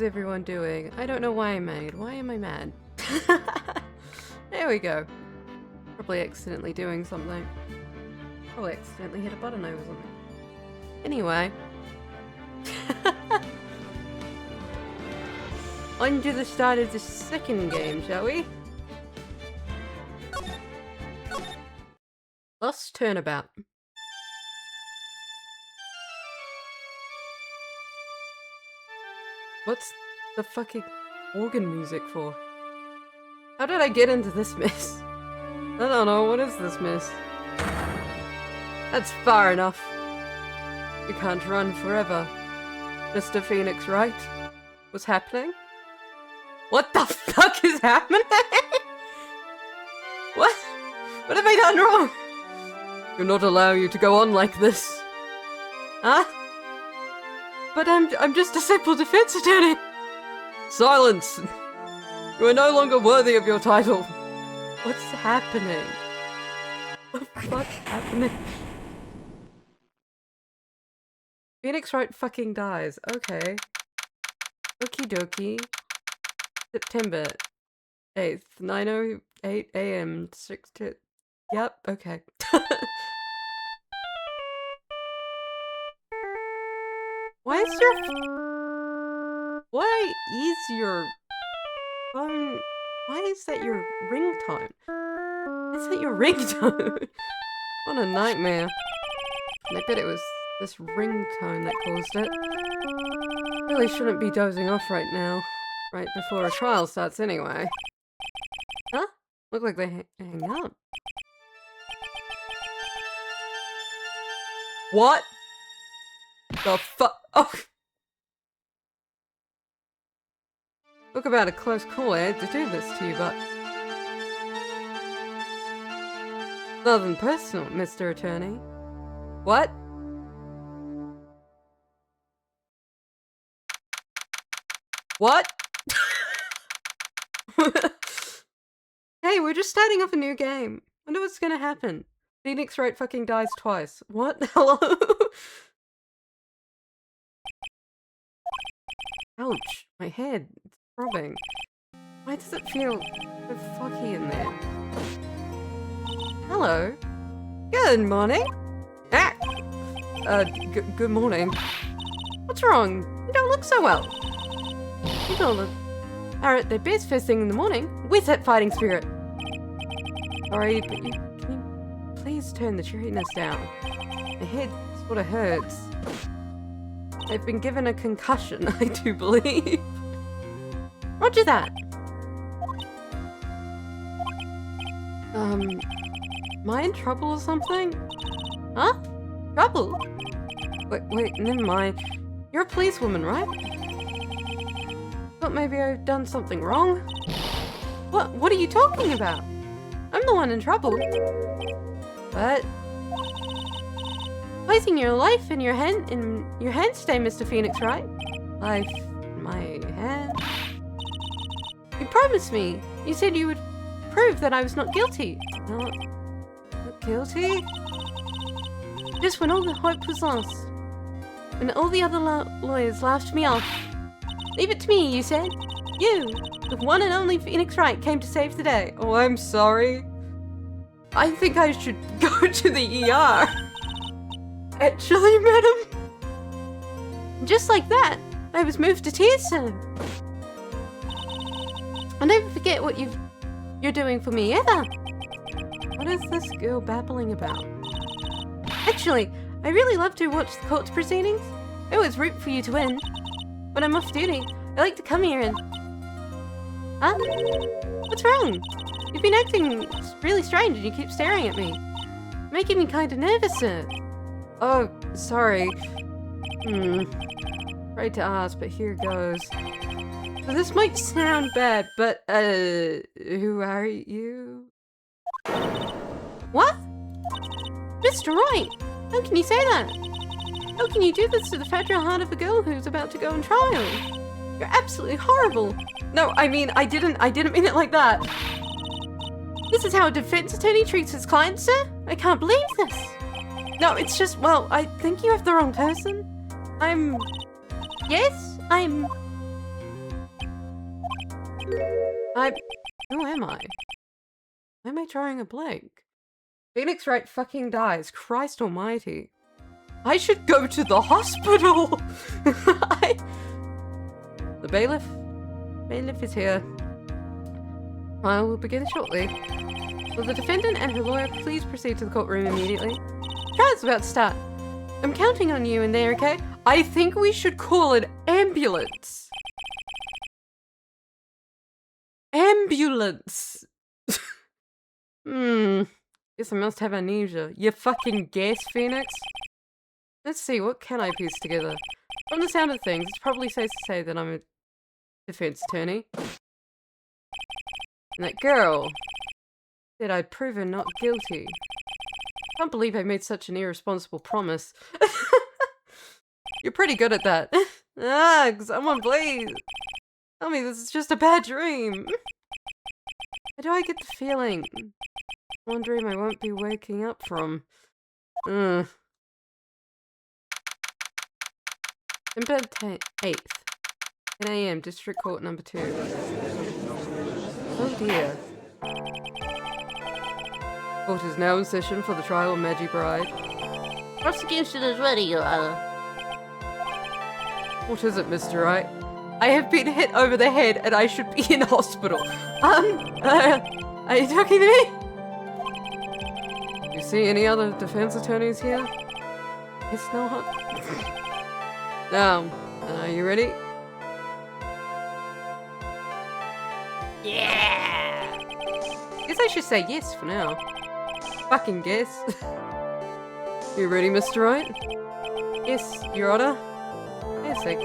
everyone doing? I don't know why I'm mad. Why am I mad? There we go. Probably accidentally doing something. Probably accidentally hit a button over something. Anyway. On to the start of the second game, shall we? Lost Turnabout. What's the fucking organ music for? How did I get into this mess? I don't know, what is this mess? That's far enough. You can't run forever. Mr. Phoenix, right? What's happening? What the fuck is happening? What? What have I done wrong? You're not allow you to go on like this. Huh? But I'm just a simple defense attorney. Silence! You are no longer worthy of your title. What's happening? What the fuck's happening? Phoenix Wright fucking dies. Okay. Okie dokie. September 8th, 9:08 AM, 6 to... Yep, okay. Why is your phone... Why is that your ringtone? Is that your ringtone? What a nightmare. I bet it was this ringtone that caused it. Really shouldn't be dozing off right now. Right before a trial starts anyway. Huh? Look like they hang up. What? The fuck? Oh! Talk about a close call. I had to do this to you, but... Nothing personal, Mr. Attorney. What? What? Hey, we're just starting off a new game. Wonder what's gonna happen. Phoenix Wright fucking dies twice. What? Hello? Ouch. My head. It's throbbing. Why does it feel so foggy in there? Hello? Good morning. Ah! Good morning. What's wrong? You don't look so well. You don't look... are at their best first thing in the morning. Where's that fighting spirit? Sorry, but can you please turn the cheeriness down? My head sort of hurts. I've been given a concussion, I do believe. Roger that. Am I in trouble or something? Huh? Trouble? Wait, never mind. You're a policewoman, right? Thought maybe I've done something wrong. What are you talking about? I'm the one in trouble. But placing your life in your hands today, Mr. Phoenix, right? Life in my hand. You promised me. You said you would prove that I was not guilty. Not guilty? Just when all the hope was lost. When all the other lawyers laughed me off. Leave it to me, you said. You, the one and only Phoenix Wright, came to save the day. Oh, I'm sorry. I think I should go to the ER. Actually, madam. Just like that, I was moved to tears, sir. I'll never forget what you're doing for me, ever. What is this girl babbling about? Actually, I really love to watch the court proceedings. I always root for you to win. When I'm off duty, I like to come here and... Huh? What's wrong? You've been acting really strange and you keep staring at me. Making me kind of nervous, sir. Oh, sorry. Afraid to ask, but here goes. So this might sound bad, but, who are you? What? Mr. Wright, how can you say that? How can you do this to the fragile heart of a girl who's about to go on trial? You're absolutely horrible. No, I mean, I didn't mean it like that. This is how a defense attorney treats his client, sir? I can't believe this. No, it's just, well, I think you have the wrong person. Yes, I'm Who am I? Why am I drawing a blank? Phoenix Wright fucking dies. Christ almighty. I should go to the hospital! The bailiff? Bailiff is here. Trial will begin shortly. Will the defendant and her lawyer please proceed to the courtroom immediately? Trial's about to start. I'm counting on you in there, okay? I think we should call an ambulance. Ambulance! Guess I must have amnesia. You fucking guess, Phoenix? Let's see, what can I piece together? From the sound of things, it's probably safe to say that I'm a defense attorney. And that girl said I'd prove her not guilty. Can't believe I made such an irresponsible promise. You're pretty good at that. Someone please. Tell me this is just a bad dream. Why do I get the feeling? One dream I won't be waking up from. September 8th. 10 AM, District Court number 2. Oh dear. Court is now in session for the trial of Magi Bride. Prosecution is ready, Your Honor. What is it, Mr. Wright? I have been hit over the head and I should be in hospital. Are you talking to me? You see any other defense attorneys here? It's not. Now, are you ready? Yeah! Guess I should say yes for now. Fucking guess. You ready, Mr. Wright? Yes, Your Honor. Wait a sec.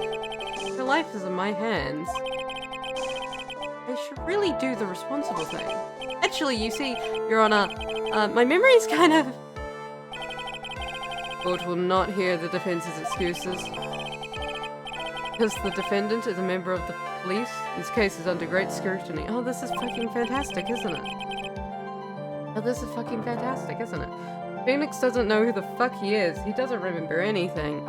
Your life is in my hands. I should really do the responsible thing. Actually, you see, Your Honor, my memory is kind of... Court will not hear the defense's excuses. Because the defendant is a member of the police, this case is under great scrutiny. Oh, this is fucking fantastic, isn't it? Oh, this is fucking fantastic, isn't it? Phoenix doesn't know who the fuck he is. He doesn't remember anything.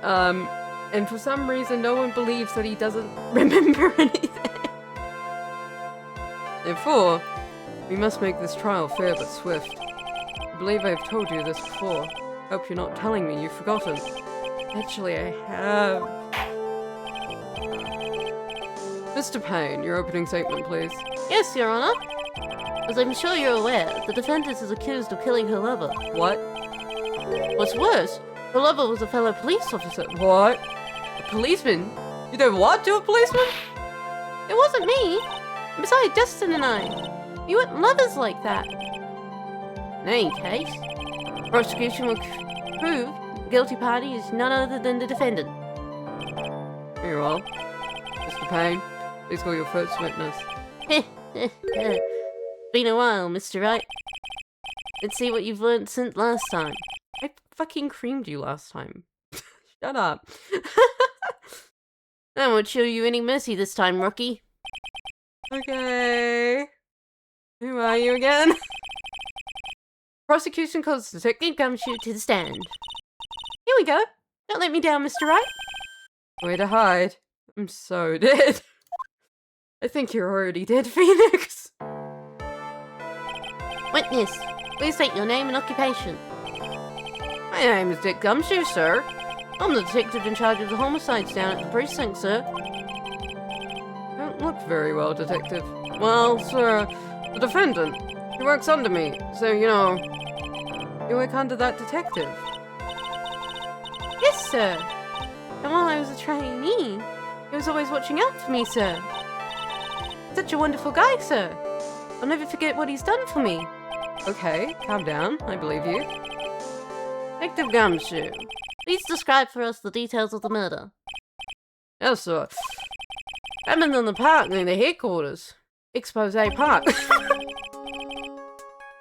And for some reason, no one believes that he doesn't remember anything. Therefore, we must make this trial fair but swift. I believe I've told you this before. Hope you're not telling me you've forgotten. Actually, I have. Mr. Payne, your opening statement, please. Yes, Your Honor. As I'm sure you're aware, the defendant is accused of killing her lover. What? What's worse, her lover was a fellow police officer. What? A policeman? You did what to a policeman? It wasn't me. Besides, Dustin and I, we weren't lovers like that. In any case, the prosecution will prove the guilty party is none other than the defendant. Very well. Mr. Payne, please call your first witness. Been a while, Mr. Wright. Let's see what you've learned since last time. I fucking creamed you last time. Shut up. I won't show you any mercy this time, rookie. Okay. Who are you again? Prosecution calls Detective Gumshoe to the stand. Here we go. Don't let me down, Mr. Wright. Way to hide. I'm so dead. I think you're already dead, Phoenix. Witness, please state your name and occupation. My name is Dick Gumshoe, sir. I'm the detective in charge of the homicides down at the precinct, sir. Don't look very well, detective. Well, sir, the defendant, he works under me, so, you know, you work under that detective. Yes, sir. And while I was a trainee, he was always watching out for me, sir. Such a wonderful guy, sir. I'll never forget what he's done for me. Okay, calm down. I believe you. Detective Gumshoe, please describe for us the details of the murder. Yes, sir. Happened in the park near the headquarters. Expose Park.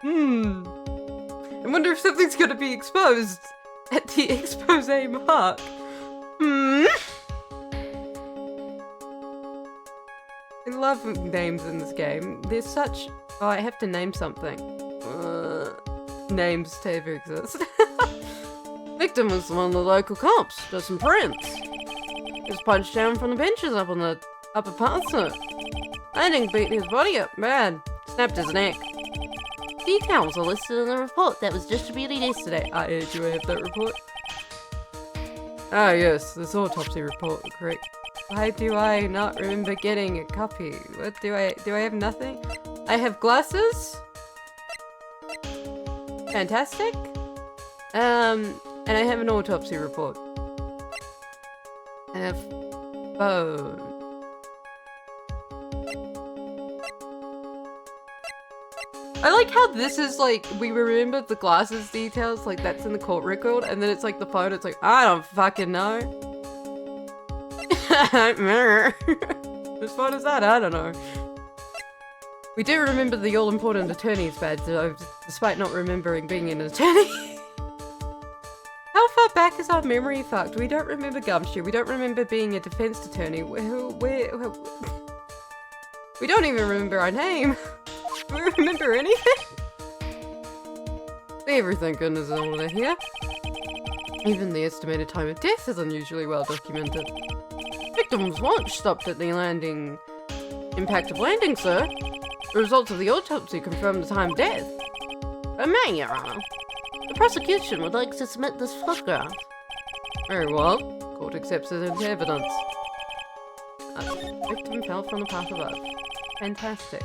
I wonder if something's gonna be exposed at the Expose Park. I love names in this game. There's such... Oh, I have to name something. Names to ever exist. Victim was one of the local cops. Does some prints. He was punched down from the benches up on the Upper part, sir. Landing beat his body up, bad. Snapped his neck. Details are listed in the report that was distributed yesterday. Do I have that report? Ah, yes, this autopsy report, correct. Why do I not remember getting a copy? What do I have nothing? I have glasses. Fantastic. And I have an autopsy report. I have phone. I like how this is like, we remember the glasses details, like that's in the court record, and then it's like the phone, it's like, I don't fucking know. Whose phone is that? I don't know. We do remember the all-important attorney's badge, though, despite not remembering being an attorney. How far back is our memory fucked? We don't remember Gumshoe, we don't remember being a defense attorney. We don't even remember our name. Do we remember anything? Everything goodness is order here. Even the estimated time of death is unusually well documented. Victim's watch stopped at the impact of landing, sir. The results of the autopsy confirm the time of death. May, Your Honor. The prosecution would like to submit this photograph. Very well. Court accepts it into evidence. Victim fell from the path above. Fantastic.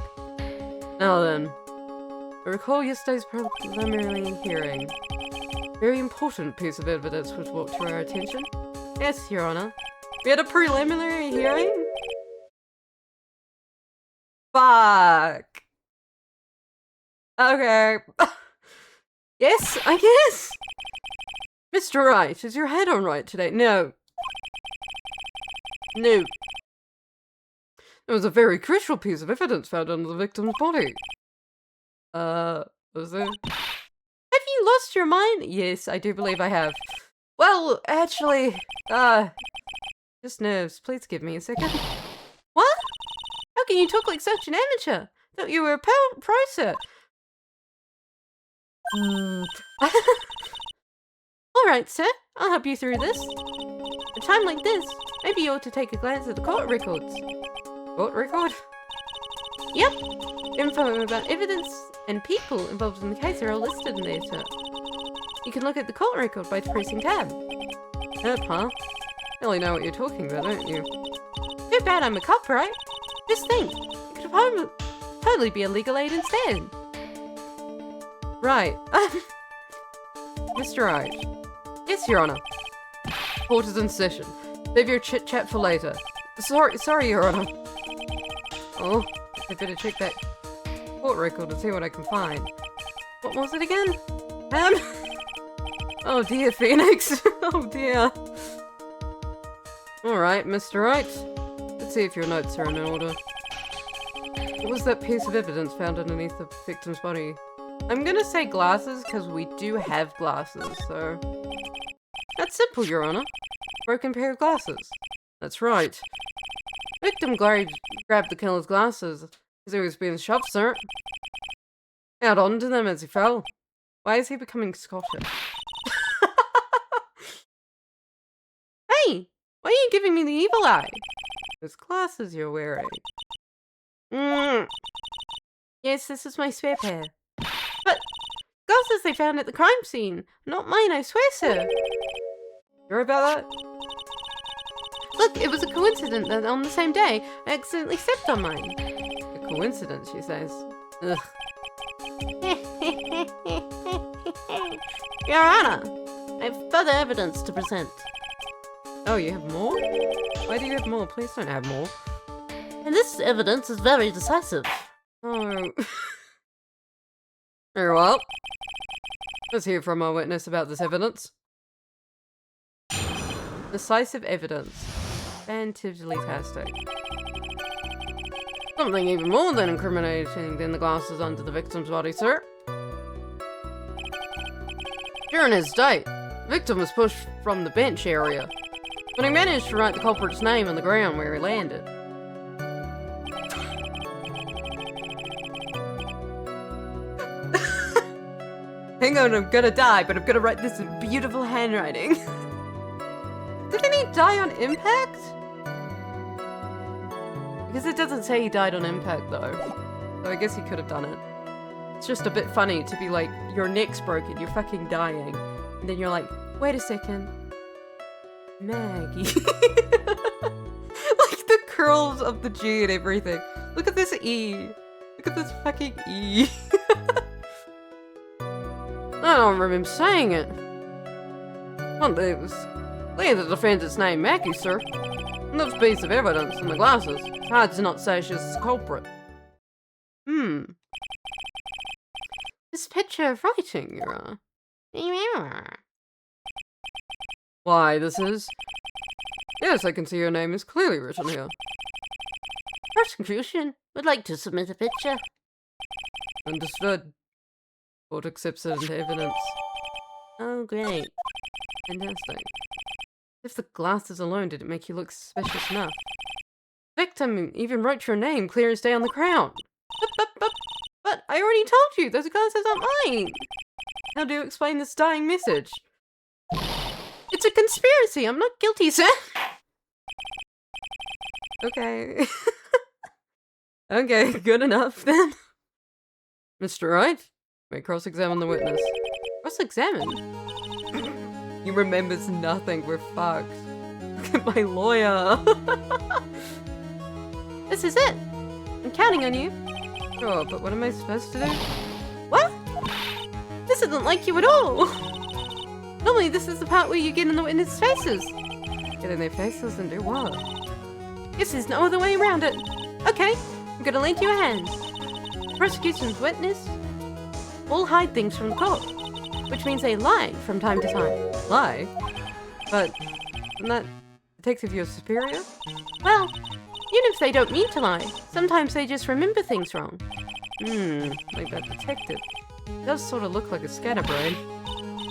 Now then, I recall yesterday's preliminary hearing. Very important piece of evidence was brought to our attention. Yes, Your Honor. We had a preliminary hearing? Fuck. Okay. Yes, I guess. Mr. Wright, is your head on right today? No. No. There was a very crucial piece of evidence found under the victim's body. Was there? Have you lost your mind? Yes, I do believe I have. Well, actually, just nerves. Please give me a second. What? How can you talk like such an amateur? Thought you were a pro, sir. Alright, sir. I'll help you through this. At a time like this, maybe you ought to take a glance at the court records. Court record? Yep. Info about evidence and people involved in the case are all listed in there, sir. You can look at the court record by pressing tab. Tab, huh? You really know what you're talking about, don't you? Too bad I'm a cop, right? Just think, you could totally be a legal aid instead. Right. Mr. Wright. Yes, Your Honor. Court is in session. Save your chit-chat for later. Sorry, Your Honor. Oh, I better check that court record and see what I can find. What was it again? Oh dear, Phoenix. Oh dear. Alright, Mr. Wright. Let's see if your notes are in order. What was that piece of evidence found underneath the victim's body? I'm gonna say glasses, because we do have glasses, so... That's simple, Your Honor. Broken pair of glasses. That's right. Victim grabbed the killer's glasses as he was being shoved, sir. Held onto them as he fell. Why is he becoming Scottish? Hey! Why are you giving me the evil eye? Those glasses you're wearing. Yes, this is my spare pair. But glasses they found at the crime scene. Not mine, I swear, sir. Sure about that? Look, it was a coincidence that on the same day, I accidentally stepped on mine. A coincidence, she says. Ugh. Your Honor, I have further evidence to present. Oh, you have more? Why do you have more? Please don't have more. And this evidence is very decisive. Oh. Very well. Let's hear from our witness about this evidence. Decisive evidence. Fantastic. Something even more than incriminating than the glasses under the victim's body, sir. During his date, the victim was pushed from the bench area, but he managed to write the culprit's name on the ground where he landed. Hang on, I'm gonna die, but I'm gonna write this in beautiful handwriting. Didn't he die on impact? Because it doesn't say he died on impact, though. So I guess he could have done it. It's just a bit funny to be like, your neck's broken, you're fucking dying. And then you're like, wait a second. Maggie. Like the curls of the G and everything. Look at this E. Look at this fucking E. I don't remember saying it. Well, it was clear the defendant's name Maggie, sir. And this piece of evidence in the glasses. It's hard to not say she's the culprit. This picture of writing, Your Honor. Why, this is... Yes, I can see your name is clearly written here. Prosecution would like to submit a picture. Understood. Court accepts it into evidence. Oh, great. Fantastic. If the glasses alone didn't make you look suspicious enough. Victim even wrote your name clear as day on the crown. But I already told you, those glasses aren't mine. How do you explain this dying message? It's a conspiracy. I'm not guilty, sir. Okay. Okay, good enough then. Mr. Wright, may cross-examine the witness. Cross-examine? He remembers nothing. We're fucked. Look at my lawyer. This is it. I'm counting on you. Sure, but what am I supposed to do? What? This isn't like you at all. Normally, this is the part where you get in the witness' faces. Get in their faces and do what? Guess there's no other way around it. Okay, I'm gonna lend you a hand. Prosecution's witness all hide things from the court, which means they lie from time to time. Lie? But isn't that detective your superior? Well, even if they don't mean to lie, sometimes they just remember things wrong. Like that detective. Does sort of look like a scatterbrain.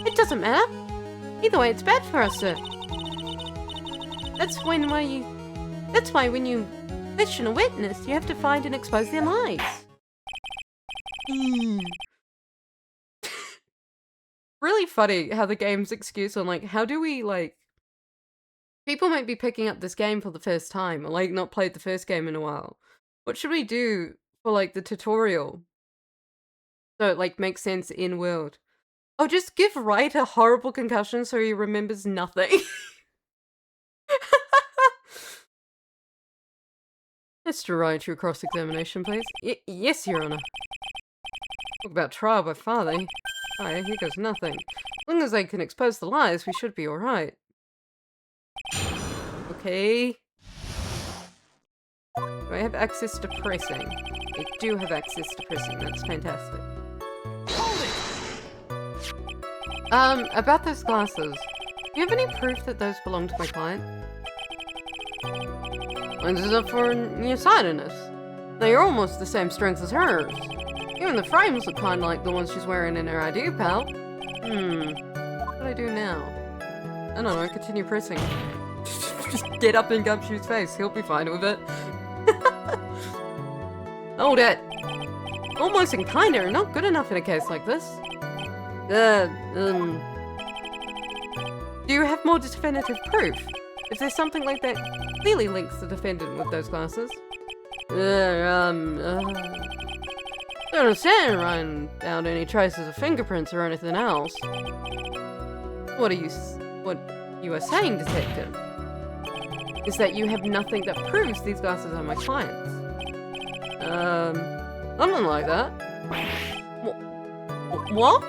It doesn't matter. Either way, it's bad for us, sir. That's why when you question a witness, you have to find and expose their lies. Really funny how the game's excuse on like, how do we like... People might be picking up this game for the first time or like not played the first game in a while. What should we do for like the tutorial? So it like makes sense in world. Oh, just give Wright a horrible concussion so he remembers nothing. Mr. Wright, your cross-examination, please. Yes, Your Honor. Talk about trial by fire. Here goes nothing. As long as I can expose the lies, we should be alright. Okay. Do I have access to pressing? I do have access to pressing. That's fantastic. About those glasses. Do you have any proof that those belong to my client? Mine's is up for nearsightedness. They're almost the same strength as hers. Even the frames look kind of like the ones she's wearing in her ID, pal. What do I do now? I don't know, continue pressing. Just get up in Gumshoe's face, he'll be fine with it. Hold it! Almost and kinda are not good enough in a case like this. Do you have more definitive proof? If there's something like that, clearly links the defendant with those glasses. Don't understand running down any traces of fingerprints or anything else. What you are saying, detective, is that you have nothing that proves these glasses are my client's. Nothing like that. What?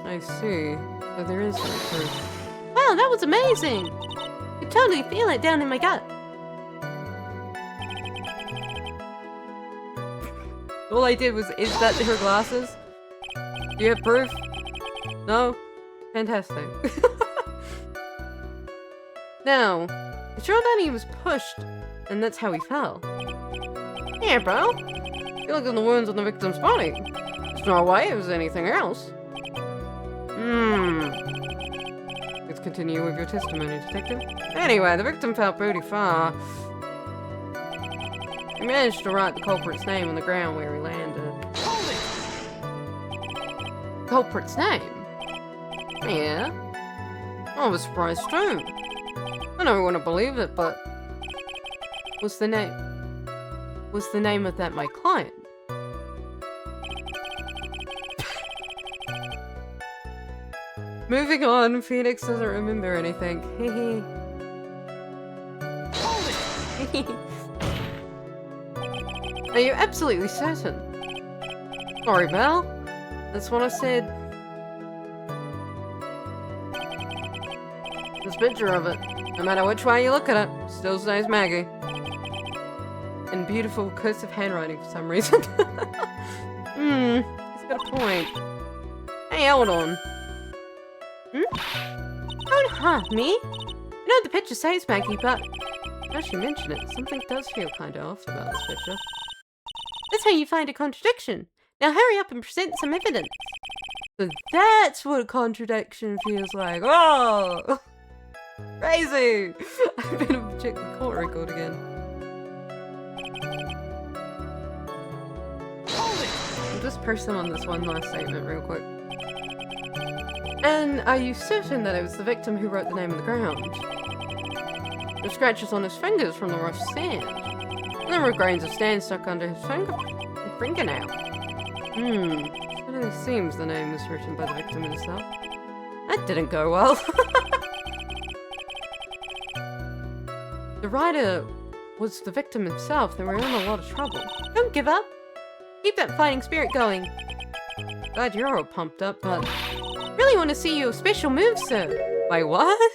I see. So there is some proof. Wow, that was amazing! I could totally feel it down in my gut. All I did was, is that her glasses? Do you have proof? No? Fantastic. Now, it's sure that he was pushed, and that's how he fell. Yeah, bro. You look at the wounds on the victim's body. There's no way it was anything else. Let's continue with your testimony, detective. Anyway, the victim fell pretty far. He managed to write the culprit's name on the ground where he landed. Culprit's name? Yeah. I was surprised too. I don't want to believe it, but Was the name of that my client? Moving on, Phoenix doesn't remember anything. Are you absolutely certain? Sorry, Belle. That's what I said. This picture of it, no matter which way you look at it, still says Maggie. In beautiful cursive handwriting for some reason. He's got a point. Hey, hold on. Don't hurt me. I know the picture says Maggie, but now you mention it, something does feel kinda off about this picture. That's how you find a contradiction. Now hurry up and present some evidence. So that's what a contradiction feels like. Oh! Crazy! I better check the court record again. I'll just press on this one last statement real quick. And are you certain that it was the victim who wrote the name on the ground? The scratches on his fingers from the rough sand. And there were grains of sand stuck under his fingernail. It certainly seems the name was written by the victim himself. That didn't go well. The writer was the victim himself, then we're in a lot of trouble. Don't give up. Keep that fighting spirit going. Glad you're all pumped up, but really want to see your special moves, sir. Wait, what?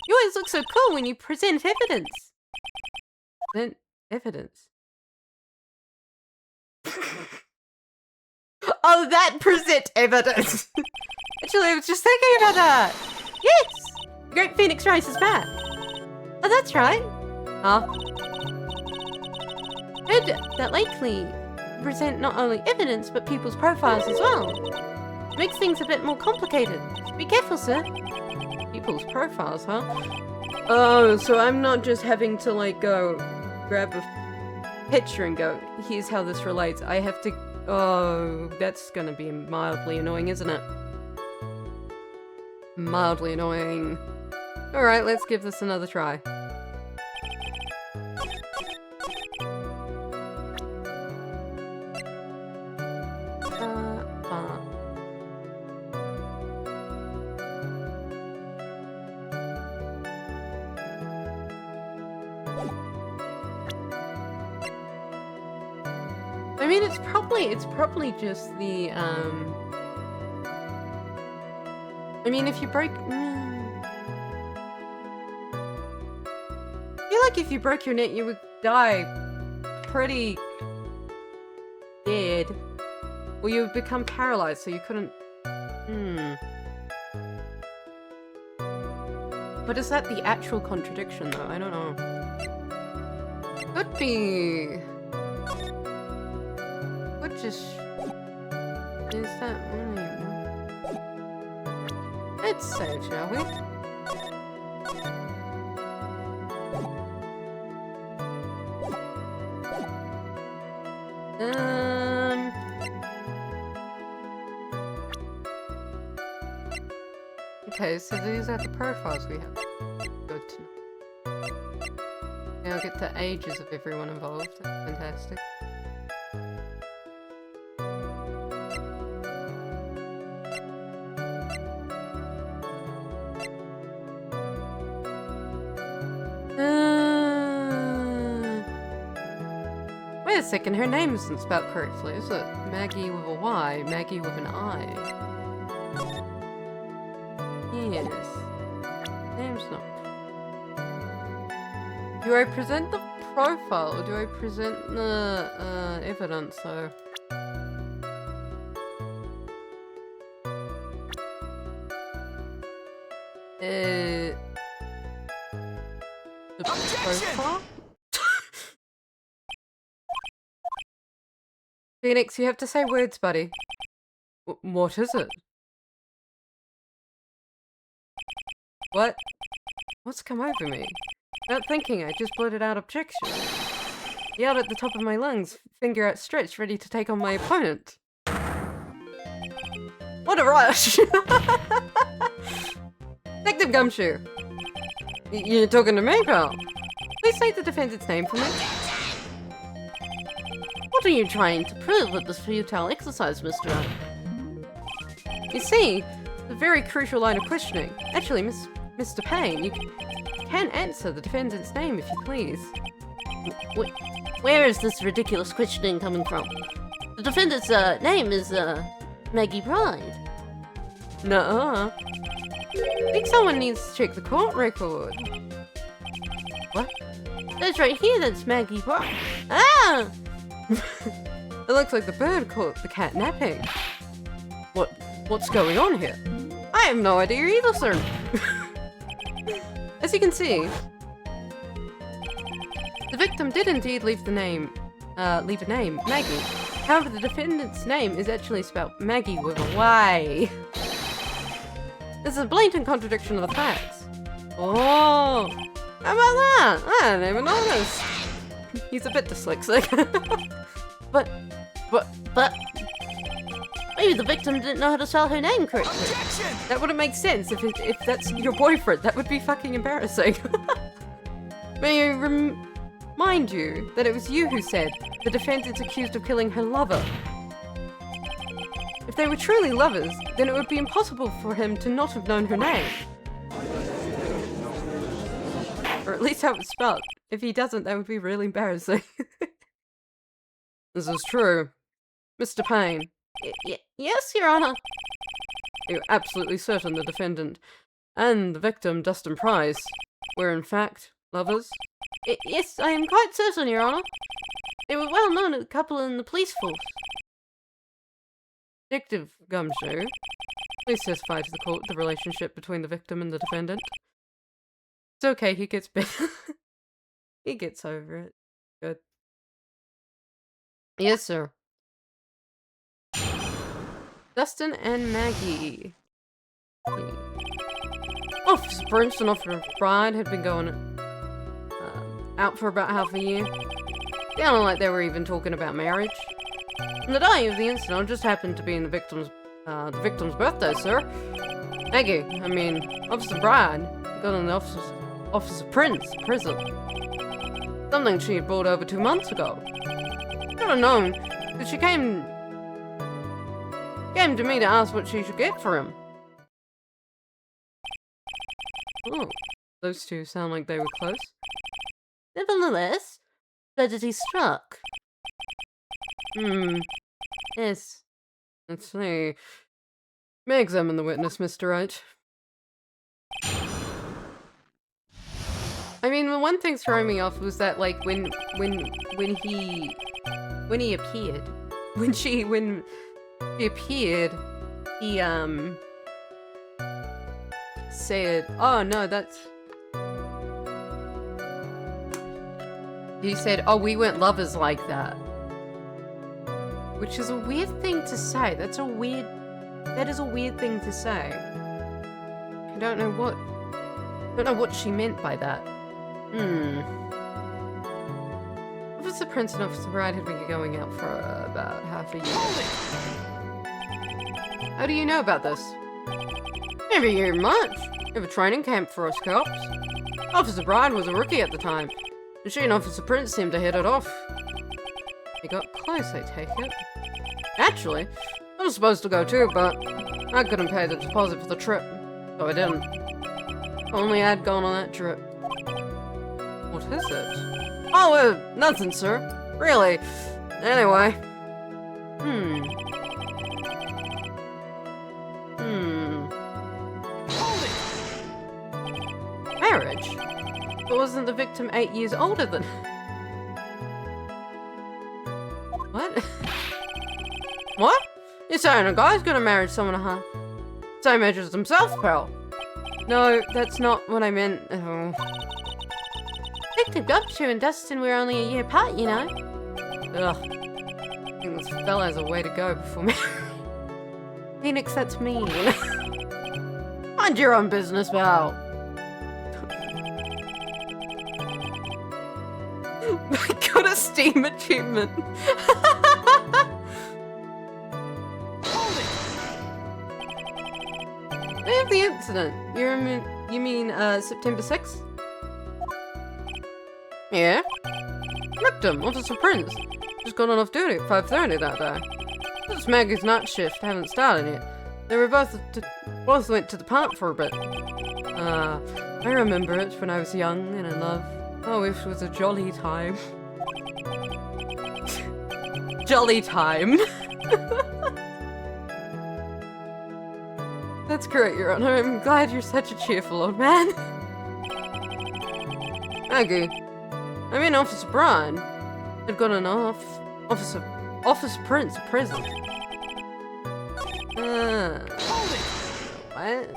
You always look so cool when you present evidence. Present evidence? Oh, that present evidence! Actually, I was just thinking about that. Yes! The Great Phoenix Race is back. Oh, that's right. Huh? Heard that lately present not only evidence, but people's profiles as well. Makes things a bit more complicated. So be careful, sir. People's profiles, huh? Oh, so I'm not just having to, like, go grab a picture and go, here's how this relates. I have to... Oh, that's gonna be mildly annoying, isn't it? Mildly annoying. Alright, let's give this another try. I mean, it's probably just the, I mean, if you break... I feel like if you broke your neck, you would die pretty dead. Or you would become paralyzed, so you couldn't... But is that the actual contradiction, though? I don't know. Could be... What just... Is that... Let's save, shall we? Okay, so these are the profiles we have. Good to know. Now I'll get the ages of everyone involved. That's fantastic. Wait a second, her name isn't spelled correctly, is it? Maggie with a Y, Maggie with an I. Yes. Name's not. Do I present the profile or do I present the evidence though? The profile? Phoenix, you have to say words, buddy. What is it? What? What's come over me? Without thinking, I just blurted out objection. Yelled at the top of my lungs, finger outstretched, ready to take on my opponent. What a rush! Detective Gumshoe! You're talking to me, pal? Please state the defendant's name for me. What are you trying to prove with this futile exercise, Mr. Wright? You see, a very crucial line of questioning. Actually, Mr. Payne, you can answer the defendant's name if you please. Where is this ridiculous questioning coming from? The defendant's name is Maggie Bride. Nuh-uh. I think someone needs to check the court record. What? That's right here, that's Maggie Bride. Ah! It looks like the bird caught the cat napping. What's going on here? I have no idea either, sir. As you can see, the victim did indeed leave a name, Maggie. However, the defendant's name is actually spelled Maggie with a Y. This is a blatant contradiction of the facts. Oh, how about that? I didn't even notice. He's a bit dyslexic. But maybe the victim didn't know how to spell her name correctly. That wouldn't make sense if that's your boyfriend. That would be fucking embarrassing. May I remind you that it was you who said the defendant's accused of killing her lover. If they were truly lovers, then it would be impossible for him to not have known her name. Or at least how it's spelled. If he doesn't, that would be really embarrassing. This is true. Mr. Payne. Yes, Your Honor. You're absolutely certain the defendant and the victim, Dustin Price, were in fact lovers? Yes, I am quite certain, Your Honor. They were well known as a couple in the police force. Detective Gumshoe, please testify to the court the relationship between the victim and the defendant. It's okay, he gets better. He gets over it. Good. Yes, sir. Dustin and Maggie. Officer Prince and Officer Bride had been going out for about half a year. Sounded like they were even talking about marriage. And the day of the incident just happened to be in the victim's birthday, sir. Maggie, Officer Bride, got in the Officer Prince prison. Something she had brought over 2 months ago. Should have known, because she came to me to ask what she should get for him. Oh, those two sound like they were close. Nevertheless, tragedy struck. Yes. Let's see. May examine the witness, Mr. Wright. I mean, the one thing throwing me off was that, like, when she appeared, he said, "Oh no, that's." He said, "Oh, we weren't lovers like that," which is a weird thing to say. That is a weird thing to say. I don't know what she meant by that. Officer Prince and Officer Bride had been going out for about half a year. How do you know about this? Never hear much. We have a training camp for us cops. Officer Bride was a rookie at the time, and she and Officer Prince seemed to hit it off. They got close, I take it. Actually, I was supposed to go too, but I couldn't pay the deposit for the trip, so I didn't. Only I'd gone on that trip. What is it? Oh, nothing, sir. Really. Anyway. Marriage? But wasn't the victim 8 years older than... What? What? You're saying a guy's gonna marry someone same age as himself, pal? No, that's not what I meant at all. Detective Gumshoe and Dustin were only a year apart, you know. Ugh. I think this fella has a way to go before me. Phoenix, that's mean. Mind your own business, pal. I got a Steam achievement. Day of the incident. You mean September 6th? Yeah? Victim, Officer Prince. Just got off duty at 5:30 that day. This Maggie's night shift haven't started yet. They were both went to the park for a bit. I remember it when I was young and in love. Oh, it was a jolly time. Jolly time. That's great, Your Honor. I'm glad you're such a cheerful old man. Maggie, I mean Officer Brian had got an Officer Prince present. What?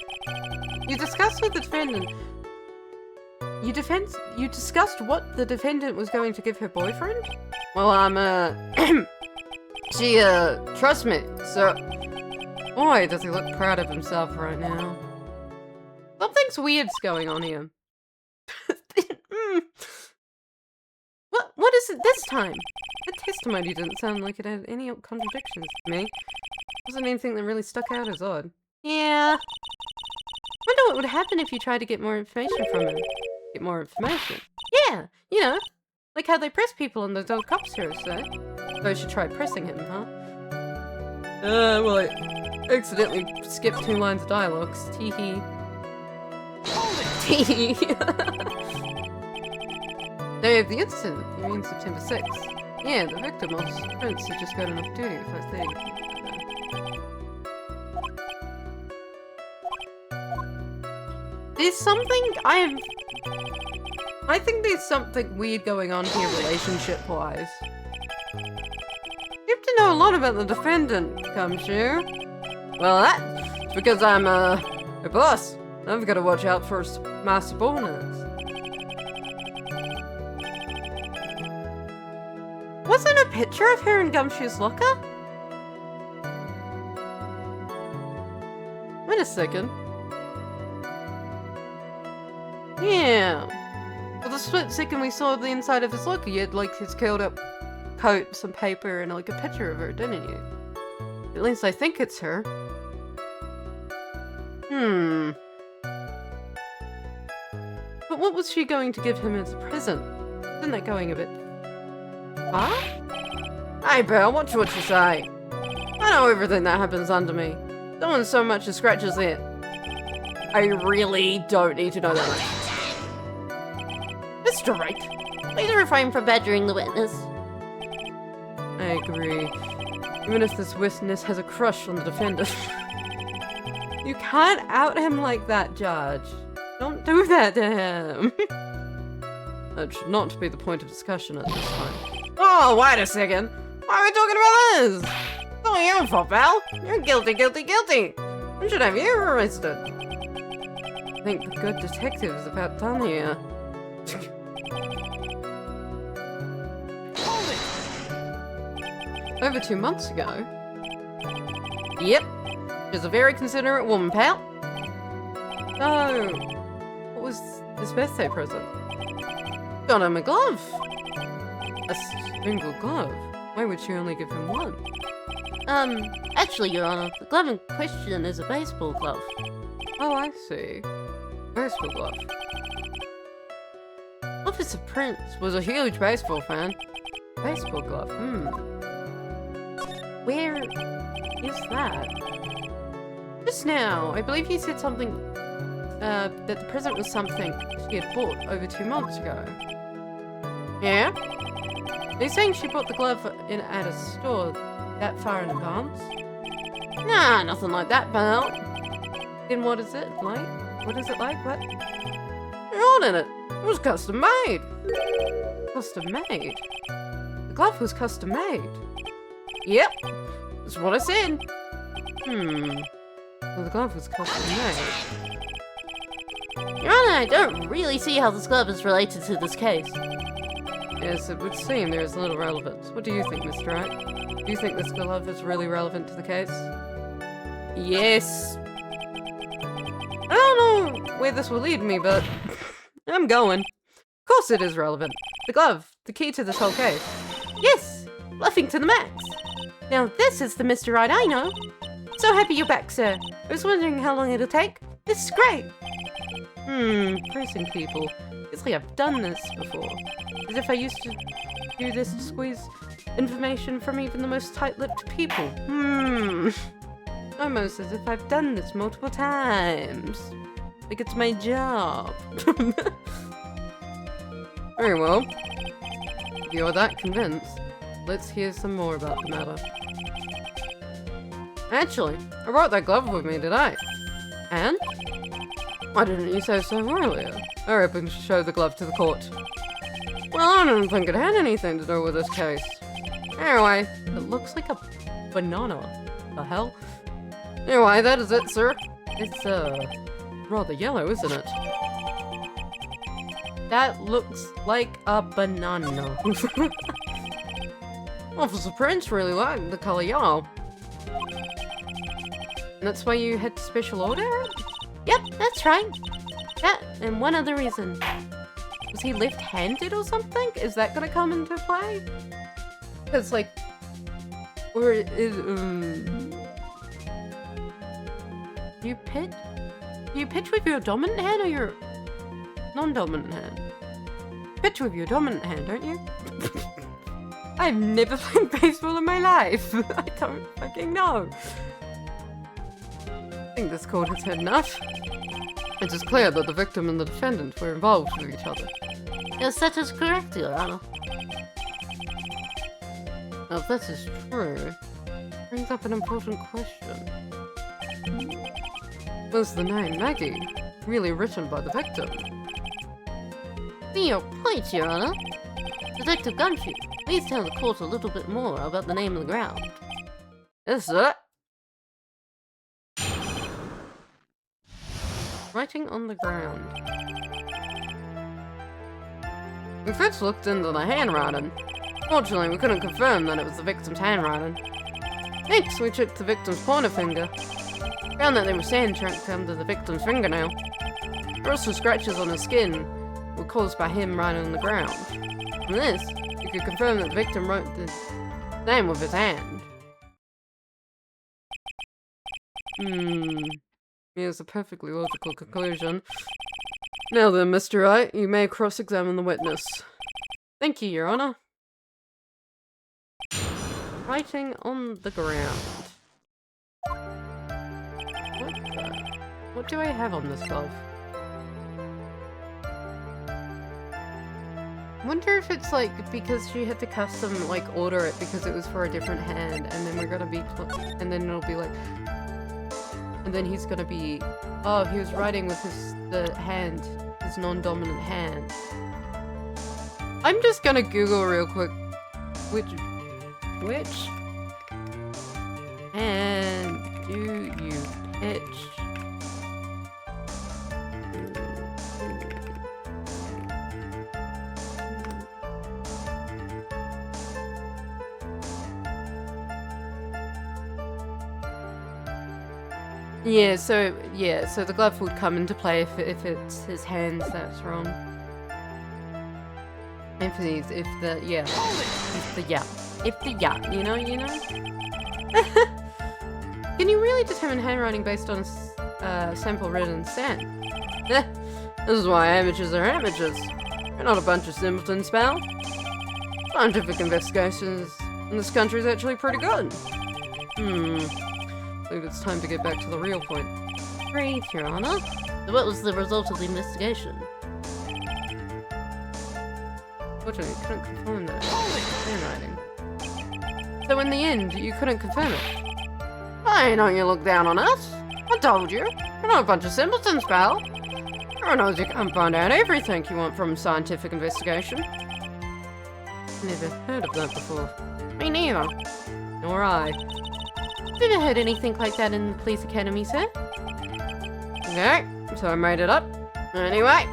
You discussed with the defendant. You discussed what the defendant was going to give her boyfriend? Well, she, trust me, so... Boy, does he look proud of himself right now. Something's weird's going on here. What is it this time? The testimony didn't sound like it had any contradictions to me. Wasn't anything that really stuck out as odd. Yeah. Wonder what would happen if you tried to get more information from him. Get more information? Yeah, you know, like how they press people on those old cop series, so. Those should try pressing him, huh? Well, I accidentally skipped 2 lines of dialogue. Tee-hee. Tee-hee. Day of the incident, you mean September 6th? Yeah, the victim, Officer Prince, had just gotten off duty at 5:30. There's something I think there's something weird going on here relationship-wise. You have to know a lot about the defendant, Gumshoe. Well, that's because I'm, a boss. I've got to watch out for my subordinates. Wasn't a picture of her in Gumshoe's locker? Wait a second. Yeah. For the split second we saw the inside of his locker, you had like his curled up coat, some paper, and like a picture of her, didn't you? At least I think it's her. But what was she going to give him as a present? Isn't that going a bit far? Hey Bill, watch what you say. I know everything that happens under me. No one so much as scratches it. I really don't need to know that much. Mr. Wright, please refrain from badgering the witness. I agree. Even if this witness has a crush on the defendant. You can't out him like that, Judge. Don't do that to him. That should not be the point of discussion at this time. Oh, wait a second. Why are we talking about this? It's not your fault, pal. You're guilty, guilty, guilty. I should have you arrested. I think the good detective is about done here. Over 2 months ago? Yep. She's a very considerate woman, pal. Oh. What was his birthday present? Got him a glove. A single glove? Why would she only give him one? Actually, Your Honor, the glove in question is a baseball glove. Oh, I see. Baseball glove. Officer Prince was a huge baseball fan. Baseball glove, Where is that? Just now, I believe he said something, that the present was something she had bought over 2 months ago. Yeah? Are you saying she bought the glove at a store that far in advance? Nah, nothing like that, pal. Then what is it like? What is it like? What? You're on in it. It was custom made. Custom made? The glove was custom made. Yep. That's what I said. Well, the glove was custom made. Your Honor, I don't really see how this glove is related to this case. Yes, it would seem there is little relevance. What do you think, Mr. Wright? Do you think this glove is really relevant to the case? Yes. I don't know where this will lead me, but I'm going. Of course it is relevant. The glove, the key to this whole case. Yes, bluffing to the max. Now this is the Mr. Wright I know. So happy you're back, sir. I was wondering how long it'll take. This is great. Pressing people. It's like I've done this before. As if I used to do this to squeeze information from even the most tight-lipped people. Almost as if I've done this multiple times. Like it's my job. Very well. If you're that convinced, let's hear some more about the matter. Actually, I brought that glove with me today. And? Why didn't you say so earlier? Hurry up and show the glove to the court. Well, I don't think it had anything to do with this case. Anyway, it looks like a banana. The hell? Anyway, that is it, sir. It's, rather yellow, isn't it? That looks like a banana. Officer Prince really liked the color yellow. And that's why you had to special order it? Yep, that's right. That, and one other reason. Was he left-handed or something? Is that gonna come into play? Because, like... Or is, You pitch? You pitch with your dominant hand or your non-dominant hand? Pitch with your dominant hand, don't you? I've never played baseball in my life. I don't fucking know. I think this court has had enough. It is clear that the victim and the defendant were involved with each other. Yes, that is correct, Your Honor. Now, if this is true, it brings up an important question. Was the name Maggie really written by the victim? To your point, Your Honor. Detective Gumshoe, please tell the court a little bit more about the name of the ground. Yes, sir. Writing on the ground. We first looked into the handwriting. Fortunately, we couldn't confirm that it was the victim's handwriting. Next, we checked the victim's pointer finger. Found that there was sand tracked under the victim's fingernail. There were also scratches on his skin were caused by him writing on the ground. From this, we could confirm that the victim wrote the name with his hand. Here's a perfectly logical conclusion. Now then, Mr. Wright, you may cross-examine the witness. Thank you, Your Honor. Writing on the ground. What do I have on this glove? Wonder if it's like because she had to custom like order it because it was for a different hand, and then we're gonna be and then it'll be like, and then he's gonna be, oh, he was writing with his non-dominant hand. I'm just gonna Google real quick which hand do you pitch? So the glove would come into play if it's his hands that's wrong. If the you know. Can you really determine handwriting based on sample written in sand? This is why amateurs are amateurs. We're not a bunch of simpletons, pal. Scientific investigations in this country is actually pretty good. I believe it's time to get back to the real point. Great, Your Honor. So what was the result of the investigation? Fortunately, you couldn't confirm that. Handwriting. So in the end, you couldn't confirm it. I know you look down on us. I told you. We're not a bunch of simpletons, pal. Everyone knows you can't find out everything you want from scientific investigation. Never heard of that before. Me neither. Nor I. Never heard anything like that in the police academy, sir. Okay, so I made it up. Anyway.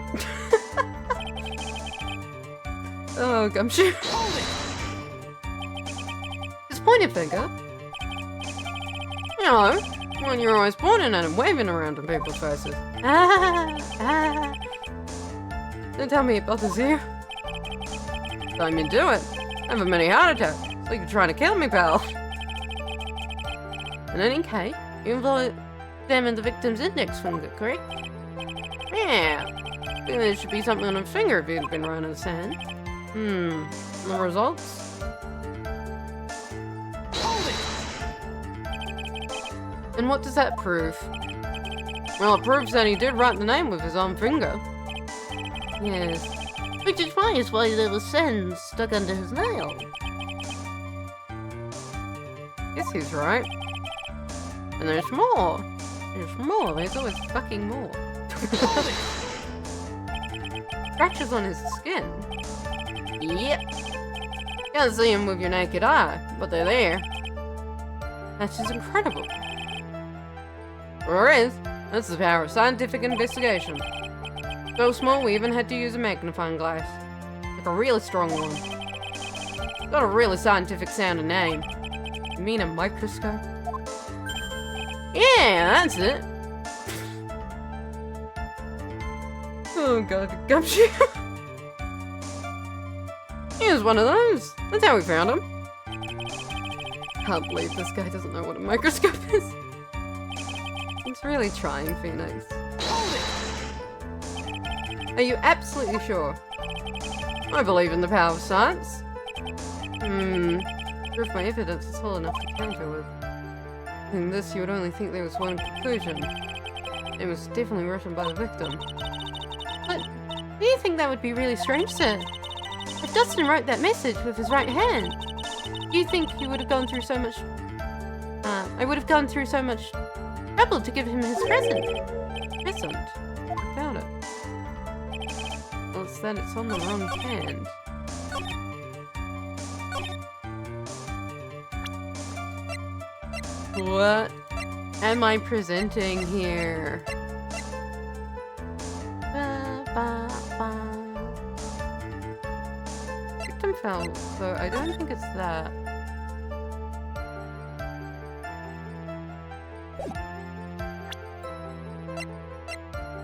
Oh, Gumshoe. His pointer finger? You know, when you're always pointing at and waving around in people's faces. Don't tell me it bothers you. Time you do it. I have a mini heart attack. So you're trying to kill me, pal. In any case, you examined the victim's index finger, correct? Yeah. think there should be something on his finger if he had been right in his hand. The results? And what does that prove? Well, it proves that he did write the name with his own finger. Yes. Which explains why there was sand stuck under his nail. Guess he's right. And there's more. There's more. There's always fucking more. Scratches on his skin. Yep. Can't see them with your naked eye, but they're there. That's just incredible. Or is. That's the power of scientific investigation. So small we even had to use a magnifying glass. Like a really strong one. Got a really scientific sounding name. You mean a microscope? Yeah, that's it. Oh god, Gumshoe. He was one of those. That's how we found him. Can't believe this guy doesn't know what a microscope is. He's really trying, Phoenix. Are you absolutely sure? I believe in the power of science. Proof my evidence is whole enough to counter with. In this, you would only think there was one conclusion. It was definitely written by the victim. But do you think that would be really strange, sir? If Dustin wrote that message with his right hand, do you think he would have gone through so much... I would have gone through so much trouble to give him his present? Present? I found it. Well, it's that it's on the wrong hand. What am I presenting here? Victim fell, so I don't think it's that.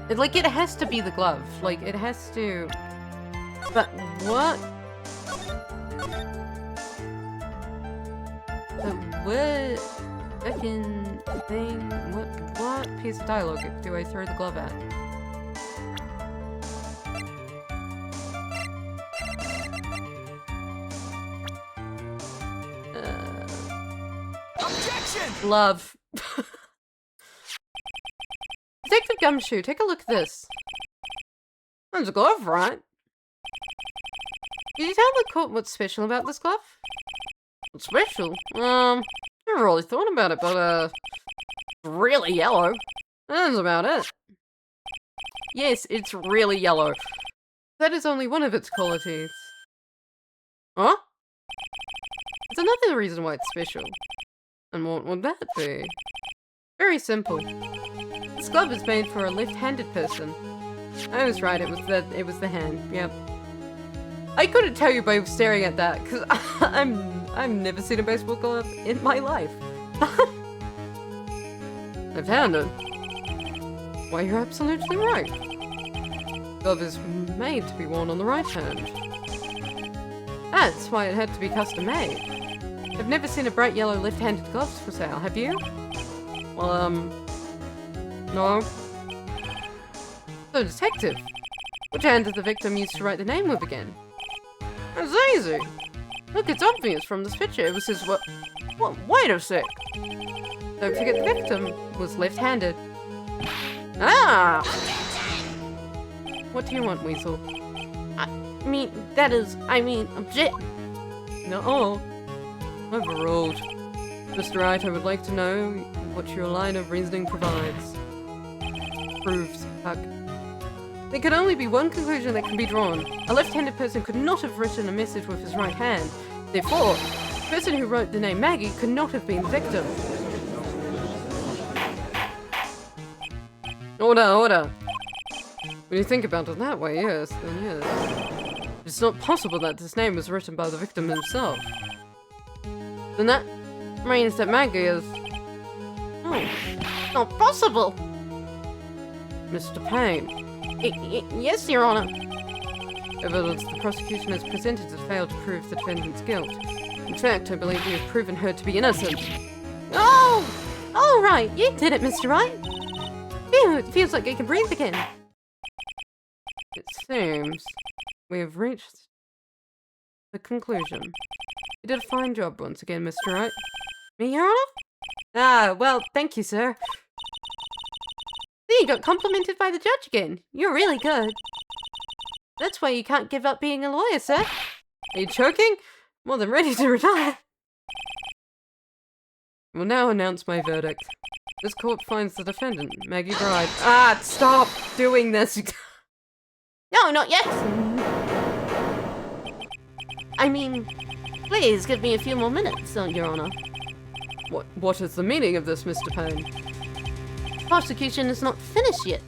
It has to be the glove. Like, it has to... But what? What fucking thing? What piece of dialogue do I throw the glove at? Objection! Glove. Detective Gumshoe, take a look at this. That's a glove, right? Did you tell the court what's special about this glove? What's special? Never really thought about it, but, really yellow. That's about it. Yes, it's really yellow. That is only one of its qualities. Huh? There's another reason why it's special. And what would that be? Very simple. This glove is made for a left-handed person. I was right, it was the hand, yep. I couldn't tell you by staring at that, because I've never seen a baseball glove in my life. Left-handed? Why, you're absolutely right. Glove is made to be worn on the right hand. That's why it had to be custom-made. I've never seen a bright yellow left-handed gloves for sale, have you? Well, no. So, detective, which hand did the victim use to write the name with again? It's easy. Look, it's obvious from this picture. It was his what? Wait a sec. Don't forget the victim was left-handed. Ah! What do you want, Weasel? I mean, object. No. Overruled. Mr. Wright, I would like to know what your line of reasoning provides. Proves. Fuck. There can only be one conclusion that can be drawn. A left-handed person could not have written a message with his right hand. Therefore, the person who wrote the name Maggie could not have been the victim. Order. When you think about it that way, yes, then yes. It's not possible that this name was written by the victim himself. Then that means that Maggie is... Oh, not possible. Mr. Payne. Yes, Your Honor. Evidence the prosecution has presented has failed to prove the defendant's guilt. In fact, I believe we have proven her to be innocent. Oh! All right, you did it, Mr. Wright. Phew, it feels like I can breathe again. seems we have reached the conclusion. You did a fine job once again, Mr. Wright. Me, Your Honor? Ah, well, thank you, sir. You got complimented by the judge again. You're really good. That's why you can't give up being a lawyer, sir. Are you choking? More than ready to retire. I will now announce my verdict. This court finds the defendant, Maggie Bride. Ah, stop doing this. No, not yet. I mean, please give me a few more minutes, Your Honor. What is the meaning of this, Mr. Payne? Prosecution is not finished yet.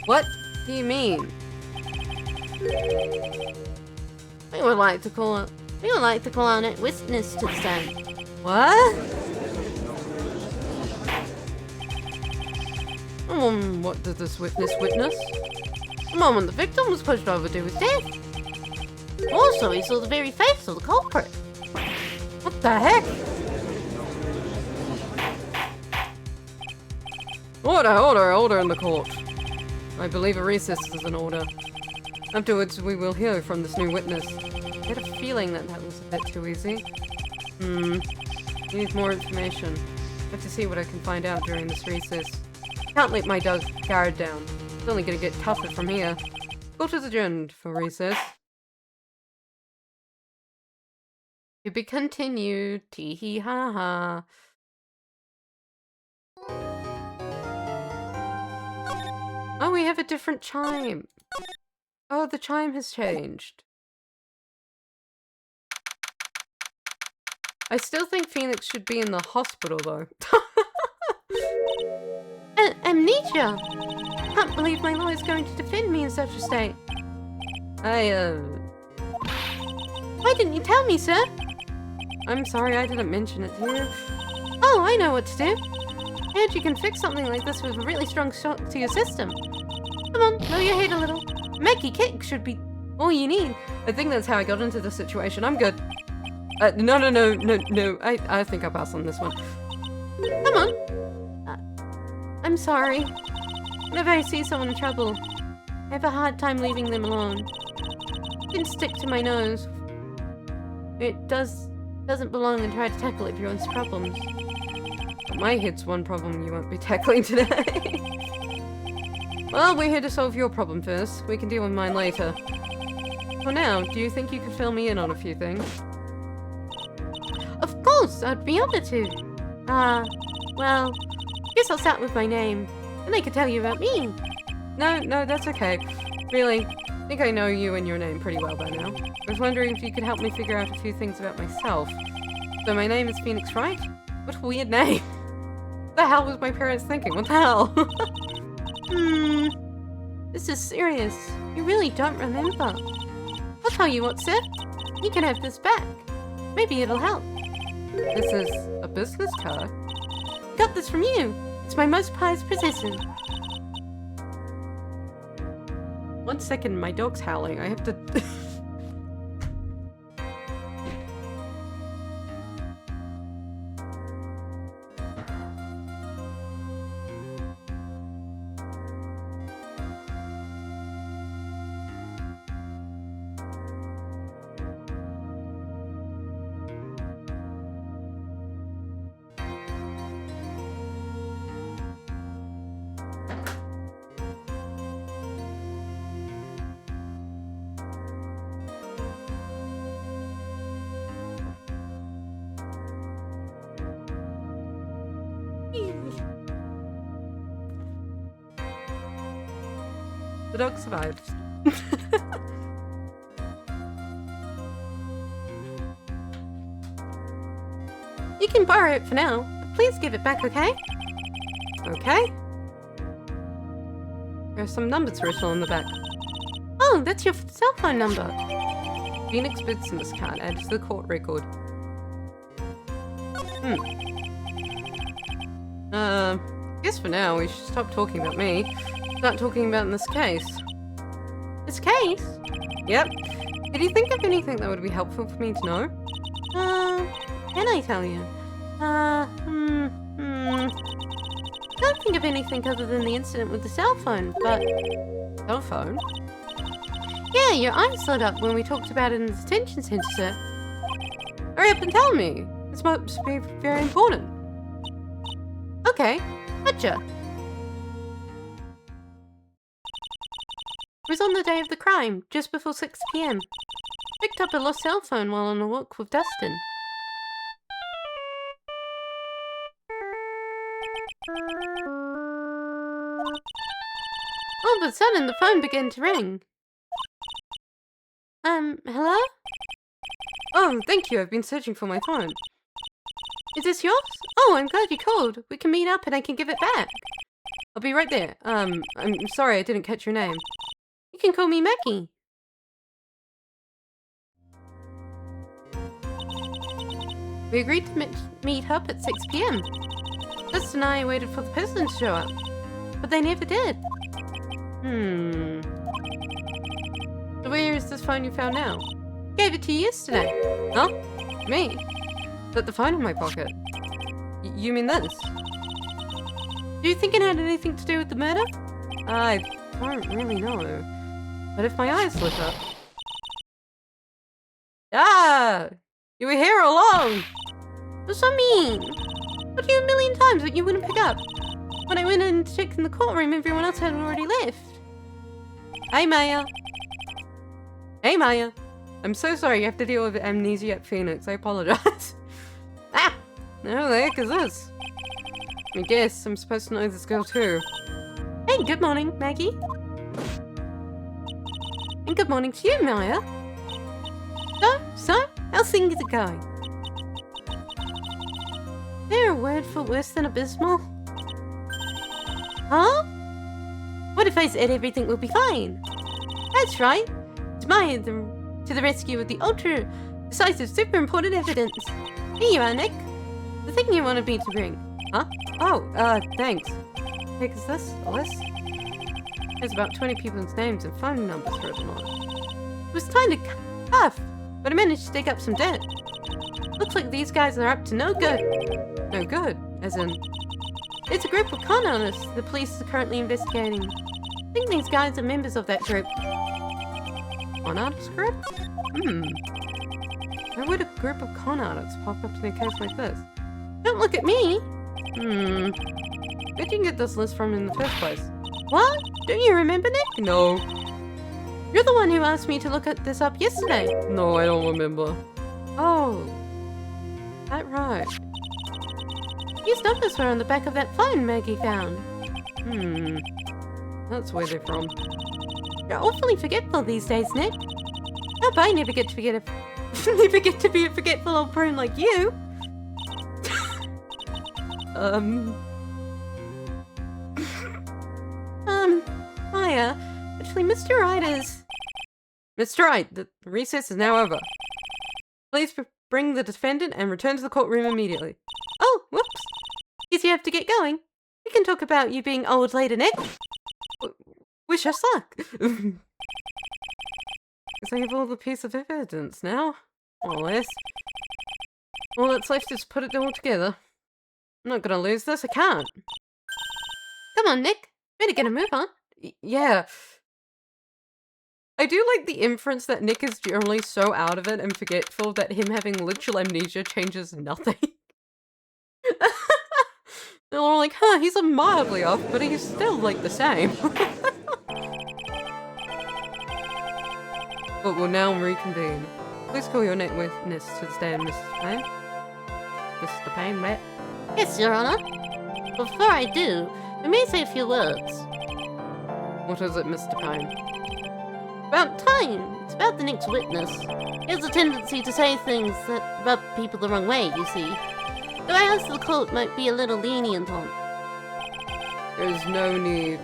What do you mean? We would like to call on a witness to the stand. What? What did this witness witness? The moment the victim was pushed over to his death. Also, he saw the very face of the culprit. What the heck? Order in the court. I believe a recess is in order. Afterwards, we will hear from this new witness. I had a feeling that was a bit too easy. Need more information. I have to see what I can find out during this recess. Can't let my guard down. It's only gonna get tougher from here. Court is adjourned for recess. To be continued. Tee hee ha ha. Oh, we have a different chime. Oh, the chime has changed. I still think Phoenix should be in the hospital, though. Amnesia! Can't believe my lawyer's going to defend me in such a state. Why didn't you tell me, sir? I'm sorry I didn't mention it to you. Oh, I know what to do. I heard you can fix something like this with a really strong shock to your system. Come on, lower your head a little. Maggie kick should be all you need. I think that's how I got into this situation. I'm good. No. I think I'll pass on this one. Come on. I'm sorry. Whenever I see someone in trouble, I have a hard time leaving them alone. I can stick to my nose. It doesn't belong and try to tackle everyone's problems. My head's one problem you won't be tackling today. Well, we're here to solve your problem first. We can deal with mine later. For now, do you think you could fill me in on a few things? Of course, I'd be honored to. Well, I guess I'll start with my name, and I can tell you about me. No, that's okay. Really, I think I know you and your name pretty well by now. I was wondering if you could help me figure out a few things about myself. So my name is Phoenix Wright? What a weird name. What the hell was my parents thinking? What the hell? This is serious. You really don't remember. I'll tell you what, sir. You can have this back. Maybe it'll help. This is a business card? Got this from you. It's my most prized possession. 1 second, my dog's howling. I have to... The dog survived. You can borrow it for now, but please give it back, okay? Okay. There are some numbers written on the back. Oh, that's your cell phone number. Phoenix business card added to the court record. Guess for now we should stop talking about me. Start talking about this case. This case? Yep. Did you think of anything that would be helpful for me to know? Can I tell you? Can't think of anything other than the incident with the cell phone, but... Cell phone? Yeah, your eyes lit up when we talked about it in the detention center, sir. Hurry up and tell me. This must be very important. Okay, gotcha. It was on the day of the crime, just before 6 p.m. Picked up a lost cell phone while on a walk with Dustin. All of a sudden, the phone began to ring. Hello? Oh, thank you. I've been searching for my phone. Is this yours? Oh, I'm glad you called. We can meet up and I can give it back. I'll be right there. I'm sorry I didn't catch your name. You can call me Maggie. We agreed to meet up at 6 p.m. Dustin and I waited for the person to show up, but they never did. So where is this phone you found now? Gave it to you yesterday. Huh? Me? But the phone in my pocket. You mean this? Do you think it had anything to do with the murder? I don't really know. But if my eyes lit up... Ah! You were here all along! What's that mean? I told you a million times that you wouldn't pick up. When I went in to check in the courtroom, everyone else had already left. Hey, Maya. Hey, Maya. I'm so sorry you have to deal with amnesia at Phoenix. I apologize. Ah! Who the heck is this? I guess I'm supposed to know this girl too. Hey, good morning, Maggie. And good morning to you, Maya. So, how's things going? Is there a word for worse than abysmal? Huh? What if I said everything will be fine? That's right. It's Maya to the rescue with the ultra decisive, super important evidence. Here you are, Nick. The thing you wanted me to bring. Huh? Oh, thanks. Heck is this? A list? There's about 20 people's names and phone numbers written on it. It was kind of tough, but I managed to dig up some dirt. Looks like these guys are up to no good. No good? As in... It's a group of con artists the police are currently investigating. I think these guys are members of that group. Con artist group? Why would a group of con artists pop up in a case like this? Don't look at me! Where'd you get this list from in the first place? What? Don't you remember, Nick? No. You're the one who asked me to look at this up yesterday. No, I don't remember. Oh. That right. These numbers were on the back of that phone Maggie found. That's where they're from. You're awfully forgetful these days, Nick. Hope I never get to never get to be a forgetful old prune like you. Maya, actually, Mr. Wright is... Mr. Wright, the recess is now over. Please bring the defendant and return to the courtroom immediately. Oh, whoops. Guess you have to get going. We can talk about you being old later, Nick. Wish us luck. Guess I have all the piece of evidence now. More or less. All that's left is put it all together. I'm not gonna lose this, I can't. Come on, Nick. Better get a move on. Yeah. I do like the inference that Nick is generally so out of it and forgetful that him having literal amnesia changes nothing. They're all like, huh, he's a mildly off, but he's still, like, the same. But we'll now reconvene. Please call your next witness to the stand, Mrs. Payne. Mr. Payne, right? Yes, Your Honor. Before I do, I may say a few words. What is it, Mr. Payne? About time. It's about the next witness. He has a tendency to say things that rub people the wrong way, you see. Though I ask the court might be a little lenient on. There is no need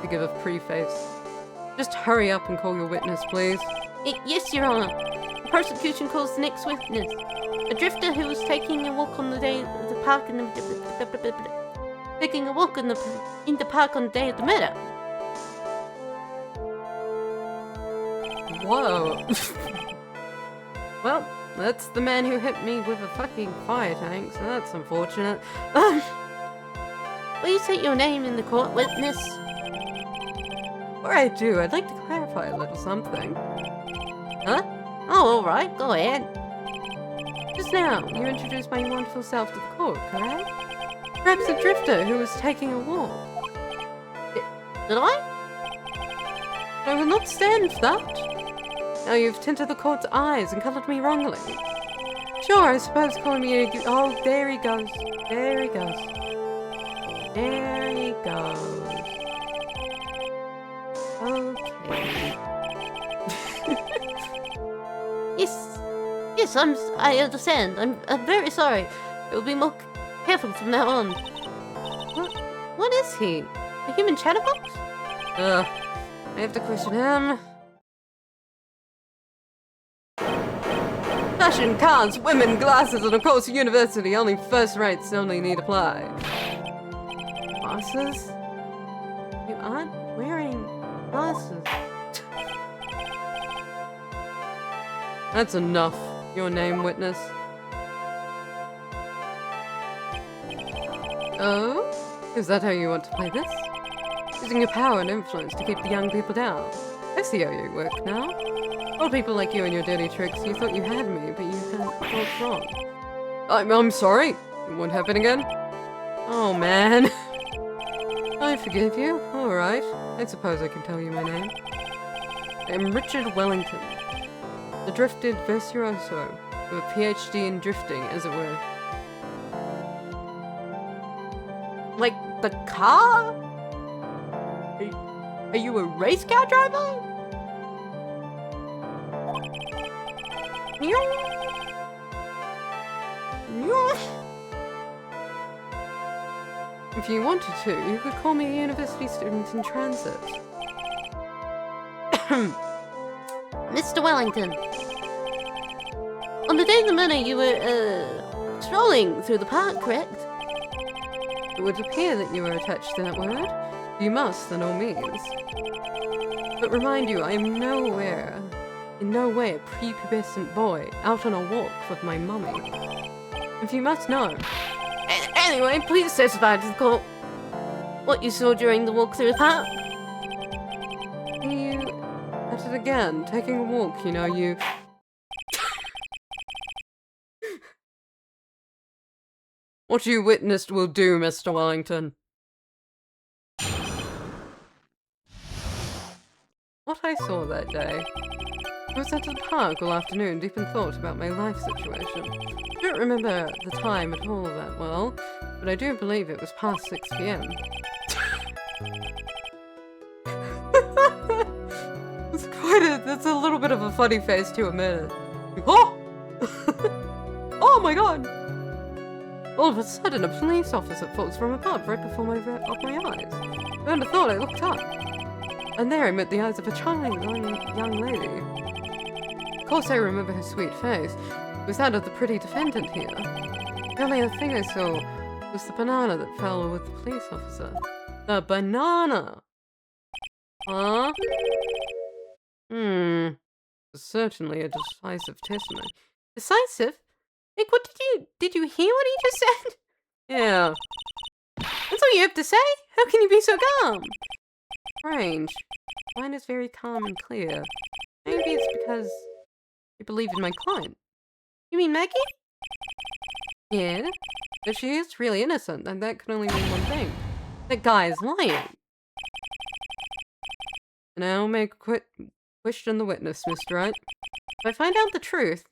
to give a preface. Just hurry up and call your witness, please. Yes, Your Honor. The prosecution calls the next witness. A drifter who was taking a walk on the day of the park in the... taking a walk in the park on the day of the murder. Whoa. Well, that's the man who hit me with a fucking fire tank, so that's unfortunate. Will you state your name in the court, witness? Before I do, I'd like to clarify a little something. Huh? Oh, alright, go ahead. Just now, you introduced my wonderful self to the court, correct? Perhaps a drifter who was taking a walk. Did I? I will not stand for that. Now you've tinted the court's eyes and coloured me wrongly. Sure, I suppose calling me a... Oh, there he goes. There he goes. There he goes. Okay. Yes, I understand. I'm very sorry. We'll be more careful from now on. What is he? A human chatterbox? Ugh. I have to question him. Fashion, cars, women, glasses, and of course university. Only first rates only need apply. Glasses? You aren't wearing glasses. That's enough. Your name, witness. Oh? Is that how you want to play this? Using your power and influence to keep the young people down. I see how you work now. Old people like you and your dirty tricks, you thought you had me, but you thought wrong. I'm sorry. It won't happen again. Oh, man. I forgive you. Alright. I suppose I can tell you my name. I am Richard Wellington. The drifted virtuoso, with a PhD in drifting, as it were. Like the car? Are you a race car driver? If you wanted to, you could call me a university student in transit. Mr. Wellington. On the day of the murder, you were, strolling through the park, correct? It would appear that you are attached to that word. You must, in all means. But remind you, I am in no way a prepubescent boy out on a walk with my mummy. If you must know. Anyway, please testify to the court what you saw during the walk through the park. You... At it again, taking a walk, you know, you... What you witnessed will do, Mr. Wellington. What I saw that day. I was at the park all afternoon, deep in thought about my life situation. I don't remember the time at all that well, but I do believe it was past 6 p.m. That's a little bit of a funny face to admit it. Oh! Oh my god! All of a sudden, a police officer falls from above right before my eyes. And I thought I looked up. And there I met the eyes of a charming young lady. Of course I remember her sweet face. It was that of the pretty defendant here. The only other thing I saw was the banana that fell with the police officer. The banana! Huh? Certainly a decisive testimony. Decisive? Like, what did you hear what he just said? Yeah. That's all you have to say? How can you be so calm? Strange. Mine is very calm and clear. Maybe it's because you believe in my client. You mean Maggie? Yeah. If she is really innocent, then that can only mean one thing. That guy is lying. Now may question the witness, Mr. Wright. If I find out the truth,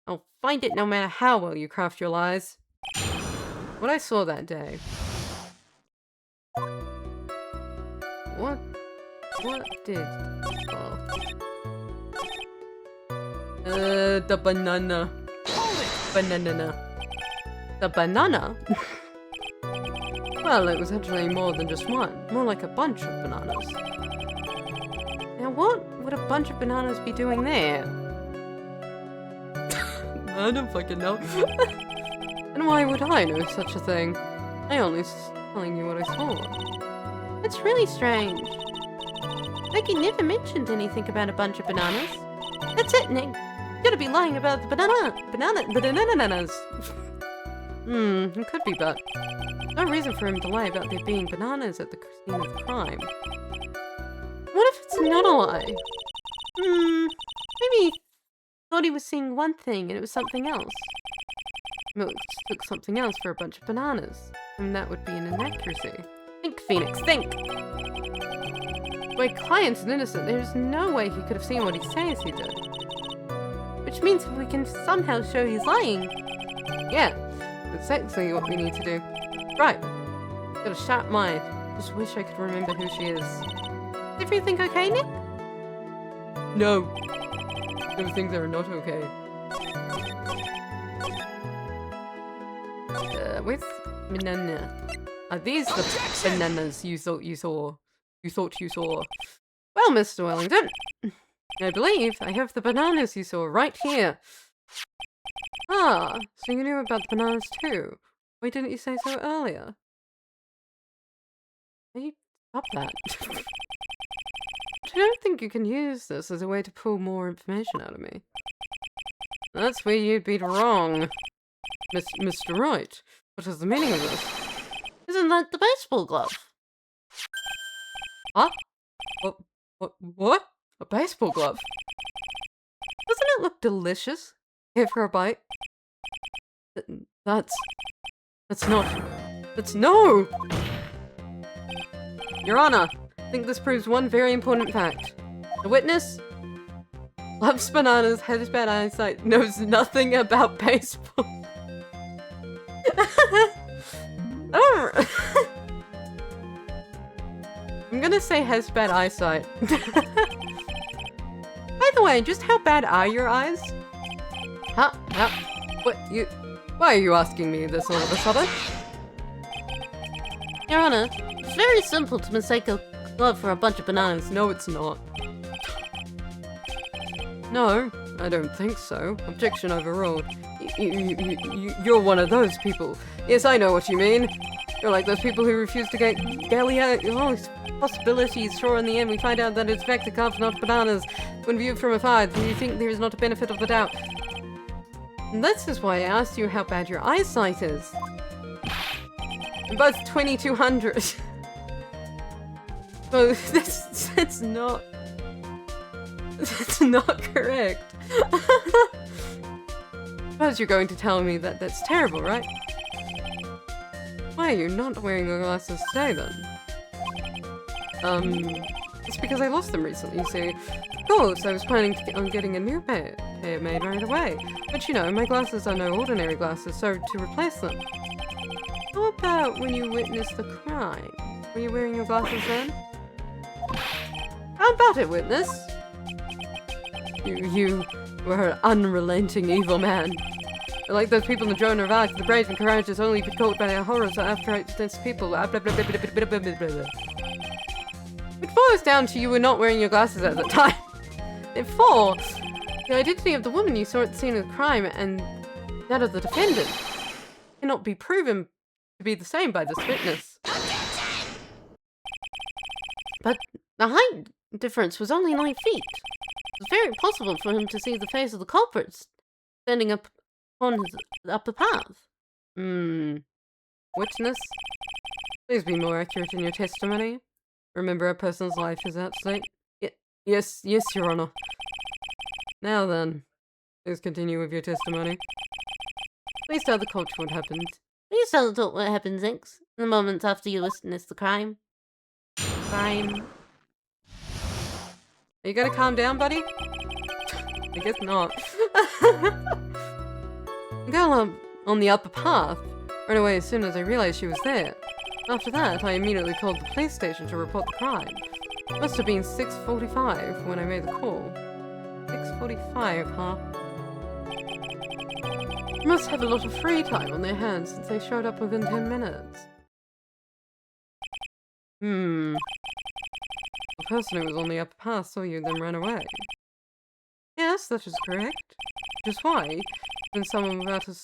I'll find it no matter how well you craft your lies. What I saw that day. What did... Oh. The banana. Banana. The banana? Well, it was actually more than just one. More like a bunch of bananas. Now what would a bunch of bananas be doing there? I don't fucking know. And why would I know such a thing? I only was telling you what I saw. It's really strange. Maggie never mentioned anything about a bunch of bananas. That's it, Nick. You gotta be lying about the bananas. It could be, but no reason for him to lie about there being bananas at the scene of the crime. What if it's not a lie? Maybe he thought he was seeing one thing and it was something else. Milk took something else for a bunch of bananas, and that would be an inaccuracy. Think, Phoenix, think! My client's innocent. There's no way he could have seen what he says he did. Which means if we can somehow show he's lying. Yeah, that's exactly what we need to do. Right. Got a sharp mind. Just wish I could remember who she is. Is everything okay, Nick? No. There are things that are not okay. Where's banana? Are these the bananas you thought you saw? You thought you saw? Well, Mr. Wellington, I believe I have the bananas you saw right here. Ah, so you knew about the bananas too. Why didn't you say so earlier? Hey, stop that. I don't think you can use this as a way to pull more information out of me. That's where you'd be wrong. Mr. Wright, what is the meaning of this? Isn't that the baseball glove? Huh? What? A baseball glove? Doesn't it look delicious? Here for a bite? That's no! Your Honor, I think this proves one very important fact. The witness loves bananas, has bad eyesight, knows nothing about baseball. I'm gonna say has bad eyesight. By the way, just how bad are your eyes? Huh? Why are you asking me this all of a sudden? Your Honor, it's very simple to mistake a glove for a bunch of bananas. No, it's not. No, I don't think so. Objection overruled. You're one of those people. Yes, I know what you mean. You're like those people who refuse to galley out all these possibilities. Sure, in the end, we find out that it's vector carved, not bananas. When viewed from afar, do you think there is not a benefit of the doubt? And this is why I asked you how bad your eyesight is. And both 2200. Oh, that's not... That's not correct. Suppose you're going to tell me that that's terrible, right? Why are you not wearing your glasses today, then? It's because I lost them recently, you see. Of course, I was planning on getting a new pair made right away. But you know, my glasses are no ordinary glasses, so to replace them. How about when you witnessed the crime? Were you wearing your glasses then? How about it, witness? You were an unrelenting evil man. You're like those people in the Joan of Arc, the brave and courageous, only be caught by their horrors after against people. It falls down to you were not wearing your glasses at the time. Therefore, the identity of the woman you saw at the scene of the crime and that of the defendant cannot be proven to be the same by this witness. But the height difference was only 9 feet. It was very possible for him to see the face of the culprit standing up on his upper path. Witness? Please be more accurate in your testimony. Remember, a person's life is at stake. Yes, Your Honor. Now then, please continue with your testimony. Please tell the court what happened. Please tell the court what happened, Zinx, in the moments after you witnessed the crime. Crime. Are you gonna calm down, buddy? I guess not. The girl on the upper path ran away as soon as I realized she was there. After that, I immediately called the police station to report the crime. It must have been 6:45 when I made the call. 6:45, huh? They must have a lot of free time on their hands since they showed up within 10 minutes. The person who was on the upper path saw you then ran away. Yes, that is correct. Which is why, when someone without a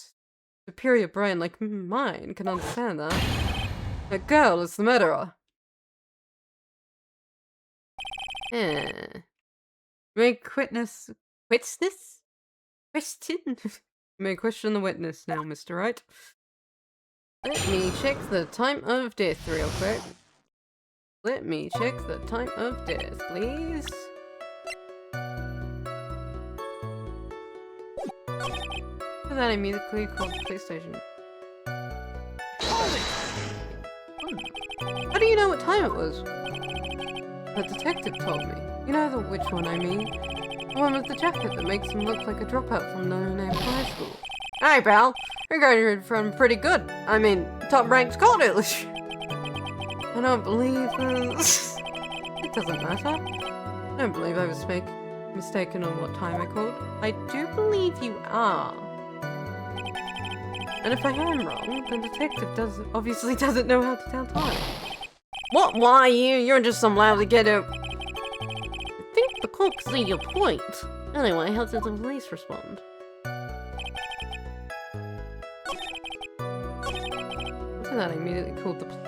superior brain like mine can understand that, that girl is the murderer. Make witness... Witness? Question? You may question the witness now, Mr. Wright. Let me check the time of death real quick. Let me check the time of death, please. And then I immediately called the police station. How do you know what time it was? The detective told me. You know which one I mean? The one with the jacket that makes him look like a dropout from Notre Dame High School. Hey, pal. You're graduated from pretty good. I mean, top-ranked college. I don't believe this. It doesn't matter. I don't believe I was mistaken on what time I called. I do believe you are. And if I am wrong, the detective obviously doesn't know how to tell time. What? Why you? You're just some lousy kid who... I think the clock see your point. Anyway, how did the police respond? Look at that, I immediately called the police.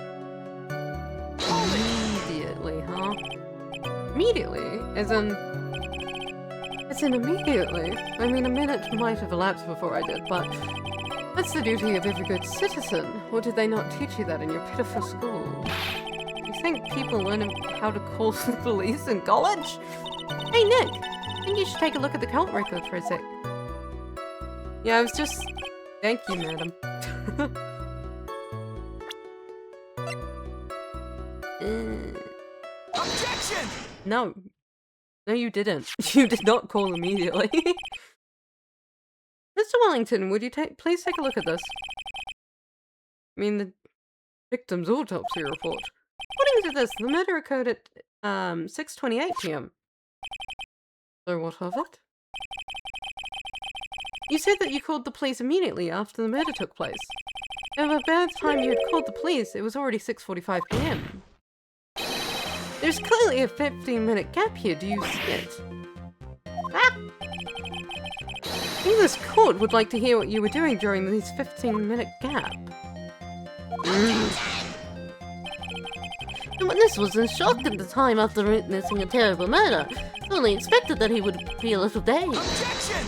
Immediately, huh? Immediately? As in immediately? I mean, a minute might have elapsed before I did, but... That's the duty of every good citizen. Or did they not teach you that in your pitiful school? You think people learn how to call the police in college? Hey, Nick! I think you should take a look at the cult record for a sec. Yeah, I was just... Thank you, madam. Objection! No. No, you didn't. You did not call immediately. Mr. Wellington, would you please take a look at this? I mean, the victim's autopsy report. According to this, the murder occurred at 6:28 p.m. So what of it? You said that you called the police immediately after the murder took place. However, by the time you had called the police, it was already 6:45 p.m. There's clearly a 15-minute gap here. Do you see it? Ah! I think this court would like to hear what you were doing during this 15-minute gap. The witness was in shock at the time after witnessing a terrible murder. Only expected that he would be a little dazed. Objection!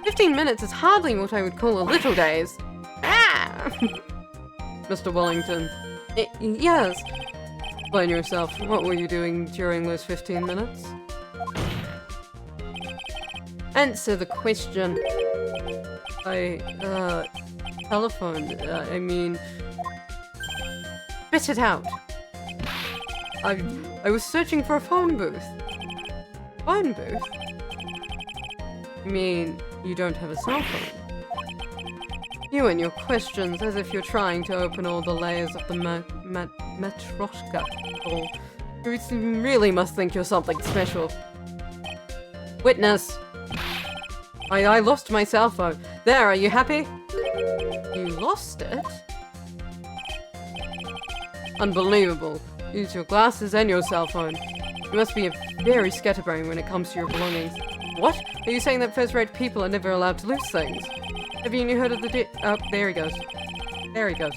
15 minutes is hardly what I would call a little daze. Ah! Mr. Wellington. Yes. Explain yourself. What were you doing during those 15 minutes? Answer the question. Telephoned. I mean... Spit it out. I was searching for a phone booth. Phone booth? You mean, you don't have a cell phone? You and your questions, as if you're trying to open all the layers of the Matryoshka doll. You really must think you're something special. Witness! I lost my cell phone. There, are you happy? You lost it? Unbelievable. Use your glasses and your cell phone. You must be a very scatterbrain when it comes to your belongings. What? Are you saying that first-rate people are never allowed to lose things? Have you heard of the oh, there he goes. There he goes.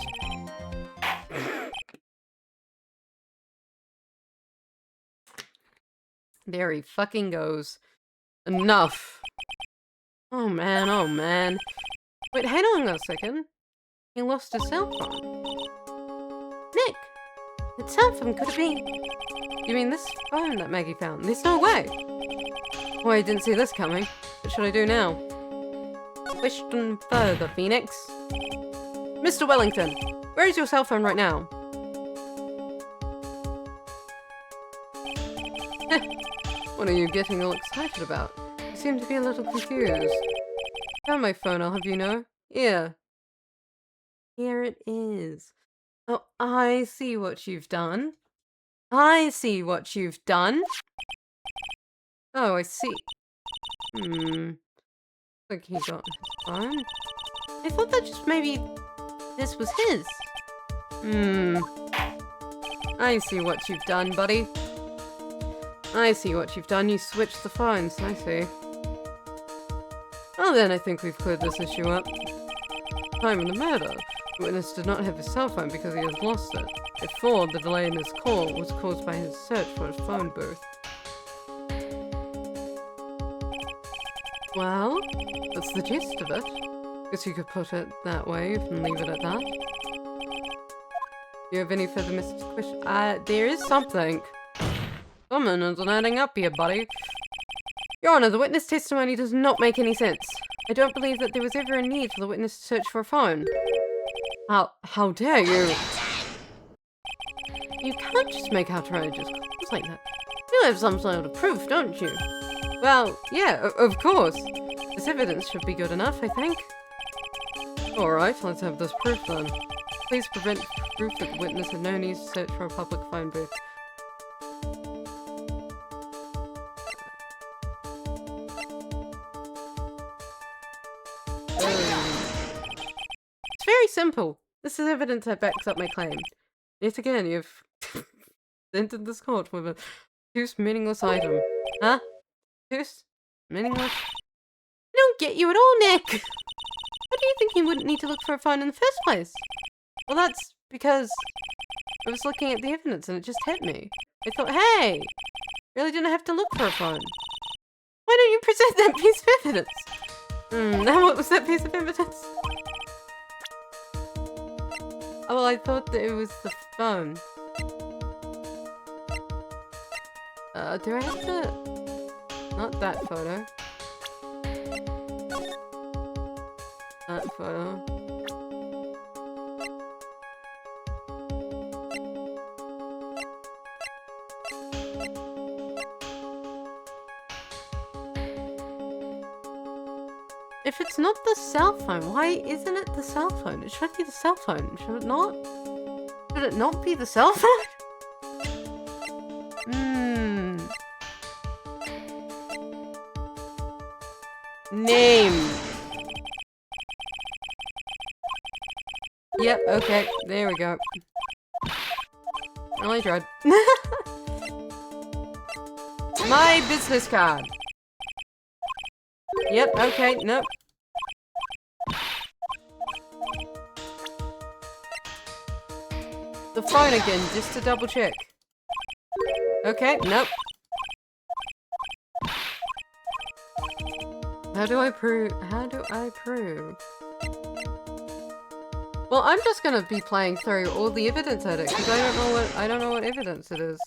There he fucking goes. Enough. Oh man, oh man. Wait, hang on a second. He lost his cell phone. Nick! That cell phone could have been... You mean this phone that Maggie found? There's no way! Oh, I didn't see this coming. What should I do now? Question further, Phoenix. Mr. Wellington, where is your cell phone right now? What are you getting all excited about? You seem to be a little confused. Found my phone, I'll have you know. Here. Here it is. Oh, I see what you've done. I see what you've done. Oh, I see. Like he got his phone. I thought that just maybe this was his. I see what you've done, buddy. I see what you've done. You switched the phones. I see. Well then, I think we've cleared this issue up. Time of the murder. The witness did not have his cell phone because he had lost it. Therefore, the delay in his call was caused by his search for his phone booth. Well, that's the gist of it. Guess you could put it that way and leave it at that. you have any further message question? There is something. Something isn't adding up here, buddy. Your Honor, the witness testimony does not make any sense. I don't believe that there was ever a need for the witness to search for a phone. How dare you? You can't just make outrageous claims like that. You have some sort of proof, don't you? Well, yeah, of course. This evidence should be good enough, I think. Alright, let's have this proof then. Please prevent proof that the witness had no need to search for a public phone booth. It's very simple. This is evidence that backs up my claim. Yet again, you've entered this court with a obtuse, meaningless item. Huh? Obtuse? Meaningless? I don't get you at all, Nick! How do you think you wouldn't need to look for a phone in the first place? Well, that's because I was looking at the evidence and it just hit me. I thought, hey! Really didn't have to look for a phone. Why don't you present that piece of evidence? Now what was that piece of evidence? Oh, well, I thought that it was the phone. Do I have to... Not that photo. That photo. If it's not the cell phone, why isn't it the cell phone? It should be the cell phone, should it not? Should it not be the cell phone? Name. Yep, okay, there we go. Well, I tried. My business card. Yep, okay, nope. The phone again, just to double check. Okay, nope. How do I prove? Well, I'm just gonna be playing through all the evidence at it, because I don't know what evidence it is.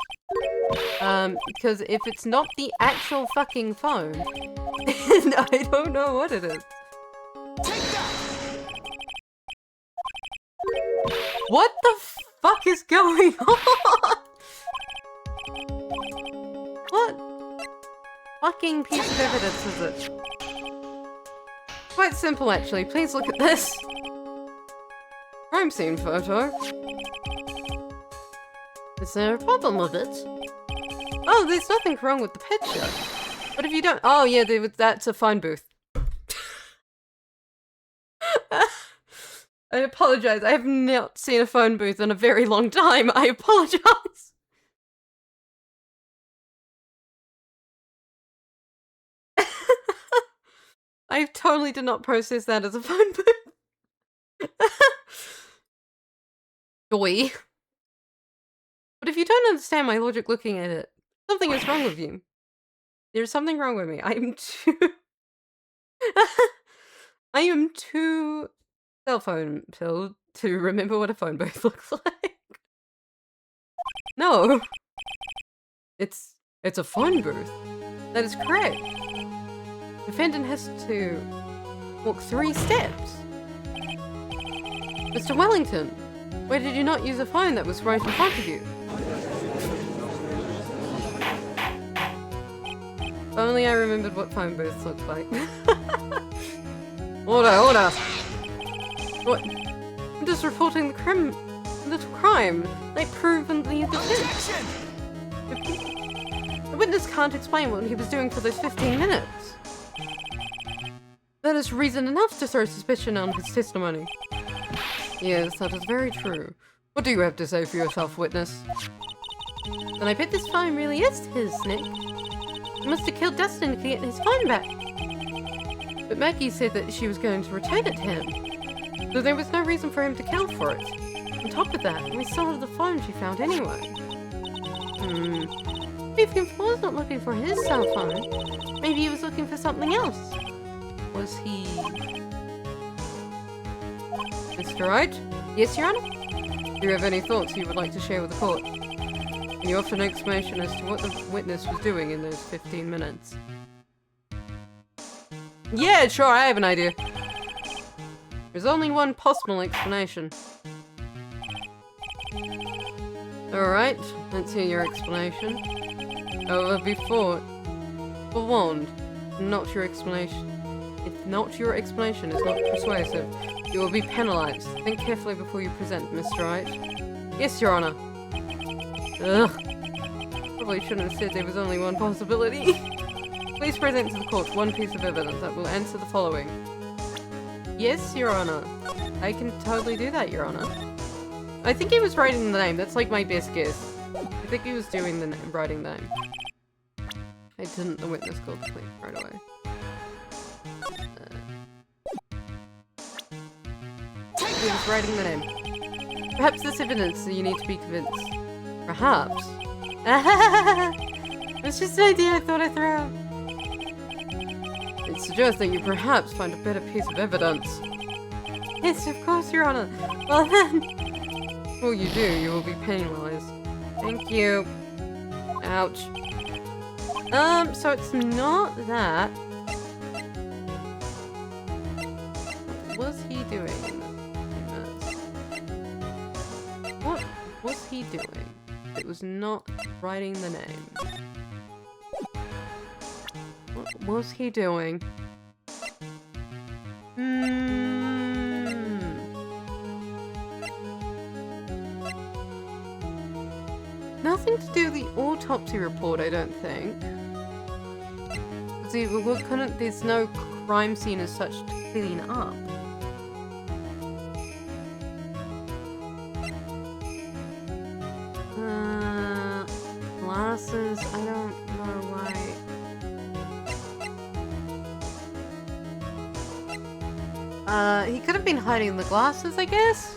Because if it's not the actual fucking phone, then I don't know what it is. What the fuck is going on? What fucking piece of evidence is it? Quite simple, actually. Please look at this. Crime scene photo. Is there a problem with it? Oh, there's nothing wrong with the picture. What if you don't? Oh, yeah, that's a phone booth. I apologize. I have not seen a phone booth in a very long time. I apologize. I totally did not process that as a phone booth. Joy. But if you don't understand my logic looking at it, something is wrong with you. There's something wrong with me. I am too cell phone pilled to remember what a phone booth looks like. No. It's a phone booth. That is correct. Defendant has to walk 3 steps. Mr. Wellington, why did you not use a phone that was right in front of you? If only I remembered what phone booths looked like. Order! What? I'm just reporting the little crime. They proven the defense. The witness can't explain what he was doing for those 15 minutes. That is reason enough to throw suspicion on his testimony. Yes, that is very true. What do you have to say for yourself, witness? Then I bet this phone really is his, Nick. He must have killed Dustin to get his phone back. But Maggie said that she was going to return it to him. So there was no reason for him to kill for it. On top of that, we still have the phone she found anyway. If he wasn't looking for his cell phone, maybe he was looking for something else. Was he... Mr. Wright? Yes, Your Honor? Do you have any thoughts you would like to share with the court? Can you offer an explanation as to what the witness was doing in those 15 minutes? Yeah, sure, I have an idea. There's only one possible explanation. Alright, let's hear your explanation. However, before warned, not your explanation. If not your explanation is not persuasive, you will be penalized. Think carefully before you present, Mr. Wright. Yes, Your Honor. Ugh. Probably shouldn't have said there was only one possibility. Please present to the court one piece of evidence that will answer the following. Yes, Your Honor. I can totally do that, Your Honor. I think he was writing the name. That's like my best guess. I think he was doing the writing the name. I didn't. The witness called the police right away. He was writing the name. Perhaps this evidence you need to be convinced. Perhaps. It's just an idea I thought I'd throw out. It suggests that you perhaps find a better piece of evidence. Yes, of course, Your Honor. Well then. Before you do, you will be penalized. Thank you. Ouch. So it's not that. What was he doing in the 15 minutes? What was he doing? It was not writing the name. What was he doing? Nothing to do with the autopsy report, I don't think. See, there's no crime scene as such to clean up. Glasses, I don't know why. He could have been hiding the glasses, I guess?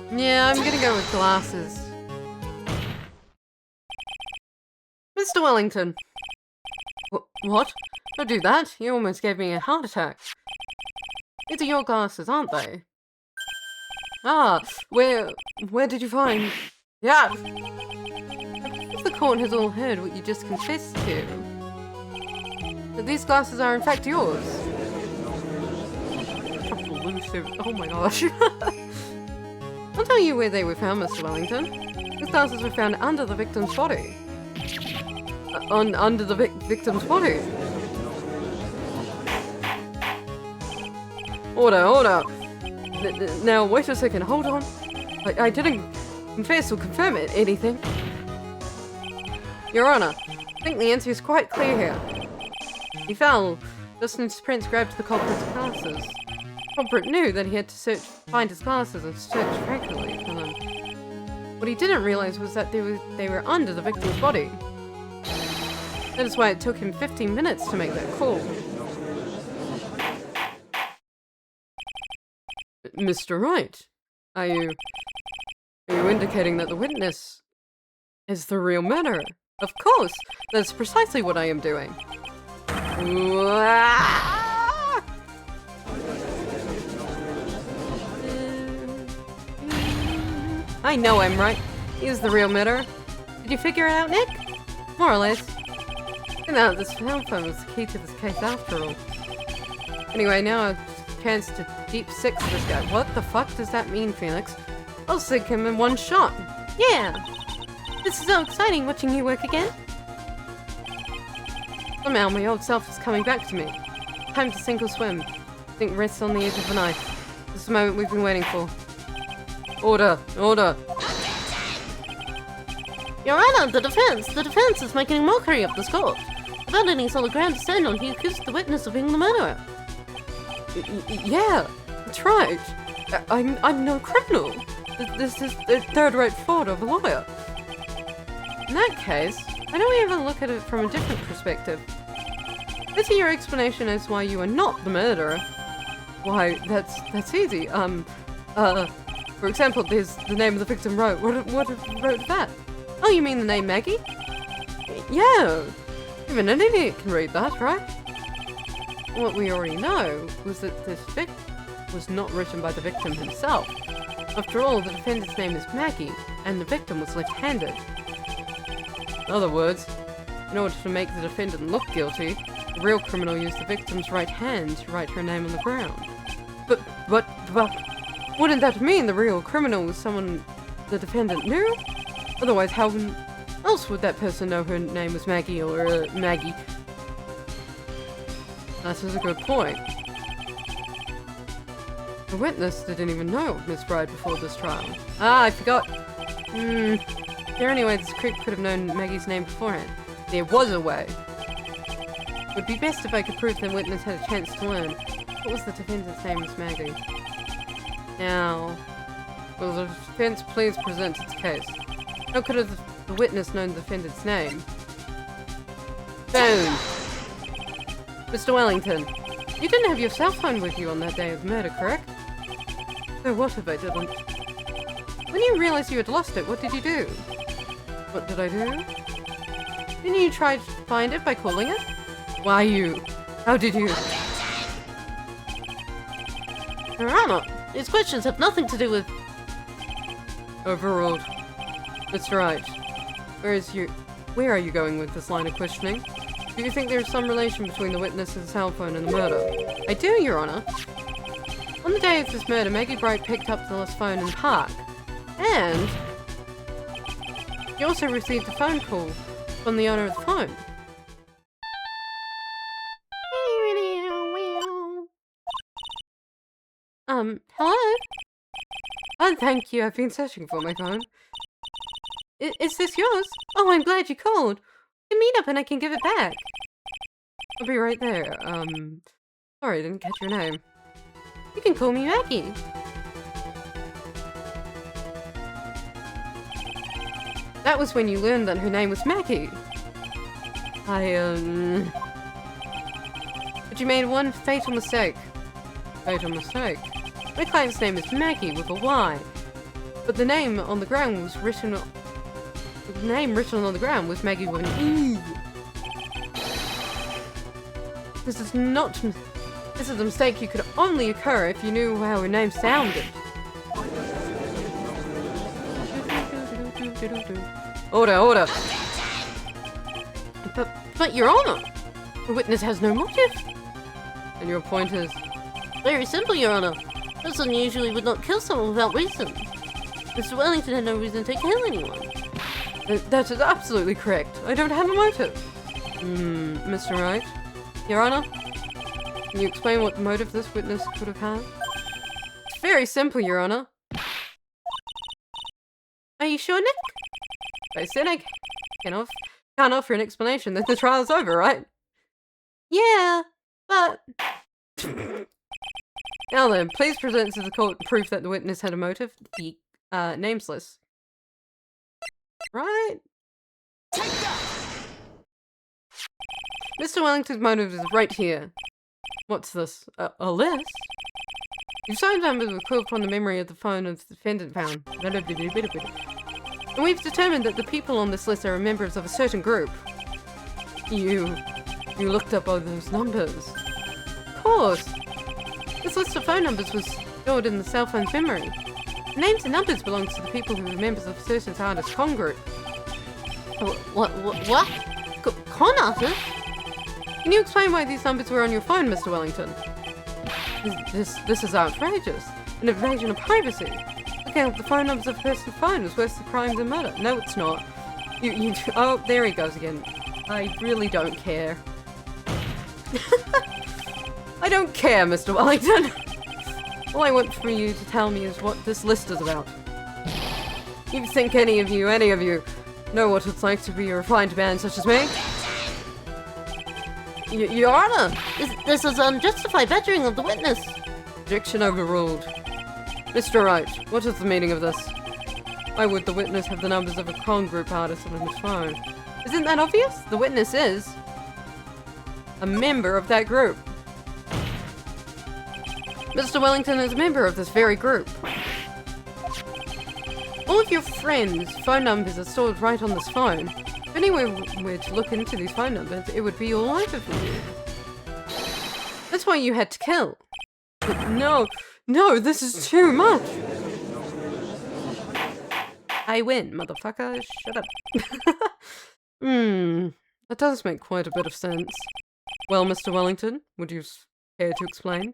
Yeah, I'm gonna go with glasses. Mr. Wellington. What? Don't do that. You almost gave me a heart attack. These are your glasses, aren't they? Ah, where did you find... Yeah! If the court has all heard what you just confessed to, that these glasses are in fact yours. Oh my gosh. I'll tell you where they were found, Mr. Wellington. These glasses were found under the victim's body. Under the victim's body. Order. Now, wait a second, hold on. I didn't confess or confirm anything. Your Honor, I think the answer is quite clear here. He fell. Justin's prints grabbed the culprit's glasses. The culprit knew that he had to find his glasses and search frantically for them. What he didn't realize was that they were under the victim's body. That is why it took him 15 minutes to make that call. Mr. Wright, are you indicating that the witness is the real murderer? Of course! That's precisely what I am doing. I know I'm right. He is the real murderer. Did you figure it out, Nick? More or less. Now this cell phone was the key to this case after all. Anyway, now a chance to deep six this guy. What the fuck does that mean, Phoenix? I'll sink him in one shot. Yeah! This is so exciting watching you work again. Somehow my old self is coming back to me. Time to sink or swim. Think rests on the edge of the knife. This is the moment we've been waiting for. Order! Your Honor, the defense is making a mockery of this court. Without any solid ground to stand on, he accused the witness of being the murderer. Yeah, that's right. I'm no criminal. This is the third-rate fraud of a lawyer. In that case, why don't we have a look at it from a different perspective? Let's hear your explanation as why you are not the murderer. Why, that's easy. For example, there's the name of the victim wrote. What wrote that? Oh, you mean the name Maggie? Yeah. Even an idiot can read that, right? What we already know was that this fic was not written by the victim himself. After all, the defendant's name is Maggie, and the victim was left-handed. In other words, in order to make the defendant look guilty, the real criminal used the victim's right hand to write her name on the ground. But, wouldn't that mean the real criminal was someone the defendant knew? Otherwise, how else would that person know her name was Maggie or Maggie? That is a good point. The witness didn't even know of Miss Bride before this trial. Ah, I forgot. Is there any way this creep could have known Maggie's name beforehand? There was a way. It would be best if I could prove the witness had a chance to learn. What was the defendant's name was Maggie? Now, will the defense please present its case? How could the witness known the defendant's name? Boom! Mr. Wellington, you didn't have your cell phone with you on that day of the murder, correct? So what if I didn't? When you realized you had lost it, what did you do? What did I do? Didn't you try to find it by calling it? Why you? How did you? Your Honor, these questions have nothing to do with... Overruled. That's right. Where are you going with this line of questioning? Do you think there's some relation between the witness's cell phone and the murder? I do, Your Honor. On the day of this murder, Maggie Bright picked up the lost phone in the park. And she also received a phone call from the owner of the phone. Hello? Oh, thank you. I've been searching for my phone. Is this yours? Oh, I'm glad you called. We can meet up and I can give it back. I'll be right there. Sorry, I didn't catch your name. You can call me Maggie. That was when you learned that her name was Maggie. But you made one fatal mistake. Fatal mistake? My client's name is Maggie with a Y. But the name on the ground was written... The name written on the ground was Maggie with an E. This is a mistake you could only occur if you knew how her name sounded. Order! But Your Honor, the witness has no motive. And your point is? Very simple, Your Honor. A person usually would not kill someone without reason. Mr. Wellington had no reason to kill anyone. That is absolutely correct. I don't have a motive. Mr. Wright? Your Honor? Can you explain what motive this witness could have had? It's very simple, Your Honor. Are you sure, Nick? I said I can't offer an explanation, then the trial's over, right? Yeah, but... Now then, please present to the court proof that the witness had a motive. The names list. Right? Mr. Wellington's motive is right here. What's this? A list? You've signed numbers with quill upon the memory of the phone of the defendant found. And we've determined that the people on this list are members of a certain group. You looked up all those numbers. Of course. This list of phone numbers was stored in the cell phone's memory. The names and numbers belong to the people who are members of a certain artist con group. What? Con artist? Can you explain why these numbers were on your phone, Mr. Wellington? This is outrageous. An invasion of privacy. Looking up the phone numbers of a person's phone is worse than crime than murder. No, it's not. Oh, there he goes again. I really don't care. I don't care, Mr. Wellington. All I want from you to tell me is what this list is about. You think any of you, know what it's like to be a refined man such as me? Your Honor, this is unjustified badgering of the witness. Objection overruled. Mr. Wright, what is the meaning of this? Why would the witness have the numbers of a con group artist on his phone? Isn't that obvious? The witness is a member of that group. Mr. Wellington is a member of this very group. All of your friends' phone numbers are stored right on this phone. If anyone were to look into these phone numbers, it would be all over for you. That's why you had to kill. But no, this is too much. I win, motherfucker. Shut up. That does make quite a bit of sense. Well, Mr. Wellington, would you care to explain?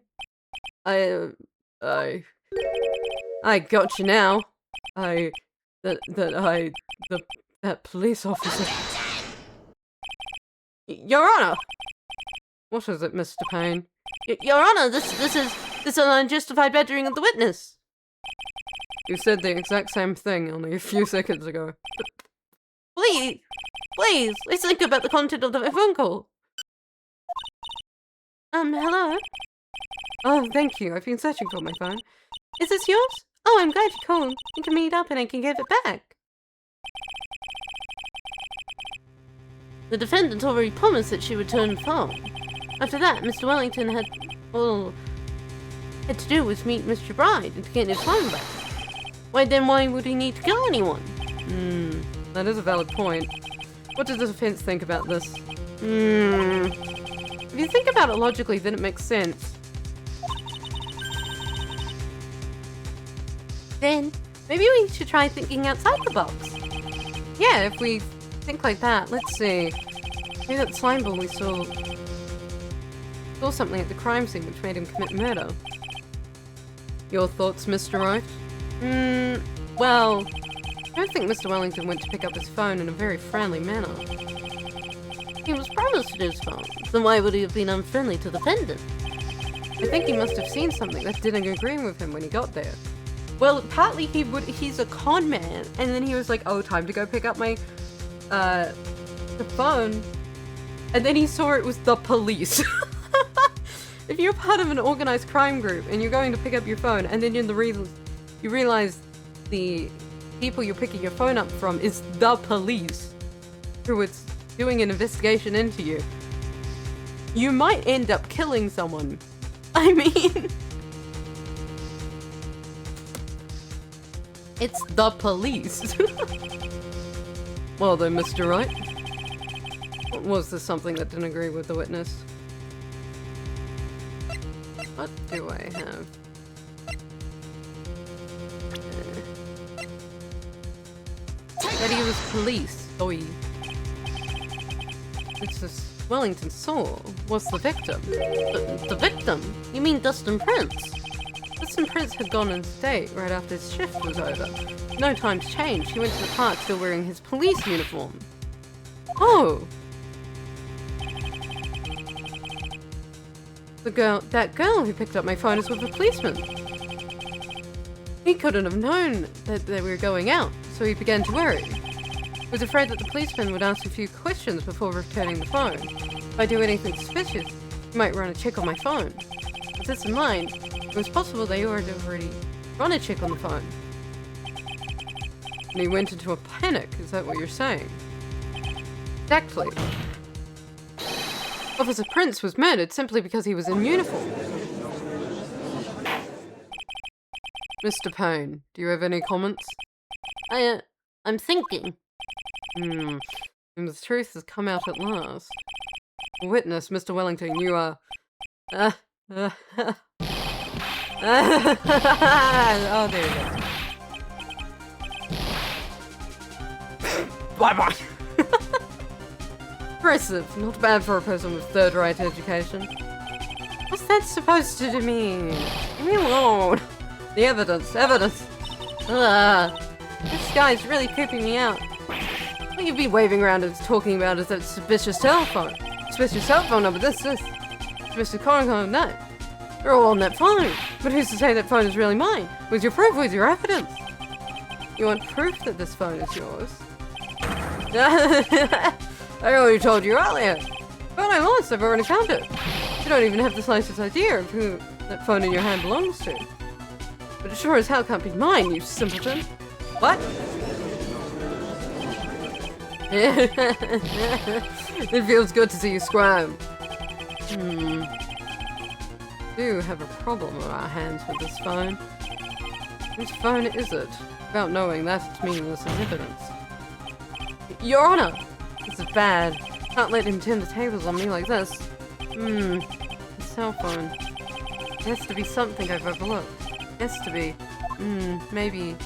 I got you now. That police officer. Your Honor! What is it, Mr. Payne? Your Honor, this is an unjustified badgering of the witness. You said the exact same thing only a few seconds ago. Please, let's think about the content of the phone call. Hello? Oh, thank you. I've been searching for my phone. Is this yours? Oh, I'm glad you called. We can meet up and I can give it back. The defendant already promised that she would return the phone. After that, Mr. Wellington had to do was meet Mr. Bride and to get his phone back. Why would he need to kill anyone? That is a valid point. What does the defense think about this? If you think about it logically, then it makes sense. Then, maybe we should try thinking outside the box. Yeah, if we think like that, let's see. Maybe that slime ball we saw something at the crime scene which made him commit murder. Your thoughts, Mr. Wright? Well, I don't think Mr. Wellington went to pick up his phone in a very friendly manner. He was promised his phone, then why would he have been unfriendly to the defendant? I think he must have seen something that didn't agree with him when he got there. Well, partly he's a con man, and then he was like, oh, time to go pick up my, the phone. And then he saw it was the police. If you're part of an organized crime group and you're going to pick up your phone, and then you realize the people you're picking your phone up from is the police, who is doing an investigation into you, you might end up killing someone. I mean, it's the police. Well then, Mr. Wright, was this something that didn't agree with the witness? What do I have? That he was police. Oi. Mr. Wellington saw was the victim. The victim? You mean Dustin Prince? Dustin Prince had gone on date right after his shift was over. No time to change. He went to the park still wearing his police uniform. Oh! That girl who picked up my phone is with a policeman. He couldn't have known that they were going out, so he began to worry. He was afraid that the policeman would ask a few questions before returning the phone. If I do anything suspicious, he might run a check on my phone. With this in mind, it was possible they already run a check on the phone. And he went into a panic, is that what you're saying? Exactly. Officer Prince was murdered simply because he was in uniform. Mr. Payne, do you have any comments? I'm thinking. And the truth has come out at last. Witness, Mr. Wellington, you are... Oh, there we go. Bye-bye. Impressive. Not bad for a person with third-rate education. What's that supposed to mean? Leave me alone. The evidence. This guy's really creeping me out. What you've been waving around and talking about is that suspicious telephone. Suspicious cell phone number, this. Suspicious calling on that. They're all on that phone. But who's to say that phone is really mine? Where's your proof? Where's your evidence? You want proof that this phone is yours? I already told you earlier. Phone I lost, I've already found it. You don't even have the slightest idea of who that phone in your hand belongs to. But it sure as hell can't be mine, you simpleton. What? It feels good to see you squirm. do have a problem on our hands with this phone. Whose phone is it? Without knowing that, it's meaningless as evidence. Your Honor! This is bad. Can't let him turn the tables on me like this. His cell phone. It has to be something I've overlooked. It has to be. Maybe.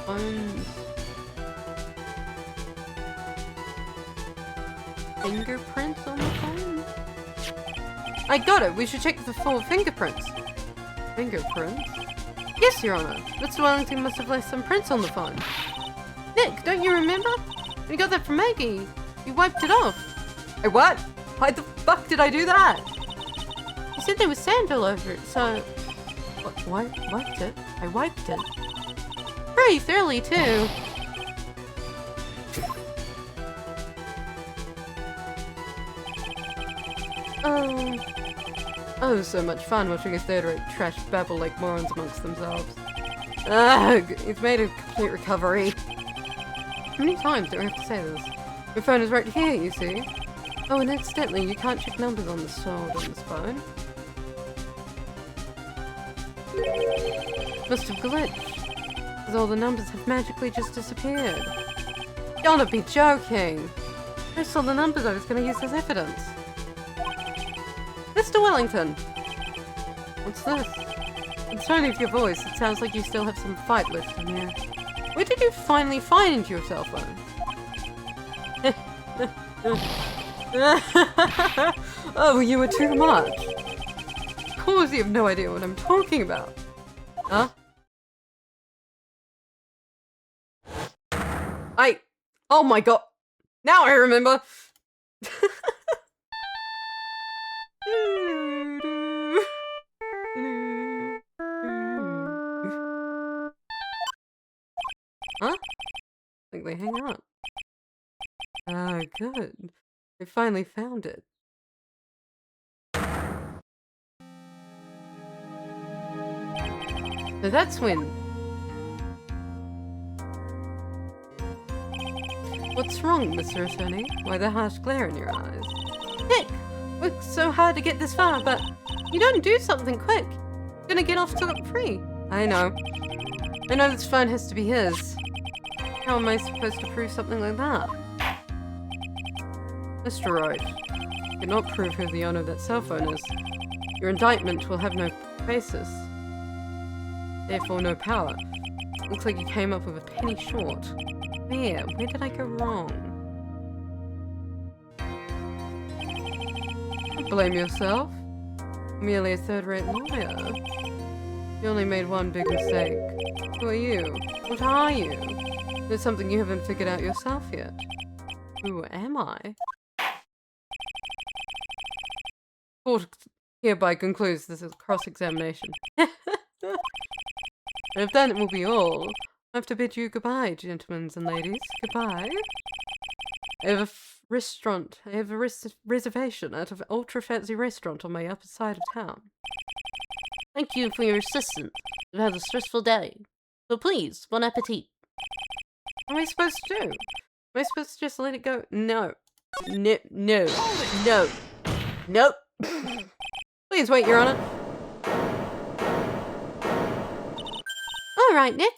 Phones. Fingerprints on the phone? I got it! We should check the full fingerprints. Fingerprints? Yes, Your Honor. Mr. Wellington must have left some prints on the phone. Nick, don't you remember? We got that from Maggie. You wiped it off. Hey, what? Why the fuck did I do that? You said there was sand all over it, so... What? Wiped it? I wiped it. Pretty thoroughly, too. Oh, so much fun watching a third-rate trash babble like morons amongst themselves. Ugh, it's made a complete recovery. How many times do I have to say this? Your phone is right here, you see. Oh, and incidentally, you can't check numbers on the sword on this phone. Must have glitched, because all the numbers have magically just disappeared. You gotta be joking! I saw the numbers I was gonna use as evidence. Mr. Wellington! What's this? In spite of your voice, it sounds like you still have some fight left in you. Where did you finally find your cell phone? Oh, you were too much. Of course you have no idea what I'm talking about. Huh? Oh my god. Now I remember. Huh? I think they hang up. Ah, good. They finally found it. So that's when. What's wrong, Mr. Attorney? Why the harsh glare in your eyes? Nick! Worked so hard to get this far, but you don't do something quick. You're gonna get off scot-free. I know. I know this phone has to be his. How am I supposed to prove something like that? Mr. Wright, you cannot prove who the owner of that cell phone is. Your indictment will have no basis. Therefore, no power. Looks like you came up with a penny short. Where did I go wrong? Don't blame yourself. Merely a third-rate lawyer. You only made one big mistake. Who are you? What are you? There's something you haven't figured out yourself yet. Who am I? Court hereby concludes this is cross-examination. And if that will be all, I have to bid you goodbye, gentlemen and ladies. Goodbye. I have a reservation at an ultra-fancy restaurant on my upper side of town. Thank you for your assistance. You've had a stressful day. So please, bon appetit. What am I supposed to do? Am I supposed to just let it go? No. No. No. Nope. Please wait, Your Honor. All right, Nick.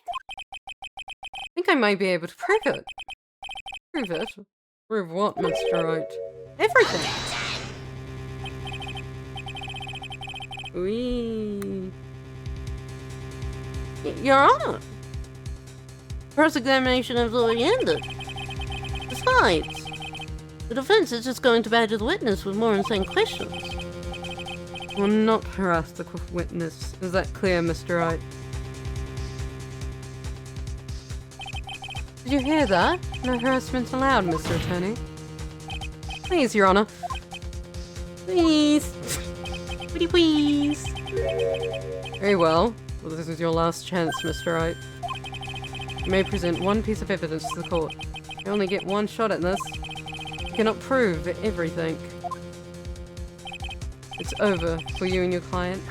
I think I might be able to prove it. Prove it? Prove what, Mr. Wright? Everything. Wee. Your Honor. Cross-examination has already ended. Besides, the defense is just going to badger the witness with more insane questions. Will not harass the witness. Is that clear, Mr. Wright? Did you hear that? No harassment allowed, Mr. Attorney. Please, Your Honor. Please. Pretty please. Very well. Well, this is your last chance, Mr. Wright. You may present one piece of evidence to the court. You only get one shot at this. You cannot prove everything. It's over for you and your client.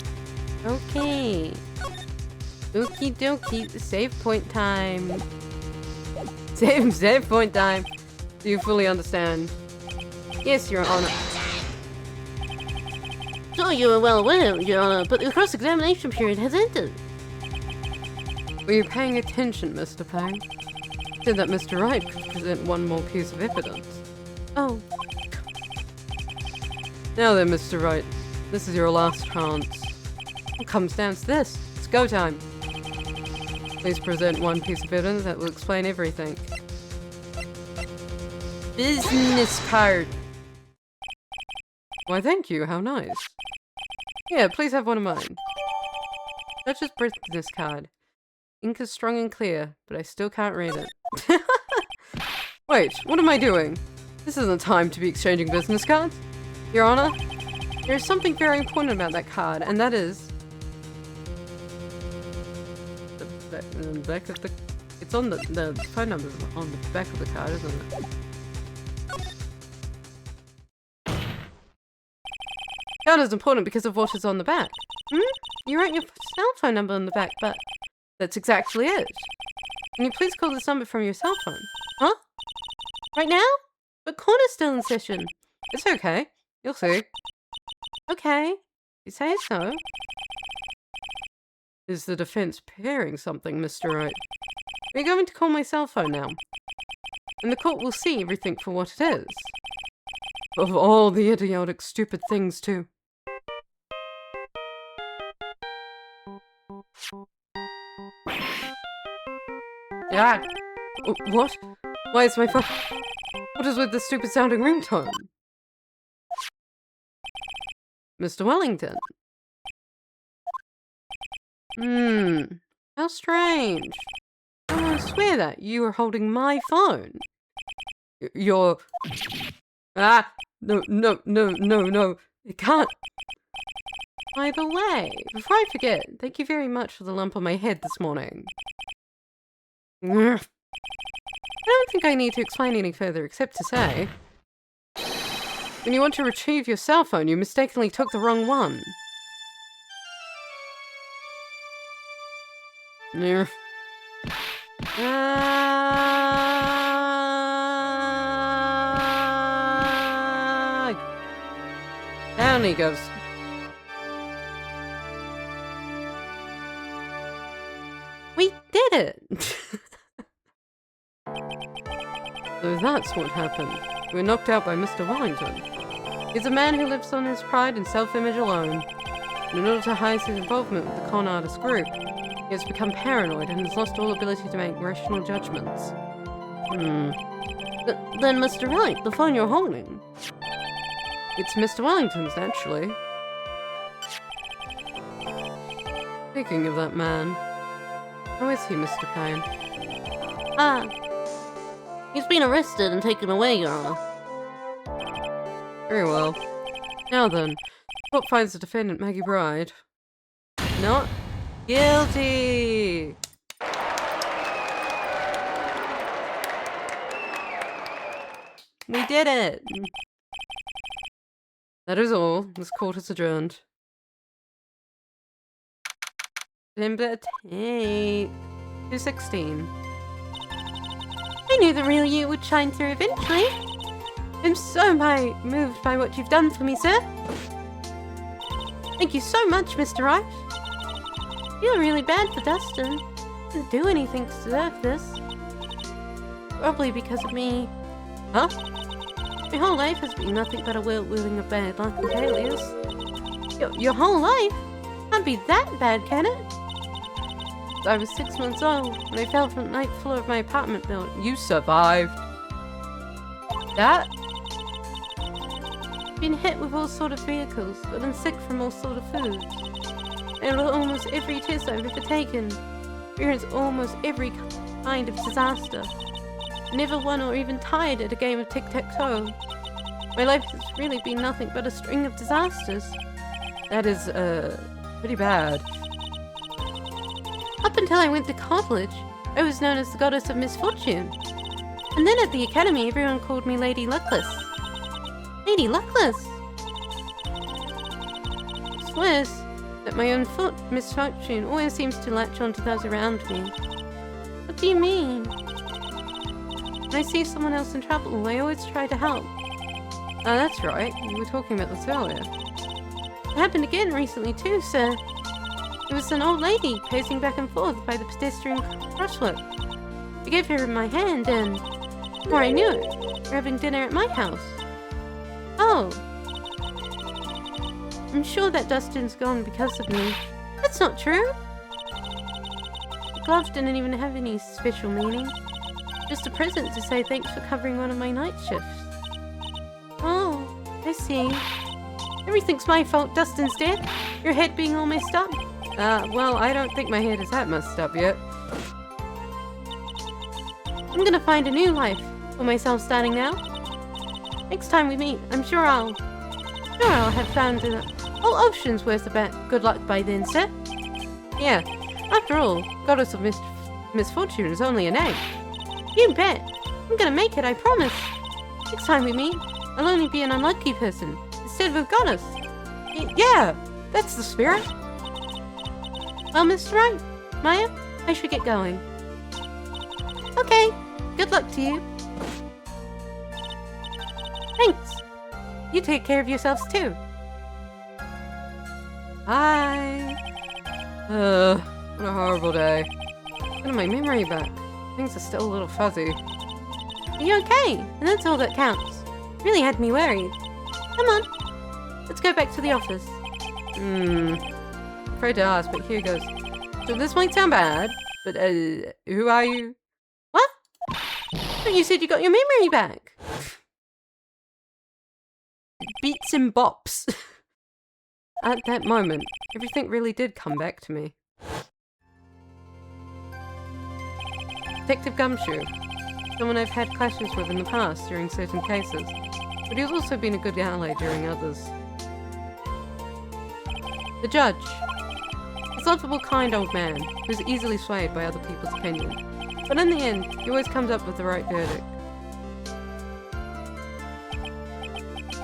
Okay. Okie dokie. Save point time. Save point time. Do you fully understand? Yes, Your Honor. Sure, you are well aware, Your Honor, but the cross-examination period has ended. Were you paying attention, Mr. Pang? Said that Mr. Wright could present one more piece of evidence. Oh, Now then, Mr. Wright, this is your last chance. It comes down to this. It's go time. Please present one piece of evidence that will explain everything. Business card. Why, thank you. How nice. Yeah, please have one of mine. That's just business card. Ink is strong and clear, but I still can't read it. Wait, what am I doing? This isn't time to be exchanging business cards. Your Honor, there is something very important about that card, and that is... the back of the... It's on the phone number's on the back of the card, isn't it? Card is important because of what is on the back. you wrote your cell phone number on the back, but That's exactly it. can you please call this number from your cell phone? Huh? Right now? But Corner's still in session. It's okay. You'll see. Okay, you say so. Is the defense preparing something, Mr. Wright? We're going to call my cell phone now. And the court will see everything for what it is. Of all the idiotic, stupid things, too. Ah! What? Why is my phone... What is with the stupid sounding ringtone? Mr. Wellington. How strange. I swear that you are holding my phone. You're... Ah! No. It can't. By the way, before I forget, thank you very much for the lump on my head this morning. I don't think I need to explain any further, except to say... When you want to retrieve your cell phone, you mistakenly took the wrong one. Down he goes. We did it! So that's what happened. We were knocked out by Mr. Wellington. He's a man who lives on his pride and self-image alone. And in order to hide his involvement with the con artist group, he has become paranoid and has lost all ability to make rational judgments. Then, Mr. Wright, the phone you're holding. It's Mr. Wellington's, naturally. Speaking of that man, how is he, Mr. Payne? He's been arrested and taken away, Your Honor. Very well. Now then, court finds the defendant, Maggie Bride, not guilty! We did it! That is all. This court is adjourned. December 2/16. I knew the real you would shine through eventually. I'm so moved by what you've done for me, sir. Thank you so much, Mr. Wright. I feel really bad for Dustin. Didn't do anything to deserve this. Probably because of me. Huh? My whole life has been nothing but a whirlwheel of bad luck and failures. Your whole life? Can't be that bad, can it? I was 6 months old when I fell from the 9th floor of my apartment building. You survived. That? Been hit with all sort of vehicles, but been sick from all sort of foods. And with almost every test I've ever taken, experienced almost every kind of disaster. Never won or even tied at a game of tic-tac-toe. My life has really been nothing but a string of disasters. That is, pretty bad. Up until I went to college, I was known as the Goddess of Misfortune. And then at the academy, everyone called me Lady Luckless. Lady Luckless! It's worse that my own misfortune always seems to latch onto those around me. What do you mean? When I see someone else in trouble, I always try to help. Oh, that's right. We were talking about this earlier. It happened again recently too, sir. It was an old lady pacing back and forth by the pedestrian crosswalk. I gave her my hand and, before I knew it, we were having dinner at my house. Oh. I'm sure that Dustin's gone because of me. That's not true. The glove didn't even have any special meaning. Just a present to say thanks for covering one of my night shifts. Oh, I see. Everything's my fault. Dustin's dead. Your head being all messed up. Well, I don't think my head is that messed up yet. I'm gonna find a new life for myself starting now. Next time we meet, I'm sure I'll have found a whole ocean's worth of good luck by then, sir. Yeah, after all, Goddess of Misfortune is only a name. You bet. I'm gonna make it, I promise. Next time we meet, I'll only be an unlucky person instead of a goddess. Yeah, that's the spirit. Well, Mr. Wright, Maya, I should get going. Okay, good luck to you. Thanks. You take care of yourselves too. Hi. What a horrible day. Getting my memory back. Things are still a little fuzzy. Are you okay? And that's all that counts. Really had me worried. Come on, let's go back to the office. Afraid to ask, but here goes. So this might sound bad, but who are you? What? But you said you got your memory back. Beats and bops. At that moment, everything really did come back to me. Detective Gumshoe. Someone I've had clashes with in the past during certain cases, but he's also been a good ally during others. The judge. He's a lovable, kind old man who's easily swayed by other people's opinion, but in the end, he always comes up with the right verdict.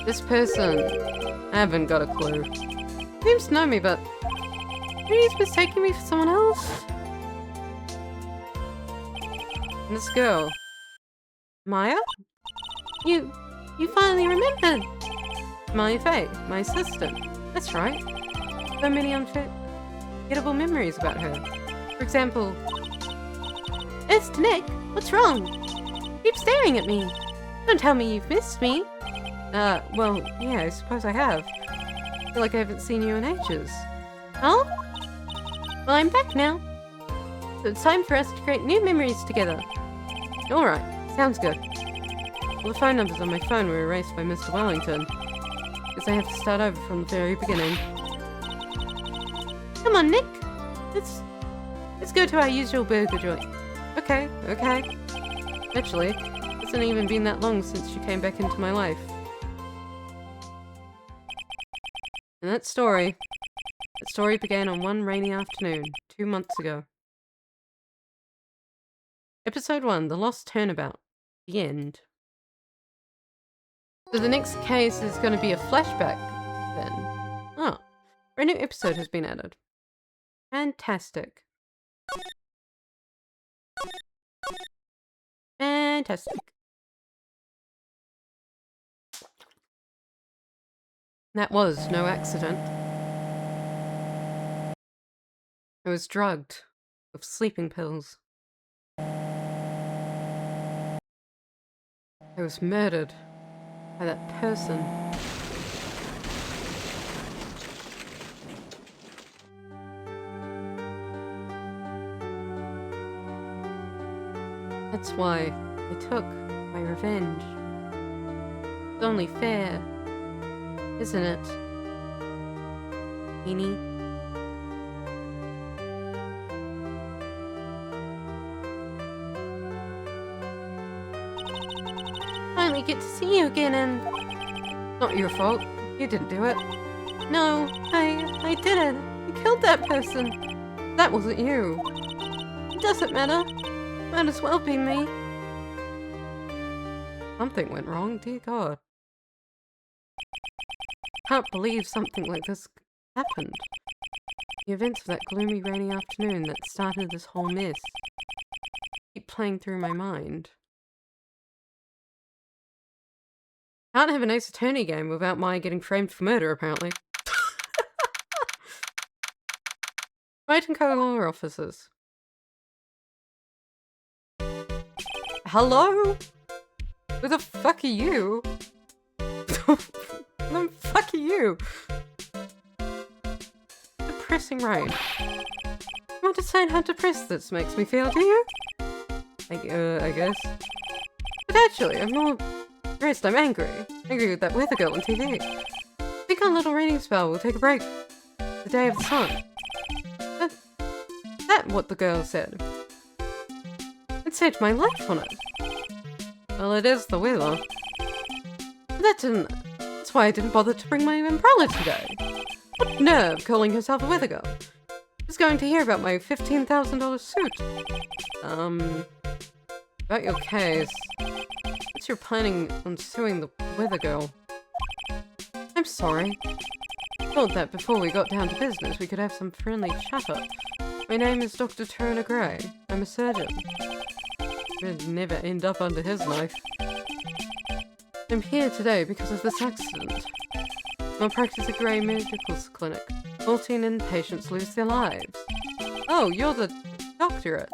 This person, I haven't got a clue. Seems to know me, but maybe he's mistaking me for someone else. And this girl, Maya? You finally remembered. Maya Fey, my assistant. That's right. So many unforgettable memories about her. For example, Mr. Nick, what's wrong? Keep staring at me. Don't tell me you've missed me. Well, yeah, I suppose I have. I feel like I haven't seen you in ages. Oh? Well, I'm back now. So it's time for us to create new memories together. Alright, sounds good. All the phone numbers on my phone were erased by Mr. Wellington. Guess I have to start over from the very beginning. Come on, Nick. Let's go to our usual burger joint. Okay. Actually, it hasn't even been that long since you came back into my life. And that story began on one rainy afternoon, 2 months ago. Episode 1, The Lost Turnabout. The end. So the next case is going to be a flashback, then. Oh, a new episode has been added. Fantastic. Fantastic. That was no accident. I was drugged with sleeping pills. I was murdered by that person. That's why I took my revenge. It's only fair, isn't it, Eenie? Finally get to see you again and... Not your fault. You didn't do it. No, I didn't. I killed that person. That wasn't you. It doesn't matter. Might as well be me. Something went wrong, dear God. Can't believe something like this happened. The events of that gloomy rainy afternoon that started this whole mess keep playing through my mind. Can't have an Ace Attorney game without Maya getting framed for murder, apparently. Right and co-law officers. Hello? Who the fuck are you? Who the fuck are you? Depressing rain. You understand how depressed this makes me feel, do you? I guess. But actually, I'm not depressed, I'm angry. Angry with that weather girl on TV. I think our little reading spell will take a break. The day of the sun. That's what the girl said. It saved my life on it. Well, it is the weather. That's why I didn't bother to bring my umbrella today. What nerve calling herself a weather girl? Who's going to hear about my $15,000 suit? About your case. What's you're planning on suing the weather girl? I'm sorry. I thought that before we got down to business, we could have some friendly chatter. My name is Dr. Turner Gray. I'm a surgeon. I'd never end up under his knife. I'm here today because of this accident. Malpractice at Gray Medical Clinic. 14 inpatients lose their lives. Oh, you're the doctorate.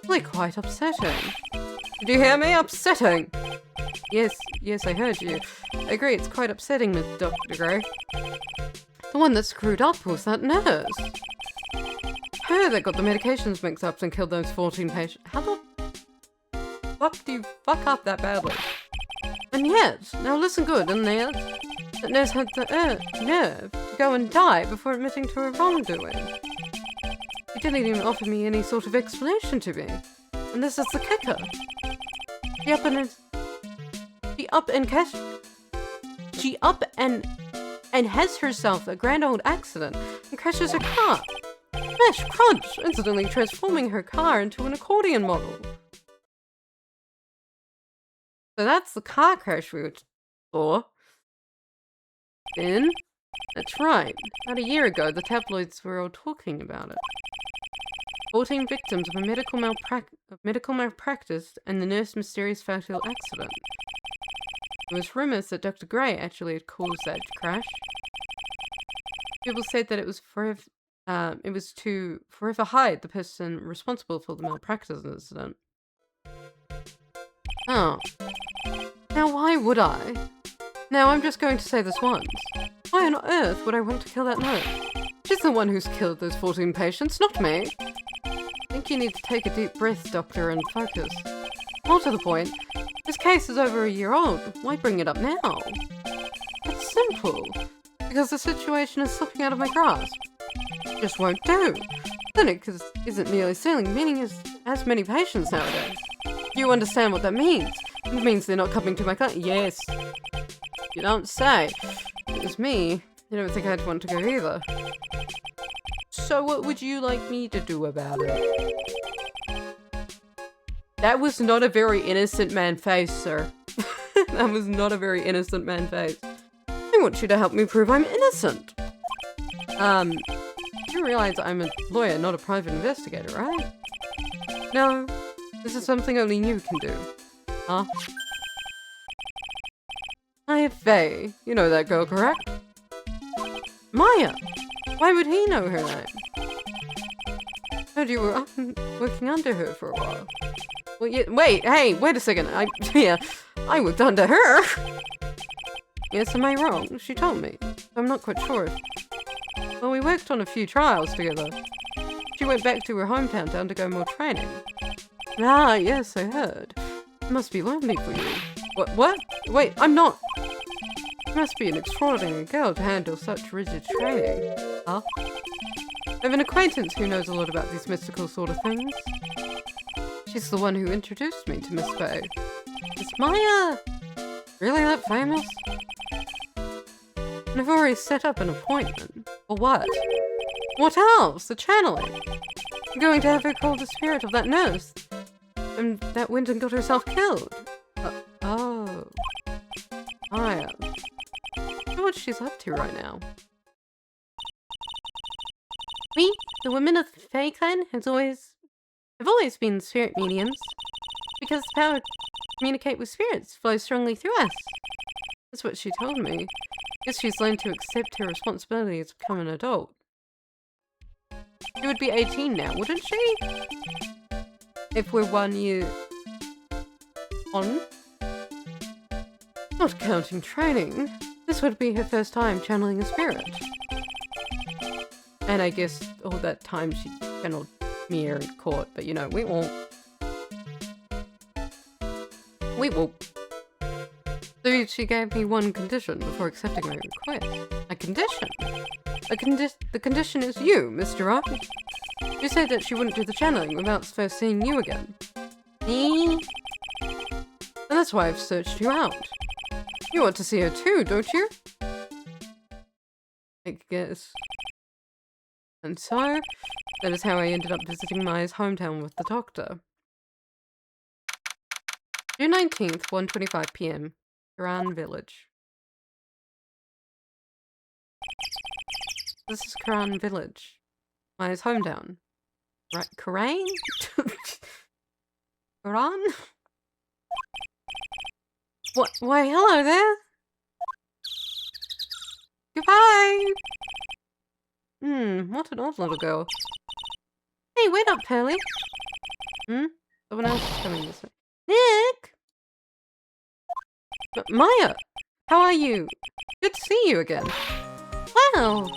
Really quite upsetting. Did you hear me? Upsetting! Yes, I heard you. I agree, it's quite upsetting, Miss Dr. Gray. The one that screwed up was that nurse. Her that got the medications mixed up and killed those 14 patients. How the fuck do you fuck up that badly? And yet, now listen good, and yet, that nurse had the nerve to go and die before admitting to her wrongdoing. She didn't even offer me any sort of explanation to me. And this is the kicker. She up and has herself a grand old accident and crashes her car. Smash, crunch, instantly transforming her car into an accordion model. So that's the car crash we saw. Then, that's right. About a year ago, the tabloids were all talking about it. 14 victims of a medical malpractice and the nurse's mysterious fatal accident. There was rumors that Dr. Gray actually had caused that crash. People said that it was to forever hide the person responsible for the malpractice incident. Oh. Now why would I? Now I'm just going to say this once. Why on earth would I want to kill that nurse? She's the one who's killed those 14 patients, not me. I think you need to take a deep breath, doctor, and focus. More to the point, this case is over a year old. Why bring it up now? It's simple. Because the situation is slipping out of my grasp. It just won't do. Clinic isn't merely selling, meaning it has many patients nowadays. You understand what that means? It means they're not coming to my clinic. Yes. You don't say. If it was me, I don't think I'd want to go either. So what would you like me to do about it? That was not a very innocent man face, sir. That was not a very innocent man face. I want you to help me prove I'm innocent. You realize I'm a lawyer, not a private investigator, right? No, this is something only you can do. Huh? Maya Fey. You know that girl, correct? Maya! Why would he know her name? Heard you were working under her for a while. Well, yeah, wait a second. I worked under her. Yes, am I wrong? She told me. I'm not quite sure. Well, we worked on a few trials together. She went back to her hometown to undergo more training. Ah, yes, I heard. It must be lonely for you. What? Wait, I'm not. You must be an extraordinary girl to handle such rigid training. Huh? I have an acquaintance who knows a lot about these mystical sort of things. She's the one who introduced me to Miss Fey. Is Maya really that famous? And I've already set up an appointment. For what? What else? The channeling. I'm going to have her call the spirit of that nurse. And that went and got herself killed. Oh. Maya. I wonder what she's up to right now. We, the women of the Fae Clan, have always been spirit mediums, because the power to communicate with spirits flows strongly through us. That's what she told me. Guess she's learned to accept her responsibility as become an adult. She would be 18 now, wouldn't she? If we're 1 year on. Not counting training, this would be her first time channeling a spirit. And I guess all that time she channeled Mia in court, but you know, we won't. We won't. So she gave me one condition before accepting my request. A condition? The condition is you, Mr. Rock. You said that she wouldn't do the channeling without first seeing you again. Me? And that's why I've searched you out. You want to see her too, don't you? I guess. And so, that is how I ended up visiting Maya's hometown with the doctor. June 19th, 1:25 p.m. Karan Village. This is Karan Village. Maya's hometown. Right, Karan? Karan? What? Why, hello there! Goodbye! What an odd little girl. Hey, wait up, Pearly! Someone else is coming this way. Nick! Maya! How are you? Good to see you again. Wow!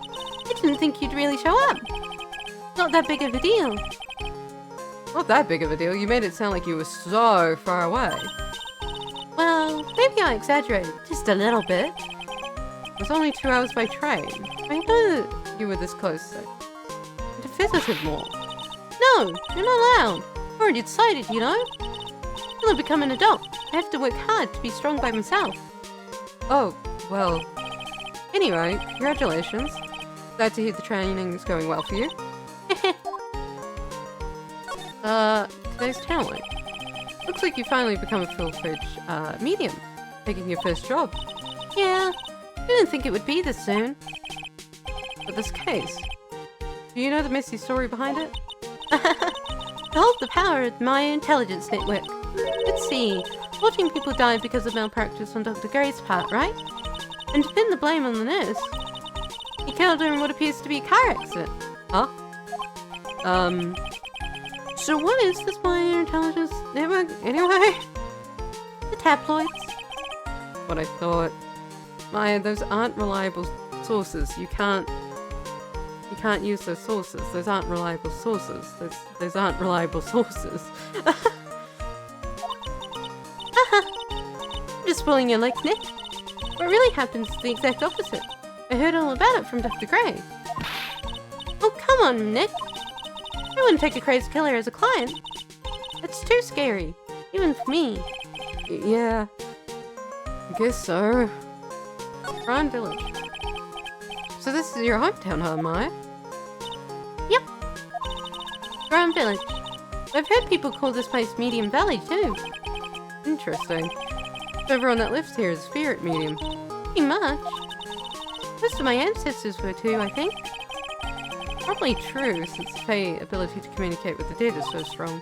I didn't think you'd really show up. Not that big of a deal. Not that big of a deal. You made it sound like you were so far away. Well, maybe I exaggerated just a little bit. It's only 2 hours by train. I know that you were this close, so to visit more. No, you're not allowed. Already decided, you know. Till I become an adult, I have to work hard to be strong by myself. Oh, well. Anyway, congratulations. Glad to hear the training's going well for you. Today's talent. Looks like you finally become a full-fledged, medium. Taking your first job. Yeah, I didn't think it would be this soon. But this case, do you know the messy story behind it? Hold the power of my intelligence network. Let's see. 14 people died because of malpractice on Dr. Gray's part, right? And to pin the blame on the nurse, he killed her in what appears to be a car accident. Huh? So what is this minor intelligence network anyway? The tabloids. What I thought. Maya, those aren't reliable sources. You can't use those sources. Those aren't reliable sources. Those aren't reliable sources. Just pulling your leg, Nick. What really happens is the exact opposite. I heard all about it from Dr. Gray. Oh, come on, Nick. I wouldn't take a crazed killer as a client. It's too scary, even for me. Yeah, I guess so. Karan Village. So this is your hometown, huh, Maya? Yep. Karan Village. I've heard people call this place Medium Valley, too. Interesting. Everyone that lives here is spirit medium. Pretty much. Most of my ancestors were too, I think. Probably true, since Faye's ability to communicate with the dead is so strong.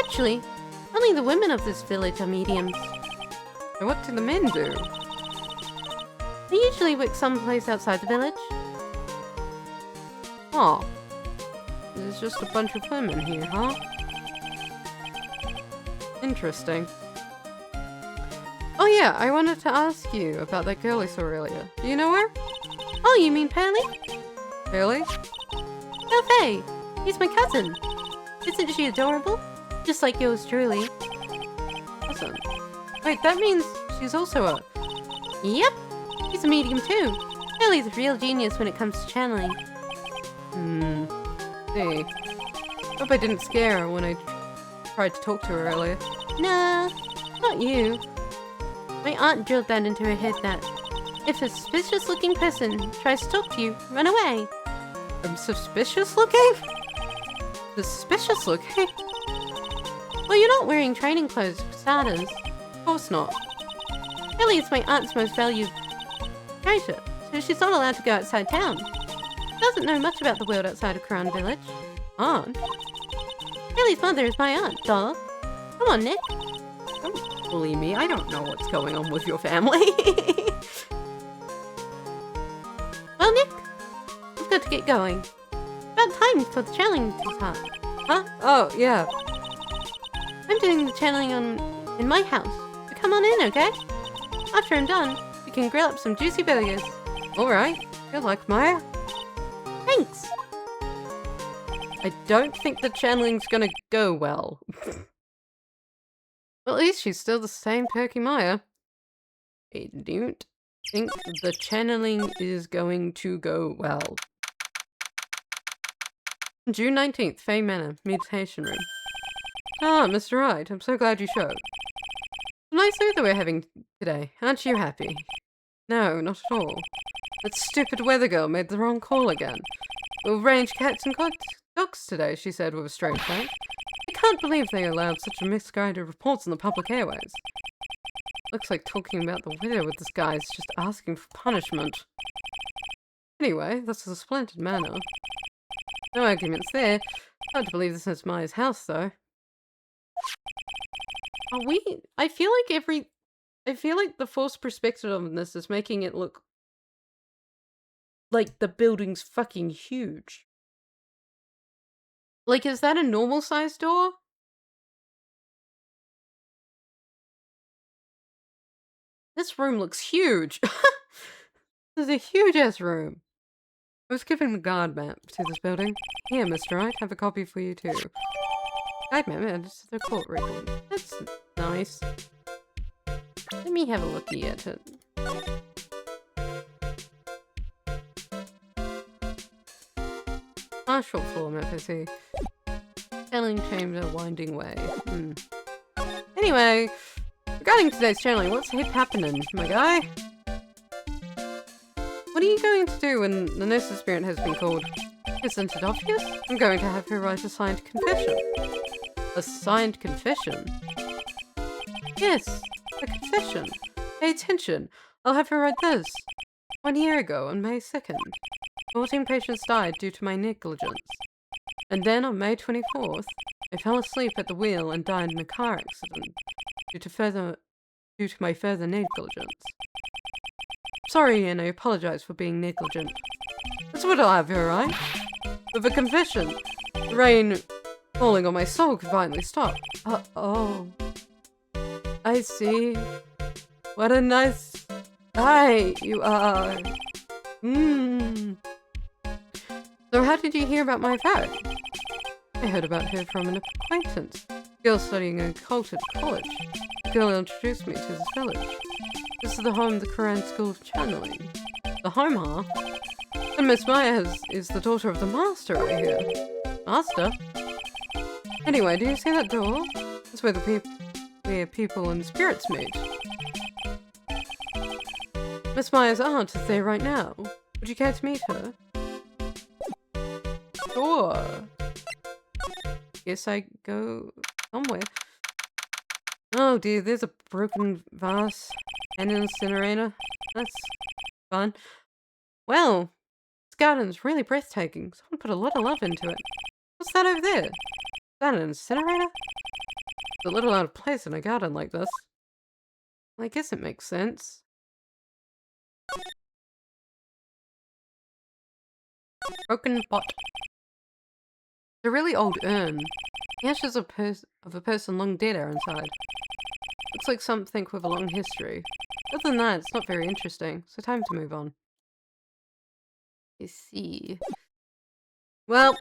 Actually, only the women of this village are mediums. So what do the men do? They usually work someplace outside the village. Oh. There's just a bunch of women here, huh? Interesting. Oh yeah, I wanted to ask you about that girl I saw earlier. Do you know her? Oh, you mean Pearly? Really? Oh, Faye. He's my cousin. Isn't she adorable? Just like yours truly. Awesome. Wait, that means she's also a... Yep. He's a medium too. Pearly's a real genius when it comes to channeling. See. Hope I didn't scare her when I tried to talk to her earlier. Nah, not you. My aunt drilled that into her head that if a suspicious-looking person tries to talk to you, run away. I'm suspicious looking? Suspicious looking? Well, you're not wearing training clothes for starters. Of course not. Pearly is my aunt's most valued treasure, so she's not allowed to go outside town. She doesn't know much about the world outside of Karan Village. Aunt? Pearly's mother is my aunt, doll. Come on, Nick. Don't bully me. I don't know what's going on with your family. Well, Nick, we've got to get going. About time for the channeling to start. Huh? Oh, yeah. I'm doing the channeling in my house. So come on in, okay? After I'm done, we can grill up some juicy burgers. Alright. Good luck, Maya. Thanks! I don't think the channeling's gonna go well. Well, at least she's still the same perky Maya. I don't think the channeling is going to go well. June 19th, Fey Manor, meditation room. Ah, Mr. Wright, I'm so glad you showed. Nice weather we're having today. Aren't you happy? No, not at all. That stupid weather girl made the wrong call again. We'll range cats and dogs today, she said with a straight face. I can't believe they allowed such misguided reports in the public airways. Looks like talking about the weather with this guy is just asking for punishment. Anyway, this is a splendid manor. No arguments there. Hard to believe this is Maya's house, though. Are we? I feel like the forced perspective on this is making it look like the building's fucking huge. Like, is that a normal sized door? This room looks huge. This is a huge ass room. I was giving the guard map to this building. Here, Mr. Wright, have a copy for you too. Guide map added to the court record. That's nice. Let me have a look at it. Marshall floor map, I see. Channeling chamber, winding way. Anyway, regarding today's channeling, what's happening, my guy? What are you going to do when the nurse's spirit has been called? Isn't it obvious? I'm going to have her write a signed confession. A signed confession? Yes, a confession. Pay attention. I'll have her write this. 1 year ago, on May 2nd, 14 patients died due to my negligence. And then on May 24th, I fell asleep at the wheel and died in a car accident due to my further negligence. Sorry, and I apologize for being negligent. That's what I'll have her write. With a confession. The rain falling on my soul could finally stop. Oh. I see. What a nice guy you are. So how did you hear about my vow? I heard about her from an acquaintance. A girl studying occult at college. The girl introduced me to this village. This is the home of the Quran School of Channeling. The home, huh? And Miss Maya is the daughter of the master right here. Master? Anyway, do you see that door? That's where where people and spirits meet. Miss Maya's aunt is there right now. Would you care to meet her? Sure. Guess I go somewhere. Oh dear, there's a broken vase and an incinerator. That's fun. Well, this garden's really breathtaking. Someone put a lot of love into it. What's that over there? Is that an incinerator? It's a little out of place in a garden like this. Well, I guess it makes sense. Broken pot. It's a really old urn. The ashes of a person long dead are inside. Looks like something with a long history. Other than that, it's not very interesting, so time to move on. You see. Well,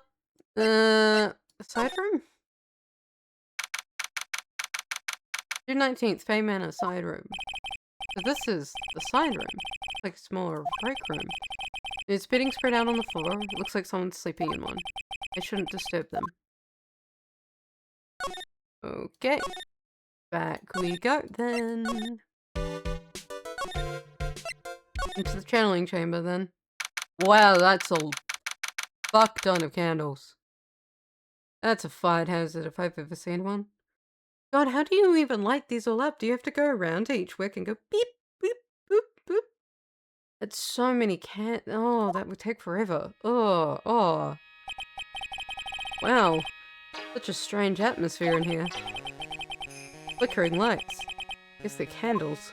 side room? June 19th, Fey Manor, side room. So this is the side room. It's like a smaller break room. There's bedding spread out on the floor. It looks like someone's sleeping in one. I shouldn't disturb them. Okay. Back we go then. Into the channeling chamber then. Wow, that's a fuck ton of candles. That's a fire hazard if I've ever seen one. God, how do you even light these all up? Do you have to go around to each wick and go beep, beep, boop, boop? That's so many oh, that would take forever. Oh. Wow. Such a strange atmosphere in here. Flickering lights. Guess they're candles.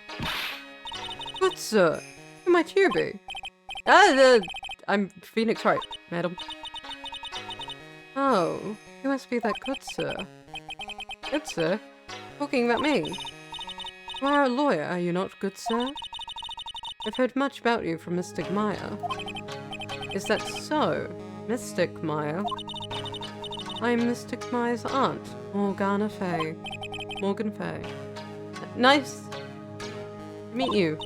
Good sir. Who might you be? I'm Phoenix Wright, madam. Oh, you must be that good sir. Good sir? Talking about me? You are a lawyer, are you not, good sir? I've heard much about you from Mystic Maya. Is that so, Mystic Maya? I am Mystic Maya's aunt, Morgana Fay. Morgan Fay. Nice to meet you.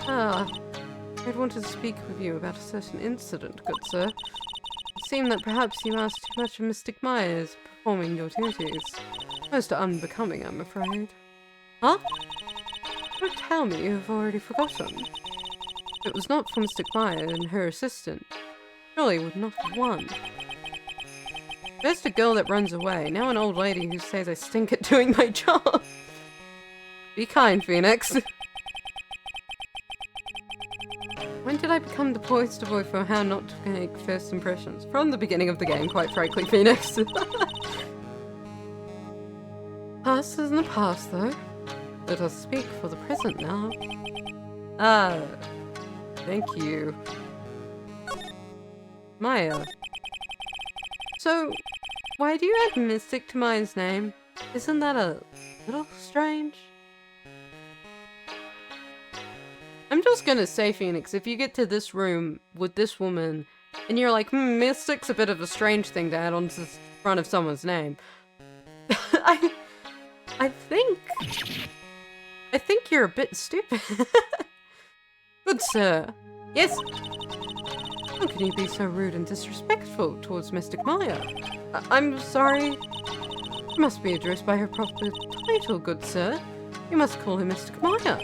Ah, I'd wanted to speak with you about a certain incident, good sir. It seemed that perhaps you asked too much of Mystic Maya as performing your duties. Most unbecoming, I'm afraid. Huh? Don't tell me you've already forgotten. If it was not for Mystic Maya and her assistant, surely would not have won. First a girl that runs away, now an old lady who says I stink at doing my job. Be kind, Phoenix. When did I become the poster boy for how not to make first impressions? From the beginning of the game, quite frankly, Phoenix. Past is in the past, though. Let us speak for the present now. Ah, thank you. Maya. So, why do you add Mystic to Maya's name? Isn't that a little strange? I'm just gonna say, Phoenix, if you get to this room with this woman and you're like, Mystic's a bit of a strange thing to add onto the front of someone's name. I think you're a bit stupid. Good sir. Yes? How can you be so rude and disrespectful towards Mystic Maya? I'm sorry. You must be addressed by her proper title, good sir. You must call her Mystic Maya.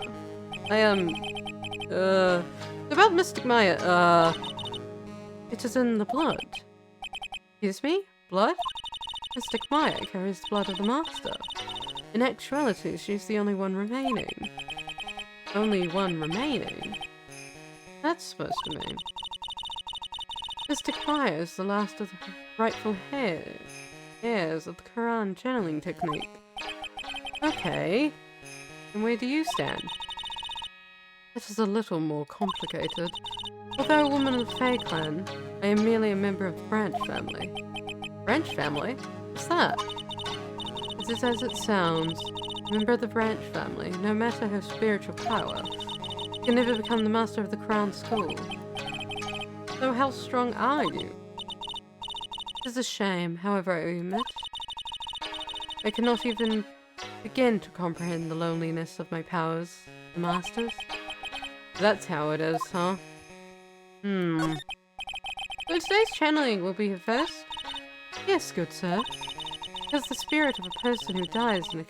About Mystic Maya, it is in the blood. Excuse me? Blood? Mystic Maya carries the blood of the Master. In actuality, she's the only one remaining. Only one remaining? That's supposed to mean. Mystic Maya is the last of the rightful heirs of the Quran channeling technique. Okay. And where do you stand? This is a little more complicated. Although a woman of the Fae clan, I am merely a member of the Branch family. Branch family? What's that? It is as it sounds. A member of the Branch family, no matter her spiritual power, can never become the master of the Crown School. So how strong are you? It is a shame, however, I admit. I cannot even begin to comprehend the loneliness of my powers, the Masters. That's how it is, huh? So today's channeling will be your first? Yes, good sir. Because the spirit of a person who dies in a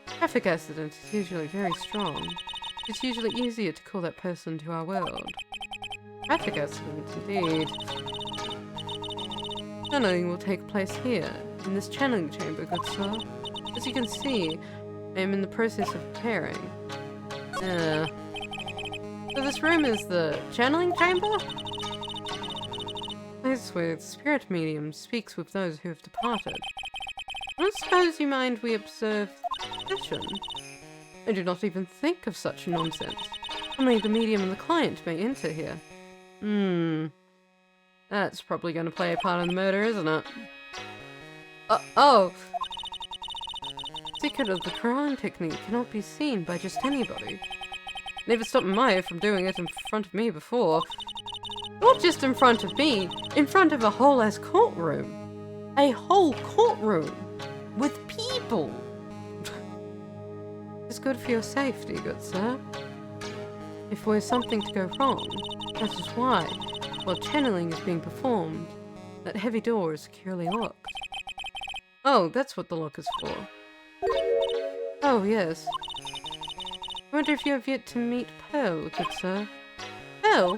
traffic accident is usually very strong. It's usually easier to call that person to our world. Traffic accident, indeed. Channeling will take place here, in this channeling chamber, good sir. As you can see, I am in the process of preparing. So this room is the channeling chamber? Place where the spirit medium speaks with those who have departed. I don't suppose you mind we observe the session? I do not even think of such nonsense. Only the medium and the client may enter here. That's probably going to play a part in the murder, isn't it? Oh! The secret of the Quran technique cannot be seen by just anybody. Never stopped Maya from doing it in front of me before. Not just in front of me, in front of a whole-ass courtroom. A whole courtroom! With people! It's good for your safety, good sir. If there's something to go wrong, that is why, while channeling is being performed, that heavy door is securely locked. Oh, that's what the lock is for. Oh, yes. I wonder if you have yet to meet Pearl, good sir. Pearl?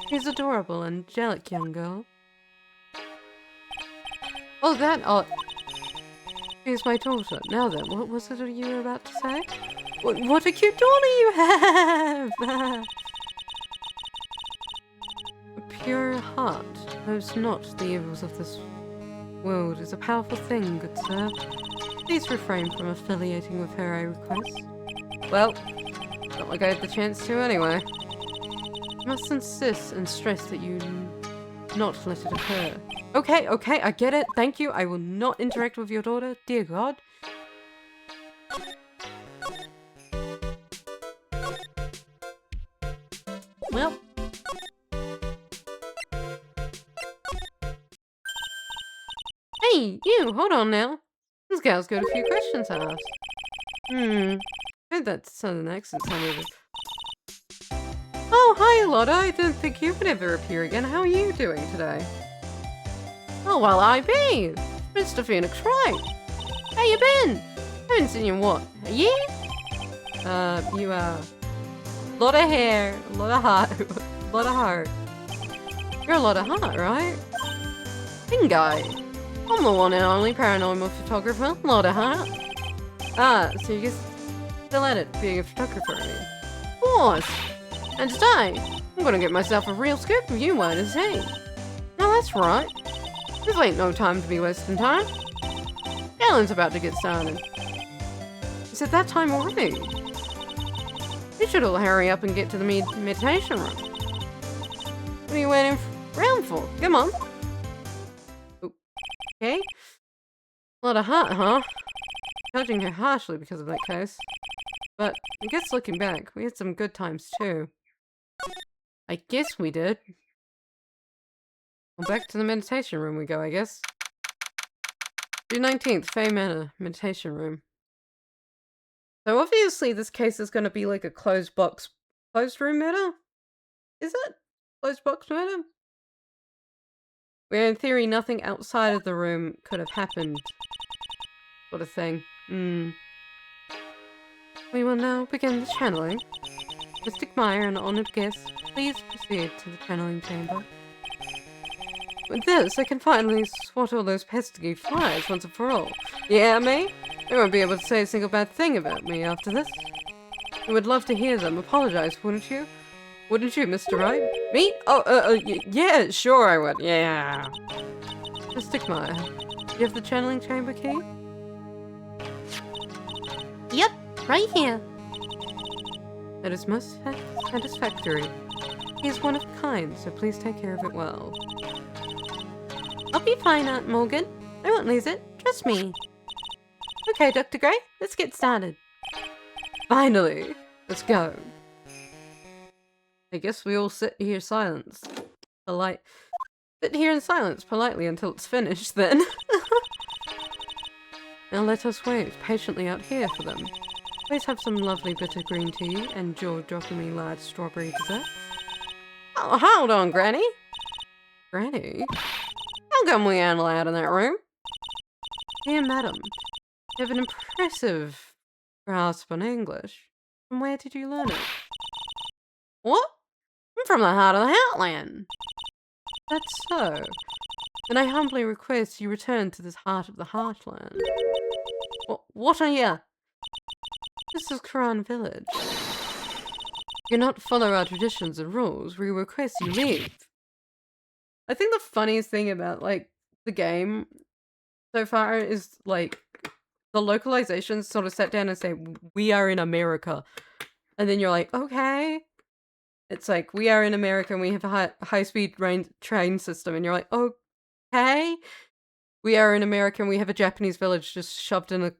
She's adorable, angelic young girl. Oh, that She's my daughter. Now then, what was it you were about to say? What a cute daughter you have! A pure heart knows not the evils of this world is a powerful thing, good sir. Please refrain from affiliating with her, I request. Well, not like I had the chance to anyway. I must insist and stress that you not let it occur. Okay, okay, I get it. Thank you. I will not interact with your daughter. Dear God. Well, hey, you, hold on now. This gal's got a few questions to ask. Heard that southern accent sounded. Oh, hi, Lotta. I didn't think you would ever appear again. How are you doing today? oh well, I be Mr. Phoenix Wright. How you been? Haven't seen you in what, a year? You, lot of hair, a lot of heart, lot of heart. You're a lot of heart, right? Bingo. I'm the one and only paranormal photographer, lot of heart. Ah, so you guess still at it, being a photographer, I mean. Of course. And today, I'm gonna get myself a real scoop of you wait and see. No, that's right. This ain't no time to be wasting time. Ellen's about to get started. Is it that time already? You should all hurry up and get to the meditation room. What are you waiting around for? Come on. Okay. A lot of heart, huh? Judging her harshly because of that case. But I guess looking back, we had some good times too. I guess we did. Well, back to the meditation room we go, I guess. June 19th, Fae Manor, meditation room. So obviously this case is going to be like a closed room matter? Is it? Closed box matter? Where in theory nothing outside of the room could have happened. Sort of thing. We will now begin the channeling. Mystic Meyer and honored guests, please proceed to the channeling chamber. With this, I can finally swat all those pesky flies once and for all. Yeah, me? They won't be able to say a single bad thing about me after this. You would love to hear them apologize, wouldn't you? Wouldn't you, Mr. Wright? Me? Oh, yeah, sure I would, yeah. Mystic Meyer, do you have the channeling chamber key? Yep, right here. That is most satisfactory. He is one of a kind, so please take care of it well. I'll be fine, Aunt Morgan. I won't lose it. Trust me. Okay, Dr. Gray, let's get started. Finally! Let's go. I guess we all sit here in silence politely until it's finished then. Now let us wait patiently out here for them. Please have some lovely bitter green tea and jaw-droppingly large strawberry desserts. Oh, hold on, Granny. Granny? How come we aren't allowed in that room? Dear madam, you have an impressive grasp on English. From where did you learn it? What? I'm from the heart of the Heartland. That's so. Then I humbly request you return to this heart of the Heartland. What are you? This is Karan Village. You're not follow our traditions and rules. We request you leave. I think the funniest thing about, like, the game so far is, like, the localizations sort of sat down and say, we are in America. And then you're like, okay. It's like, we are in America and we have a high-speed train system. And you're like, okay. We are in America and we have a Japanese village just shoved in a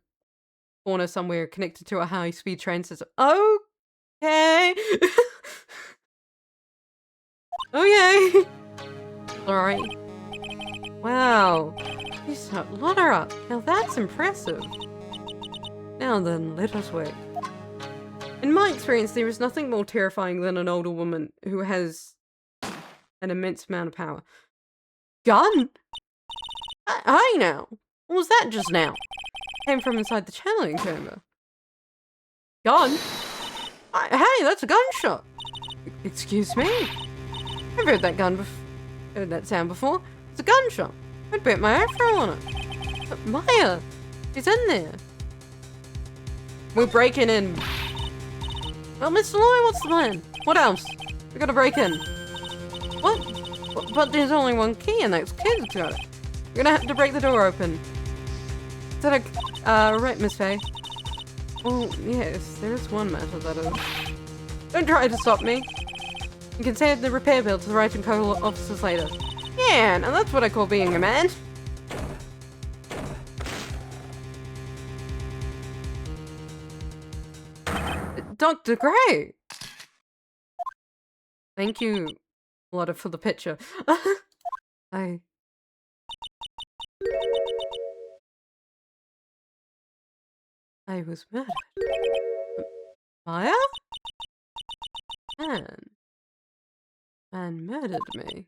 corner somewhere connected to a high-speed train system. Okay. Okay. Sorry. Wow. You start Lotta up. Now that's impressive. Now then, let us wait. In my experience, there is nothing more terrifying than an older woman who has an immense amount of power. Gun? Hey now, what was that just now? Came from inside the channeling chamber. Gun? Hey, that's a gunshot. Excuse me? I've heard that sound before. It's a gunshot. I'd bet my afro on it. But Maya, she's in there. We're breaking in. Well, Mr. Lawyer, what's the plan? What else? We gotta break in. What? But there's only one key and that kid's got it. We're gonna have to break the door open. Is that right, Miss Faye? Well, yes, there is one matter that is. Don't try to stop me. You can save the repair bill to the Wright and Co. officers later. Yeah, now that's what I call being a man. Dr. Gray! Thank you, Lotta, for the picture. I was murdered. Maya? Man murdered me.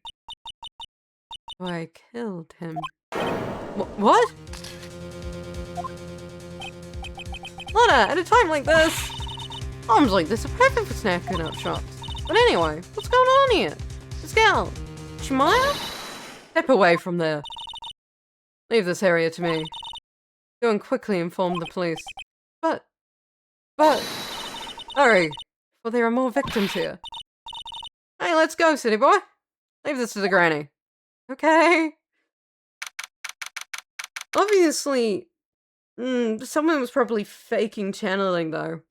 So I killed him. What? Lotta, at a time like this! Arms like this are perfect for snacking up shots. But anyway, what's going on here? This gal, Shemaya? Step away from there. Leave this area to me. Go and quickly inform the police. But... Hurry, for there are more victims here. Hey, let's go, city boy. Leave this to the granny. Okay. Obviously, someone was probably faking channeling, though.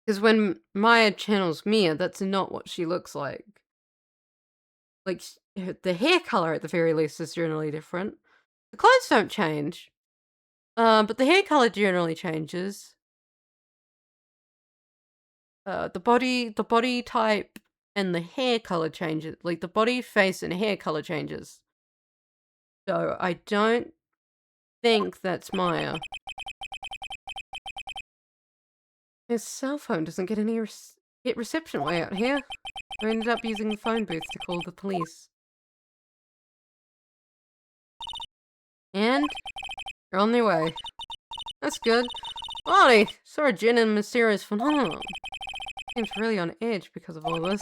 Because when Maya channels Mia, that's not what she looks like. Like, the hair color at the very least is generally different. The clothes don't change. But the hair color generally changes. The body type and the hair color changes. Like, the body, face, and hair color changes. So, I don't think that's Maya. His cell phone doesn't get any reception way out here. I ended up using the phone booth to call the police. And you're on their way. That's good. Marty, saw a Jen and mysterious phenomenon. Seems really on edge because of all this.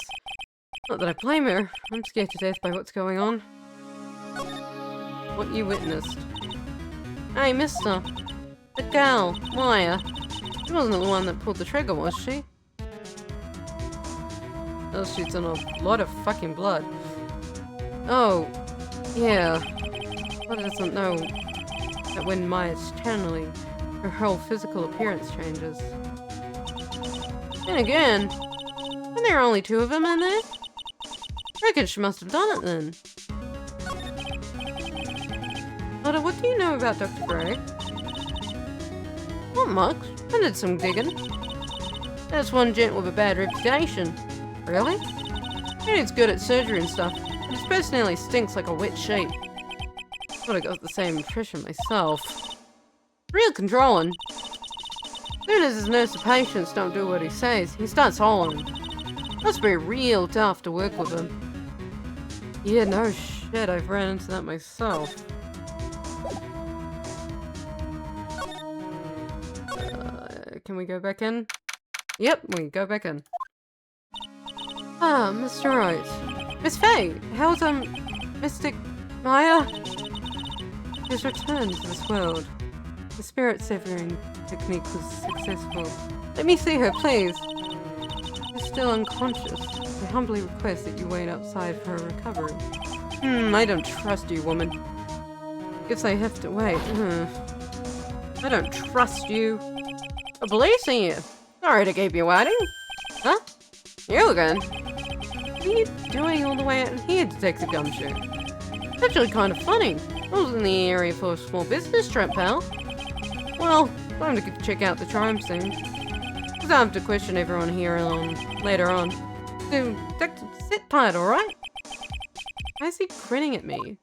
Not that I blame her. I'm scared to death by what's going on. What you witnessed. Hey, mister. The gal, Maya. She wasn't the one that pulled the trigger, was she? Oh, she's in a lot of fucking blood. Oh, yeah. Lotta doesn't know that when Maya's channeling, her whole physical appearance changes. And again, and there are only two of them in there? I reckon she must have done it then. Lotta, what do you know about Dr. Gray? Not much. I did some digging. That's one gent with a bad reputation. Really? He dude's good at surgery and stuff. His personality stinks like a wet sheep. Thought I got the same impression myself. Real controlling. As soon as his nurse or patients don't do what he says, he starts hollering. Must be real tough to work with him. Yeah, no shit, I've ran into that myself. Can we go back in? Yep, we go back in. Ah, Mr. Wright. Miss Faye, how's, Mystic Maya? He's returned to this world. The spirit severing technique was successful. Let me see her, please. She's still unconscious. I humbly request that you wait outside for her recovery. I don't trust you, woman. Guess I have to wait. I don't trust you. The police here. Sorry to keep you waiting. Huh? You again? What are you doing all the way out here, Detective Gumshoe? It's actually kind of funny. I was in the area for a small business trip, pal. Well, time to check out the crime scene. Because I have to question everyone here later on. So, Detective, sit tight, alright? Why is he grinning at me?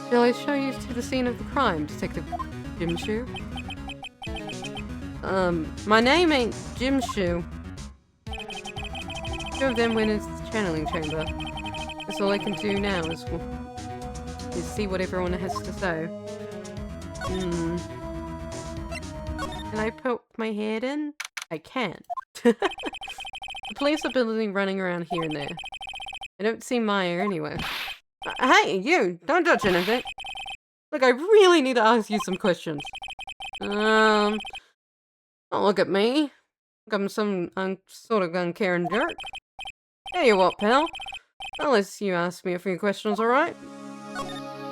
Shall I show you to the scene of the crime, Detective Gumshoe? My name ain't Gumshoe. Two of them went into the channeling chamber. That's all I can do now is see what everyone has to say. Can I poke my head in? I can. The police are running around here and there. I don't see Maya anywhere. Hey, you! Don't touch anything! Look, I really need to ask you some questions. Don't look at me. Like I'm some sort of uncaring jerk. Tell you what, pal. Unless you ask me a few questions, alright?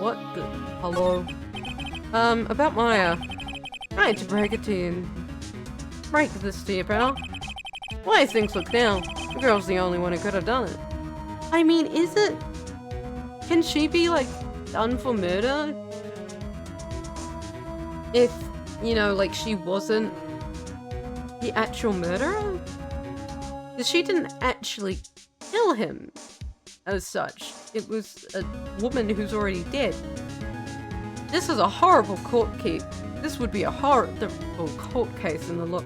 What the... Hello? About Maya. I hate to break it to you. Break this to you, pal. The way things look now, the girl's the only one who could have done it. I mean, is it... Can she be, like, done for murder? If, you know, like, she wasn't the actual murderer? Because she didn't actually kill him as such. It was a woman who's already dead. This is a horrible court case. This would be a horrible court case in the law.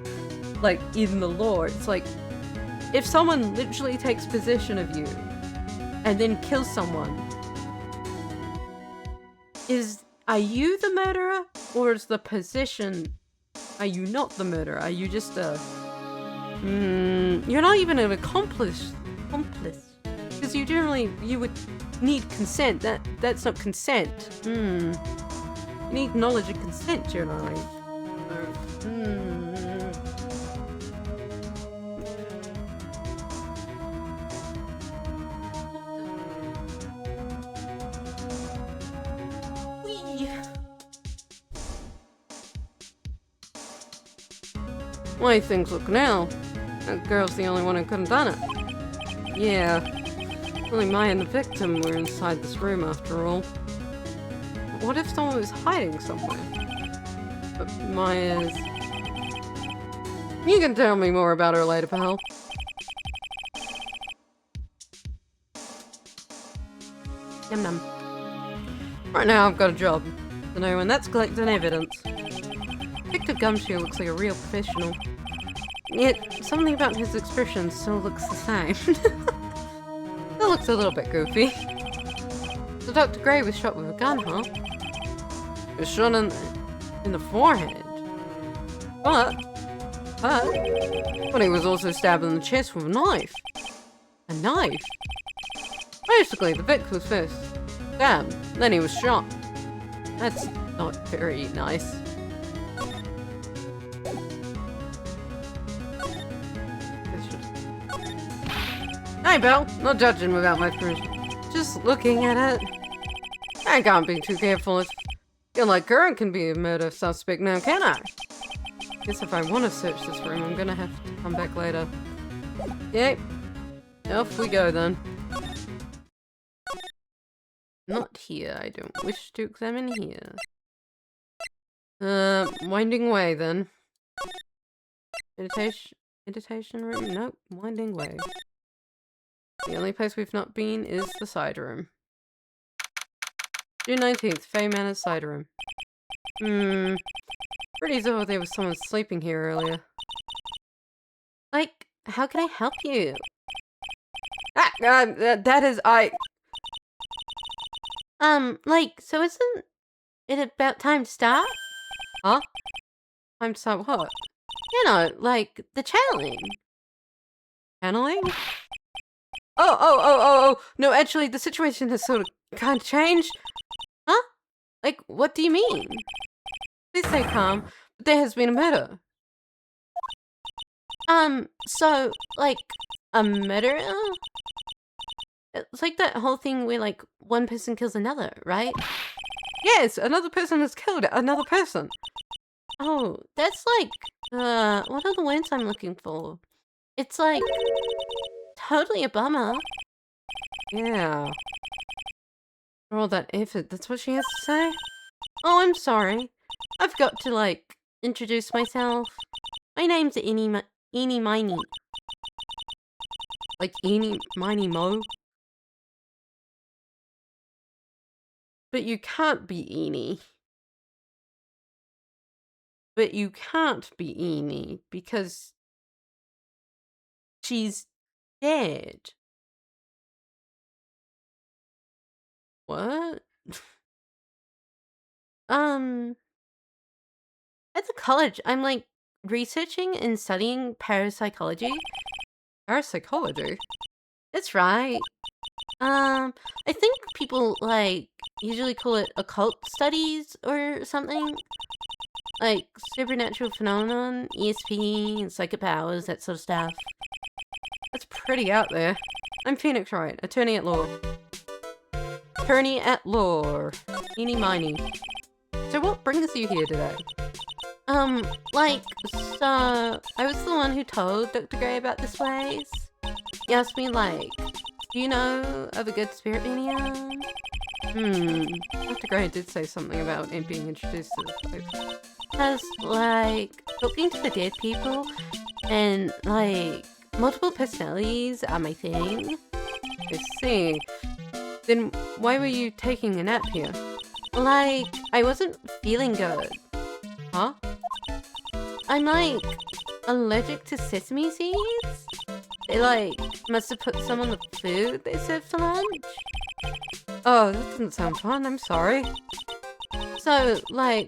Like, in the law. It's like, if someone literally takes possession of you and then kills someone, are you the murderer? Or is the possession, are you not the murderer? Are you just a... you're not even an accomplice. Because you would need consent. That's not consent. You need knowledge and consent, generally. Way things look now. That girl's the only one who could have done it. Yeah. Only Maya and the victim were inside this room after all. What if someone was hiding somewhere? But Maya's... You can tell me more about her later, pal. Yum num. Right now I've got a job. To know when that's collecting evidence. Victor Gumshoe looks like a real professional. Yet, something about his expression still looks the same. That looks a little bit goofy. So Dr. Gray was shot with a gun, huh? He was shot in the forehead. But he was also stabbed in the chest with a knife. A knife? Basically, the victim was first stabbed, then he was shot. That's not very nice. Hey, Bill. Not judging without my proof. Just looking at it. I can't be too careful. If you're like Gurren can be a murder suspect now, can I? Guess if I want to search this room, I'm gonna have to come back later. Yep. Off we go then. Not here. I don't wish to examine here. Winding way then. Meditation room? Nope. Winding way. The only place we've not been is the side room. June 19th, Faye Manor's side room. Pretty as though there was someone sleeping here earlier. Like, how can I help you? That is, Like, so isn't it about time to start? Huh? Time to start what? You know, like, the channeling. Channeling? Oh. No, actually, the situation has sort of kind of changed. Huh? Like, what do you mean? Please stay calm, but there has been a murder. So, like, a murderer? It's like that whole thing where, like, one person kills another, right? Yes, another person has killed another person. Oh, that's like, what are the words I'm looking for? It's like, totally a bummer. Yeah. For all that effort, that's what she has to say? Oh, I'm sorry. I've got to, like, introduce myself. My name's Eenie Miney. Like Eenie Miny Mo? But you can't be Eenie. But you can't be Eenie because she's dead. What? At the college, I'm, like, researching and studying parapsychology. Parapsychology? That's right. I think people, like, usually call it occult studies or something. Like, supernatural phenomenon, ESP, and psychic powers, that sort of stuff. That's pretty out there. I'm Phoenix Wright, attorney at law. Attorney at law. Eenie Miney. So what brings you here today? Like, so, I was the one who told Dr. Gray about this place. He asked me, like, Do you know of a good spirit medium? Dr. Gray did say something about it being introduced to this place. Because, like, talking to the dead people and, like, multiple personalities are my thing. I see. Then why were you taking a nap here? Like, I wasn't feeling good. Huh? I'm, like, allergic to sesame seeds. They, like, must have put some on the food they served for lunch. Oh, that doesn't sound fun. I'm sorry. So, like,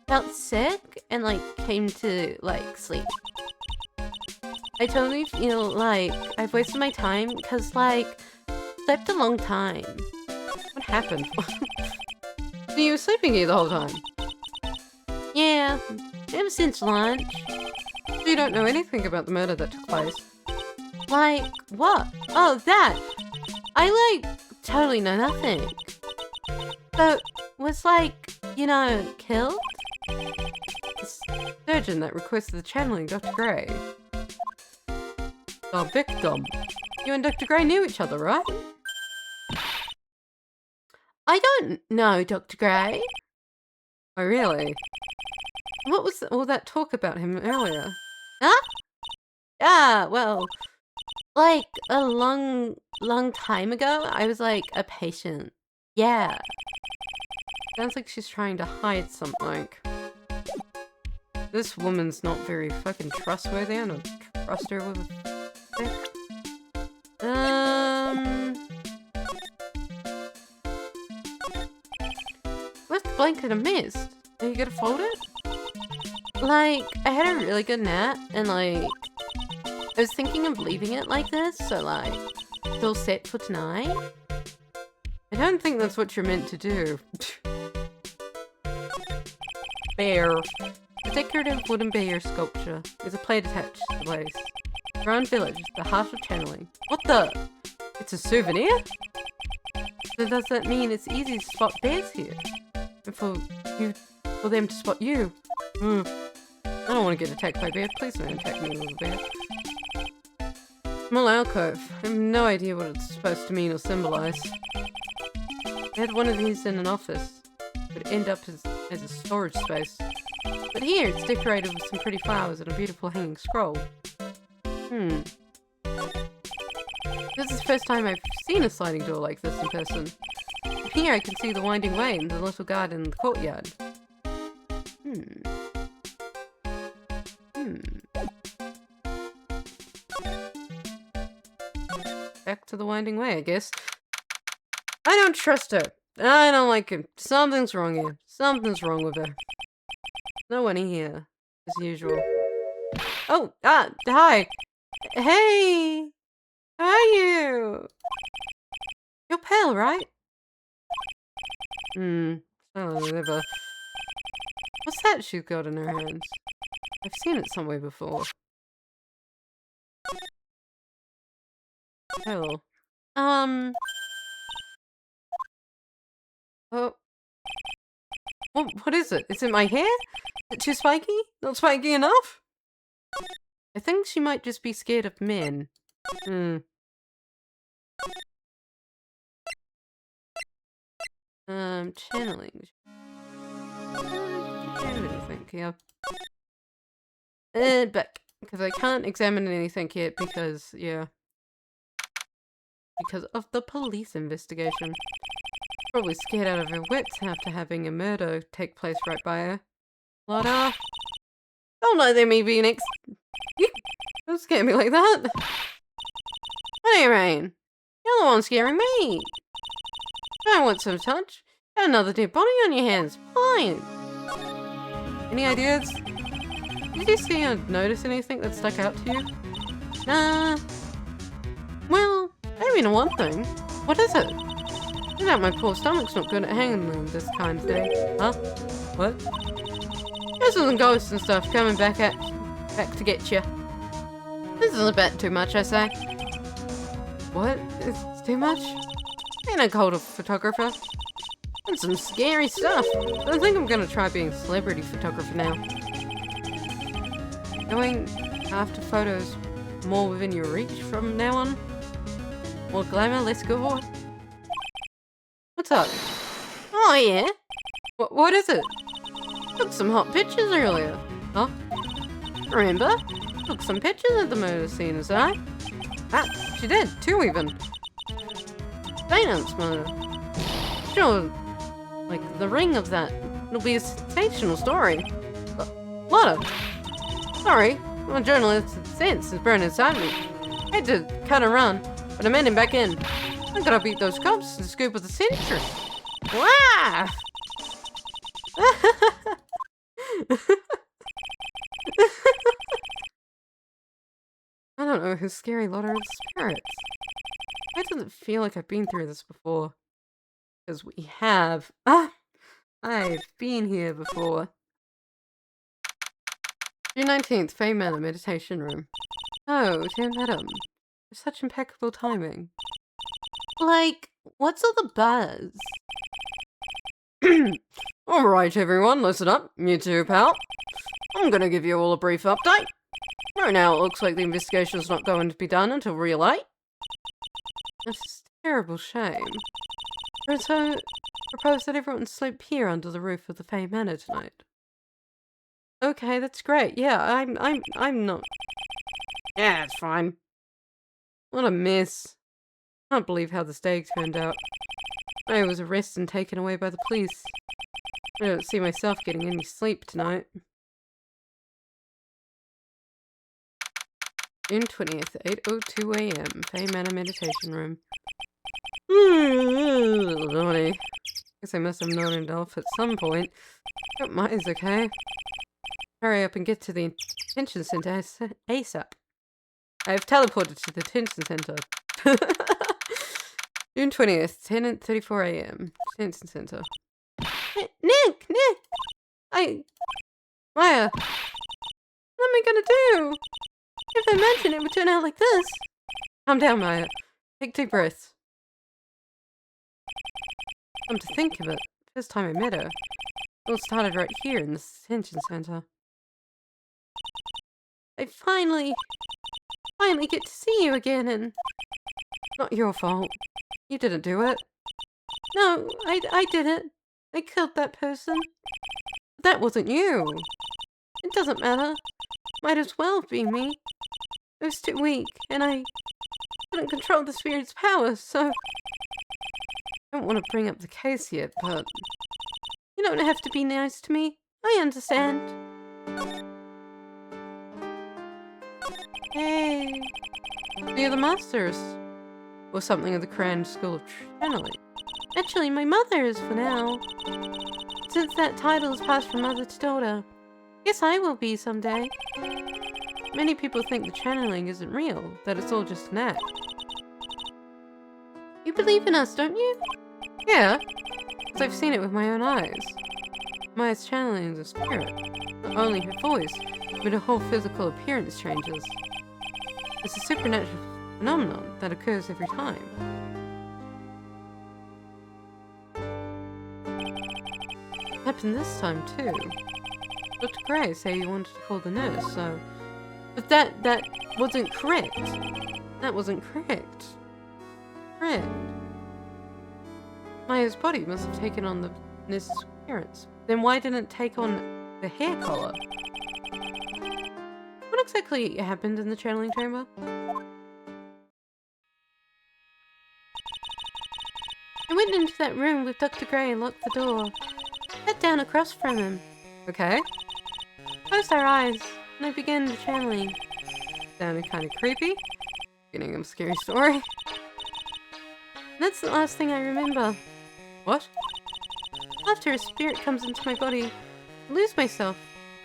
felt sick and, like, came to, like, sleep. I totally feel like I've wasted my time because, like, slept a long time. What happened? So you were sleeping here the whole time? Yeah, ever since lunch. So you don't know anything about the murder that took place? Like, what? Oh, that! I, like, totally know nothing. So, was, like, you know, killed? The surgeon that requested the channeling, Dr. Gray. The victim. You and Dr. Gray knew each other, right? I don't know, Dr. Gray. Oh, really? What was all that talk about him earlier? Huh? Ah, well, like, a long time ago, I was, like, a patient. Yeah. Sounds like she's trying to hide something. This woman's not very fucking trustworthy. I don't trust her with a stick. Where's the blanket of mist? Are you gonna fold it? Like, I had a really good nap, and, like, I was thinking of leaving it like this, so, like, it's all set for tonight. I don't think that's what you're meant to do. Bear. The decorative wooden bear sculpture is a plate attached to the place. Round Village, the heart of channeling. What the? It's a souvenir? So does that mean it's easy to spot bears here? And for them to spot you? I don't want to get attacked by bears. Please don't attack me with a bear. Small alcove. I have no idea what it's supposed to mean or symbolize. I had one of these in an office. It would end up as a storage space. But here, it's decorated with some pretty flowers and a beautiful hanging scroll. This is the first time I've seen a sliding door like this in person. From here I can see the winding way and the little garden in the courtyard. Back to the winding way, I guess. I don't trust her. I don't like her. Something's wrong here. Something's wrong with her. No one here, as usual. Oh, hi. Hey! How are you? You're pale, right? Oh, whatever. What's that she's got in her hands? I've seen it somewhere before. Oh. Oh. What is it? Is it my hair? Is it too spiky? Not spiky enough? I think she might just be scared of men. Channeling. I don't really think here. Back. Because I can't examine anything yet because, yeah. Because of the police investigation. Probably scared out of her wits after having a murder take place right by her. Lotta. Don't let them be next. Don't scare me like that. What do you mean? You're the one scaring me. I want some touch. Got another dead body on your hands. Fine. Any ideas? Did you see or notice anything that stuck out to you? Nah. Well, maybe know one thing. What is it? You know my poor stomach's not good at hanging them this kind of day. Huh? What? There's some ghosts and stuff coming back to get you. This is a bit too much, I say. What? It's too much? Ain't I called a photographer? And some scary stuff. I think I'm gonna try being a celebrity photographer now. Going after photos more within your reach from now on? More glamour, let's go. What's up? Oh, yeah. What is it? Took some hot pictures earlier. Huh? Remember? Took some pictures at the murder scene, as I. Ah, she did. 2 even. Baynham's murder. Sure, like the ring of that. It'll be a sensational story. Lotta. Sorry, my journalistic sense is burning inside me. Had to cut around, but I'm heading back in. I gotta beat those cops and scoop of the century. Wow! I don't know who's scary, Lotta, or the spirits. Why does it feel like I've been through this before? Because we have. Ah! I've been here before. June 19th, Faye Manor Meditation Room. Oh, dear madam. Such impeccable timing. Like, what's all the buzz? Alright, everyone, listen up. You too, pal. I'm gonna give you all a brief update. Right now, it looks like the investigation's not going to be done until real late. It's a terrible shame. And so, propose that everyone sleep here under the roof of the Fae Manor tonight. Okay, that's great. Yeah, I'm not. Yeah, it's fine. What a mess. Can't believe how this day turned out. I was arrested and taken away by the police. I don't see myself getting any sleep tonight. June 20th, 8:02 a.m. Fae Manor Meditation Room. Naughty. Guess I must have nodded off at some point. Hope mine's okay. Hurry up and get to the detention center ASAP. I've teleported to the detention center. June 20th, 10:34 a.m. Detention center. Nick! Maya! What am I gonna do? If I mentioned it would turn out like this. Calm down, Maya. Take deep breaths. Come to think of it, first time I met her, it all started right here in this detention center. I finally get to see you again, and Not your fault. You didn't do it. no, I did it. I killed that person. But that wasn't you. It doesn't matter. Might as well be me. I was too weak, and I couldn't control the spirit's power, so I don't want to bring up the case yet, but you don't have to be nice to me. I understand. Hey. you're the masters. Or something of the Grand School of Channeling. Actually, my mother is for now. Since that title has passed from mother to daughter. Guess I will be someday. Many people think the channeling isn't real, that it's all just an act. You believe in us, don't you? Yeah, because I've seen it with my own eyes. Maya's channeling is a spirit. Not only her voice, but her whole physical appearance changes. It's a supernatural phenomenon that occurs every time. It happened this time too. Dr. Gray said you wanted to call the nurse, so... But that wasn't correct. That wasn't correct. Correct. Maya's body must have taken on the nurse's appearance. Then why didn't it take on the hair color? What exactly happened in the channeling chamber? I went into that room with Dr. Gray and locked the door. Sat down across from him. Okay. Closed our eyes, and I began the channeling. Sounded kind of creepy. Beginning of a scary story. And that's the last thing I remember. What? After a spirit comes into my body, I lose myself,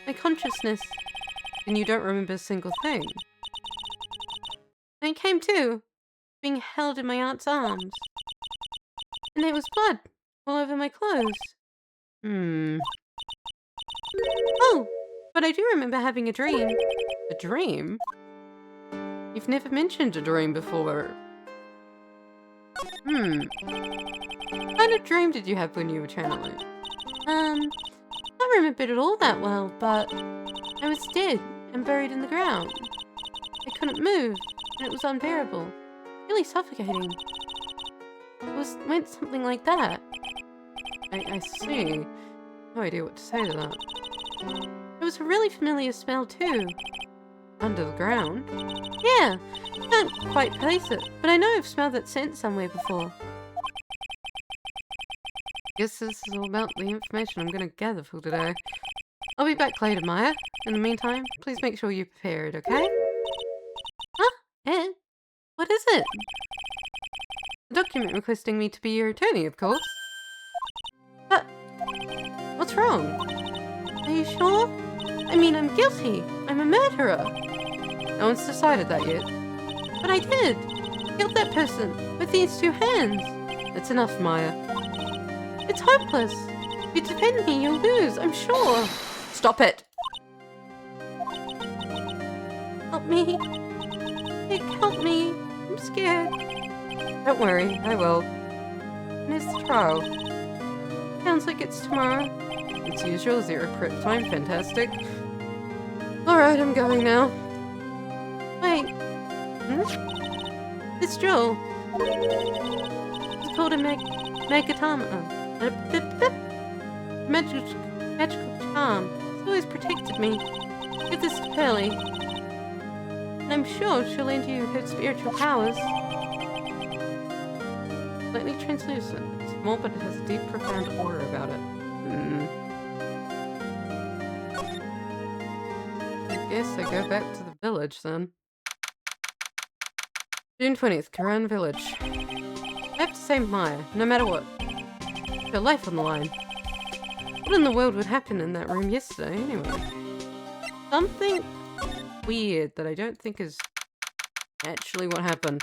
my consciousness. And you don't remember a single thing. And I came to, being held in my aunt's arms. And there was blood all over my clothes. Oh, but I do remember having a dream. A dream? You've never mentioned a dream before. What kind of dream did you have when you were channeling? I don't remember it all that well, but I was dead and buried in the ground. I couldn't move, and it was unbearable. really suffocating. Went something like that. I see. No idea what to say to that. It was a really familiar smell too. Under the ground? Yeah, can't quite place it, but I know I've smelled that scent somewhere before. Guess this is all about the information I'm gonna gather for today. I'll be back later, Maya. In the meantime, please make sure you're prepared, okay? Eh? What is it? A document requesting me to be your attorney, of course. But What's wrong? are you sure? I mean, I'm guilty. I'm a murderer. No one's decided that yet. But I did. Killed that person with these 2 hands. It's enough, Maya. It's hopeless. If you defend me, you'll lose, I'm sure. Stop it! Help me. Nick, help me. I'm scared. Don't worry, I will. When is the trial? Sounds like it's tomorrow. It's usual, 0 prep time, fantastic. Alright, I'm going now. Wait. This drill. It's called a Megatama. Magical charm. It's always protected me. Give this to Pearly. And I'm sure she'll lend you her spiritual powers. Slightly translucent. It's small, but it has a deep, profound aura about it. I guess I go back to the village then. June 20th, Karan Village. I have to save Maya, no matter what. Her life on the line. What in the world would happen in that room yesterday, anyway? Something weird that I don't think is actually what happened.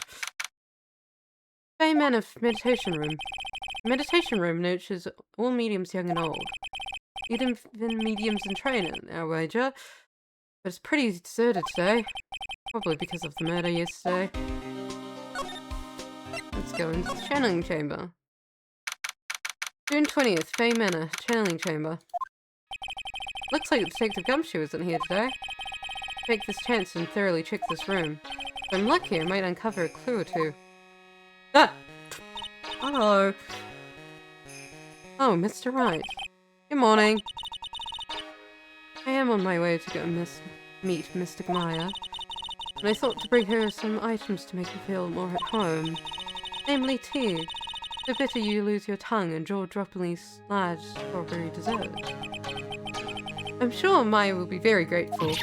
Fey Manor Meditation Room. The meditation room nurtures all mediums young and old. Even mediums in training, I wager. But it's pretty deserted today. Probably because of the murder yesterday. Let's go into the channeling chamber. June 20th, Fey Manor, channeling chamber. Looks like Detective Gumshoe isn't here today. Take this chance and thoroughly check this room. If I'm lucky, I might uncover a clue or two. Ah! Hello. Oh, Mr. Wright. Good morning. I am on my way to go meet Mystic Maya, and I thought to bring her some items to make her feel more at home. Namely tea. The better you lose your tongue and jaw-droppingly large strawberry dessert. I'm sure Maya will be very grateful.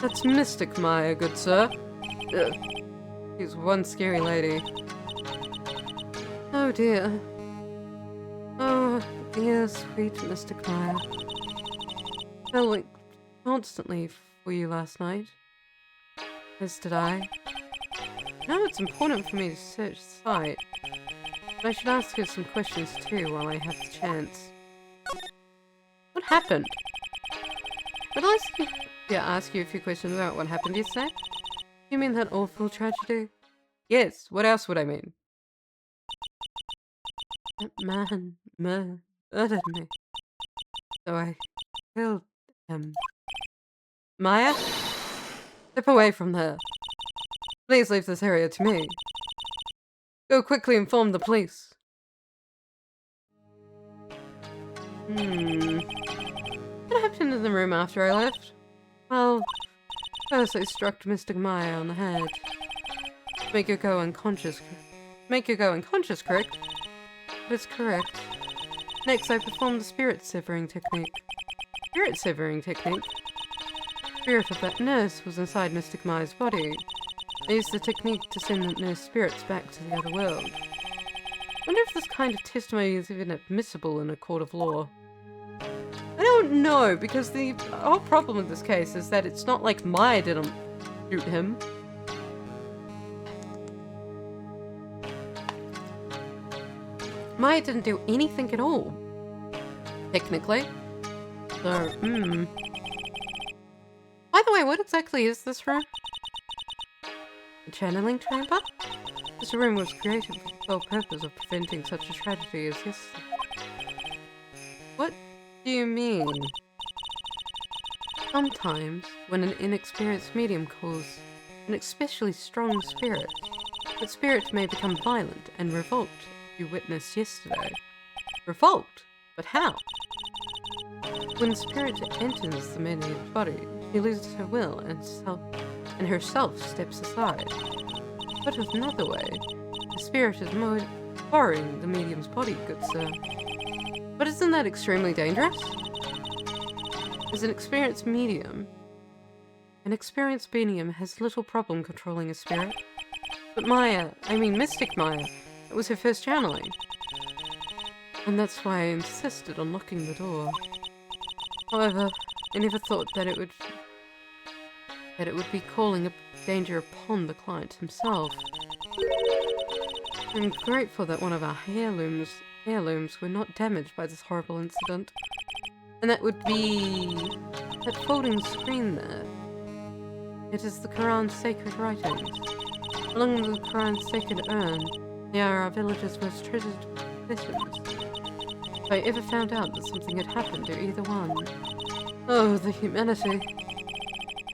That's Mystic Maya, good sir. Ugh. She's one scary lady. Oh dear. Oh dear, sweet Mystic Maya. I went constantly for you last night. As did I. Now it's important for me to search the site. But I should ask her some questions too while I have the chance. What happened? I'd like to ask you a few questions about what happened yesterday. You mean that awful tragedy? Yes, what else would I mean? That man murdered me. So I killed him. Maya? Step away from there. Please leave this area to me. Go quickly inform the police. What happened in the room after I left? Well, first I struck Mystic Maya on the head. Make her go unconscious. Make her go unconscious, correct? That's correct. Next, I performed the spirit severing technique. Spirit severing technique? The spirit of that nurse was inside Mystic Maya's body. I used the technique to send the nurse spirits back to the other world. I wonder if this kind of testimony is even admissible in a court of law. I don't know, because the whole problem with this case is that it's not like Maya didn't shoot him. Maya didn't do anything at all. Technically. So, By the way, what exactly is this room? A channeling chamber? This room was created for the sole purpose of preventing such a tragedy as yesterday. What do you mean? Sometimes, when an inexperienced medium calls an especially strong spirit, But spirits may become violent and revolt, as you witnessed yesterday. Revolt? But how? When spirit enters the medium's body, she loses her will and herself steps aside. But with another way, the spirit is borrowing the medium's body, good sir. But isn't that extremely dangerous? As an experienced medium has little problem controlling a spirit. But Mystic Maya, it was her first channeling. And that's why I insisted on locking the door. However, I never thought that it would be calling a danger upon the client himself. I'm grateful that one of our heirlooms were not damaged by this horrible incident. And that would be that folding screen there. It is the Quran's sacred writings. Along with the Quran's sacred urn, they are our village's most treasured possessions. If I ever found out that something had happened to either one... Oh, the humanity.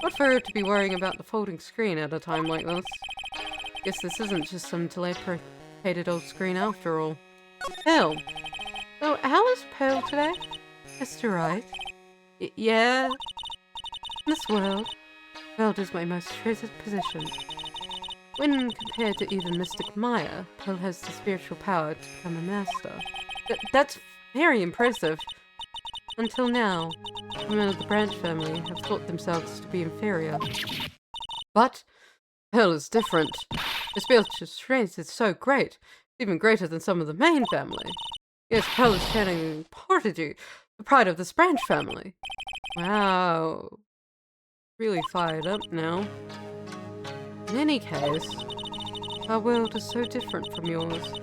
What for her to be worrying about the folding screen at a time like this? Guess this isn't just some dilapidated old screen after all. Pearl! So, how is Pearl today? Mr. Right? Yeah? In this world is my most treasured possession. When compared to even Mystic Maya, Pearl has the spiritual power to become a master. That's very impressive. Until now, women of the Branch family have thought themselves to be inferior. But Pearl is different. Her spiritual strength is so great, even greater than some of the main family. Yes, Pearl is channeling Prodigy, the pride of this Branch family. Wow. Really fired up now. In any case, our world is so different from yours.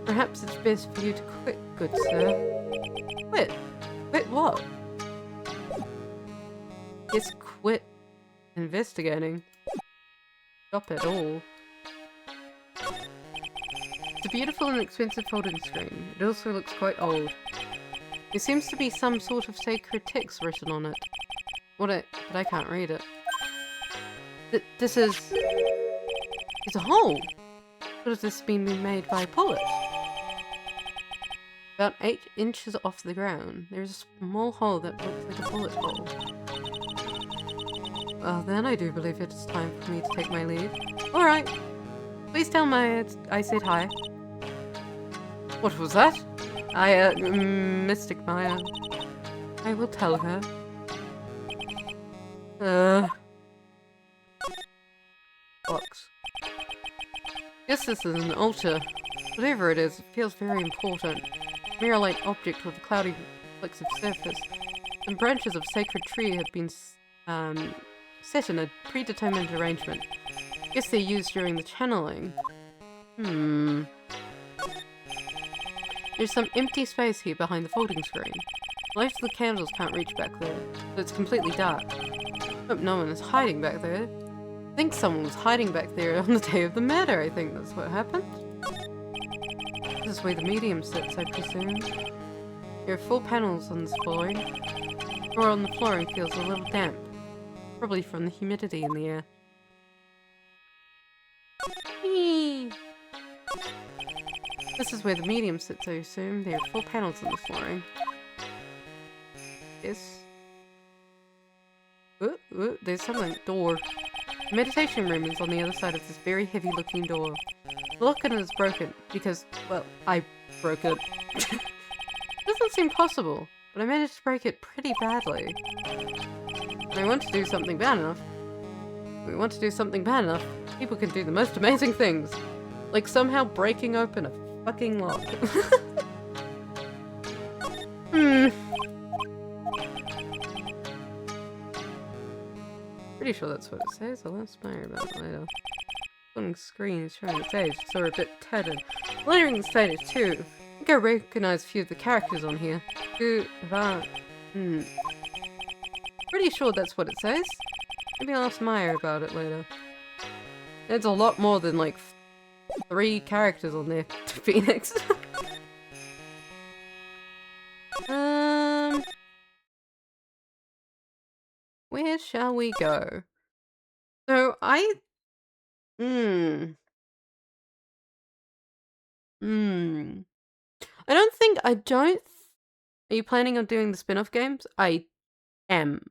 Perhaps it's best for you to quit, good sir. Quit? Quit what? Yes, quit investigating. Stop it all. It's a beautiful and expensive folding screen. It also looks quite old. There seems to be some sort of sacred text written on it. But I can't read it. This is... It's a hole! What has this been made by a bullet? About 8 inches off the ground, there is a small hole that looks like a bullet hole. Well, then I do believe it is time for me to take my leave. Alright. Please tell Maya I said hi. What was that? Mystic Maya. I will tell her. Box. Yes, this is an altar. Whatever it is, it feels very important. A mirror-like object with a cloudy, reflexive surface. The branches of sacred tree have been set in a predetermined arrangement. Guess they're used during the channeling. There's some empty space here behind the folding screen. The light of the candles can't reach back there, but it's completely dark. Hope no one is hiding back there. I think someone was hiding back there on the day of the murder. I think that's what happened. This is where the medium sits, I presume. There are 4 panels on this flooring. The floor on the flooring feels a little damp. Probably from the humidity in the air. Whee! This is where the medium sits, I assume. There are 4 panels on the flooring. Yes. Ooh, there's something. Door. The meditation room is on the other side of this very heavy looking door. The lock on it is broken because, well, I broke it. Doesn't seem possible, but I managed to break it pretty badly. When I want to do something bad enough, people can do the most amazing things. Like somehow breaking open a fucking lock. Pretty sure that's what it says. I'll ask Maya about it later. On the screen is showing its age, so we're a bit tattered. Lettering is faded too. I think I recognize a few of the characters on here. Pretty sure that's what it says. Maybe I'll ask Maya about it later. There's a lot more than like 3 characters on there to Phoenix. Where shall we go? So Hmm. Are you planning on doing the spin-off games? I am.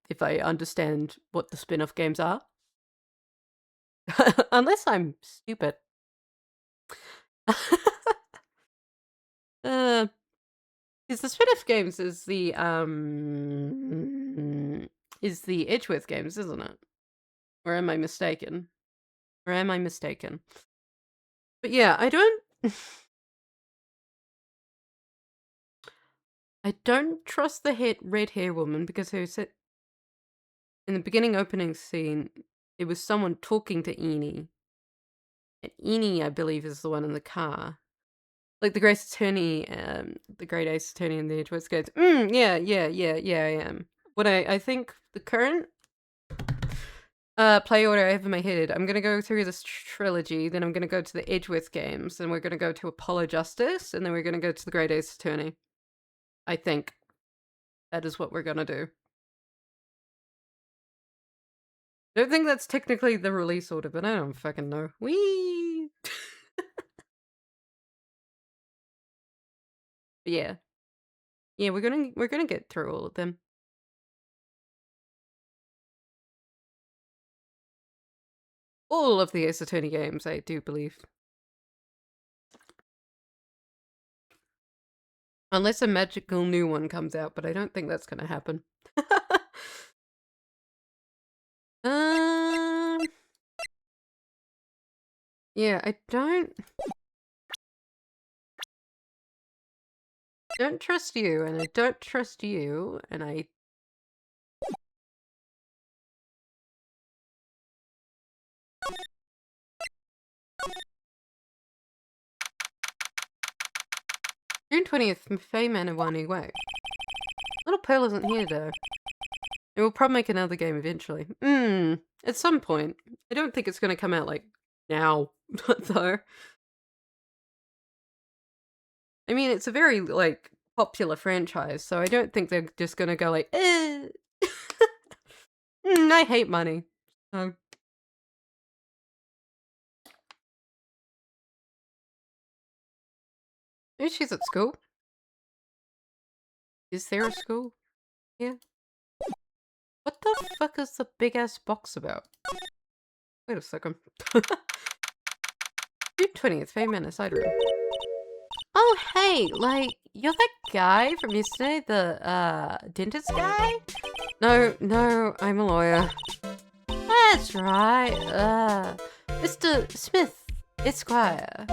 If I understand what the spin-off games are. Unless I'm stupid. Is the spin-off games is the Edgeworth games, isn't it? Or am I mistaken? But yeah, I don't I don't trust the red hair woman because who said in the beginning opening scene it was someone talking to Eni. And Eni, I believe, is the one in the car. Like the Great Attorney, the Great Ace Attorney in the Edgeworth goes, yeah, I am. What I think the current play order I have in my head, I'm gonna go through this trilogy, then I'm gonna go to the Edgeworth games, then we're gonna go to Apollo Justice, and then we're gonna go to the Great Ace Attorney. I think that is what we're gonna do. I don't think that's technically the release order, but I don't fucking know. Whee! But yeah. Yeah, we're gonna get through all of them. All of the Ace Attorney games, I do believe. Unless a magical new one comes out, but I don't think that's gonna happen. Yeah, I don't trust you, and I don't trust you, and I... June 20th, Faye Manor won anyway. Little Pearl isn't here, though. It will probably make another game eventually. At some point. I don't think it's gonna come out, like, now, though. I mean, it's a very, like, popular franchise, so I don't think they're just gonna go like, I hate money. So. Maybe she's at school. Is there a school? Yeah. What the fuck is the big-ass box about? Wait a second. June 20th, Faye Manor side room. Oh, hey, like, you're that guy from yesterday, the, dentist guy? No, I'm a lawyer. That's right, Mr. Smith, Esquire.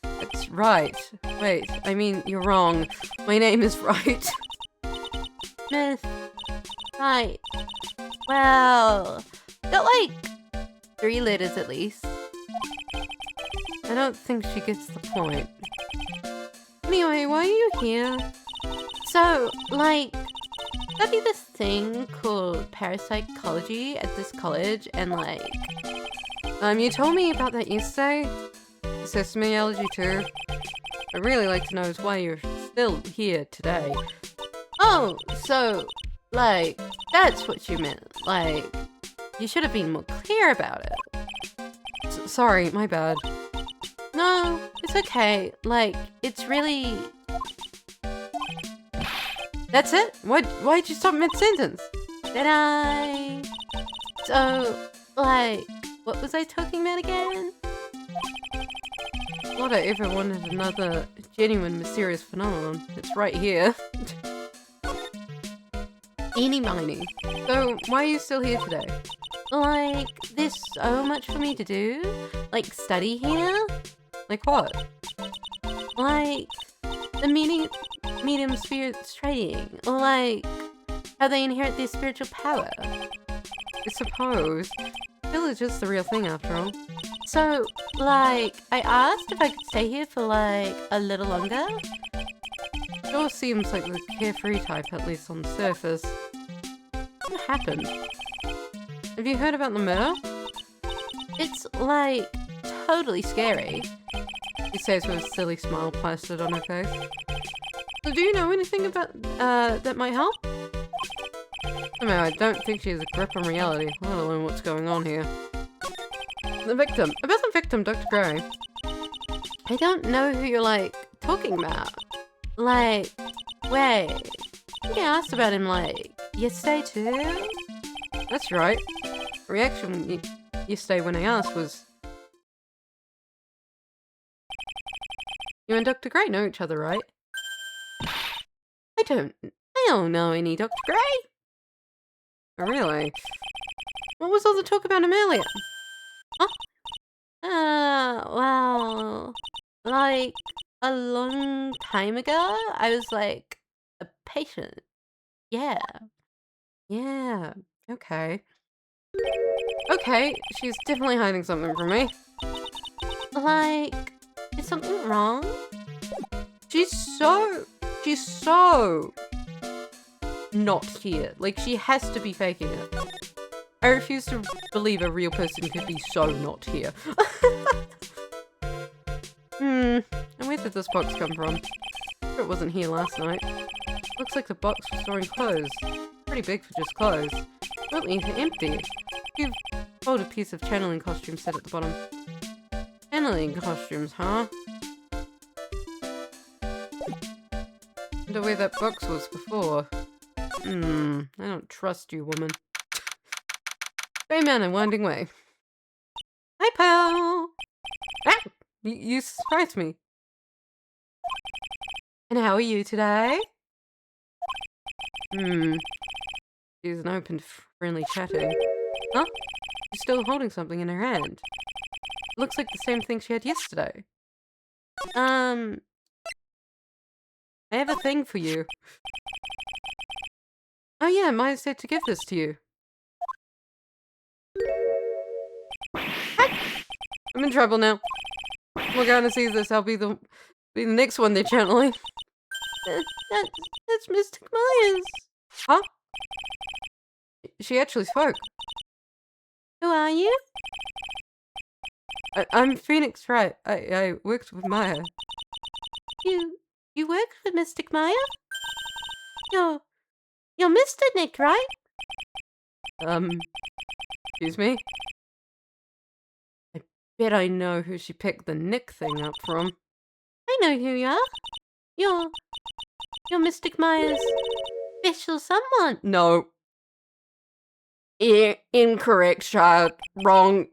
That's right. Wait, I mean, you're wrong. My name is right. Smith. Right. Well, got like 3 letters at least. I don't think she gets the point. Anyway, why are you here? So, like, study this thing called parapsychology at this college, and like, you told me about that yesterday. Sesame allergy too. I'd really like to know is why you're still here today. Oh, so, like, that's what you meant. Like, you should have been more clear about it. Sorry, my bad. No, it's okay. Like, it's really... That's it? Why'd you stop mid-sentence? Did I? So, like, what was I talking about again? What I ever wanted another genuine mysterious phenomenon. It's right here. Eeny miny. So, why are you still here today? Like, there's so much for me to do. Like, study here. Like what? Like, the medium spirits trading. Or like, how they inherit their spiritual power. I suppose. Still is just the real thing after all. So, like, I asked if I could stay here for, like, a little longer. Sure seems like the carefree type, at least on the surface. What happened? Have you heard about the murder? It's, like, totally scary. She says with a silly smile plastered on her face. So do you know anything about, that might help? I mean, I don't think she has a grip on reality, let alone what's going on here. The victim. About the victim, Dr. Gray. I don't know who you're, like, talking about. Like, wait. I think I asked about him, like, yesterday too? That's right. Reaction yesterday when I asked was... You and Dr. Gray know each other, right? I don't know any Dr. Gray. Oh, really? What was all the talk about him earlier? Well, like, a long time ago, I was, like, a patient. Yeah. Yeah, okay. Okay, she's definitely hiding something from me. Like, is something wrong? She's so not here. Like, she has to be faking it. I refuse to believe a real person could be so not here. And where did this box come from? It wasn't here last night. Looks like the box was storing clothes. Pretty big for just clothes. Won't leave it empty. You've folded a piece of channeling costume set at the bottom. Channeling costumes, huh? Wonder where that box was before. I don't trust you, woman. Gray man and winding way. Hi, pal! Ah! You surprised me. And how are you today? She's an open, friendly chatting. Huh? She's still holding something in her hand. Looks like the same thing she had yesterday. I have a thing for you. Oh yeah, Maya said to give this to you. I'm in trouble now. Morgana sees this, I'll be the next one they're channeling. That's Mystic Maya's. Huh? She actually spoke. Who are you? I'm Phoenix Wright. I worked with Maya. You work for Mystic Maya? You're Mr. Nick, right? Excuse me? I bet I know who she picked the Nick thing up from. I know who you are. You're Mystic Maya's special someone. No. Incorrect, child. Wrong.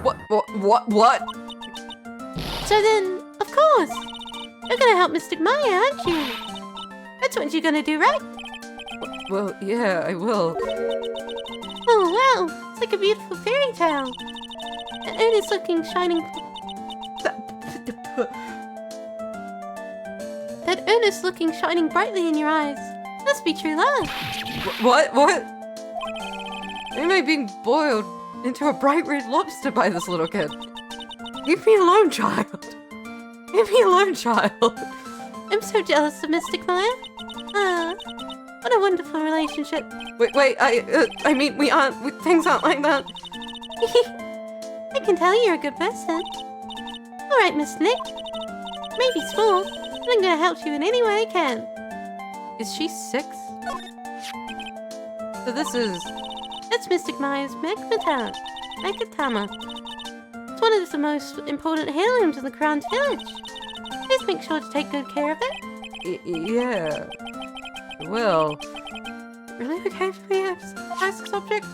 What? So then, of course, you're gonna help Mystic Maya, aren't you? That's what you're gonna do, right? Well, yeah, I will. Oh, wow. It's like a beautiful fairy tale. An earnest-looking, shining... That earnest-looking, shining brightly in your eyes. Must be true love. What? Am I being boiled into a bright red lobster by this little kid? Leave me alone, child. Leave me alone, child. I'm so jealous of Mystic Maya. What a wonderful relationship. Wait, I mean, things aren't like that. I can tell you're a good person. Alright, Miss Nick. Maybe small, but I'm gonna help you in any way I can. Is she 6? So That's Mystic Maya's Magatama. It's one of the most important heirlooms in the Crown's village. Please make sure to take good care of it. Yeah. Well, really okay for me as a subject?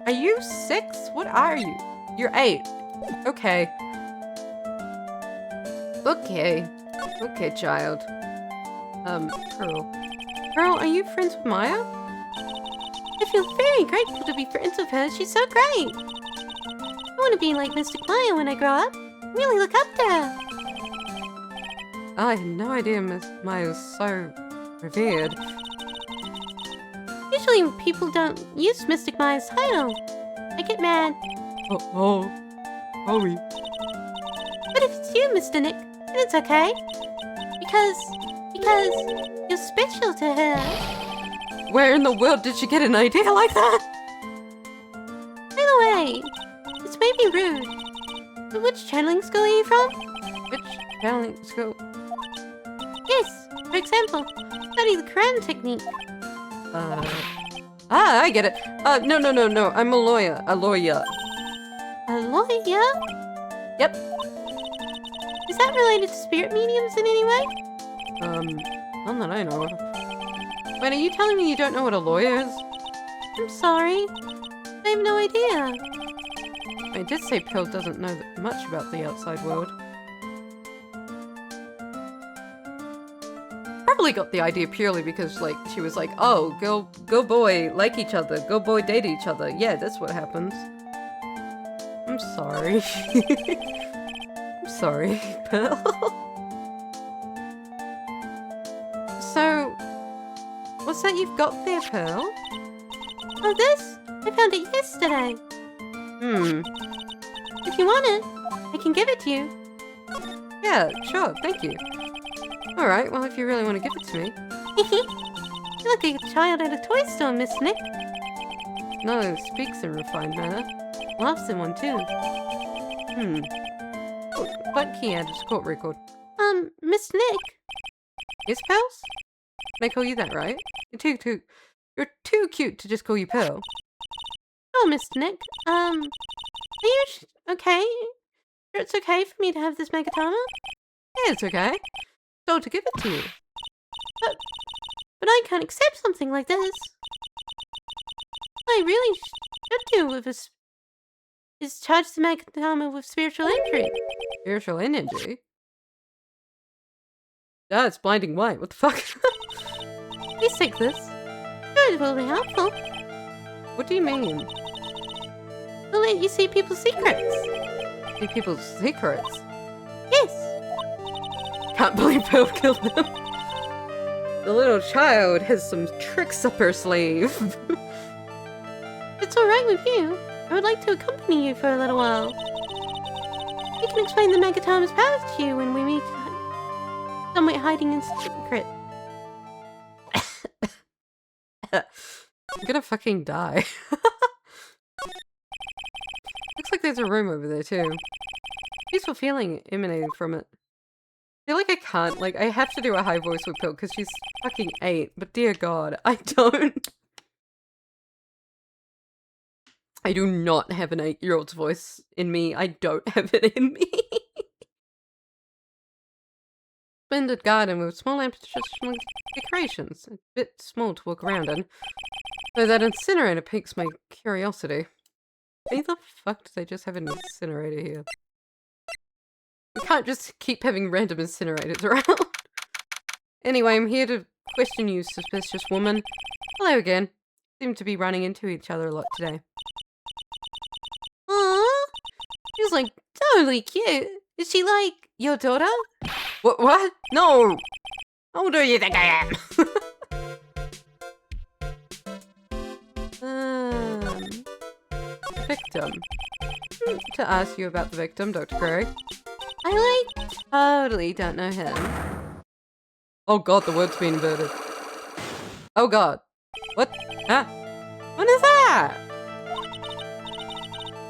Are you 6? What are you? You're 8. Okay. Okay, child. Pearl, are you friends with Maya? I feel very grateful to be friends with her. She's so great. I want to be like Mystic Maya when I grow up. Really look up to her. I had no idea Miss Maya was so revered. Usually people don't use Mystic Maya's title. I get mad. Sorry. But if it's you, Mr. Nick, then it's okay. Because you're special to her. Where in the world did she get an idea like that? By the way, this may be rude, but which channeling school are you from? Which channeling school? Yes, for example, study the Crown technique. I get it. No. I'm a lawyer. A lawyer? Yep. Is that related to spirit mediums in any way? None that I know of. Wait, are you telling me you don't know what a lawyer is? I'm sorry. I have no idea. I did say Pearl doesn't know much about the outside world. Probably got the idea purely because, like, she was like, oh, girl boy like each other, girl boy date each other. Yeah, that's what happens. I'm sorry. I'm sorry, Pearl. So, what's that you've got there, Pearl? Oh, this? I found it yesterday. If you want it, I can give it to you. Yeah, sure, thank you. Alright, well, if you really want to give it to me. You look like a child at a toy store, Miss Nick. No, speaks in refined manner. Laughs in one, too. What key added to court record? Miss Nick? Yes, Pals? Can I call you that, right? You're too cute to just call you Pearl. Oh, Miss Nick. Are you okay? Sure it's okay for me to have this Megatama? Yeah, it's okay. Told to give it to you. But I can't accept something like this. I really should do with this. Is charge the Megatama with spiritual injury. Spiritual energy? Ah, it's blinding white. What the fuck? Please take this. Sure, it will be helpful. What do you mean? It'll let you see people's secrets. See people's secrets? Yes. Can't believe Pearl killed them. The little child has some tricks up her sleeve. If it's alright with you, I would like to accompany you for a little while. We can explain the Megatama's powers to you when we meet somewhere hiding in secret. I'm gonna fucking die. Looks like there's a room over there too. Peaceful feeling emanating from it. I feel like I can't, like, I have to do a high voice with Pearl because she's fucking 8, but dear god, I don't. I do not have an 8-year-old's voice in me. I don't have it in me. Splendid garden with small ambitious decorations. A bit small to walk around in. Though that incinerator piques my curiosity. Why the fuck do they just have an incinerator here? We can't just keep having random incinerators around. Anyway, I'm here to question you, suspicious woman. Hello again. Seem to be running into each other a lot today. Aww. She's like totally cute. Is she like your daughter? What? No! How old do you think I am? Victim. To ask you about the victim, Dr. Gray. I totally don't know him. Oh god, the word's been inverted. Oh god. What? Huh? What is that?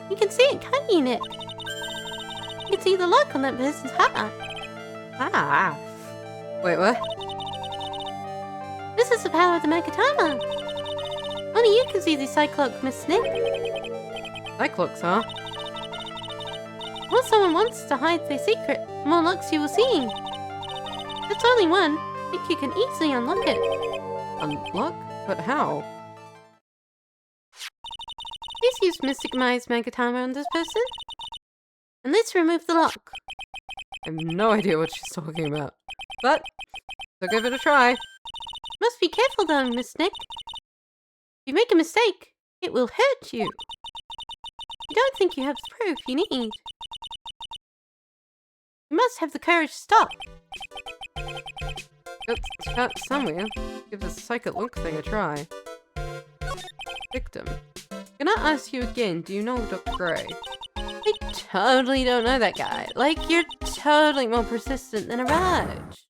You can see it, can't you, Nick? You can see the look on that person's heart. Ah. Wait, what? This is the power of the Megatama. Only you can see the Cyclops, Miss Nick. Cyclops, huh? Once someone wants to hide their secret, the more locks you will see. There's only one. I think you can easily unlock it. Unlock? But how? Please use Mystic Maya's Megatama on this person. And let's remove the lock. I have no idea what she's talking about. But, so give it a try. Must be careful though, Miss Nick. If you make a mistake, it will hurt you. I don't think you have the proof you need. You must have the courage to stop. Got to start somewhere. Give the psychic look thing a try. Victim. Can I ask you again, do you know Dr. Gray? I totally don't know that guy. Like, you're totally more persistent than a Raj.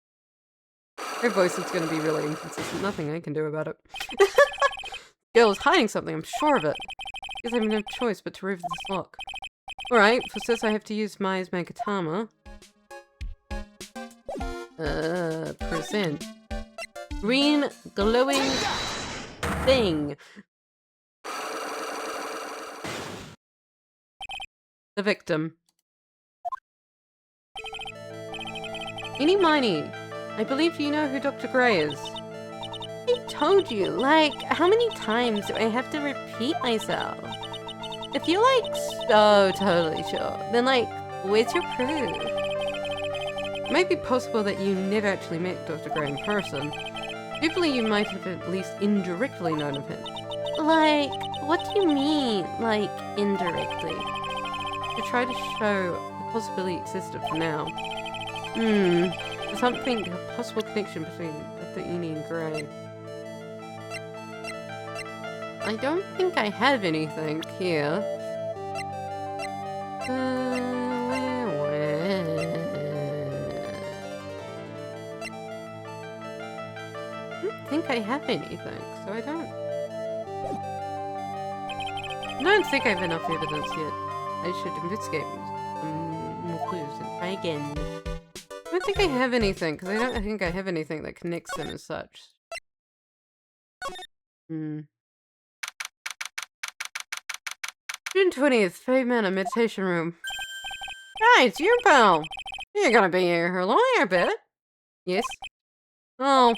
Her voice is going to be really inconsistent. Nothing I can do about it. Girl is hiding something, I'm sure of it. Guess I have no choice but to remove this lock. Alright, for this I have to use Maya's Megatama. Present. Green glowing thing. The victim. Eeny Miny, I believe you know who Dr. Gray is. I told you, like, how many times do I have to repeat myself? If you're like so totally sure, then like, where's your proof? It may be possible that you never actually met Dr. Gray in person. Hopefully you might have at least indirectly known of him. Like, what do you mean, like, indirectly? To try to show the possibility existed for now. There's something, a possible connection between Dr. Eeny and Gray. I don't think I have anything here. I don't think I have anything, so I don't think I have enough evidence yet. I should investigate some more clues and try again. I don't think I have anything, because I don't think I have anything that connects them as such. June 20th, Fade Manor Meditation Room. Hey, it's your pal! You're gonna be here long, I bet. Yes. Oh.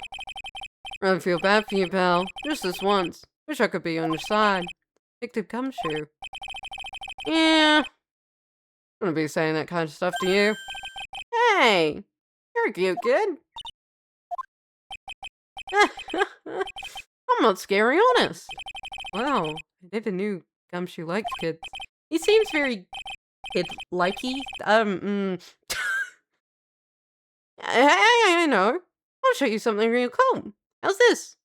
I feel bad for you, pal. Just this once. Wish I could be on your side. Victim Gumshoe. Yeah. I'm gonna be saying that kind of stuff to you. Hey! You're a cute kid. I'm not scary, honest. Wow, I never knew Gumshoe liked kids. He seems very kid-likey. I know. I'll show you something real cool. How's this?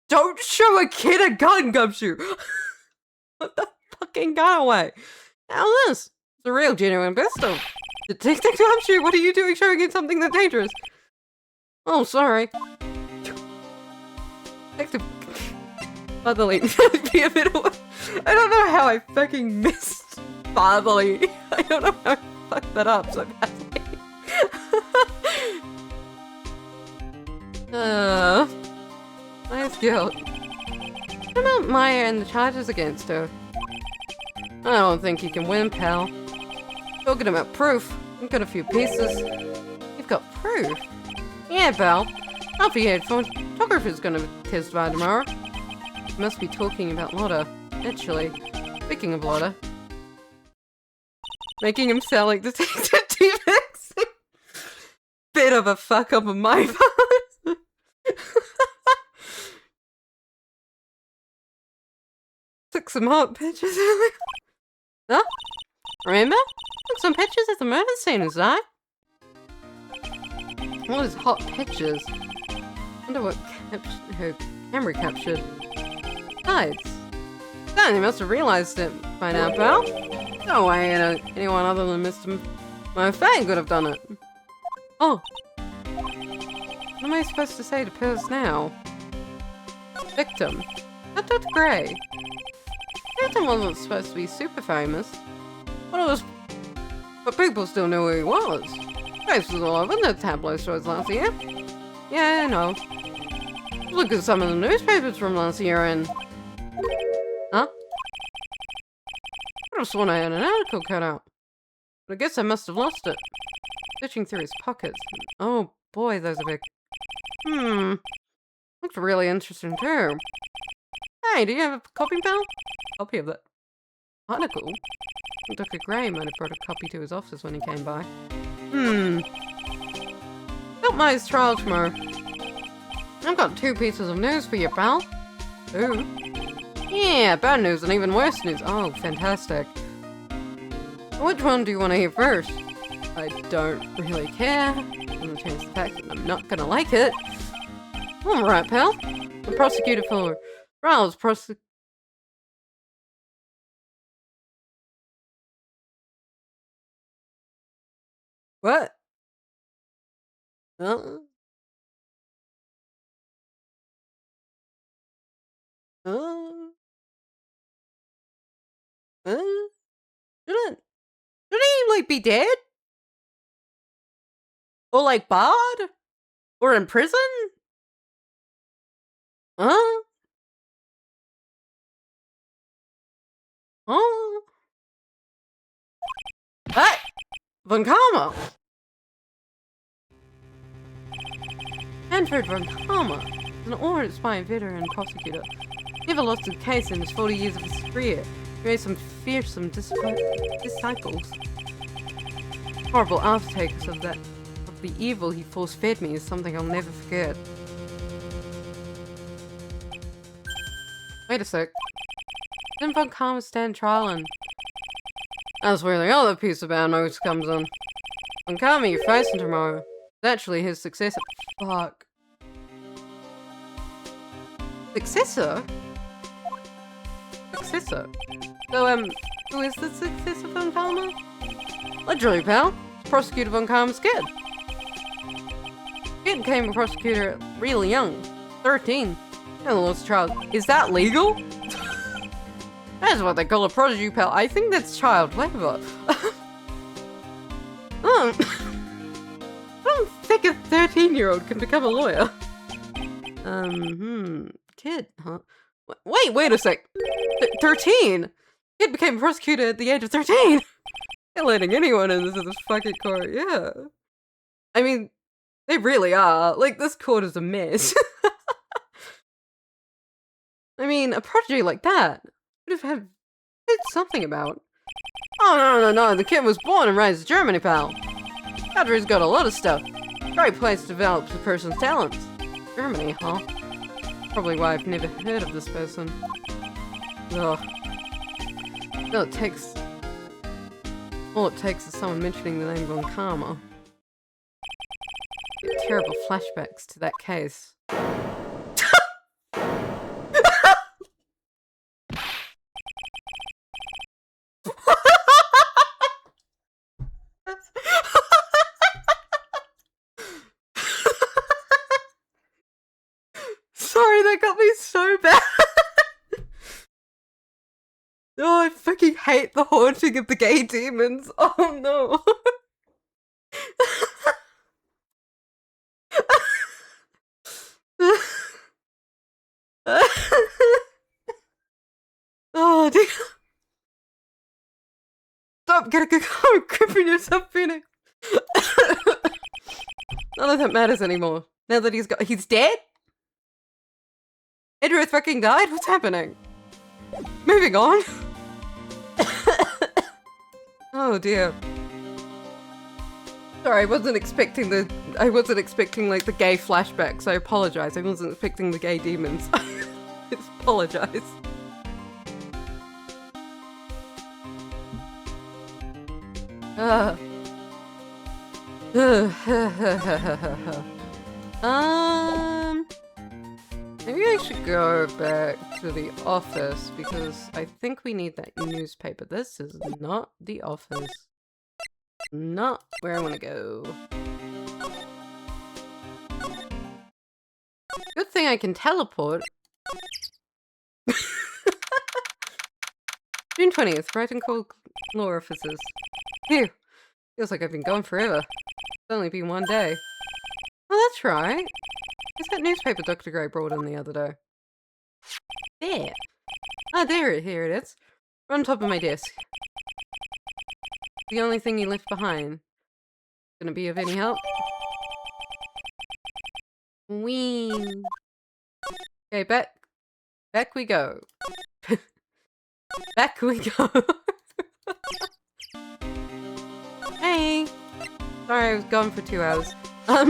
Don't show a kid a gun, Gumshoe! Put the fucking gun away. How's this? It's a real genuine pistol. Detective Gumshoe, what are you doing showing him something that's dangerous? Oh, sorry. Detective... Fatherly. Be a bit of... I don't know how I fucking missed Fatherly. I don't know how I fucked that up so badly. Nice guilt. What about Maya and the charges against her? I don't think you can win, pal. Talking about proof, I've got a few pieces. You've got proof? Yeah, pal. Off your headphones. Photographer's gonna test by tomorrow. You must be talking about Lotta. Actually, speaking of Lotta. Making him sound like Detective T-Rex. Bit of a fuck up on my part. Took some hot pictures earlier. Huh? Remember? Took some pictures at the murder scene, is I? What is hot pictures? Wonder what her camera captured. Besides, they must have realized it by now, pal. No way anyone other than Mr. Mofang could have done it. Oh. What am I supposed to say to Purse now? Victim. Not Dr. Gray. Victim wasn't supposed to be super famous. But people still knew who he was. Face was all over the tabloid stores last year. Yeah, I know. Look at some of the newspapers from last year and... Huh? I just sworn I had an article cut out. But I guess I must have lost it. Searching through his pockets. Oh boy, those are big. Looks really interesting too. Hey, do you have a copy, pal? Copy of that article? Dr. Gray might have brought a copy to his office when he came by. Got Maya's trial tomorrow. I've got 2 pieces of news for you, pal. Ooh. Yeah, bad news and even worse news. Oh, fantastic. Which one do you want to hear first? I don't really care. I'm gonna change the fact that I'm not gonna like it. Alright, pal. The prosecutor for Raoul's What? Uh, uh, uh, shouldn't he, like, be dead? Or, like, barred? Or in prison? Huh? Huh? Von Karma! Manfred von Karma is an awe-inspiring veteran prosecutor. Never lost a case in his 40 years of his career. He raised some fearsome disciples. Horrible aftertakes of the evil he force-fed me is something I'll never forget. Wait a sec. Didn't von Karma stand trial and... That's where the other piece of bad news comes in. Von Karma you're facing tomorrow is actually his successor. Fuck. Successor? Successor? So, who is the successor of von Karma? Literally, pal. It's Prosecutor Von Karma's kid. Kid became a prosecutor really young. 13. And lost child. Is that legal? That's what they call a prodigy, pal. I think that's child labor. I don't think a 13-year-old can become a lawyer. Kid, huh? Wait a sec. 13? Kid became a prosecutor at the age of 13? They're letting anyone in this fucking court, yeah. I mean, they really are. Like, this court is a mess. I mean, a prodigy like that would have had something about. Oh, no. The kid was born and raised in Germany, pal. Country's got a lot of stuff. Great place to develop a person's talents. Germany, huh? Probably why I've never heard of this person. Ugh. All it takes is someone mentioning the name Von Karma. Terrible flashbacks to that case. Sorry, that got me so bad. Oh, I fucking hate the haunting of the gay demons. Oh no. Oh dear. Stop getting gripping yourself, Phoenix. None of that matters anymore. Now that he's dead? Edward fucking died? What's happening? Moving on. Oh dear. Sorry, I wasn't expecting like the gay flashbacks. I apologize. I wasn't expecting the gay demons. I apologize. Maybe I should go back to the office because I think we need that newspaper. This is not the office. Not where I want to go. Good thing I can teleport. June 20th, Brighton Cold Law Offices. Phew. Feels like I've been gone forever. It's only been one day. Oh, that's right. It's that newspaper Dr. Gray brought in the other day. There. Ah, here it is. On top of my desk. The only thing you left behind. Gonna be of any help? Whee. Okay, back we go. Back we go. Hey. Sorry, I was gone for 2 hours. I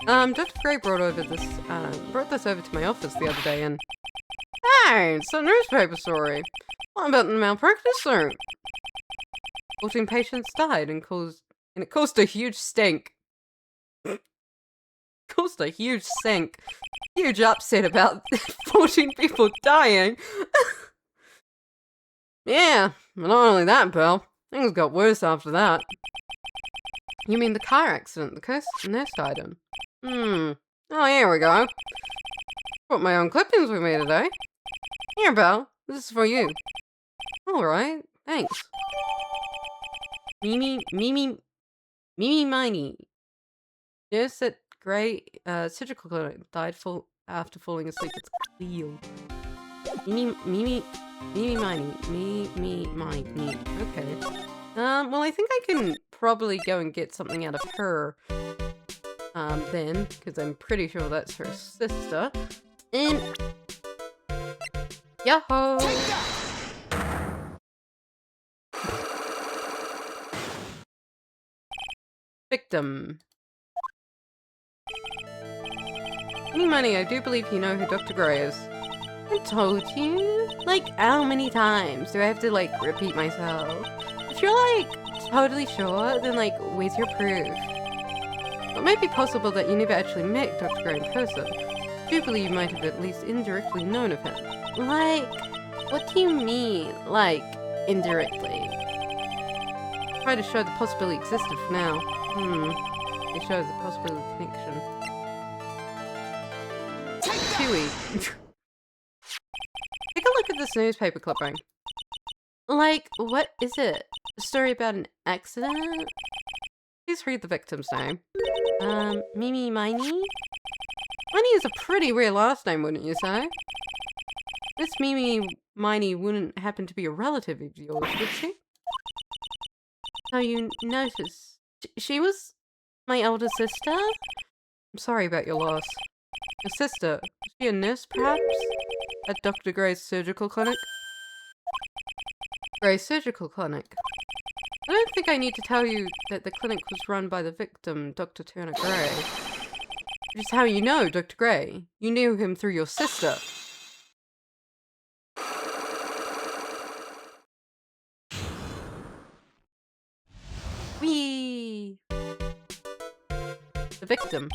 found Dr. Gray brought this over to my office the other day and... Hey, it's a newspaper story. What about the malpractice suit? 14 patients died and it caused a huge stink. Caused a huge stink. Huge upset about 14 people dying. Yeah, but not only that, pal. Things got worse after that. You mean the car accident the nurse died in? Oh, here we go. Put my own clippings with me today. Here, Belle. This is for you. Alright, thanks. Mimi, Miney. Nurse at Gray Surgical Clinic died after falling asleep. It's Cleo. Mimi, Miney. Me. Okay. Well, I think I can probably go and get something out of her. Then, because I'm pretty sure that's her sister. And... Yahoo! Victim. Any money, I do believe you know who Dr. Gray is. I told you. Like, how many times do I have to, like, repeat myself? If you're, like, totally sure, then, like, where's your proof? It may be possible that you never actually met Dr. Gray in person. I do believe you might have at least indirectly known of him. Like, what do you mean, like, indirectly? Try to show the possibility existed for now. It shows the possibility of connection. Chewy. Take a look at this newspaper clipping. Like, what is it? A story about an accident? Please read the victim's name. Mimi Miney? Miney is a pretty rare last name, wouldn't you say? This Mimi Miney wouldn't happen to be a relative of yours, would she? So you notice. She was my older sister? I'm sorry about your loss. Your sister, is she a nurse, perhaps? At Dr. Gray's surgical clinic? Gray's surgical clinic. I don't think I need to tell you that the clinic was run by the victim, Dr. Turner Gray. Which is how you know Dr. Gray. You knew him through your sister. Wee. The victim.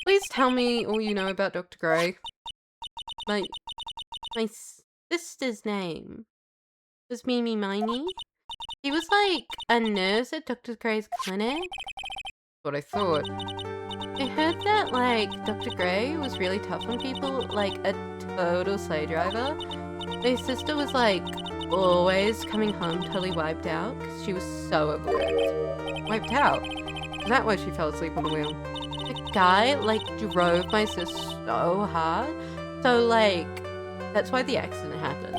Please tell me all you know about Dr. Gray. My sister's name was Mimi Miney. She was like a nurse at Dr. Gray's clinic. That's what I thought. I heard that like Dr. Gray was really tough on people, like a total sleigh driver. My sister was like always coming home totally wiped out because she was so overworked. Wiped out? Is that why she fell asleep on the wheel? The guy like drove my sis so hard, so like that's why the accident happened.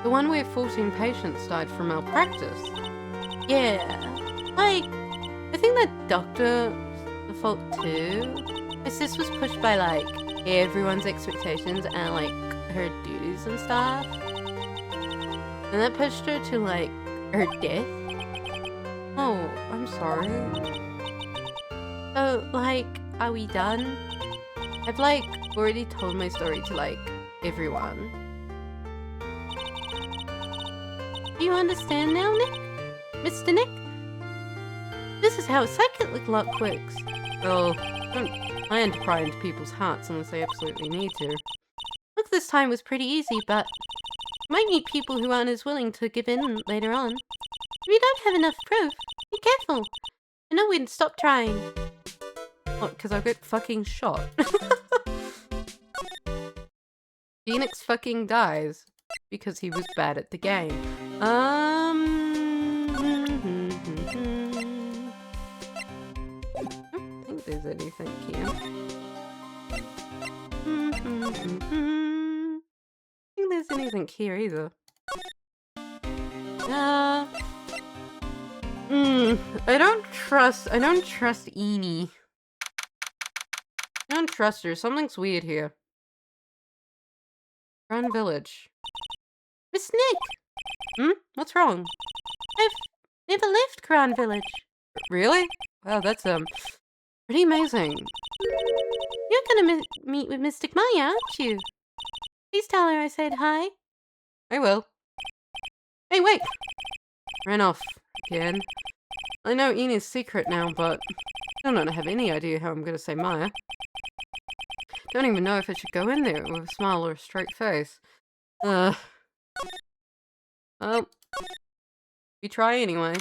The one where 14 patients died from malpractice. Yeah, like I think that doctor's the fault too. My sis was pushed by like everyone's expectations and like her duties and stuff, and that pushed her to like her death. Oh, I'm sorry. So, like, are we done? I've, like, already told my story to, like, everyone. Do you understand now, Nick? Mr. Nick? This is how a psychic lock works. Well, don't plan to pry into people's hearts unless they absolutely need to. Look, this time was pretty easy, but you might meet people who aren't as willing to give in later on. If you don't have enough proof, be careful. I know when to stop trying. What, because I got fucking shot? Phoenix fucking dies because he was bad at the game. I don't think there's anything here. I don't think there's anything here either. I don't trust Eenie. I don't trust her. Something's weird here. Crown Village. Miss Nick! What's wrong? I've never left Crown Village. Really? Wow, that's, pretty amazing. You're gonna meet with Mystic Maya, aren't you? Please tell her I said hi. I will. Hey, wait! Ran off again. I know Enie's secret now, but I don't have any idea how I'm gonna say Maya. Don't even know if I should go in there with a smile or a straight face. Well, we try anyway.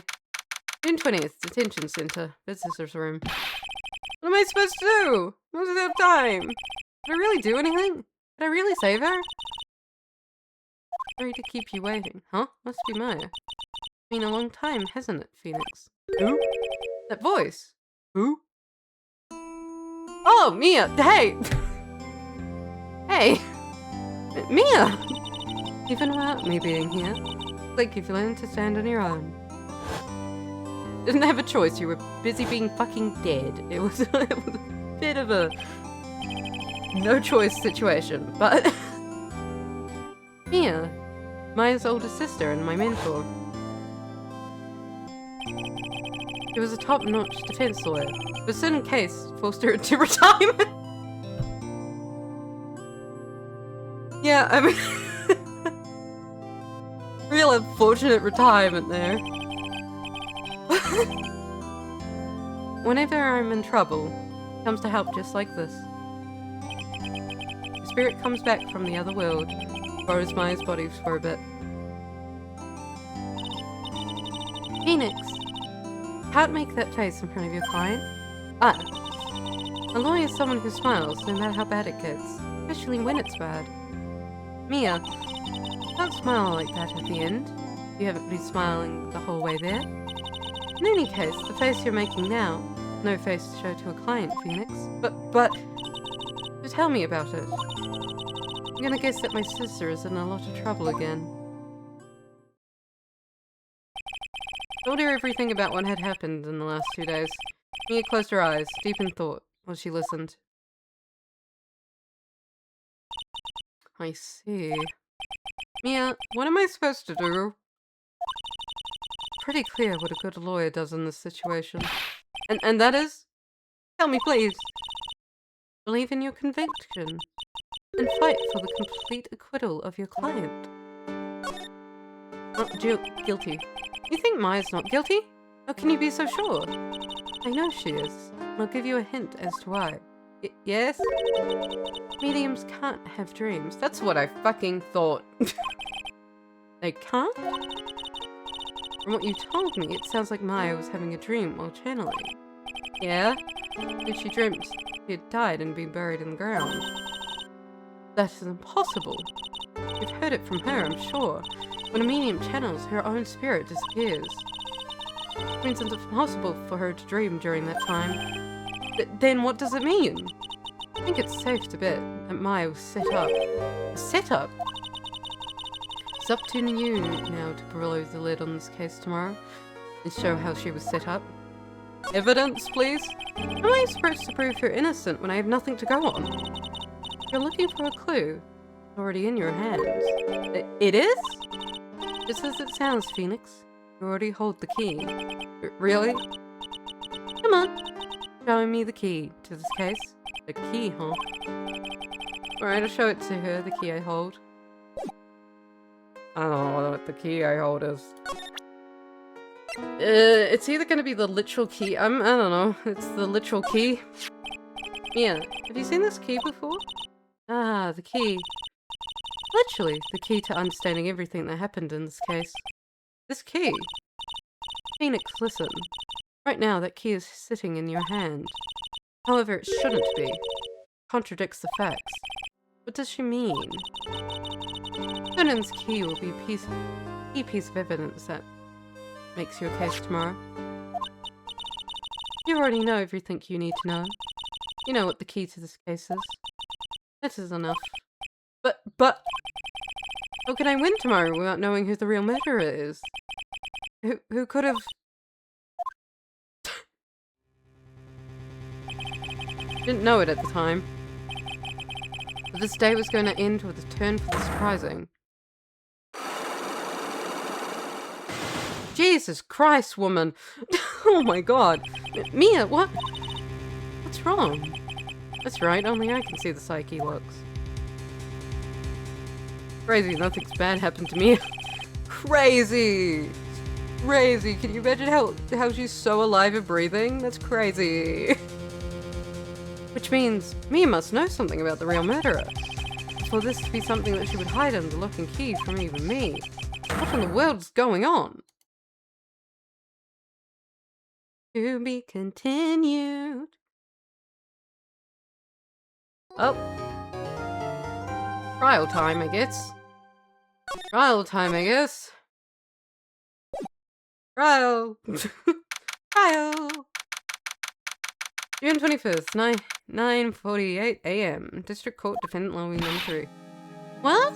June 20th, detention center, visitor's room. What am I supposed to do? Most of the time. Did I really do anything? Did I really save her? Sorry to keep you waiting. Huh? Must be Maya. It's been a long time, hasn't it, Phoenix? Who? That voice. Who? Oh, Mia! Hey! Hey! Mia! Even without me being here, Like you've learned to stand on your own. Didn't have a choice, you were busy being fucking dead. It was a bit of a no choice situation, but Mia, Maya's older sister and my mentor. She was a top-notch defense lawyer, but a certain case forced her into retirement. Yeah, I mean, real unfortunate retirement there. Whenever I'm in trouble, it comes to help just like this. The spirit comes back from the other world, borrows Maya's body for a bit. Phoenix, can't make that face in front of your client. Ah, a lawyer is someone who smiles no matter how bad it gets, especially when it's bad. Mia, don't smile like that at the end. You haven't been smiling the whole way there. In any case, the face you're making now, no face to show to a client, Phoenix. But, so tell me about it. I'm gonna guess that my sister is in a lot of trouble again. Told her everything about what had happened in the last 2 days. Mia closed her eyes, deep in thought, while she listened. I see. Mia, what am I supposed to do? Pretty clear what a good lawyer does in this situation. And that is? Tell me, please. Believe in your conviction. And fight for the complete acquittal of your client. Not guilty. You think Maya's not guilty? How can you be so sure? I know she is. I'll give you a hint as to why. Yes? Mediums can't have dreams. That's what I fucking thought. They can't? From what you told me, it sounds like Maya was having a dream while channeling. Yeah? If she dreamt she had died and been buried in the ground. That is impossible. You've heard it from her, I'm sure. When a medium channels, her own spirit disappears. It means it's impossible for her to dream during that time. Then what does it mean? I think it's safe to bet that Maya was set up. Set up? It's up to you now to blow the lid on this case tomorrow and show how she was set up. Evidence, please? How am I supposed to prove you're innocent when I have nothing to go on? You're looking for a clue. It's already in your hands. It is? Just as it sounds, Phoenix. You already hold the key. Really? Come on. Showing me the key to this case. The key, huh? Alright, I'll show it to her, the key I hold. I don't know what the key I hold is. It's either gonna be the literal key. I don't know. It's the literal key. Yeah. Have you seen this key before? Ah, the key. Literally, the key to understanding everything that happened in this case. This key. Phoenix, listen. Right now, that key is sitting in your hand. However, it shouldn't be. Contradicts the facts. What does she mean? Conan's key will be a key piece of evidence that makes your case tomorrow. You already know everything you need to know. You know what the key to this case is. That is enough. But... How can I win tomorrow without knowing who the real murderer is? Who could have... Didn't know it at the time. But this day was going to end with a turn for the surprising. Jesus Christ, woman! Oh my god! Mia, what? What's wrong? That's right, only I can see the psyche looks. Crazy, nothing's bad happened to me. Crazy! Crazy! Can you imagine how she's so alive and breathing? That's crazy. Which means Mia must know something about the real murderer. For this to be something that she would hide under lock and key from even me. What in the world's going on? To be continued. Oh. Trial time, I guess. Trial time, I guess. Trial. Trial. June 25th, 9:48 AM. District Court Defendant Lobby Number 3. What?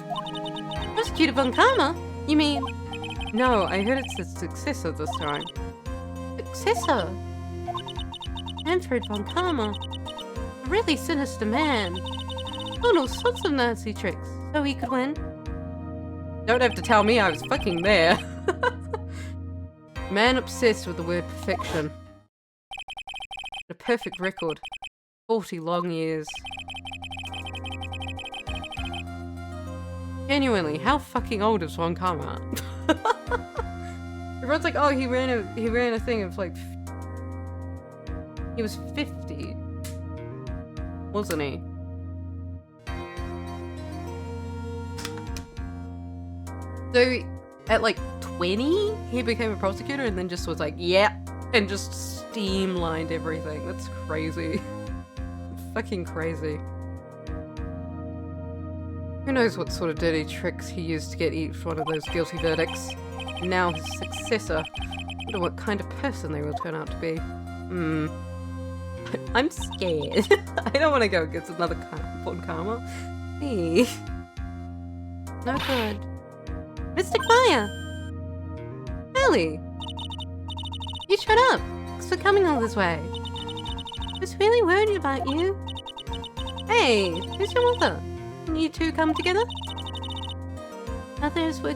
Prosecutor Von Karma? You mean... No, I heard it's a successor this time. Successor? Manfred von Karma. A really sinister man. Pulled all sorts of nasty tricks so he could win. Don't have to tell me, I was fucking there. Man obsessed with the word perfection. A perfect record. 40 long years. Genuinely, how fucking old is Von Karma? Everyone's like, oh, he ran a thing of like, he was 50, wasn't he? So at like 20, he became a prosecutor and then just was like, yeah, and just streamlined everything. That's crazy. Fucking crazy. Who knows what sort of dirty tricks he used to get each one of those guilty verdicts. Now his successor. Wonder what kind of person they will turn out to be. I'm scared. I don't want to go against another Von Karma. Hey. No good. Mystic Maya! Ellie! You shut up! Thanks for coming all this way. I was really worried about you. Hey, who's your mother? Can you two come together? Others were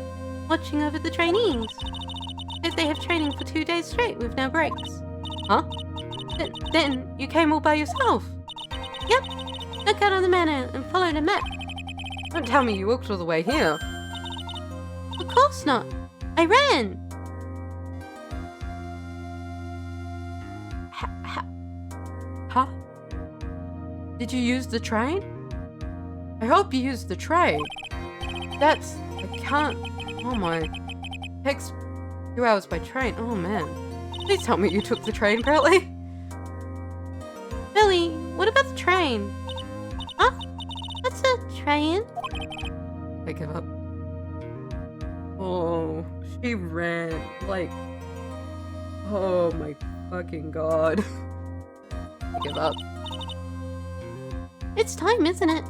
watching over the trainees. Said they have training for 2 days straight with no breaks. Huh? Then you came all by yourself? Yep. Look out of the manor and followed a map. Don't tell me you walked all the way here. Of course not. I ran. Huh? Did you use the train? I hope you used the train. That's... I can't... Oh my... Takes 2 hours by train. Oh man. Please tell me you took the train, Bradley. Billy, what about the train? Huh? What's a train? I give up. Oh, she ran. Like... Oh my fucking god. I give up. It's time, isn't it?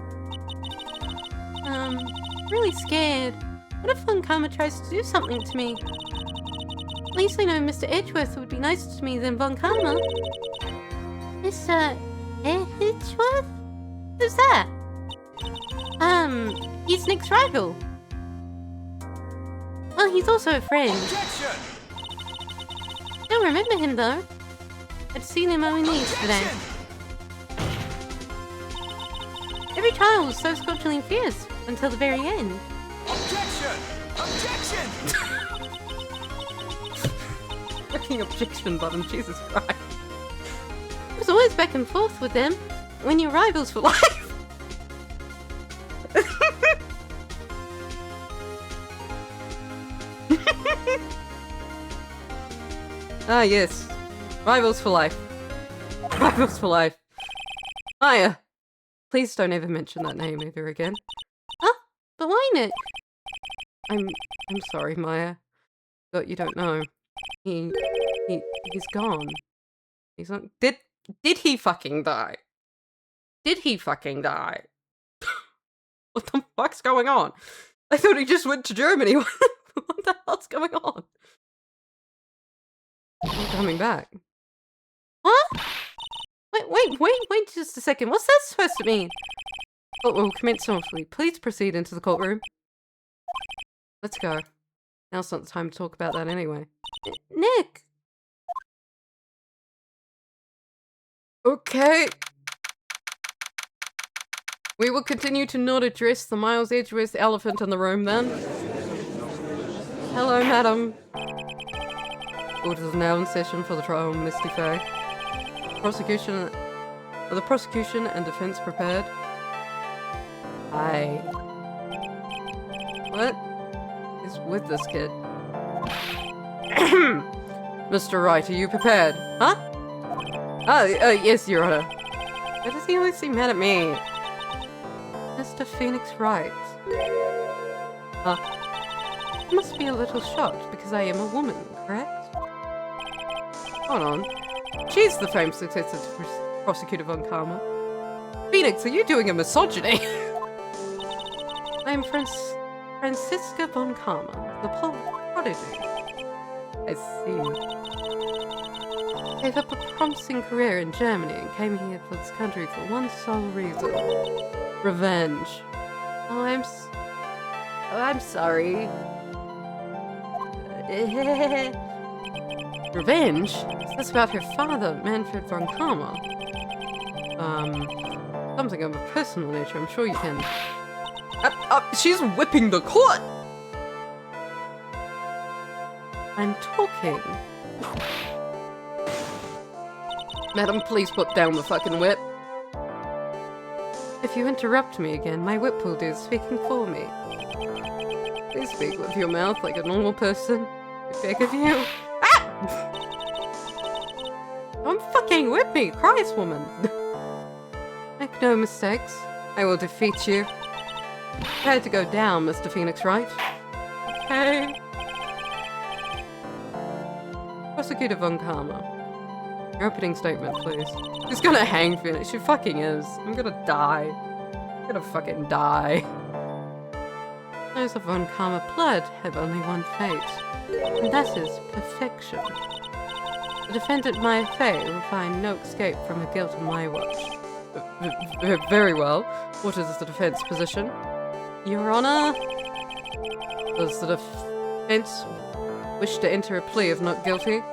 Really scared. What if Von Karma tries to do something to me? At least I know Mr. Edgeworth would be nicer to me than Von Karma. Mr. Edgeworth? Who's that? He's Nick's rival. Well, he's also a friend. Objection! Don't remember him though. I'd seen him only yesterday. Every trial was so scorchingly fierce until the very end. Objection! Objection! Fucking objection button, Jesus Christ. It was always back and forth with them when you're rivals for life. Ah, yes. Rivals for life. Rivals for life. Maya. Please don't ever mention that name ever again. Huh? But why, Nick? I'm sorry, Maya. But you don't know. He's gone. He's not... Did he fucking die? Did he fucking die? What the fuck's going on? I thought he just went to Germany. What the hell's going on? I'm coming back. What? Wait just a second. What's that supposed to mean? Oh, we'll commence softly. Please proceed into the courtroom. Let's go. Now's not the time to talk about that anyway. Nick! Okay. We will continue to not address the Miles Edgeworth elephant in the room then. Hello, madam. Court is now in session for the trial of Misty Faye. Are the prosecution and defense prepared? Aye. What is with this kid? Mr. Wright, are you prepared? Huh? Yes, Your Honor. Why does he always seem mad at me? Mr. Phoenix Wright. Huh? You must be a little shocked because I am a woman, correct? Hold on. She's the famed successor to Prosecutor Von Karma. Phoenix, are you doing a misogyny? I'm Francisca Von Karma, the prodigy. I see. Gave up a promising career in Germany and came here to this country for one sole reason. Revenge. Oh, I'm sorry. Revenge? Is this about her father, Manfred von Karma? Something of a personal nature, I'm sure you can. She's whipping the court! I'm talking. Madam, please put down the fucking whip. If you interrupt me again, my whip will do speaking for me. Please speak with your mouth like a normal person. I beg of you. Ah! Don't fucking whip me, Christ, woman. Make no mistakes. I will defeat you. Prepare to go down, Mr. Phoenix Wright. Okay. Prosecutor von Karma. Your opening statement, please. She's gonna hang Phoenix. She fucking is. I'm gonna die. I'm gonna fucking die. Those of von Karma blood have only one fate, and that is perfection. The defendant Maya Fey will find no escape from her guilt on my watch. Very well. What is the defense position? Your Honor? Does the defense wish to enter a plea of not guilty?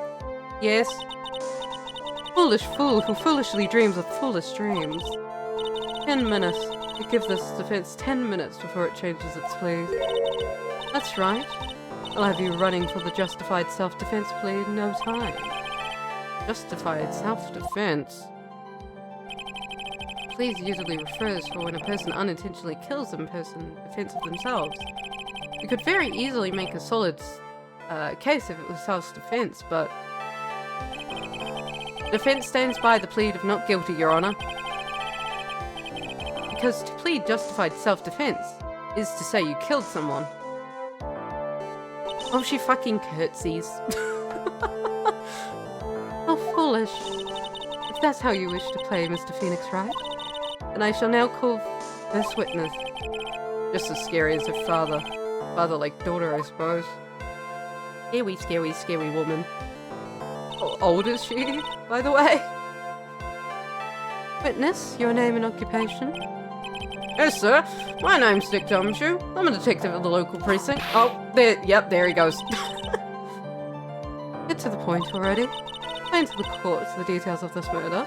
Yes. Foolish fool who foolishly dreams of foolish dreams. 10 minutes. You give this defense 10 minutes before it changes its plea. That's right. I'll have you running for the justified self-defense plea in no time. Justified self-defense? Please usually refers for when a person unintentionally kills a person in defense of themselves. You could very easily make a solid case if it was self-defense, but defense stands by the plea of not guilty, Your Honor. Because to plead justified self-defense is to say you killed someone. Oh, she fucking curtsies. How foolish. If that's how you wish to play, Mr. Phoenix Wright, then I shall now call this witness. Just as scary as her father. Father like daughter, I suppose. Scary, scary, scary woman. How old is she, by the way? Witness, your name and occupation? Yes, sir. My name's Dick Gumshoe. I'm a detective at the local precinct. Oh, there, yep, there he goes. Get to the point already. Explain to the court the details of this murder.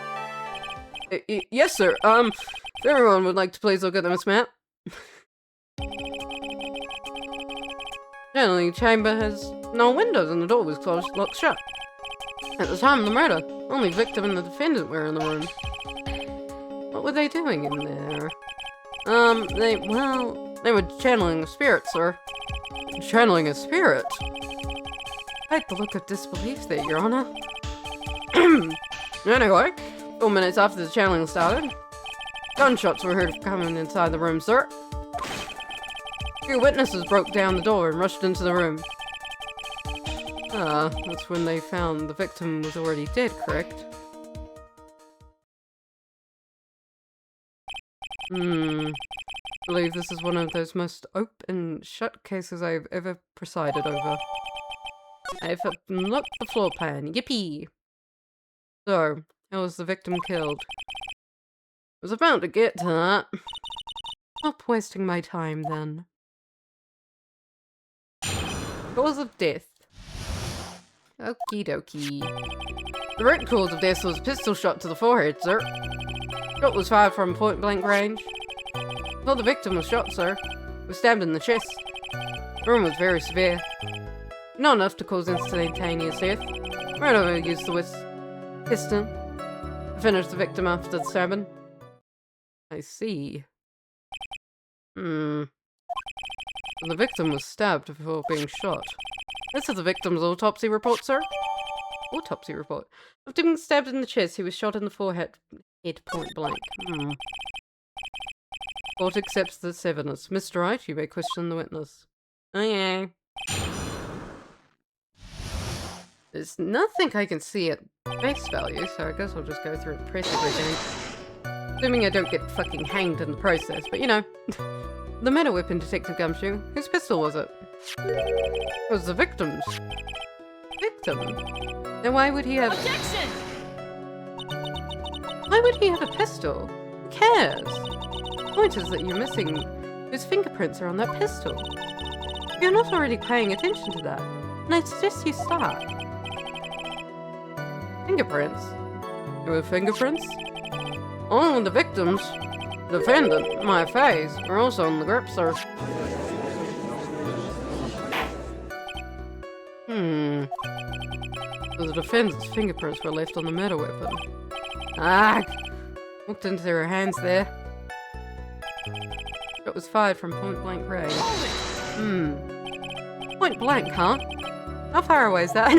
Yes, sir. If everyone would like to please look at this map. Generally, the chamber has no windows and the door was closed, locked shut. At the time of the murder, only victim and the defendant were in the room. What were they doing in there? They were channeling a spirit, sir. Channeling a spirit? Quite the look of disbelief there, Your Honor. Anyway, 4 minutes after the channeling started, gunshots were heard coming inside the room, sir. Few witnesses broke down the door and rushed into the room. That's when they found the victim was already dead, correct? I believe this is one of those most open shut cases I've ever presided over. I've unlocked the floor plan. Yippee! So, how was the victim killed? I was about to get to that. Stop wasting my time, then. Cause of death. Okie dokie. The root cause of death was a pistol shot to the forehead, sir. Shot was fired from point-blank range. Not the victim was shot, sir. He was stabbed in the chest. The wound was very severe. Not enough to cause instantaneous death. Murderer used the pistol to finish the victim after the stabbing. I see. The victim was stabbed before being shot. This is the victim's autopsy report, sir. Autopsy report. After being stabbed in the chest, he was shot in the forehead, point blank. Court accepts this evidence. Mr. Wright, you may question the witness. Okay. There's nothing I can see at face value, so I guess I'll just go through and press everything. Assuming I don't get fucking hanged in the process, but you know. The murder weapon, Detective Gumshoe. Whose pistol was it? It was the victims. Victim? Then why would he have... Objection! Why would he have a pistol? Who cares? The point is that you're missing whose fingerprints are on that pistol. If you're not already paying attention to that, then I suggest you start. Fingerprints? There were fingerprints? Only when the victims, the defendant, my face, are also on the grip, sir. So the defendant's fingerprints were left on the murder weapon. Ah! Looked into her hands there. Shot was fired from point blank range. Point blank, huh? How far away is that?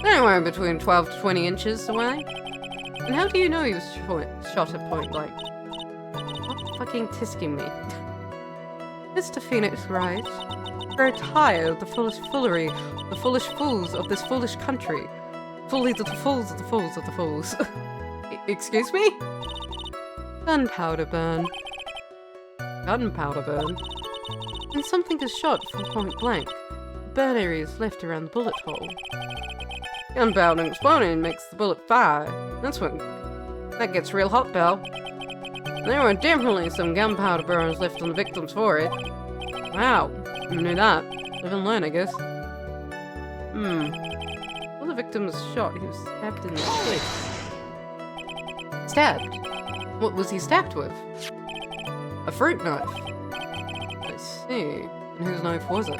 Anywhere between 12 to 20 inches away. And how do you know he was shot at point blank? Stop fucking tisking me. Mr. Phoenix Wright, very tired of the foolish foolery, the foolish fools of this foolish country. Fully the fools of the fools of the fools. Excuse me? Gunpowder burn. Gunpowder burn? When something is shot from point blank, the burn area is left around the bullet hole. Gunpowder exploding makes the bullet fire. That's when that gets real hot, pal. There were definitely some gunpowder burns left on the victim's forehead. Wow, I knew that. Live and learn, I guess. While the victim was shot, he was stabbed in the chest. Stabbed? What was he stabbed with? A fruit knife. I see. And whose knife was it?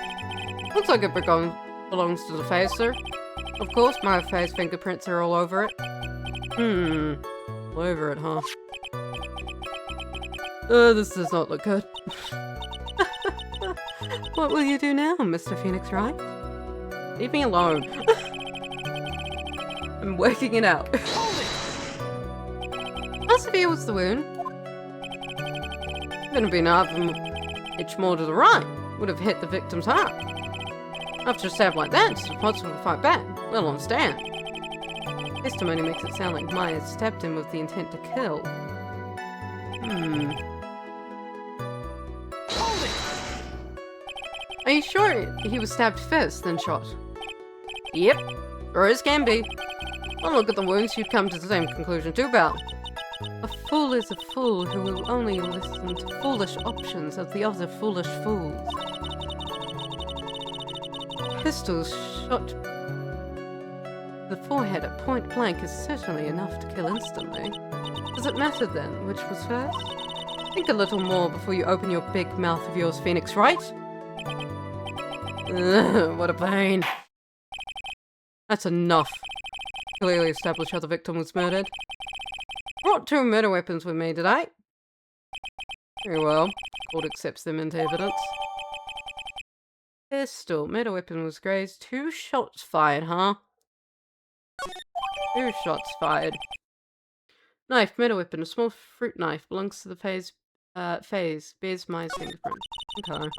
Looks like it belongs to the face, sir. Of course, my face fingerprints are all over it. All over it, huh? This does not look good. What will you do now, Mr. Phoenix Wright? Leave me alone. I'm working it out. How severe was the wound? Couldn't have been half an inch more to the right. Would have hit the victim's heart. After a stab like that, it's impossible to fight back, let alone stand. Testimony makes it sound like Myers stabbed him with the intent to kill. Are you sure he was stabbed first, then shot? Yep, or as can be. One look at the wounds, you'd come to the same conclusion too, pal. A fool is a fool who will only listen to foolish options of the other foolish fools. Pistols shot the forehead at point blank is certainly enough to kill instantly. Does it matter then which was first? Think a little more before you open your big mouth of yours, Phoenix Wright. Ugh, what a pain. That's enough. Clearly established how the victim was murdered. Brought 2 murder weapons with me today. Very well. Court accepts them into evidence. Pistol. Murder weapon was grazed. 2 shots fired, huh? 2 shots fired. Knife. Murder weapon. A small fruit knife. Belongs to the phase. Bears Myers' fingerprint. Okay.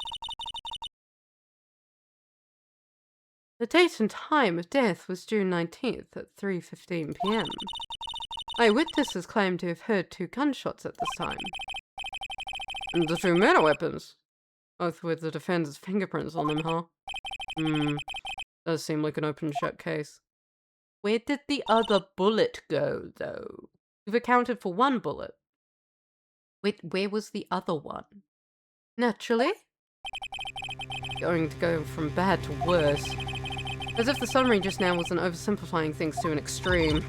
The date and time of death was June 19th at 3:15 p.m. Eyewitnesses claim to have heard 2 gunshots at this time. And the 2 murder weapons. Both with the defendant's fingerprints on them, huh? Does seem like an open and shut case. Where did the other bullet go, though? You've accounted for 1 bullet. Wait, where was the other one? Naturally. Going to go from bad to worse. As if the summary just now wasn't oversimplifying things to an extreme.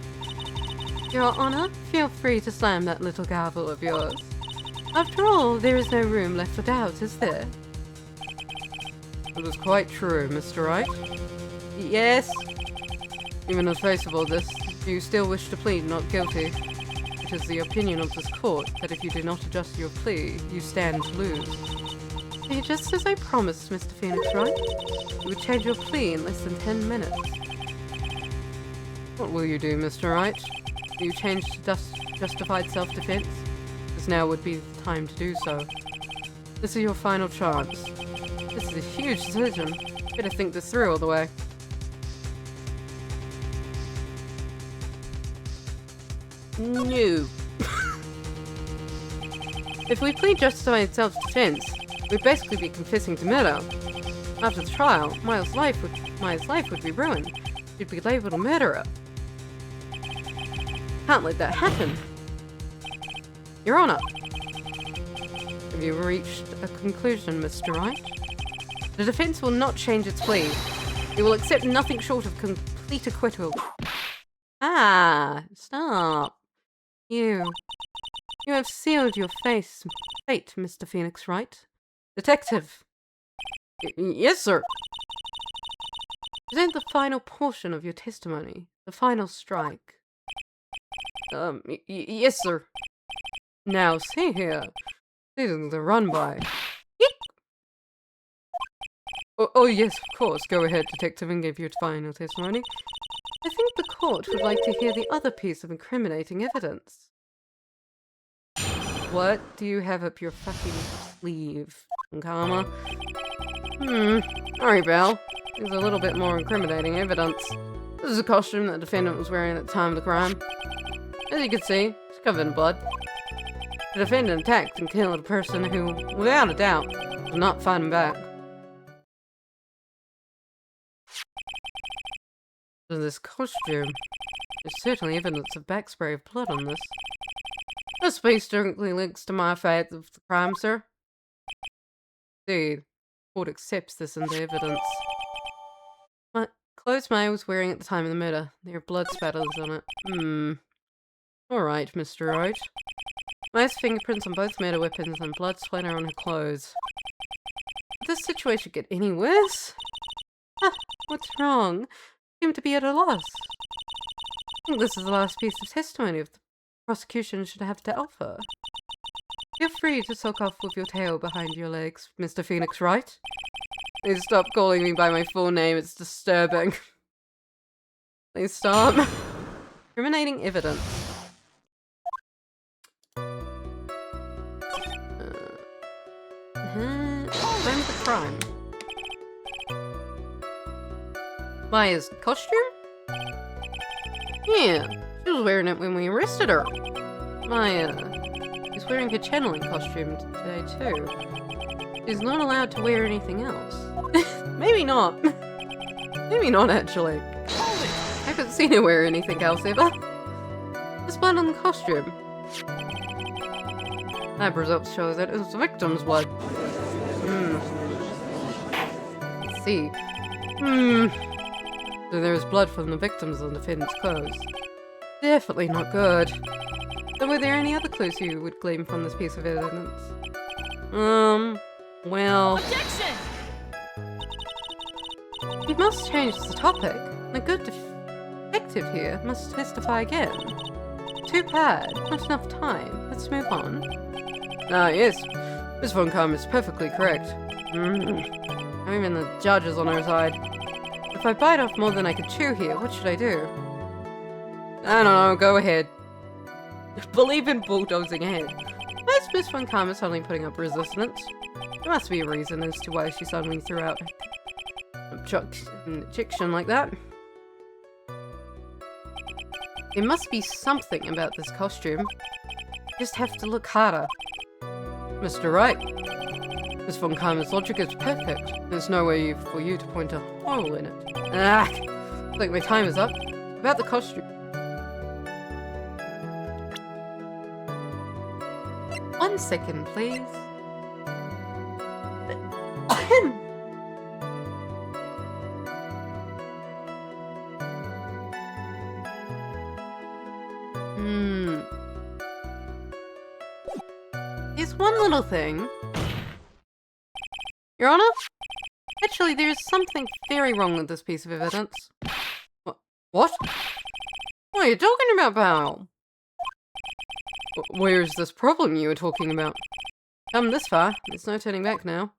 Your Honor, feel free to slam that little gavel of yours. After all, there is no room left for doubt, is there? It was quite true, Mr. Wright. Yes. Even in the face of all this, do you still wish to plead not guilty? It is the opinion of this court that if you do not adjust your plea, you stand to lose. Just as I promised, Mr. Phoenix Wright, you would change your plea in less than 10 minutes. What will you do, Mr. Wright? Will you change to justified self-defense? Because now would be the time to do so. This is your final chance. This is a huge decision. Better think this through all the way. No. If we plead justified self-defense, we'd basically be confessing to murder. After the trial, Maya's life would be ruined. She'd be labeled a murderer. Can't let that happen. Your Honor, have you reached a conclusion, Mr. Wright? The defense will not change its plea. It will accept nothing short of complete acquittal. Ah, stop. You have sealed your fate, Mr. Phoenix Wright. Detective. Yes, sir. Present the final portion of your testimony. The final strike. Yes, sir. Now, see here. Seasons are run by. Yeek! Oh, yes, of course. Go ahead, Detective, and give your final testimony. I think the court would like to hear the other piece of incriminating evidence. What do you have up your fucking sleeve, Karma? Sorry, Belle. There's a little bit more incriminating evidence. This is a costume that the defendant was wearing at the time of the crime. As you can see, it's covered in blood. The defendant attacked and killed a person who, without a doubt, was not fighting back. So this costume, there's certainly evidence of backspray of blood on this. This piece directly links to my fate of the crime, sir. Indeed, the court accepts this into evidence. My clothes Maya was wearing at the time of the murder. There are blood spatters on it. Alright, Mr. Wright. Maya's fingerprints on both murder weapons and blood splatter on her clothes. Did this situation get any worse? What's wrong? You seem to be at a loss. I think this is the last piece of testimony the prosecution should have to offer. Feel free to sulk off with your tail behind your legs, Mr. Phoenix Wright. Please stop calling me by my full name, it's disturbing. Please stop. Incriminating evidence. Time of the crime. Maya's costume? Yeah, she was wearing it when we arrested her. Maya is wearing her channeling costume today too. She's not allowed to wear anything else. Maybe not. Maybe not actually. I haven't seen her wear anything else ever. There's blood on the costume. Lab results show that it was the victim's blood. Let's see. So there is blood from the victims on the defendant's clothes. Definitely not good. So were there any other clues you would glean from this piece of evidence? Well... Objection! You must change the topic. The good detective here must testify again. Too bad. Not enough time. Let's move on. Ah, yes. Miss Von Kamm is perfectly correct. Even the judge is on her side. If I bite off more than I can chew here, what should I do? I don't know, go ahead. Believe in bulldozing ahead. Why is Miss Von Kamm suddenly putting up resistance? There must be a reason as to why she suddenly threw out objection like that. There must be something about this costume. Just have to look harder. Mr. Wright. Miss Von Kamm's logic is perfect. There's no way for you to point a hole in it. Looks like my time is up. About the costume. 1 second, please. There's one little thing. Your Honor? Actually, there's something very wrong with this piece of evidence. What? What are you talking about, pal? Where's this problem you were talking about? Come this far, there's no turning back now.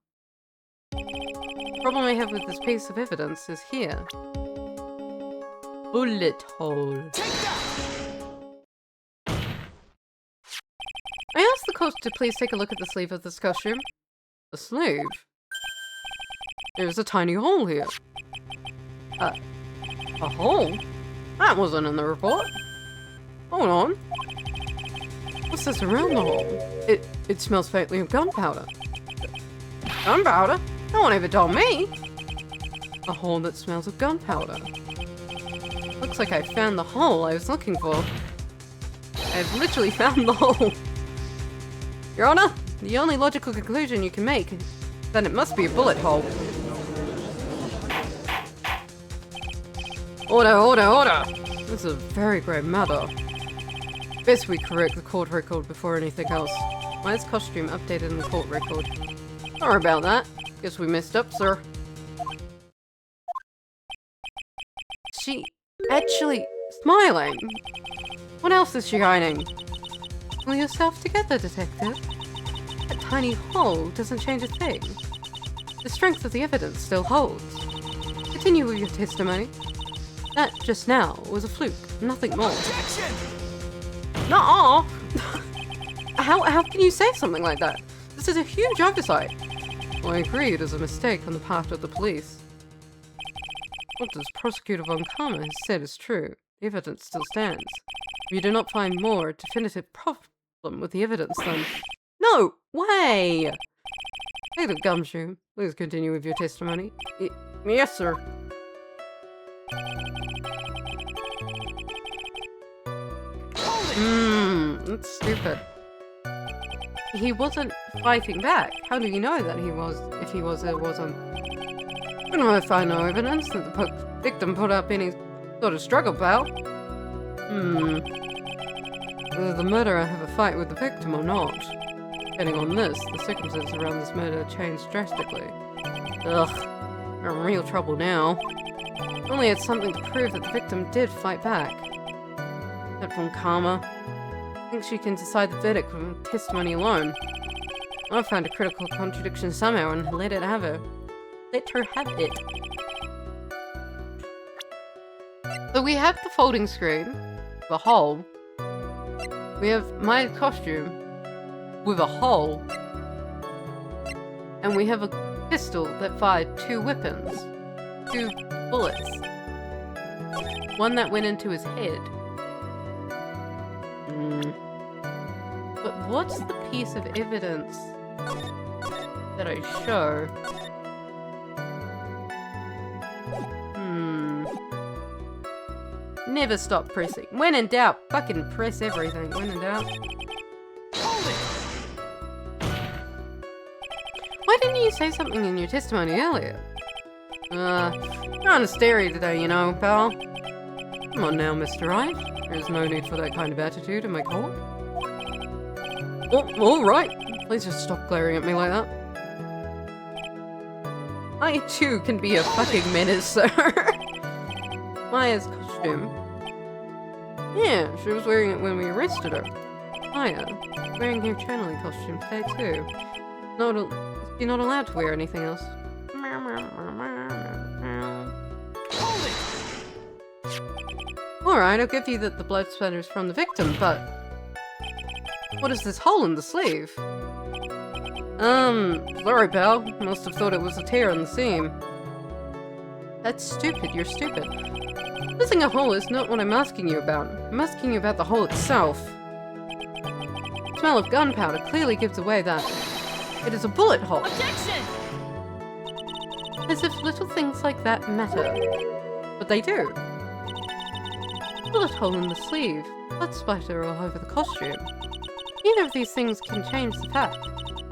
The problem I have with this piece of evidence is here. Bullet hole. I asked the court to please take a look at the sleeve of this costume. The sleeve? There's a tiny hole here. A hole? That wasn't in the report. Hold on. What's this around the hole? It smells faintly of gunpowder. Gunpowder? No one ever told me. A hole that smells of gunpowder. Looks like I found the hole I was looking for. I've literally found the hole. Your Honor, the only logical conclusion you can make is that it must be a bullet hole. Order, order, order! This is a very grave matter. Best we correct the court record before anything else. Why is costume updated in the court record? Sorry about that. Guess we messed up, sir. She actually smiling. What else is she hiding? Pull yourself together, detective. That tiny hole doesn't change a thing. The strength of the evidence still holds. Continue with your testimony. That just now was a fluke, nothing more. Objection! No. How can you say something like that? This is a huge oversight. I agree it is a mistake on the part of the police. What does Prosecutor Von Karma has said is true. The evidence still stands. If you do not find more definitive problem with the evidence, then... No way! Detective Gumshoe, please continue with your testimony. Yes, sir. That's stupid. He wasn't fighting back. How do you know that he was, if he was or wasn't? When I find no evidence that the victim put up any sort of struggle, pal. Does the murderer have a fight with the victim or not? Depending on this, the circumstances around this murder changed drastically. Ugh, we're in real trouble now. Only had something to prove that the victim did fight back. That Von Karma. I think she can decide the verdict from testimony alone. I'll find a critical contradiction somehow and let her have it. So we have the folding screen, the hole. We have my costume with a hole. And we have a pistol that fired 2 weapons. 2 bullets. One that went into his head. But what's the piece of evidence that I show? Never stop pressing. When in doubt, fucking press everything. When in doubt. Why didn't you say something in your testimony earlier? Kind of scary today, you know, pal. Come on now, Mr. Wright. There's no need for that kind of attitude in my court. Oh, alright. Please just stop glaring at me like that. I too can be a fucking menace, sir. Maya's costume. Yeah, she was wearing it when we arrested her. Maya, wearing her channeling costume today too. You're not allowed to wear anything else. Alright, I'll give you that the blood splatter is from the victim, but... what is this hole in the sleeve? Sorry, pal. Must have thought it was a tear in the seam. That's stupid, you're stupid. Missing a hole is not what I'm asking you about. I'm asking you about the hole itself. The smell of gunpowder clearly gives away that it is a bullet hole. Objection! As if little things like that matter. But they do. Bullet hole in the sleeve, blood splatter all over the costume. Neither of these things can change the fact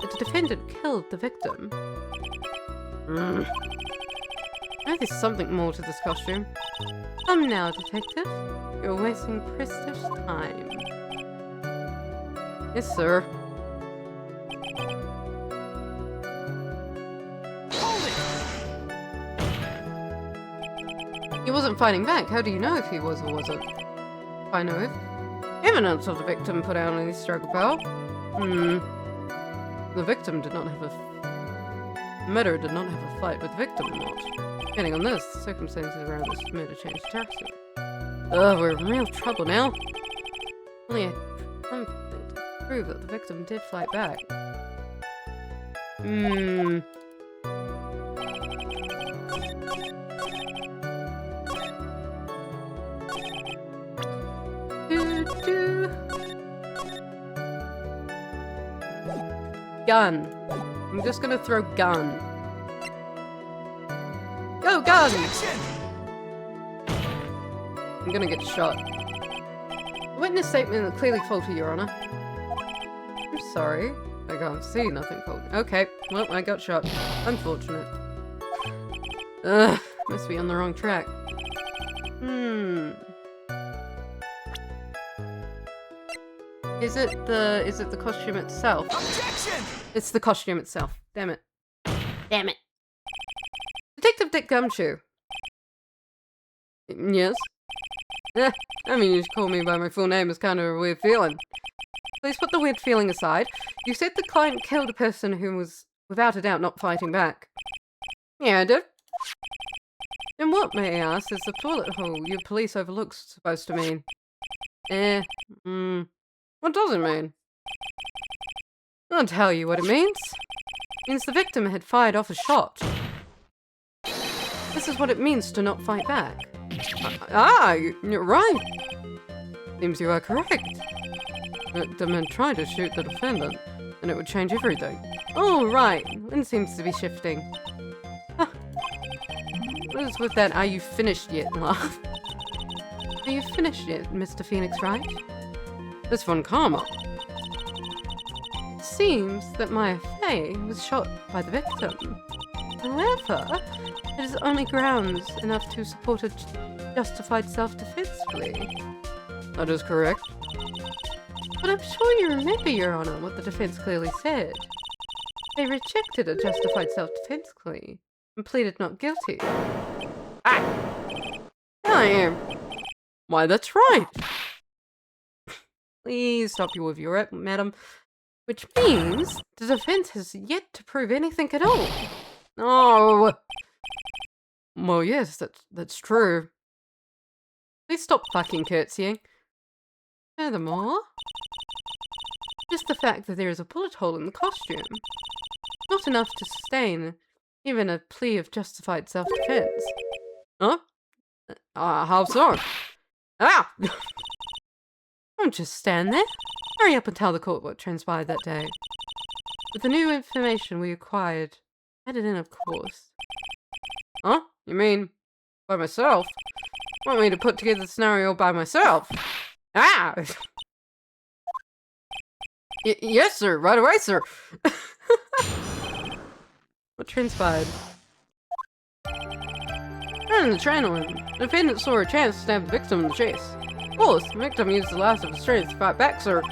that the defendant killed the victim. I know there's something more to this costume. Come now, detective. You're wasting precious time. Yes, sir. He wasn't fighting back. How do you know if he was or wasn't? I know if evidence of the victim put out any struggle power. The victim did not have a... murderer did not have a fight with the victim or not. Depending on this, the circumstances around this murder changed drastically. We're in real trouble now. Only had something to prove that the victim did fight back. Gun. I'm just gonna throw gun. Go, gun! Objection! I'm gonna get shot. The witness statement is clearly faulty, Your Honor. I'm sorry. I can't see nothing faulty. Okay, well, I got shot. Unfortunate. Ugh, must be on the wrong track. Is it the costume itself? Objection! It's the costume itself. Damn it. Damn it. Detective Dick Gumshoe. Yes? I mean, you should call me by my full name is kind of a weird feeling. Please put the weird feeling aside. You said the client killed a person who was, without a doubt, not fighting back. Yeah, I did. And what, may I ask, is the toilet hole you police overlooks supposed to mean? What does it mean? I'll tell you what it means. It means the victim had fired off a shot. This is what it means to not fight back. You're right. Seems you are correct. The man tried to shoot the defendant, and it would change everything. Oh, right. Wind seems to be shifting. Huh. What is with that "are you finished yet" laugh? Are you finished yet, Mr. Phoenix Wright? Miss Von Karma. It seems that Maya Fey was shot by the victim. However, it is only grounds enough to support a justified self-defense plea. That is correct. But I'm sure you remember, Your Honor, what the defense clearly said. They rejected a justified self-defense plea and pleaded not guilty. I am. Why, that's right. Please stop you with your rep, madam. Which means the defense has yet to prove anything at all. Oh. Well, yes, that's true. Please stop fucking curtsying. Furthermore, just the fact that there is a bullet hole in the costume, not enough to sustain even a plea of justified self-defense. Huh? How so? Ah! Don't just stand there. Hurry up and tell the court what transpired that day. With the new information we acquired, added in, of course. Huh? You mean by myself? Want me to put together the scenario by myself? Ah! Yes, sir. Right away, sir. What transpired? In the adrenaline, the defendant saw a chance to stab the victim in the chest. Of course, the victim used the last of his strength to fight back, sir.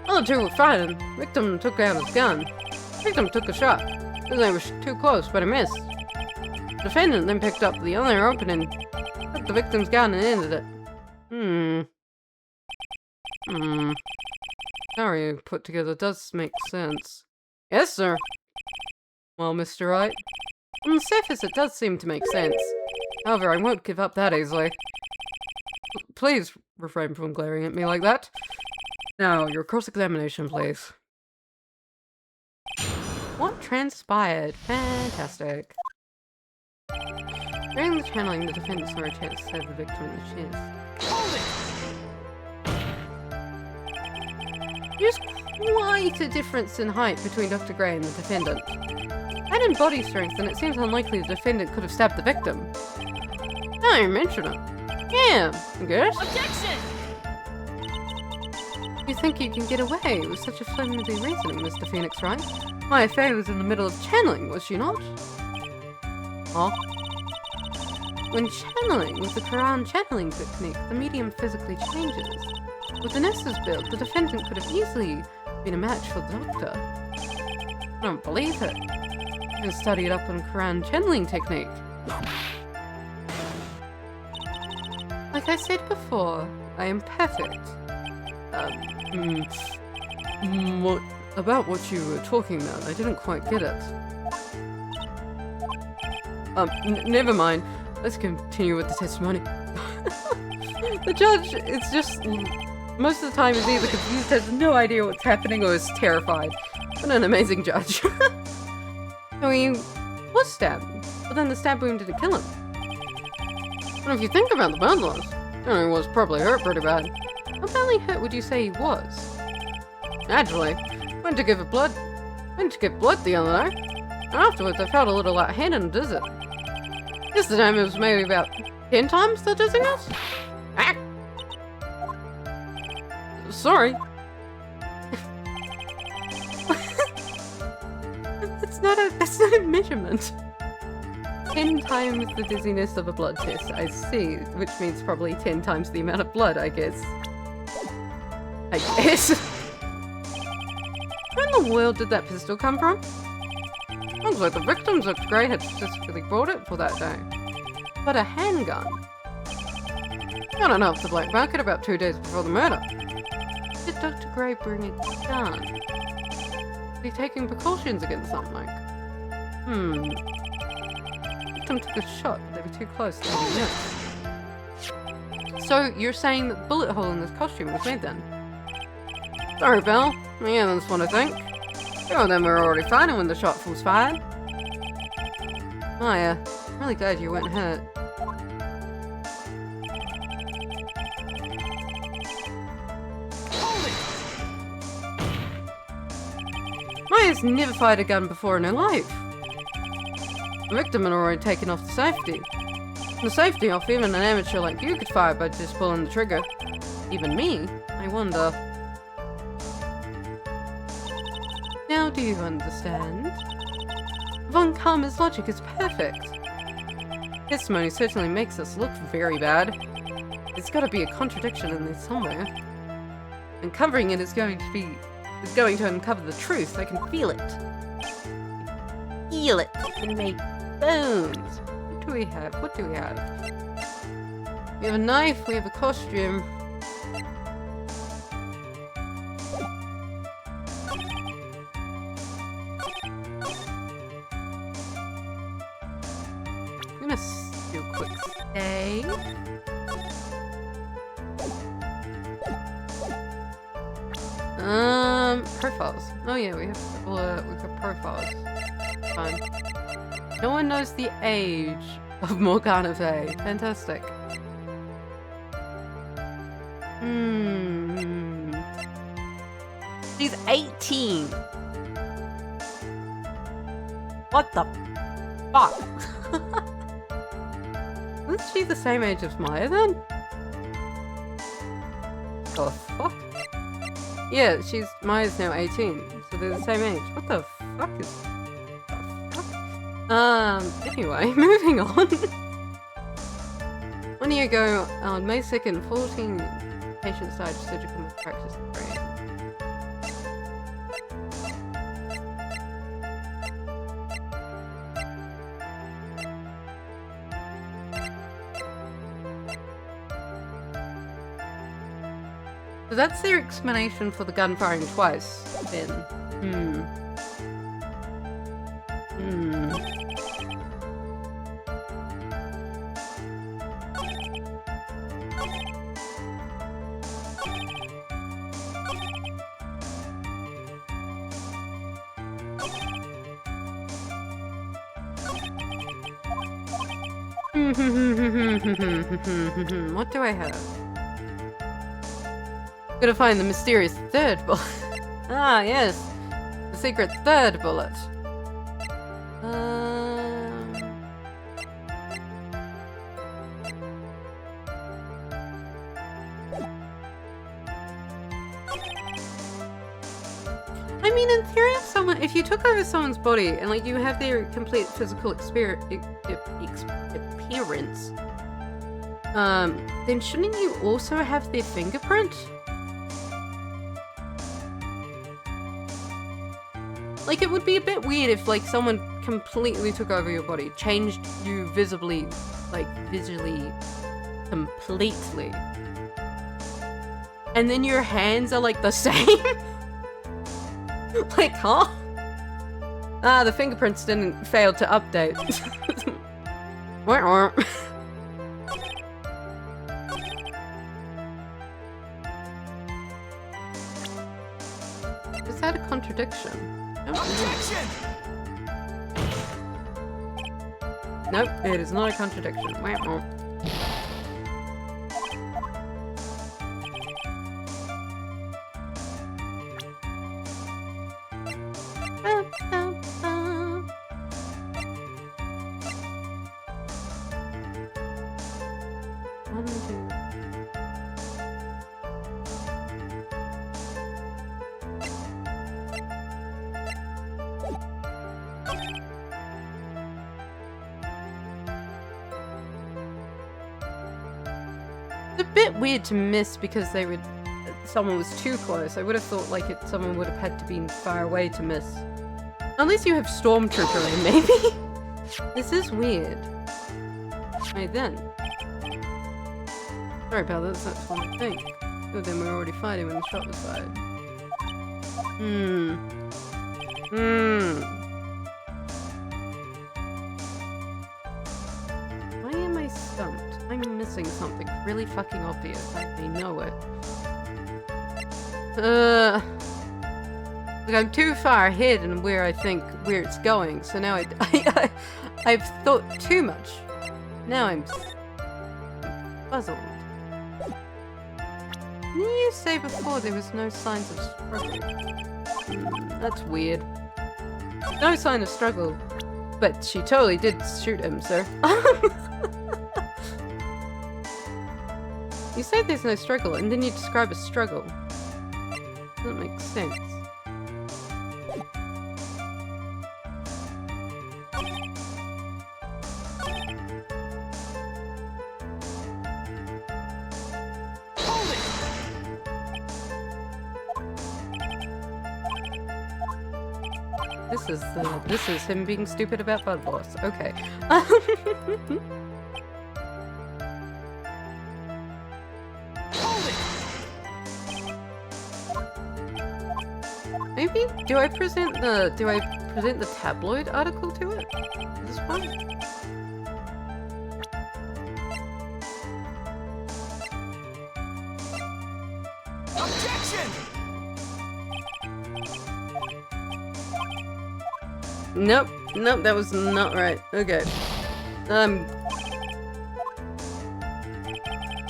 While the two were fighting, the victim took out his gun. The victim took a shot. They were too close, but he missed. The defendant then picked up the other opening, took the victim's gun and ended it. Sorry, you put together does make sense. Yes, sir. Well, Mr. Wright, on the surface it does seem to make sense. However, I won't give up that easily. Please refrain from glaring at me like that. Now, your cross-examination, please. What transpired? Fantastic. During the channeling, the defendant saw a chance to stab the victim in the chest. Hold it! There's quite a difference in height between Dr. Gray and the defendant. And in body strength, and it seems unlikely the defendant could have stabbed the victim. Now you mention it. Yeah, good. Objection! You think you can get away with such a flimsy reasoning, Mr. Phoenix Wright? Maya Fey was in the middle of channeling, was she not? Huh? When channeling with the Quran channeling technique, the medium physically changes. With Vanessa's build, the defendant could have easily been a match for the doctor. I don't believe it. I can study it up on Quran channeling technique. Like I said before, I am perfect. What about what you were talking about? I didn't quite get it. Never mind. Let's continue with the testimony. The judge is just, most of the time, is either confused, has no idea what's happening, or is terrified. What an amazing judge. So he was stabbed, but then the stab wound didn't kill him. And if you think about the burn loss, he was probably hurt pretty bad. How badly hurt would you say he was? Naturally, went to give it blood. Went to get blood the other day, and afterwards I felt a little lightheaded and dizzy. This time it was maybe about 10 times the dizziness. Ah. Sorry. That's not a measurement. 10 times the dizziness of a blood test, I see, which means probably 10 times the amount of blood, I guess. Where in the world did that pistol come from? Looks like the victims looked great, had specifically bought it for that day. But a handgun? I don't know if the black market about 2 days before the murder. Did Dr. Gray bring a gun? Is he taking precautions against something? Victim took a shot, but they were too close to miss. So you're saying that the bullet hole in this costume was made then? Sorry, Belle. Yeah, that's what I think. Two of them were already fighting when the shot was fired. Oh yeah, I'm really glad you weren't hurt. Maya's never fired a gun before in her life. The victim had already taken off the safety. The safety off, even an amateur like you could fire by just pulling the trigger. Even me, I wonder. Now do you understand? Von Karma's logic is perfect. Testimony certainly makes us look very bad. There's gotta be a contradiction in there somewhere. Uncovering it is going to uncover the truth. I can feel it. Feel it in my bones. What do we have? What do we have? We have a knife, we have a costume. I'm gonna do a quick save. Profiles. Oh yeah, we've got profiles. Fine. No one knows the age of Morgana Faye. Fantastic. She's 18. What the fuck? Isn't she the same age as Maya then? The fuck? Yeah, Maya's now 18, so they're the same age. What the fuck is... anyway, moving on. 1 year ago, on May 2nd, 14 patients died of surgical malpractice in the brain. So that's their explanation for the gun firing twice, then. What do I have? Gotta find the mysterious third bullet. Ah, yes. The secret third bullet. I mean, in theory, if you took over someone's body and like you have their complete physical appearance, then shouldn't you also have their fingerprint? Like, it would be a bit weird if, like, someone completely took over your body, changed you visibly, like, visually, completely. And then your hands are, like, the same? Like, huh? Ah, the fingerprints didn't fail to update. Is that a contradiction? Objection! Nope, it is not a contradiction. 1, 2. It's a bit weird to miss because they would. Someone was too close. I would have thought like someone would have had to be far away to miss. Unless you have Stormtrooper in, maybe. This is weird. Right then. Sorry about this. That's what I think. Good, then we were already fighting when the shot was fired. Why am I stumped? I'm missing something really fucking obvious. I know it. Look, I'm too far ahead in where I think where it's going, so now I've thought too much. Now I'm puzzled. Didn't you say before there was no signs of struggle? That's weird. No sign of struggle. But she totally did shoot him, sir. You say there's no struggle, and then you describe a struggle. Doesn't make sense. This is him being stupid about Bud Boss. Okay. Maybe do I present the tabloid article to it? This one? Objection! Nope, that was not right. Okay.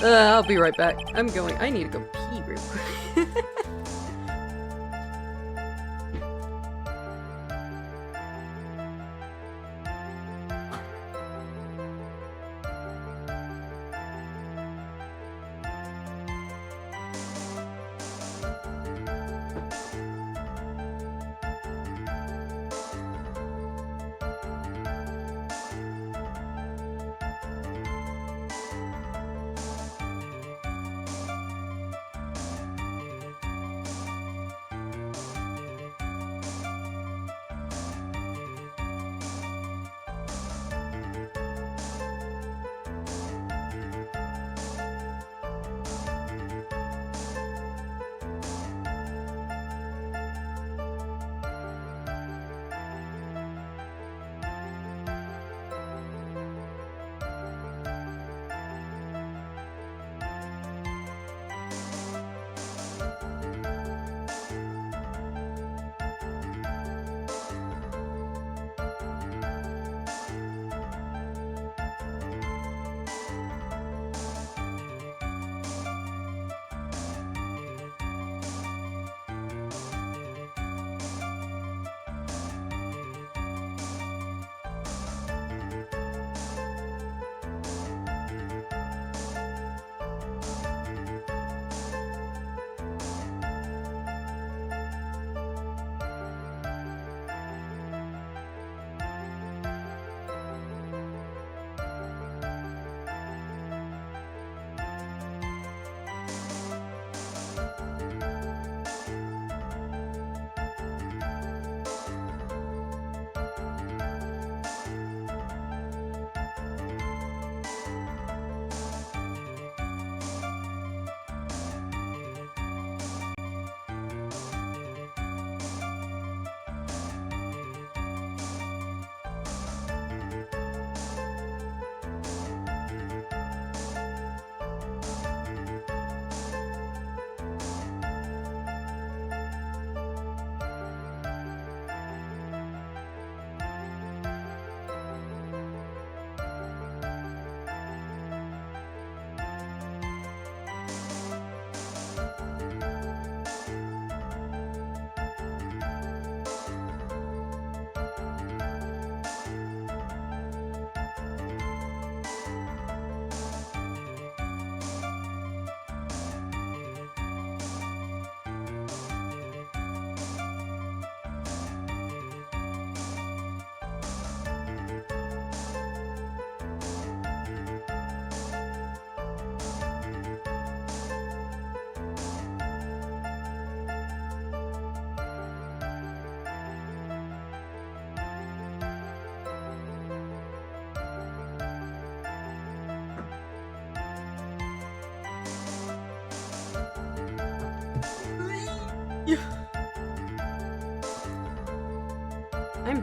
I'll be right back. I need to go pee real quick.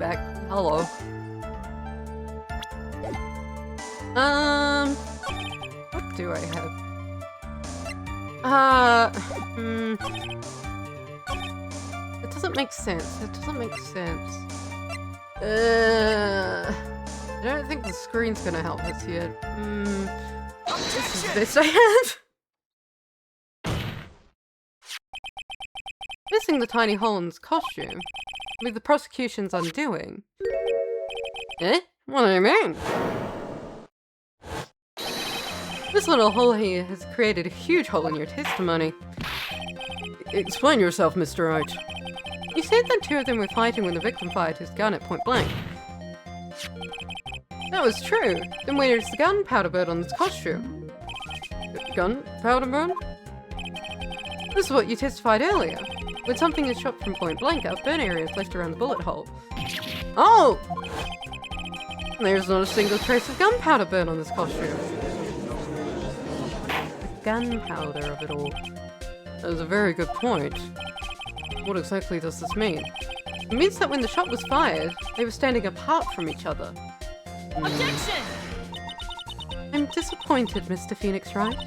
back. Hello. What do I have? It doesn't make sense. It doesn't make sense. I don't think the screen's gonna help us here. This is the best I have. Missing the tiny hole in his costume. With the prosecution's undoing. Eh? What do you mean? This little hole here has created a huge hole in your testimony. Explain yourself, Mr. Wright. You said that two of them were fighting when the victim fired his gun at point blank. That was true. Then where's the gunpowder burn on this costume? Gunpowder burn? This is what you testified earlier. When something is shot from point blank, a burn area is left around the bullet hole. Oh! There's not a single trace of gunpowder burn on this costume. The gunpowder of it all. That is a very good point. What exactly does this mean? It means that when the shot was fired, they were standing apart from each other. Objection! I'm disappointed, Mr. Phoenix Wright.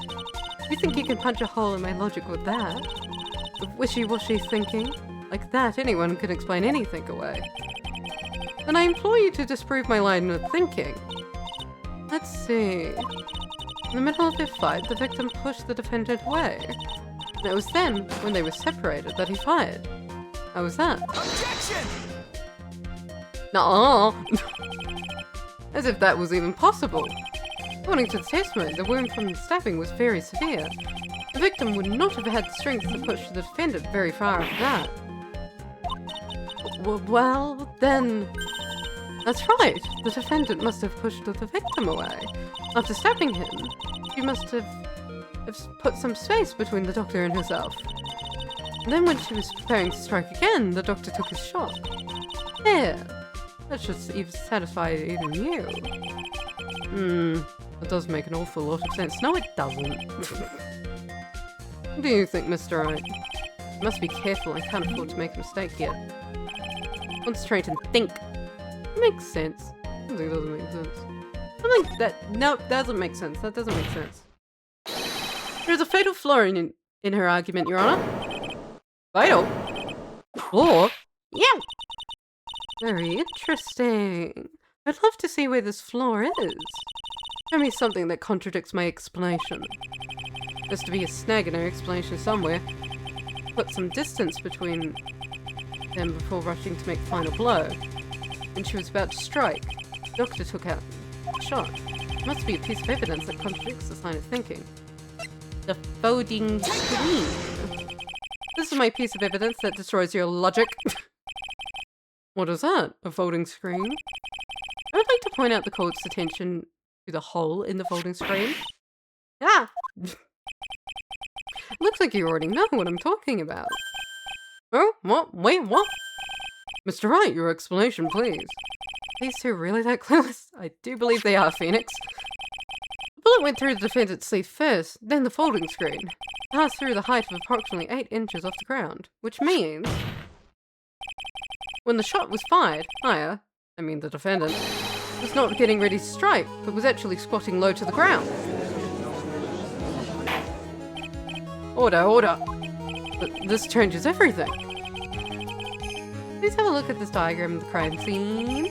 You think you can punch a hole in my logic with that? The wishy-washy thinking? Like that, anyone can explain anything away. Then I implore you to disprove my line of thinking. Let's see. In the middle of their fight, the victim pushed the defendant away. And it was then, when they were separated, that he fired. How was that? Objection! Nuh-uh. As if that was even possible. According to the testimony, the wound from the stabbing was very severe. The victim would not have had the strength to push the defendant very far after that. Well, then... That's right. The defendant must have pushed the victim away. After stabbing him, she must have put some space between the doctor and herself. And then when she was preparing to strike again, the doctor took his shot. There. That should even satisfy even you. That does make an awful lot of sense. No, it doesn't. What do you think, Mr. Wright? I must be careful. I can't afford to make a mistake here. Concentrate and think. It makes sense. Something doesn't make sense. Something that... No, doesn't make sense. That doesn't make sense. There's a fatal flaw in her argument, Your Honor. Fatal? Flaw? Yeah! Very interesting. I'd love to see where this flaw is. Show me something that contradicts my explanation. There's to be a snag in her explanation somewhere. Put some distance between them before rushing to make the final blow. When she was about to strike, the doctor took out the shot. It must be a piece of evidence that contradicts this line of thinking. The folding screen. This is my piece of evidence that destroys your logic. What is that? A folding screen? I would like to point out the court's attention to the hole in the folding screen. Ah! Looks like you already know what I'm talking about. Oh, what? Wait, what? Mr. Wright, your explanation, please. These two really that clueless? I do believe they are, Phoenix. The bullet went through the defendant's sleeve first, then the folding screen. Passed through the height of approximately 8 inches off the ground, which means... When the shot was fired, Aya, I mean the defendant, was not getting ready to strike, but was actually squatting low to the ground. Order, order. But this changes everything. Please have a look at this diagram of the crime scene.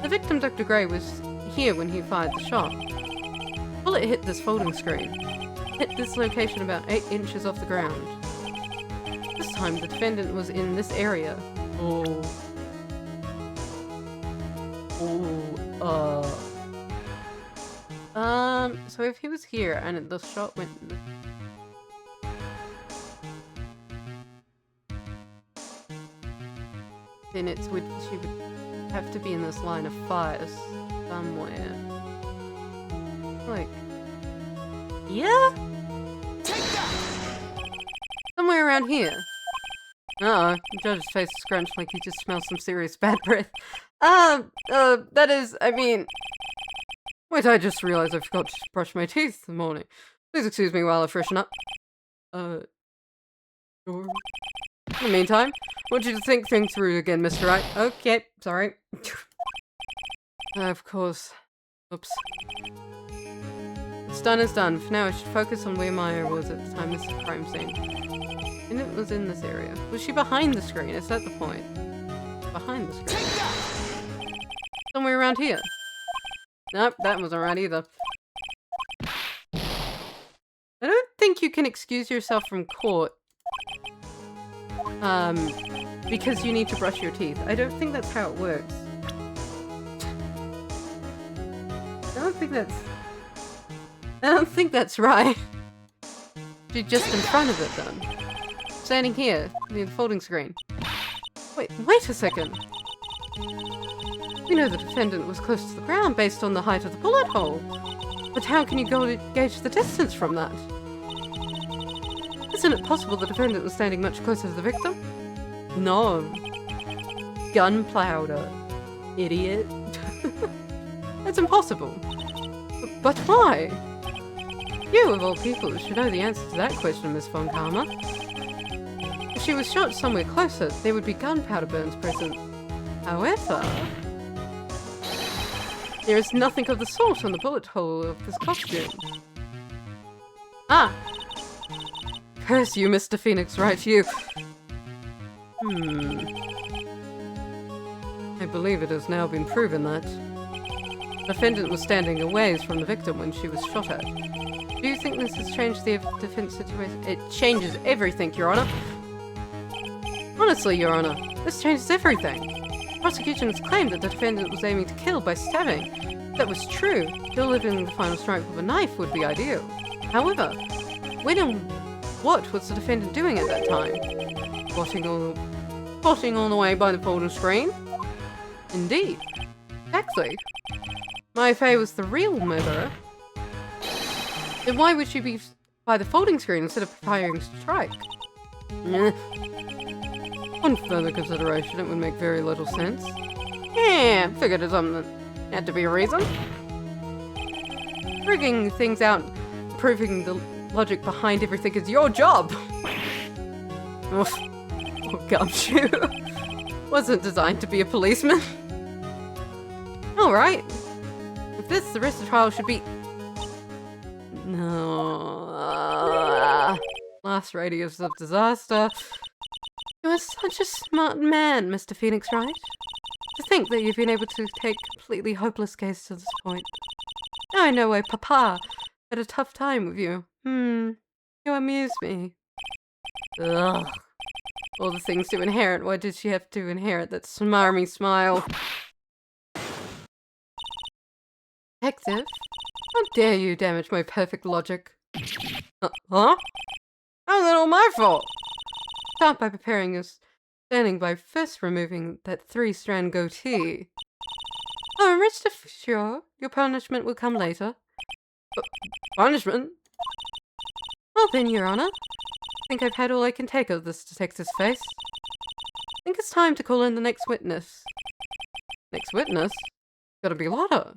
The victim, Dr. Gray, was here when he fired the shot. The bullet hit this folding screen. Hit this location about 8 inches off the ground. This time, the defendant was in this area. So if he was here and the shot went... Then she would have to be in this line of fire somewhere. Like... Yeah? Somewhere around here. Uh-oh, the judge's face is scrunched like he just smells some serious bad breath. That is, I mean... Wait, I just realized I forgot to brush my teeth this morning. Please excuse me while I freshen up. Sure. In the meantime, I want you to think things through again, Mr. Wright. Okay, sorry. Of course. Oops. What's done is done. For now, I should focus on where Maya was at the time of the crime scene. And it was in this area. Was she behind the screen? Is that the point? Behind the screen. Somewhere around here. Nope, that wasn't right either. I don't think you can excuse yourself from court. Because you need to brush your teeth. I don't think that's how it works. I don't think that's right. She's just in front of it then. Standing here, near the folding screen. Wait a second. We know the defendant was close to the ground based on the height of the bullet hole. But how can you gauge the distance from that? Isn't it possible the defendant was standing much closer to the victim? No. Gunpowder. Idiot. That's impossible. But why? You, of all people, should know the answer to that question, Miss Von Karma. If she was shot somewhere closer, there would be gunpowder burns present. However, there is nothing of the sort on the bullet hole of this costume. Ah! Curse you, Mr. Phoenix Wright, you! I believe it has now been proven that the defendant was standing a ways from the victim when she was shot at. Do you think this has changed the defense situation? It changes everything, Your Honor. Honestly, Your Honor, this changes everything. The prosecution has claimed that the defendant was aiming to kill by stabbing. If that was true, delivering the final strike with a knife would be ideal. However, when and what was the defendant doing at that time? Spotting on the way by the folding screen? Indeed. Exactly. Maya Fey was the real murderer. Then why would she be by the folding screen instead of firing strike? On further consideration, it would make very little sense. Yeah, figured it had to be a reason. Figuring things out, proving the logic behind everything is your job. Oof. Oh, gumshoe. Wasn't designed to be a policeman. Alright. With this, the rest of the trial should be... No. Last radius of disaster. You are such a smart man, Mr. Phoenix Wright. To think that you've been able to take a completely hopeless case to this point. Now I know why Papa had a tough time with you. You amuse me. Ugh. All the things to inherit. Why did she have to inherit that smarmy smile? Detective? How dare you damage my perfect logic? Huh? How's that all my fault? Start by preparing your standing by first removing that 3-strand goatee. Oh, rest assured, your punishment will come later. Punishment? Well then, Your Honor. I think I've had all I can take of this detective's face. I think it's time to call in the next witness. Next witness? Gotta be Lotta.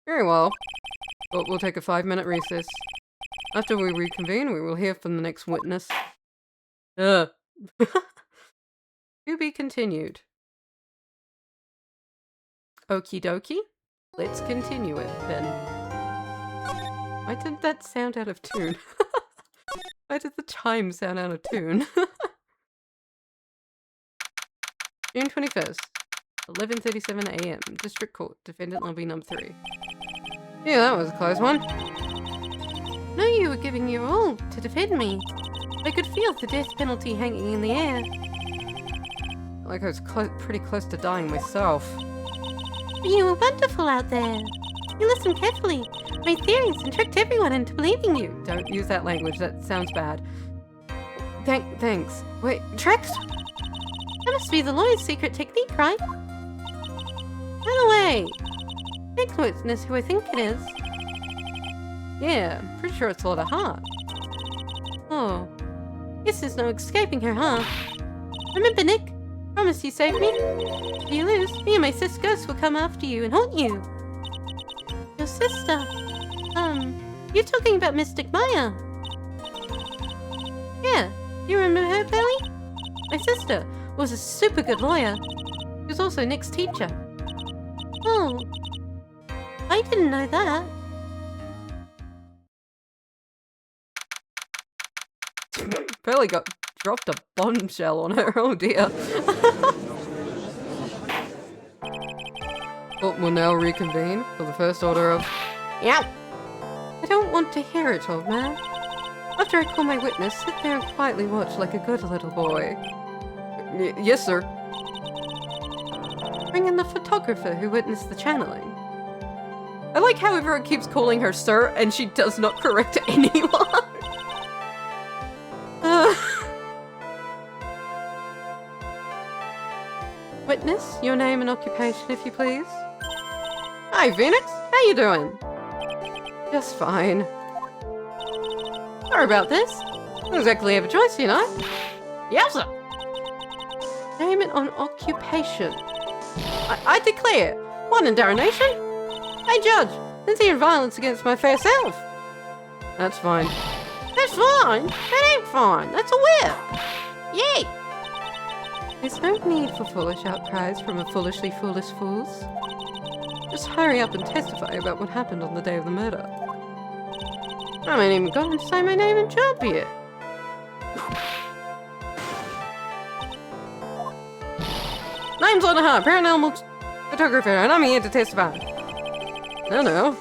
Very well. But we'll take a 5-minute recess. After we reconvene, we will hear from the next witness. To be continued. Okie dokie. Let's continue it then. Why did that sound out of tune? Why did the chime sound out of tune? June 21st, 11:37 AM. District Court. Defendant lobby number 3. Yeah, that was a close one. No, you were giving your all to defend me. I could feel the death penalty hanging in the air. Like I was pretty close to dying myself. But you were wonderful out there. You listened carefully, made theories, and tricked everyone into believing you. Don't use that language, that sounds bad. Thanks. Wait, tricked? That must be the lawyer's secret technique, right? By the way, next witness who I think it is. Yeah, pretty sure it's Lotta Hart. Oh, guess there's no escaping her, huh? Remember, Nick? Promise you save me? If you lose, me and my sister Ghost will come after you and haunt you. Your sister? You're talking about Mystic Maya. Yeah, You remember her, Billy? My sister was a super good lawyer. She was also Nick's teacher. Oh, I didn't know that. Barely got dropped a bombshell on her. Oh dear. Court will now reconvene for the first order of... Yeah. I don't want to hear it, old man. After I call my witness, sit there and quietly watch like a good little boy. Yes, sir. Bring in the photographer who witnessed the channeling. I like how everyone keeps calling her sir and she does not correct anyone. Witness, your name and occupation, if you please. Hi, Phoenix. How you doing? Just fine. Sorry about this. Don't exactly have a choice, you know. Yes, sir. Name it on occupation. I declare, what in darnation? Hey, Judge, sincere violence against my fair self. That's fine. That's fine. That ain't fine. That's a whip. Yay. There's no need for foolish outcries from a foolishly foolish fools. Just hurry up and testify about what happened on the day of the murder. I ain't even going to say my name in job yet. Name's on the high, paranormal photographer, and I'm here to testify. No.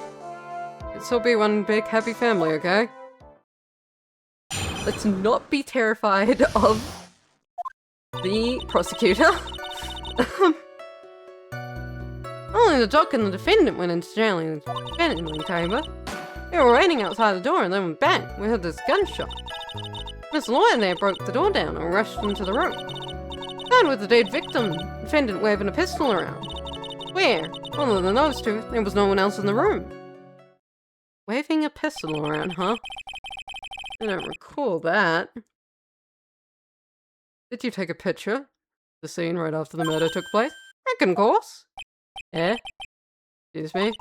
Let's all be one big happy family, okay? Let's not be terrified of the prosecutor. Only the doc and the defendant went into the channeling chamber. They were waiting outside the door, and then bang, we heard this gunshot. Miss Lawyer there broke the door down and rushed into the room. Found with the dead victim, defendant waving a pistol around. Where, other than those two, there was no one else in the room. Waving a pistol around, huh? I don't recall that. Did you take a picture of the scene right after the murder took place? Reckon, course. Eh? Excuse me?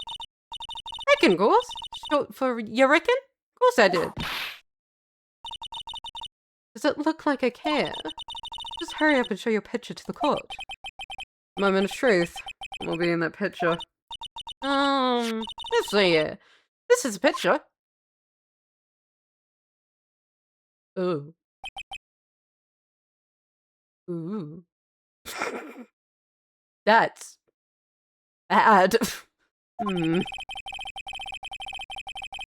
Reckon, course. Short for you reckon? Course I did. Does it look like I care? Just hurry up and show your picture to the court. Moment of truth will be in that picture. Let's see here. This is a picture. Ooh. Ooh. That's bad.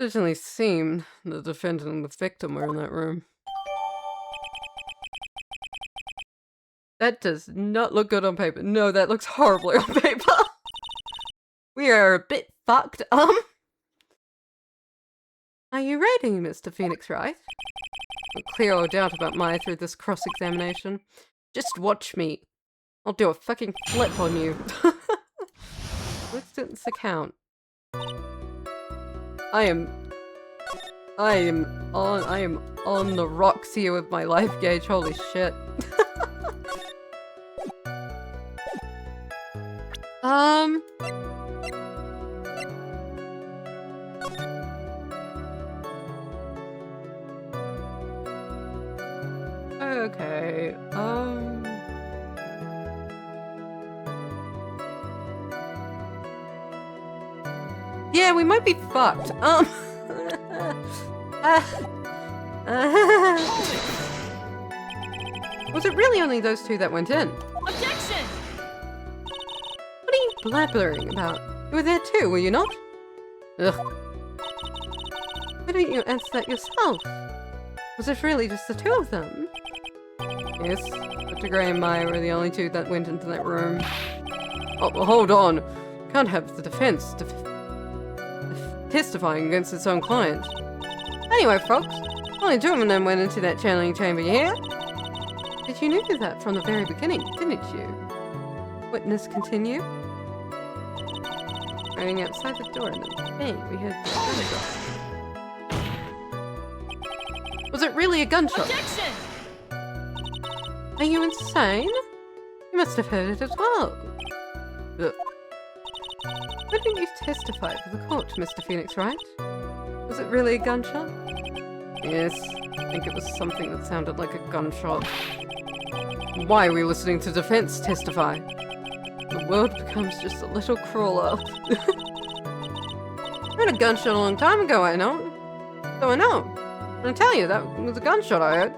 Certainly seemed the defendant and the victim were in that room. That does not look good on paper. No, that looks horribly on paper. We are a bit fucked. Are you ready, Mr. Phoenix Wright? I'll clear all doubt about Maya through this cross-examination. Just watch me. I'll do a fucking flip on you. Distance account. I am on the rocks here with my life gauge. Holy shit. Okay, yeah, we might be fucked. Was it really only those two that went in? Objection! What are you blabbering about? You were there too, were you not? Ugh. Why don't you answer that yourself? Was it really just the two of them? Yes, Dr. Gray and Maya were the only two that went into that room. Oh, well, hold on. Can't have the defense testifying against its own client. Anyway, folks, only two of them went into that channeling chamber, yeah? But you knew that from the very beginning, didn't you? Witness continue. Running outside the door and then bang, we heard the gunshot. Was it really a gunshot? Objection! Are you insane? You must have heard it as well. Ugh. Why didn't you testify for the court, Mr. Phoenix Wright? Was it really a gunshot? Yes, I think it was something that sounded like a gunshot. Why are we listening to defense testify? The world becomes just a little crueler. I heard a gunshot a long time ago, I know. So I know. I tell you, that was a gunshot I heard.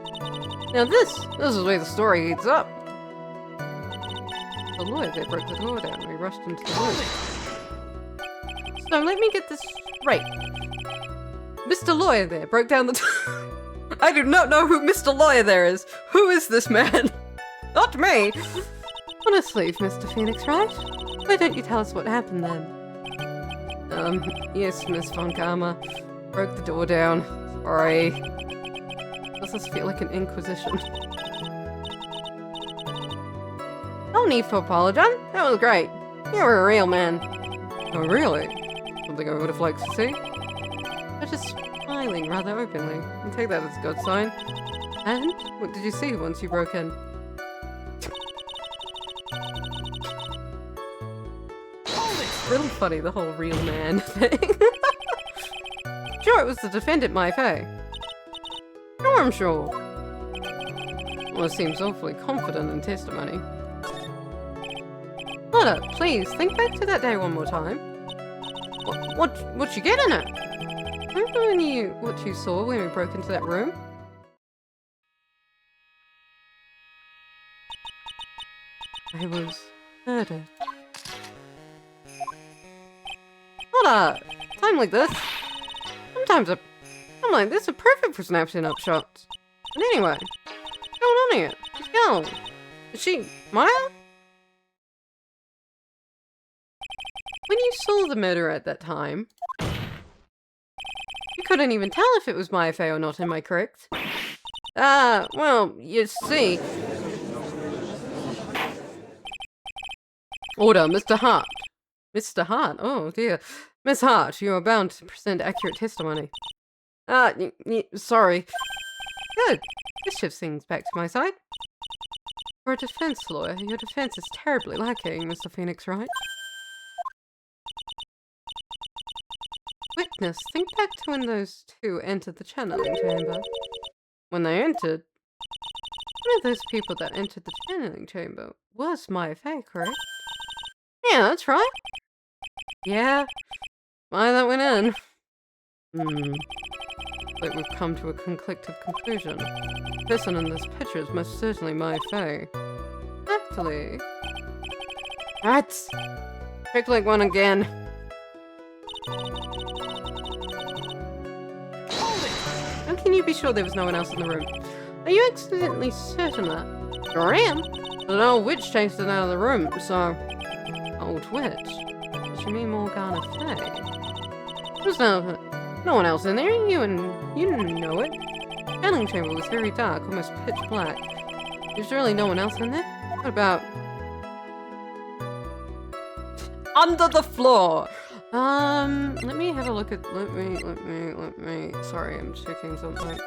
Now this is where the story heats up. The lawyer there broke the door down and we rushed into the room. So let me get this straight. Mr. Lawyer there broke down the I do not know who Mr. Lawyer there is. Who is this man? Not me. Honestly, Mr. Phoenix Wright, why don't you tell us what happened then? Yes, Miss Von Karma. Broke the door down. Sorry. Does this feel like an inquisition? No need for apologize. That was great. You were a real man. Oh, really? Something I would have liked to see? They're just smiling rather openly. I take that as a good sign. And? What did you see once you broke in? Really funny, the whole real man thing. Sure, it was the defendant, my Faye. Sure, I'm sure. Well, it seems awfully confident in testimony. Lotta, please, think back to that day one more time. What you getting at? Remember what you saw when we broke into that room? I was murdered. Lotta, time like this. Sometimes I'm like this are perfect for snapping up shots. But anyway, what's going on here? Let's go. Is she Maya? When you saw the murder at that time, You couldn't even tell if it was Maya Fey or not, am I correct? Well, you see. Order, Mr. Hart. Mr. Hart? Oh dear. Miss Hart, you are bound to present accurate testimony. Sorry. Good. This shifts things back to my side. For a defense lawyer, your defense is terribly lacking, Mr. Phoenix Wright. Witness, think back to when those two entered the channeling chamber. When they entered, One of those people that entered the channeling chamber was Maya Fey, correct? yeah, that's right. Yeah. Maya that went in. But we've come to a conclusive conclusion. The person in this picture is most certainly Maya Fey. Actually, Rats. Trick like one again. How can you be sure there was no one else in the room? Are you accidentally certain of that? Sure am. But an old witch chased it out of the room, so... old witch. Does she mean Morgana Fey? There's no one else in there. You know it. The channeling chamber was very dark, almost pitch black. There's really no one else in there? What about... under the floor? Let me have a look at... Let me... Sorry, I'm checking something.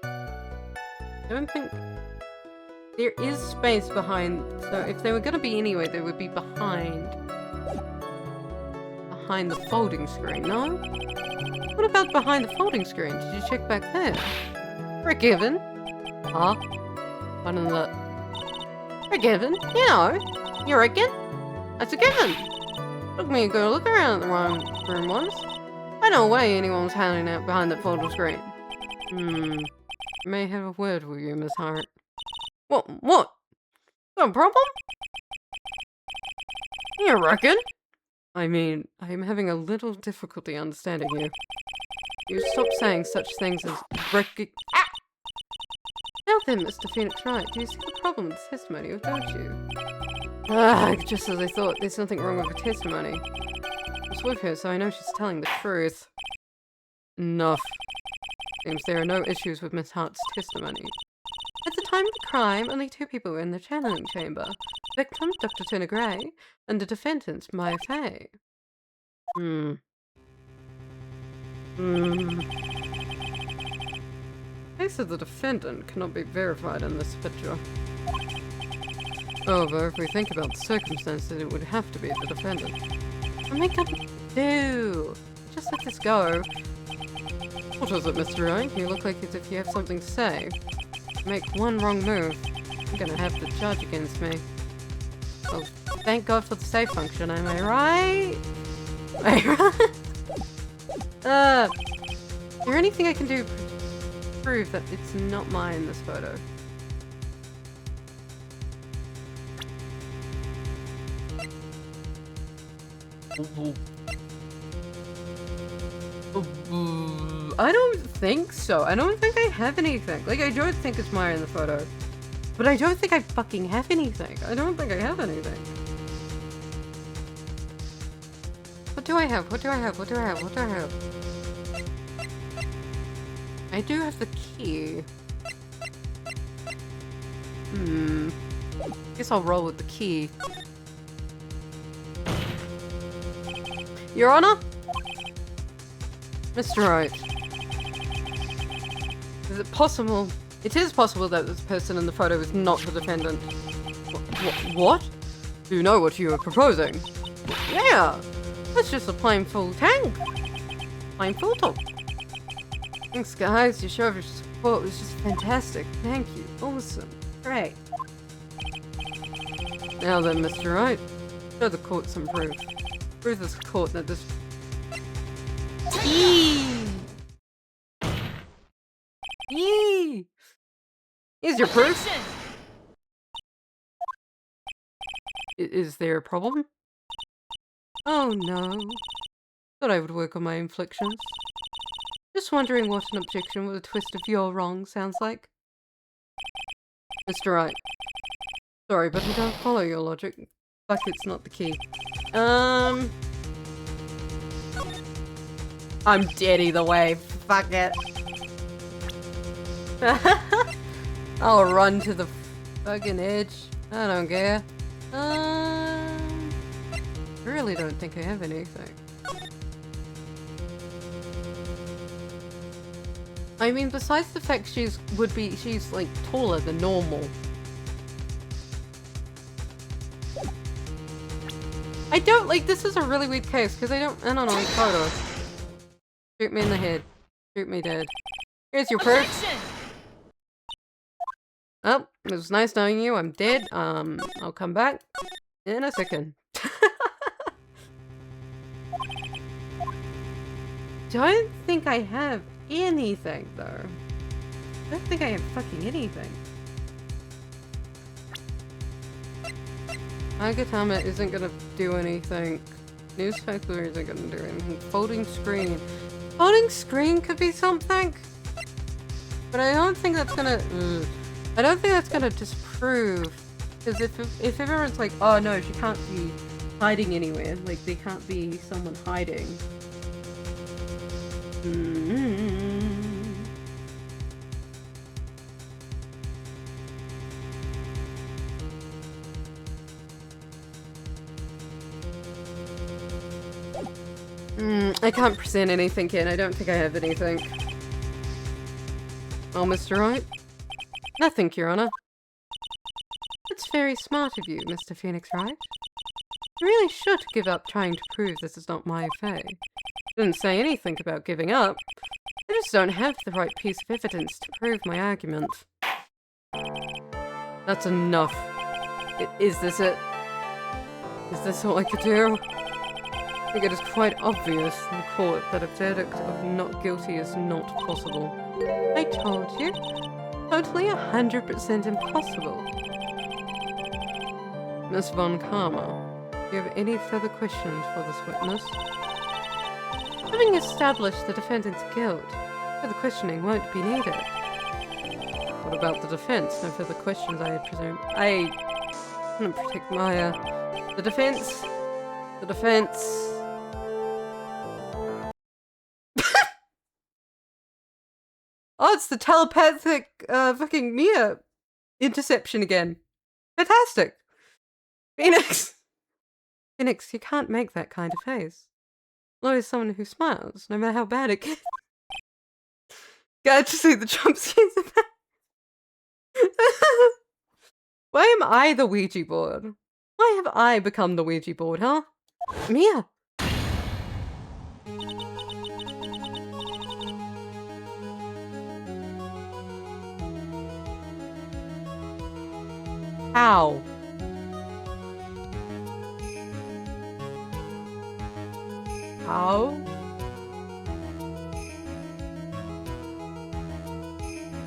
I don't think... There is space behind... So if they were going to be anywhere, they would be behind the folding screen, no? What about behind the folding screen? Did you check back there? Forgiven. Huh? One of the... Forgiven? Yeah. You reckon? That's a given. Took me a good look around the room once. I know way anyone was hiding out behind that photo screen. May have a word with you, Miss Hart. What? Got a problem? You reckon? I mean, I'm having a little difficulty understanding you. You stop saying such things as Now then, Mr. Phoenix Wright, do you see the problem with the testimony, or don't you? Just as I thought, there's nothing wrong with her testimony. I was with her, so I know she's telling the truth. Enough. Seems there are no issues with Miss Hart's testimony. At the time of the crime, only two people were in the channeling chamber. The victim, Dr. Turner Gray, and the defendant, Maya Fey. The case of the defendant cannot be verified in this picture. However, if we think about the circumstances, it would have to be the defendant. Oh my god, no. Just let this go. What is it, Mr. Wright? You look like as if you have something to say. Make one wrong move, I'm gonna have to charge against me. Oh, thank God for the save function, am I right? Am I right? Is there anything I can do to prove that it's not mine, this photo? I don't think so. I don't think I have anything. Like, I don't think it's mine in the photo. But I don't think I fucking have anything. I don't think I have anything. What do I have? What do I have? What do I have? What do I have? I do have the key. Guess I'll roll with the key. Your Honor? Mr. Wright. Is it possible? It is possible that this person in the photo is not the defendant. What? Do you know what you are proposing? Yeah! That's just a plain full tank. Plain full talk. Thanks, guys. Your show of support was just fantastic. Thank you. Awesome. Great. Now then, Mr. Wright. Show the court some proof. Prove this court that this... Yee! Yee! Here's your proof. Is there a problem? Oh no. Thought I would work on my inflictions. Just wondering what an objection with a twist of you're wrong sounds like. Mr. Wright. Sorry, but I don't follow your logic. Fuck, it's not the key. I'm dead either way. Fuck it. I'll run to the fucking edge. I don't care. I really don't think I have anything. I mean, besides the fact she's like taller than normal. I don't like, this is a really weird case because I don't know photo. Shoot me in the head. Shoot me dead. Here's your proof. Oh, it was nice knowing you. I'm dead. I'll come back in a second. Don't think I have anything though. Don't think I have fucking anything. Agatama isn't gonna do anything. Newspaper isn't gonna do anything. Folding screen. Folding screen could be something. But I don't think that's gonna... I don't think that's gonna disprove. Because if everyone's like, oh no, she can't be hiding anywhere. Like, there can't be someone hiding. I can't present anything yet. I don't think I have anything. Oh, Mr. Wright? Nothing, Your Honor. It's very smart of you, Mr. Phoenix Wright. You really should give up trying to prove this is not my affair. Didn't say anything about giving up. I just don't have the right piece of evidence to prove my argument. That's enough. Is this it? Is this all I could do? I think it is quite obvious in the court that a verdict of not guilty is not possible. I told you. Totally 100% impossible. Miss Von Karma, do you have any further questions for this witness? Having established the defendant's guilt, further questioning won't be needed. What about the defense? No further questions, I presume. I couldn't protect Maya. The defense. The defense. Oh, it's the telepathic fucking Mia interception again. Fantastic. Phoenix. Phoenix, you can't make that kind of face. Always someone who smiles, no matter how bad it gets. Glad to see the jump scares are back. Why am I the Ouija board? Why have I become the Ouija board, huh? Mia! How? How?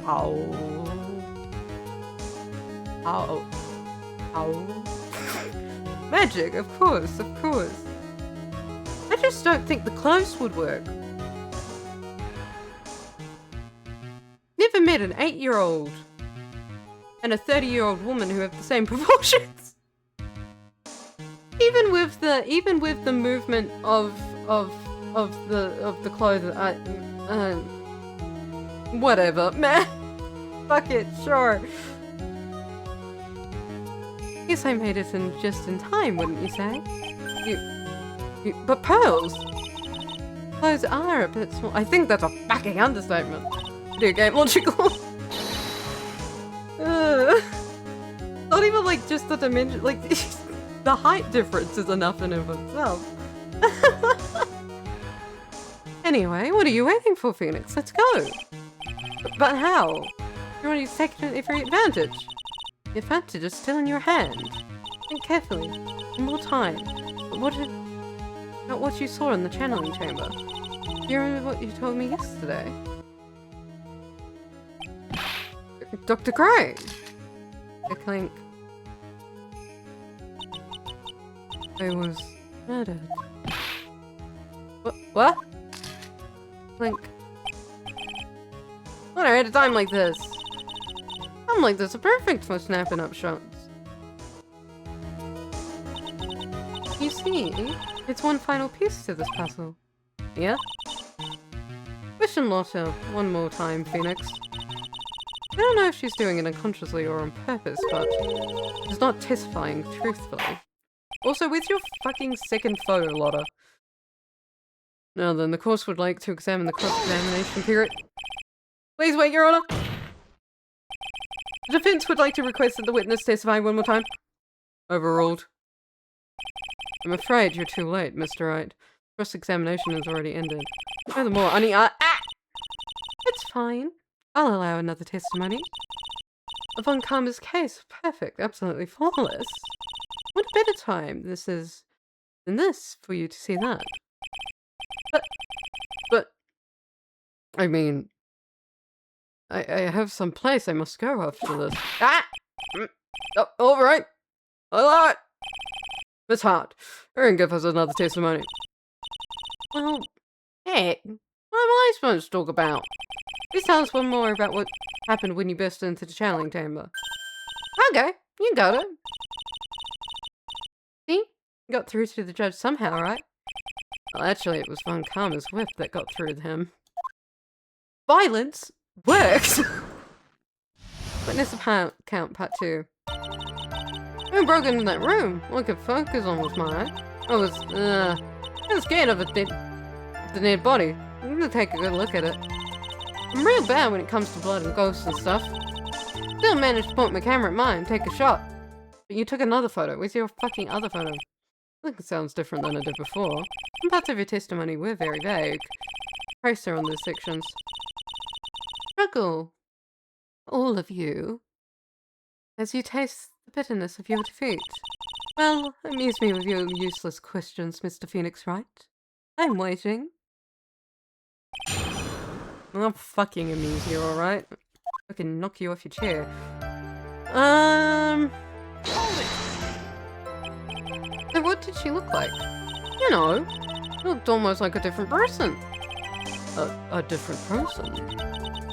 How? How? How? Magic, of course, of course. I just don't think the clothes would work. Never met an 8-year-old and a 30-year-old woman who have the same proportions. Even with the movement of the clothes, whatever, man. Fuck it, sure. Guess I made it in just in time, wouldn't you say? But pearls. Clothes are a bit small. I think that's a fucking understatement. Video game logical. Not even like just the dimension, like the height difference is enough in and of itself. Anyway, what are you waiting for, Phoenix? Let's go. But how? You want to take every advantage. The advantage is still in your hand. Think carefully. More time. But about what you saw in the channeling chamber. Do you remember what you told me yesterday? Dr. Gray! A clink. I was murdered. What? Clink. When I had a time like this. I'm like this are perfect for snapping up shots. You see, it's one final piece to this puzzle. Yeah? Wish and Lotta, one more time, Phoenix. I don't know if she's doing it unconsciously or on purpose, but she's not testifying truthfully. Also, with your fucking second photo, Lotta. Now then, the course would like to examine the cross-examination period. Please wait, Your Honor! The defense would like to request that the witness testify one more time. Overruled. I'm afraid you're too late, Mr. Wright. Cross-examination has already ended. Furthermore, it's fine. I'll allow another testimony. Von Karma's case, perfect, absolutely flawless. What a better time than this for you to see that. But, I mean, I have some place I must go after this. Oh, all right. Allow it. Miss Hart, hurry and give us another testimony. Well, heck, what am I supposed to talk about? Please tell us one more about what happened when you burst into the channeling chamber. Okay, you got it. See? You got through to the judge somehow, right? Well, actually, it was Von Karma's whip that got through to him. Violence works! Witness account part 2. Who broke into that room? All I could focus on was mine. I was scared of the dead body. I'm gonna take a good look at it. I'm real bad when it comes to blood and ghosts and stuff. Still managed to point my camera at mine and take a shot. But you took another photo. Where's your fucking other photo? I think it sounds different than it did before. Some parts of your testimony were very vague. Tracer on those sections. Struggle. All of you. As you taste the bitterness of your defeat. Well, amuse me with your useless questions, Mr. Phoenix Wright. I'm waiting. I'll fucking amuse you, alright? I can knock you off your chair. So what did she look like? You know, she looked almost like a different person. A different person?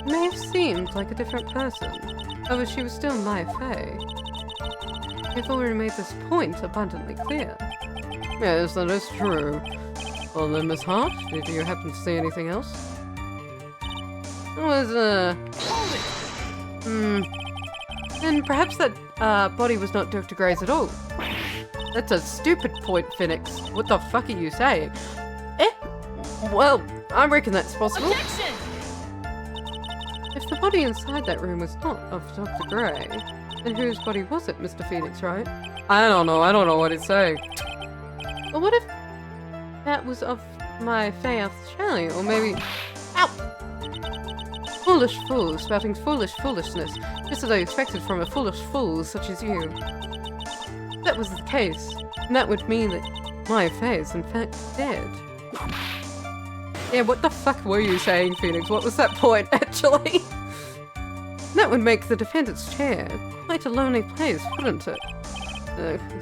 May have seemed like a different person. However, she was still my fae. I've already made this point abundantly clear. Yes, that is true. Well then, Miss Hart, did you happen to see anything else? It was, and perhaps that, body was not Dr. Gray's at all. That's a stupid point, Phoenix. What the fuck are you saying? Well, I reckon that's possible. Objection! If the body inside that room was not of Dr. Gray, then whose body was it, Mr. Phoenix, right? I don't know what it's saying. But what if that was of my Fae Australia, or maybe... Ow! Foolish fool, spouting foolish foolishness, just as I expected from a foolish fool such as you. If that was the case, then that would mean that my affair is in fact dead. Yeah, what the fuck were you saying, Phoenix? What was that point, actually? That would make the defendant's chair quite a lonely place, wouldn't it?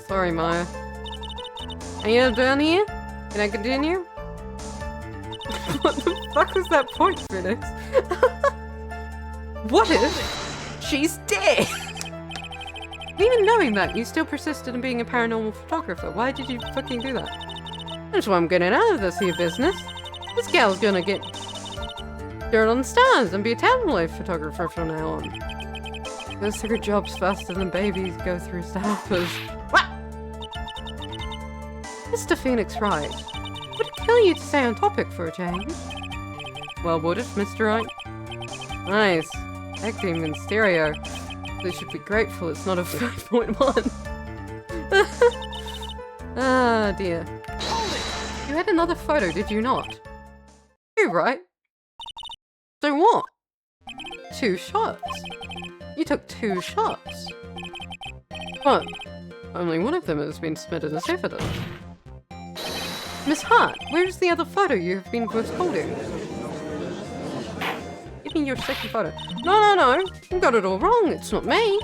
Sorry, Maya. Are you done here? Can I continue? What the fuck was that point, Phoenix? What if she's dead? Even knowing that, you still persisted in being a paranormal photographer. Why did you fucking do that? That's why I'm getting out of this here business. This gal's gonna get dirt on the stars and be a tabloid photographer from now on. Those secret jobs faster than babies go through diapers. What? Mr. Phoenix Wright, would it kill you to stay on topic for a change? Well, would it, Mr. Wright? Nice. Acting in stereo. They should be grateful it's not a 5.1. Ah, dear. You had another photo, did you not? You, right? So what? 2 shots. You took 2 shots. But only one of them has been submitted as evidence. Miss Hart, where is the other photo you have been withholding? Give me your second photo. No. You got it all wrong. It's not me.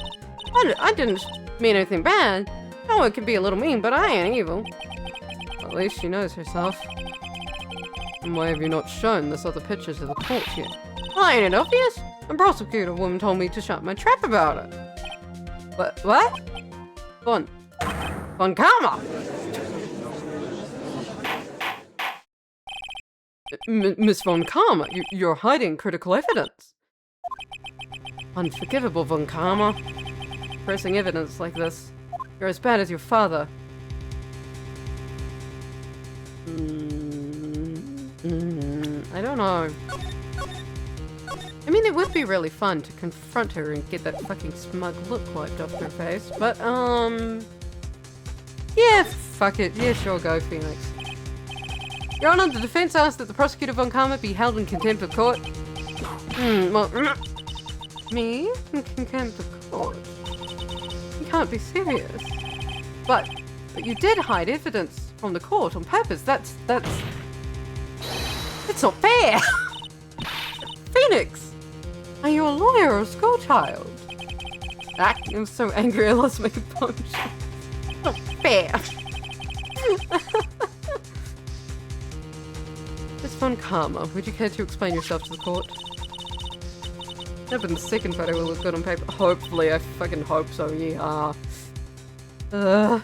I didn't mean anything bad. No one can be a little mean, but I ain't evil. At least she knows herself. And why have you not shown this other picture to the court yet? Well, ain't it obvious? A prosecutor woman told me to shut my trap about it. What? Von Karma! Miss Von Karma, you're hiding critical evidence. Unforgivable, Von Karma. Pressing evidence like this. You're as bad as your father. I don't know. I mean, it would be really fun to confront her and get that fucking smug look wiped off her face, but, yeah, fuck it. Yeah, sure, go, Phoenix. Your Honor, the defense asks that the prosecutor Von Karma be held in contempt of court. Me? In contempt of court? You can't be serious. But you did hide evidence from the court on purpose. That's not fair! Phoenix! Are you a lawyer or a schoolchild? I'm so angry I lost my composure. Not fair! Miss Von Karma, would you care to explain yourself to the court? Yeah, but the second photo will look good on paper. Hopefully, I fucking hope so, yeah. But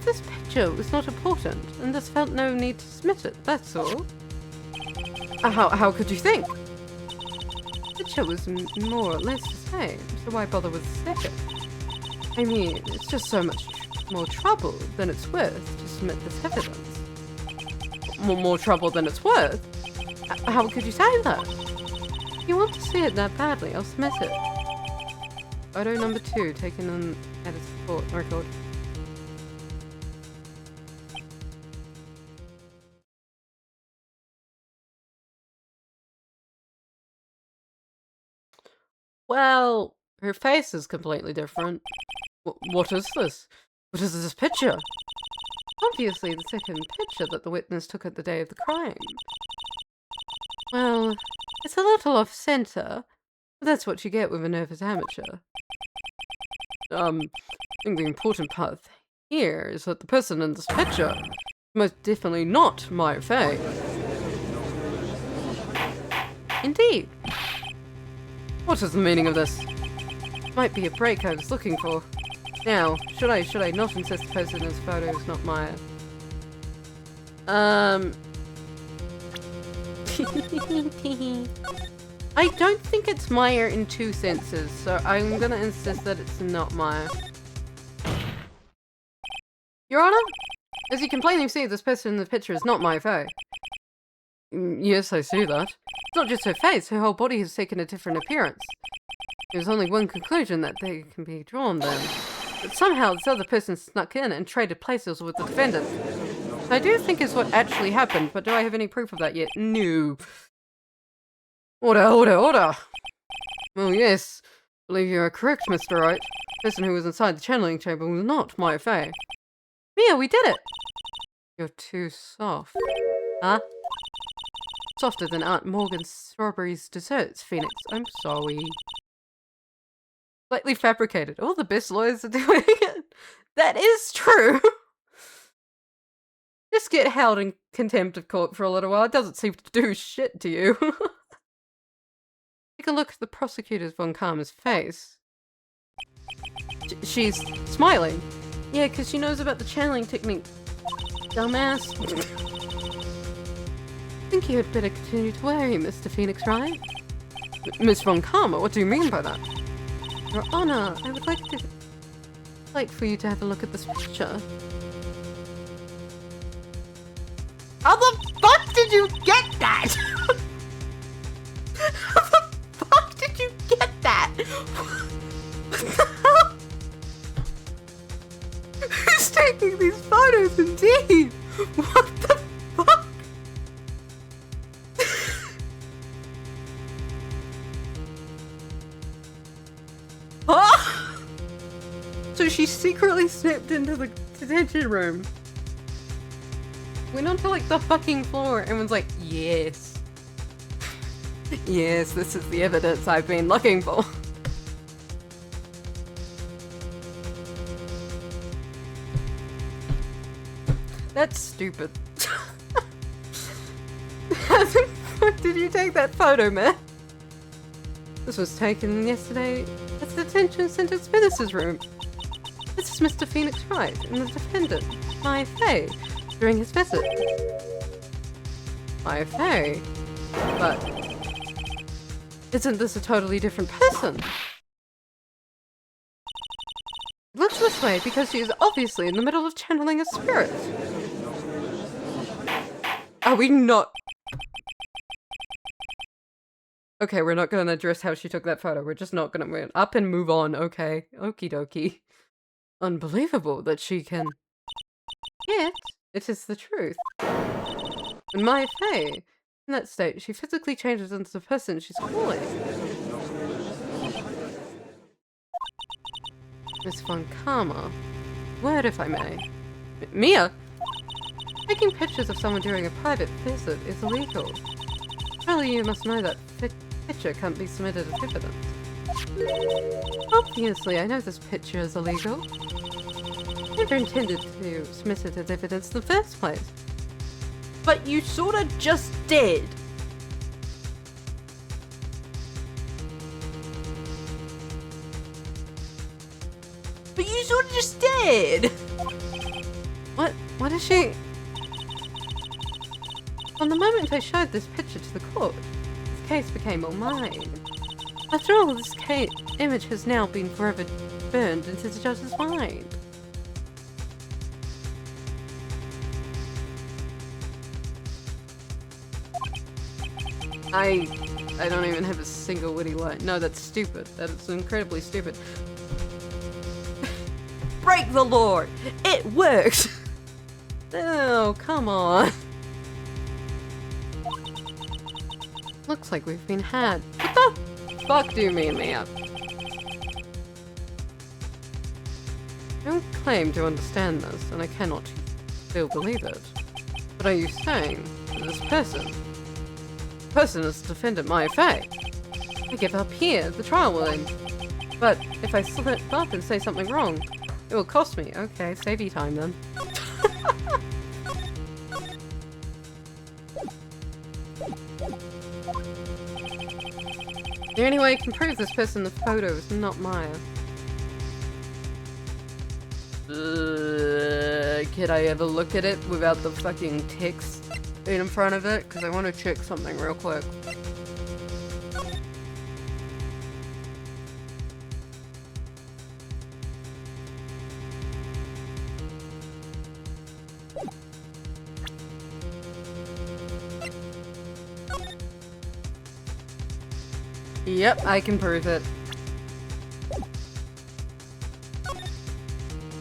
this picture was not important, and thus felt no need to submit it, that's all. How could you think? The picture was more or less the same, so why bother with the second? I mean, it's just so much more trouble than it's worth to submit this evidence. More trouble than it's worth? How could you say that? If you want to see it that badly, I'll submit it. Photo number 2, taken on editor's record. Well, her face is completely different. What is this? What is this picture? Obviously the second picture that the witness took at the day of the crime. Well, it's a little off-center, but that's what you get with a nervous amateur. I think the important part here is that the person in this picture is most definitely not Maya Fey. Indeed. What is the meaning of this? Might be a break I was looking for. Now, should I not insist the person in this photo is not Maya? I don't think it's Maya in 2 senses, so I'm gonna insist that it's not Maya. Your Honor, as you can plainly see, this person in the picture is not Maya Fey. Yes, I see that. It's not just her face, her whole body has taken a different appearance. There's only one conclusion that they can be drawn then. But somehow this other person snuck in and traded places with the defendant. I do think is what actually happened, but do I have any proof of that yet? No. Order! Oh yes, believe you are correct, Mr. Wright. The person who was inside the channeling chamber was not Maya Fey. Mia, we did it! You're too soft. Huh? Softer than Aunt Morgan's strawberries desserts, Phoenix. I'm sorry. Slightly fabricated. All the best lawyers are doing it. That is true. Just get held in contempt of court for a little while. It doesn't seem to do shit to you. Take a look at the prosecutor von Karma's face. She's smiling. Yeah, because she knows about the channeling technique. Dumbass. I think you had better continue to worry, Mr. Phoenix Wright. Miss von Karma, what do you mean by that? Your Honor, I would like for you to have a look at this picture. How the fuck did you get that? How the fuck did you get that? What the hell? Who's taking these photos indeed? What the fuck? Huh? So she secretly slipped into the detention room. Went onto like the fucking floor and was like, yes. Yes, this is the evidence I've been looking for. That's stupid. How the fuck did you take that photo, man? This was taken yesterday at the detention center's visitors room. This is Mr. Phoenix Wright and the defendant, Maya Fey, during his visit. Maya Fey? But isn't this a totally different person? It looks this way because she is obviously in the middle of channeling a spirit. Are we not? Okay, we're not going to address how she took that photo. We're just not going to up and move on, okay? Okie dokie. Unbelievable that she can... Yet, it is the truth. When Maya Fey, in that state, she physically changes into the person she's calling. Miss von Karma. Word, if I may. Mia? Taking pictures of someone during a private visit is illegal. Surely you must know that picture can't be submitted as evidence. Obviously, I know this picture is illegal. Never intended to submit it as evidence in the first place. But you sorta just did. But you sorta just did. What? What is she? From the moment I showed this picture to the court, this case became all mine. After all, this image has now been forever burned into the judge's mind. I don't even have a single witty line. No, that's stupid. That is incredibly stupid. Break the law. It works. Oh, come on. Looks like we've been had. What the fuck do you mean, Mia? I don't claim to understand this, and I cannot still believe it. But are you saying that this person is the defendant Maya Fey? I give up here, the trial will end. But if I slip up and say something wrong, it will cost me. Okay, save you time then. The only way I can prove this person in the photo is not Maya. Could I ever look at it without the fucking text in front of it? Because I want to check something real quick. Yep, I can prove it.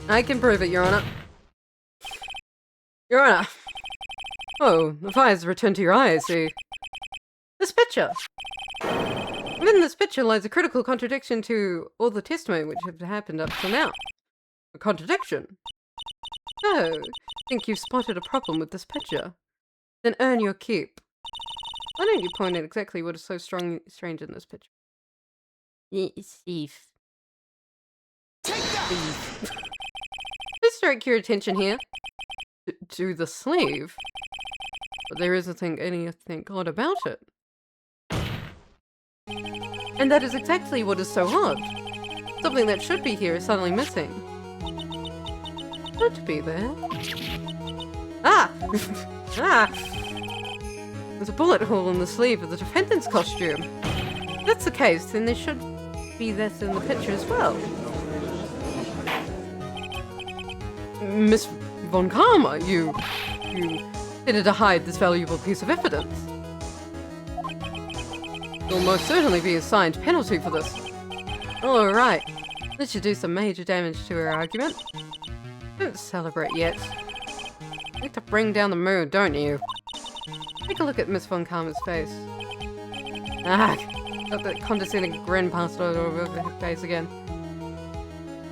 I can prove it, Your Honor. Your Honor. Oh, the fire's returned to your eyes, see. This picture. Within this picture lies a critical contradiction to all the testimony which have happened up to now. A contradiction? Oh, think you've spotted a problem with this picture? Then earn your keep. Why don't you point out exactly what is so strange in this picture? Thief. Take that! Thief. Let's direct your attention here to the sleeve. But there isn't anything odd about it. And that is exactly what is so odd. Something that should be here is suddenly missing. Should be there. Ah! Ah! There's a bullet hole in the sleeve of the defendant's costume. If that's the case, then there should be this in the picture as well. Miss Von Karma, you needed to hide this valuable piece of evidence. You'll most certainly be assigned penalty for this. Alright, this should do some major damage to her argument. Don't celebrate yet. You like to bring down the mood, don't you? Take a look at Miss Von Karma's face. Ah, got that condescending grin passed over her face again.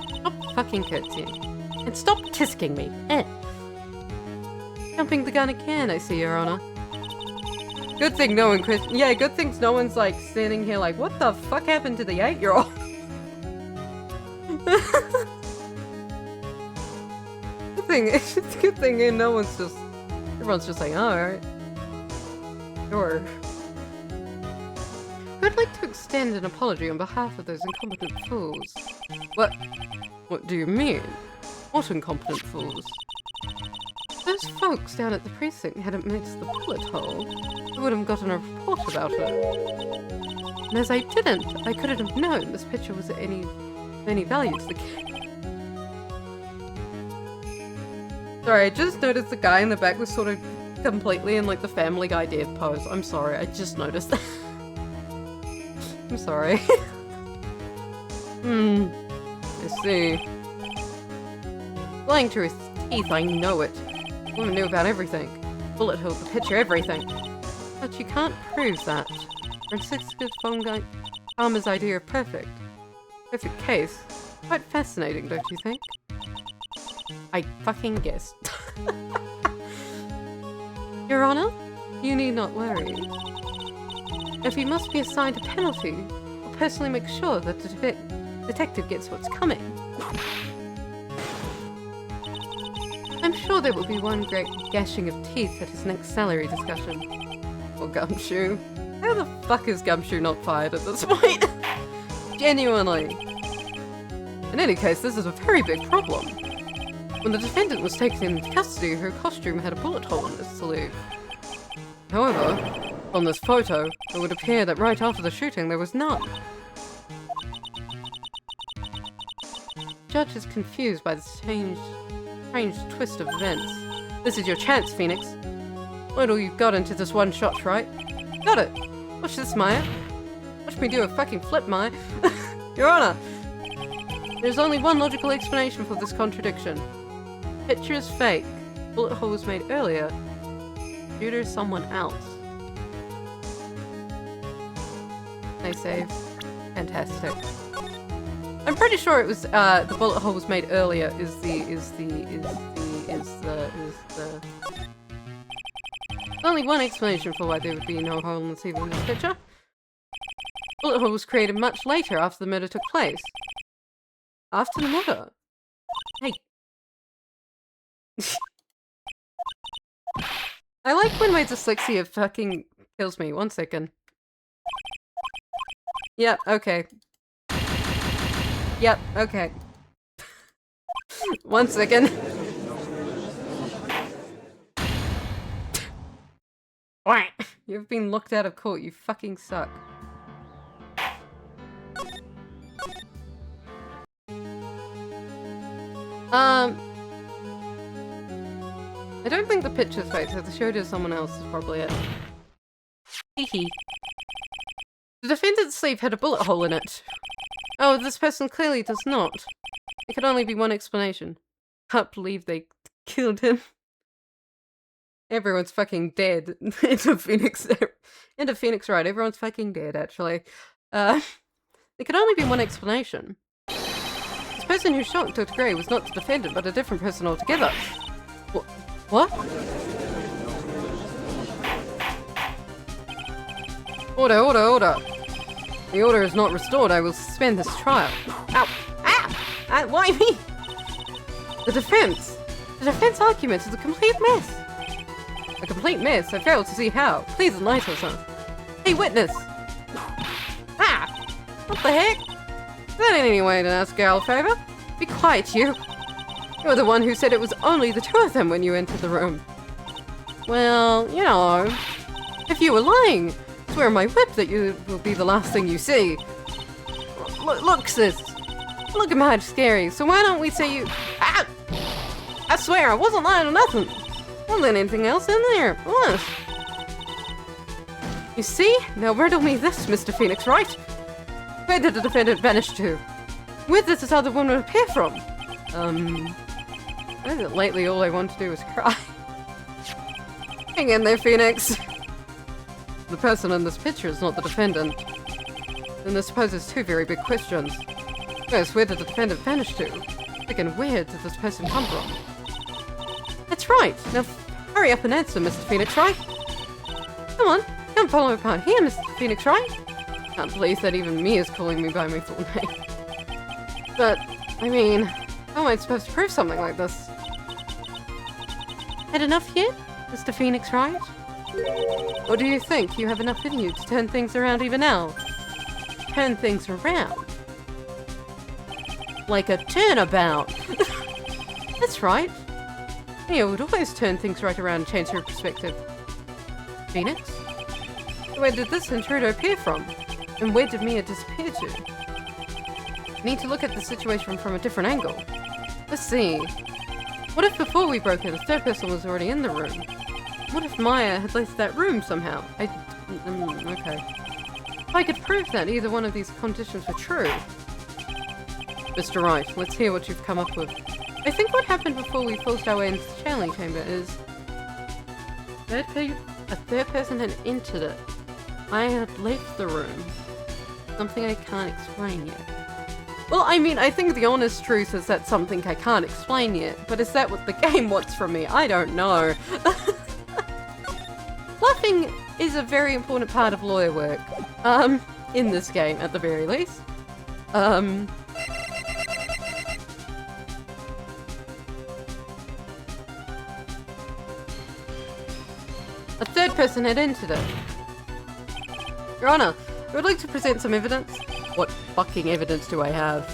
Stop fucking curtsying. And stop tisking me. Jumping the gun again, I see, Your Honor. Good thing no one yeah, good thing no one's like standing here like, what the fuck happened to the 8-year-old? Good thing and no one's just, everyone's just like, oh, alright. Sure. I'd like to extend an apology on behalf of those incompetent fools. What do you mean? What incompetent fools? Those folks down at the precinct hadn't missed the bullet hole. I would have gotten a report about it. And as I didn't, I couldn't have known this picture was of any value to the kid. Sorry, I just noticed the guy in the back was sort of completely in like the Family Guy death pose. I'm sorry, I just noticed that. I'm sorry. I see. Lying to his teeth, I know it. Woman knew about everything. Bullet hole, the picture, everything. But you can't prove that. Francisco Von Karma's idea of perfect case. Quite fascinating, don't you think? I fucking guessed. Your Honor, you need not worry. If you must be assigned a penalty, I'll personally make sure that the detective gets what's coming. I'm sure there will be one great gashing of teeth at his next salary discussion. Or Gumshoe. How the fuck is Gumshoe not fired at this point? Genuinely. In any case, this is a very big problem. When the defendant was taken into custody, her costume had a bullet hole in its sleeve. However, on this photo, it would appear that right after the shooting there was none. The judge is confused by the strange twist of events. This is your chance, Phoenix. Wait till you've got into this one shot, right? Got it! Watch this, Maya. Watch me do a fucking flip, Maya. Your Honor! There's only one logical explanation for this contradiction. Picture is fake. Bullet hole was made earlier. Shooter is someone else. Nice save. Fantastic. I'm pretty sure it was the bullet hole was made earlier is the There's only one explanation for why there would be no hole in the sleeve in this picture. Bullet hole was created much later after the murder took place. After the murder? Hey. I like when my dyslexia fucking kills me. 1 second. Yep, okay. Yep, okay. 1 second. You've been locked out of court, you fucking suck. I don't think the picture's fake, so the shooter is someone else is probably it. Hehe. The defendant's sleeve had a bullet hole in it. Oh, this person clearly does not. There could only be one explanation. Can't believe they killed him. Everyone's fucking dead. Into Phoenix Wright. Everyone's fucking dead, actually. There could only be one explanation. This person who shot Dr. Gray was not the defendant, but a different person altogether. What? Order. The order is not restored. I will suspend this trial. Ow! Ow! Why me? The defense argument is a complete mess. A complete mess? I fail to see how. Please enlighten us. Hey, witness! Ah! What the heck? Is that any way to ask Gal a favor? Be quiet, you. You're the one who said it was only the two of them when you entered the room. Well, you know, if you were lying, I swear on my whip that you will be the last thing you see. Look, sis. Look at how scary. So why don't we say you... Ah! I swear I wasn't lying or nothing. Well, then anything else in there? What? You see? Now riddle me this, Mr. Phoenix, right? Where did the defendant vanish to? Where did this other woman appear from? I think that lately all I want to do is cry. Hang in there, Phoenix. The person in this picture is not the defendant. Then this poses two very big questions. First, where did the defendant vanish to? Second, where did this person come from? That's right! Now hurry up and answer, Mr. Phoenix, right? Come on, come follow me behind here, Mr. Phoenix, right? Can't believe that even me is calling me by my full name. But, I mean, how am I supposed to prove something like this? Had enough yet, Mr. Phoenix, right? Or do you think you have enough in you to turn things around even now? Turn things around? Like a turnabout! That's right. Yeah, would always turn things right around and change your perspective. Phoenix? Where did this intruder appear from? And where did Mia disappear to? Need to look at the situation from a different angle. Let's see. What if before we broke in, the third person was already in the room? What if Maya had left that room somehow? Okay. If I could prove that either one of these conditions were true. Mr. Wright, let's hear what you've come up with. I think what happened before we forced our way into the channeling chamber is... a third person had entered it. I had left the room. Something I can't explain yet. Well, I mean, I think the honest truth is that's something I can't explain yet, but is that what the game wants from me? I don't know. Bluffing is a very important part of lawyer work. In this game, at the very least. A third person had entered it. Your Honor, I would like to present some evidence. What fucking evidence do I have?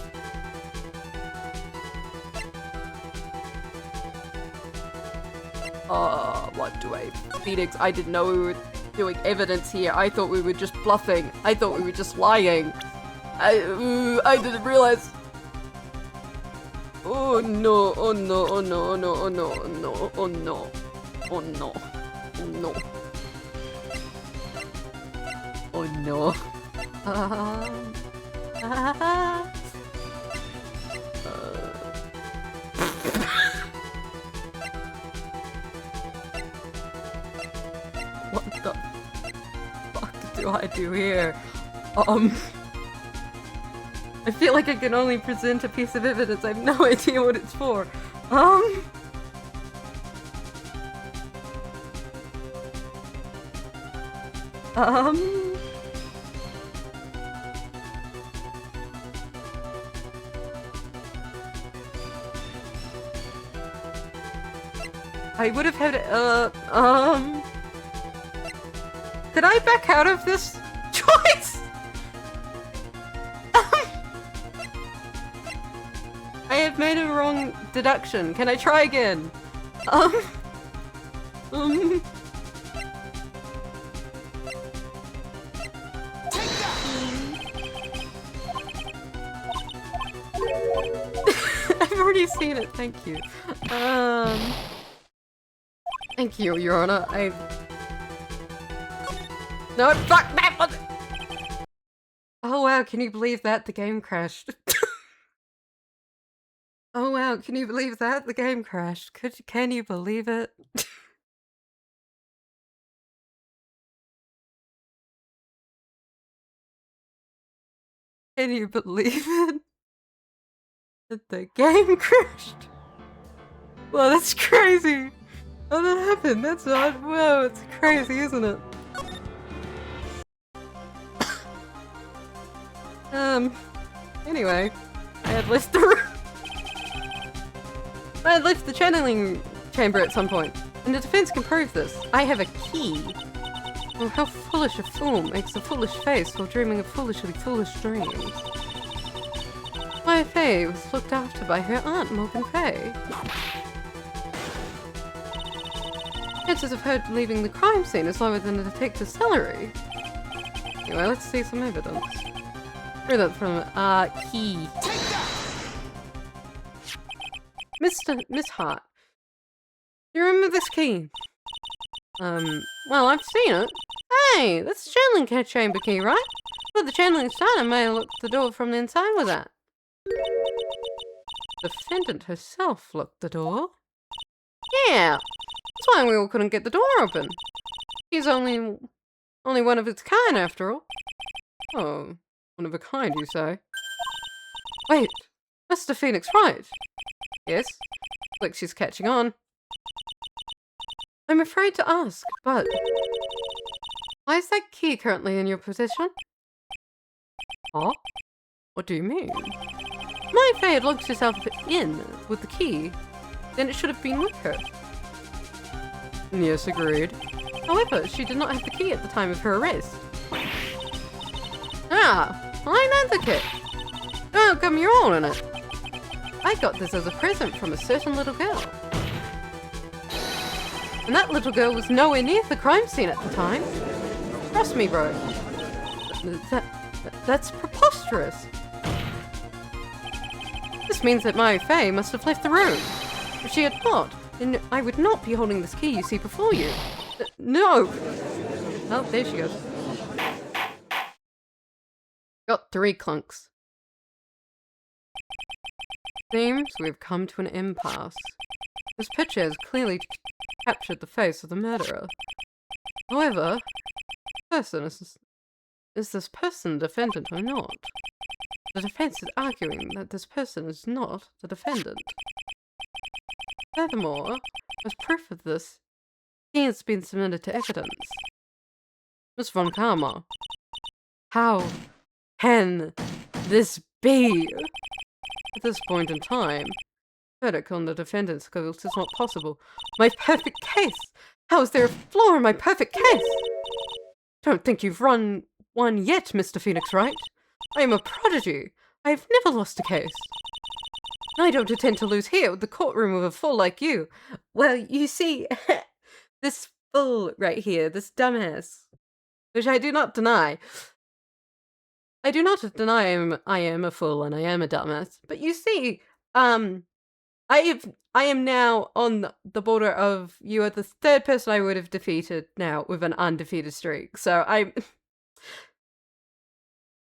What do I... Phoenix, I didn't know we were doing evidence here. I thought we were just bluffing. I thought we were just lying. I didn't realize... Oh no, oh no, oh no, oh no, oh no, oh no, oh no, oh no, oh no. Oh no. What the fuck do I do here? I feel like I can only present a piece of evidence. I have no idea what it's for. I would have had, Did I back out of this choice? I have made a wrong deduction. Can I try again? I've already seen it, thank you. Thank you, Your Honor. No, fuck that one! Oh wow, can you believe that? The game crashed. Oh wow, can you believe that? The game crashed. Can you believe it? Can you believe it? That the game crashed? Well, that's crazy! Oh, that happened, that's odd. Wow, it's crazy, isn't it? Anyway, I had left the room. I had left the channeling chamber at some point, and the defense can prove this. I have a key. Oh, how foolish a fool makes a foolish face while dreaming of foolishly foolish dreams. Maya Fey was looked after by her aunt, Morgan Fey. Chances of her leaving the crime scene is lower than a detective's salary. Anyway, let's see some evidence. Read that from key. Miss Hart. Do you remember this key? Well, I've seen it. Hey, that's the channeling chamber key, right? Well, the channeling starter may have locked the door from the inside with that. The defendant herself locked the door? Yeah, that's why we all couldn't get the door open. He's only one of its kind, after all. Oh, one of a kind, you say? Wait, Mr. Phoenix right? Yes, like she's catching on. I'm afraid to ask, but why is that key currently in your possession? Huh? What do you mean? My Fey had locked herself in with the key, then it should have been with her. Yes, agreed. However, she did not have the key at the time of her arrest. Ah, I'm advocate. How come you're all in it? I got this as a present from a certain little girl. And that little girl was nowhere near the crime scene at the time. Trust me, bro. That's preposterous. This means that Maya Fey must have left the room. If she had not, then I would not be holding this key you see before you. No! Oh, there she goes. Got 3 clunks. Seems we've come to an impasse. This picture has clearly captured the face of the murderer. However, is this person defendant or not? The defense is arguing that this person is not the defendant. Furthermore, as proof of this, he has been submitted to evidence. Miss Von Karma, how can this be? At this point in time, verdict on the defendant's guilt is not possible. My perfect case! How is there a flaw in my perfect case? Don't think you've run one yet, Mr. Phoenix Wright. I am a prodigy. I have never lost a case. I don't intend to lose here with the courtroom of a fool like you. Well, you see, this fool right here, this dumbass, which I do not deny. I do not deny I am a fool and I am a dumbass. But you see, I am now on the border of, you are the 3rd person I would have defeated now with an undefeated streak. So I'm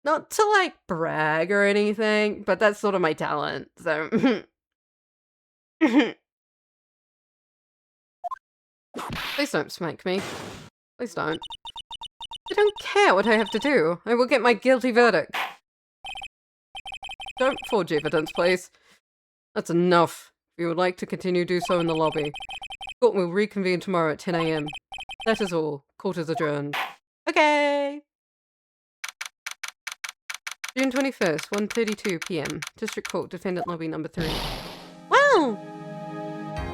not to like brag or anything, but that's sort of my talent. So please don't smack me. Please don't. I don't care what I have to do. I will get my guilty verdict. Don't forge evidence, please. That's enough. If you would like to continue, do so in the lobby. Court will reconvene tomorrow at 10 AM. That is all. Court is adjourned. Okay. June 21st, 1:32 PM. District Court, Defendant Lobby number 3. Wow!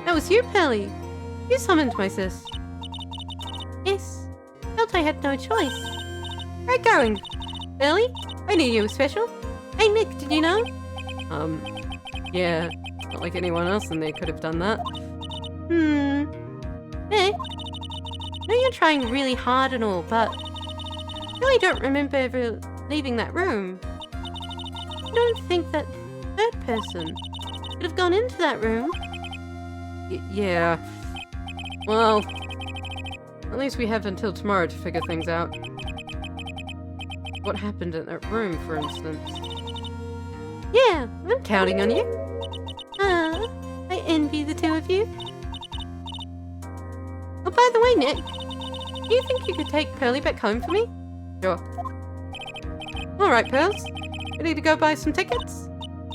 That was you, Pearly. You summoned my sis. Yes. Felt I had no choice. Where going? Pearly? I knew you were special. Hey, Nick, did you know? Yeah. Not like anyone else in there could have done that. Nick? I know you're trying really hard and all, but I really don't remember ever leaving that room. I don't think that 3rd person could have gone into that room. Yeah. Well, at least we have until tomorrow to figure things out. What happened in that room, for instance? Yeah, I'm counting on you. I envy the 2 of you. Oh, by the way, Nick, do you think you could take Pearly back home for me? Sure. Alright, Pearls. We need to go buy some tickets.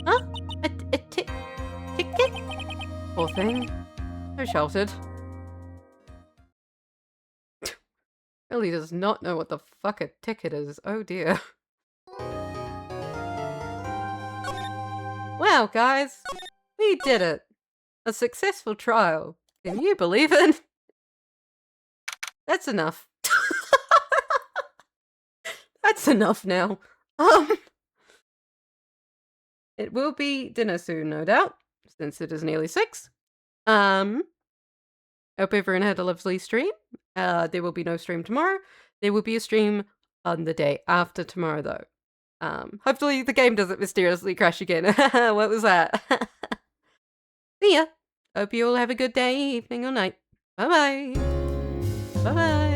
Huh? A ticket? Poor thing. So sheltered. Really does not know what the fuck a ticket is. Oh dear. Wow, guys. We did it. A successful trial. Can you believe it? That's enough. That's enough now. It will be dinner soon, no doubt, since it is nearly 6. Hope everyone had a lovely stream. There will be no stream tomorrow. There will be a stream on the day after tomorrow, though. Hopefully the game doesn't mysteriously crash again. What was that? See ya. Hope you all have a good day, evening, or night. Bye-bye. Bye-bye.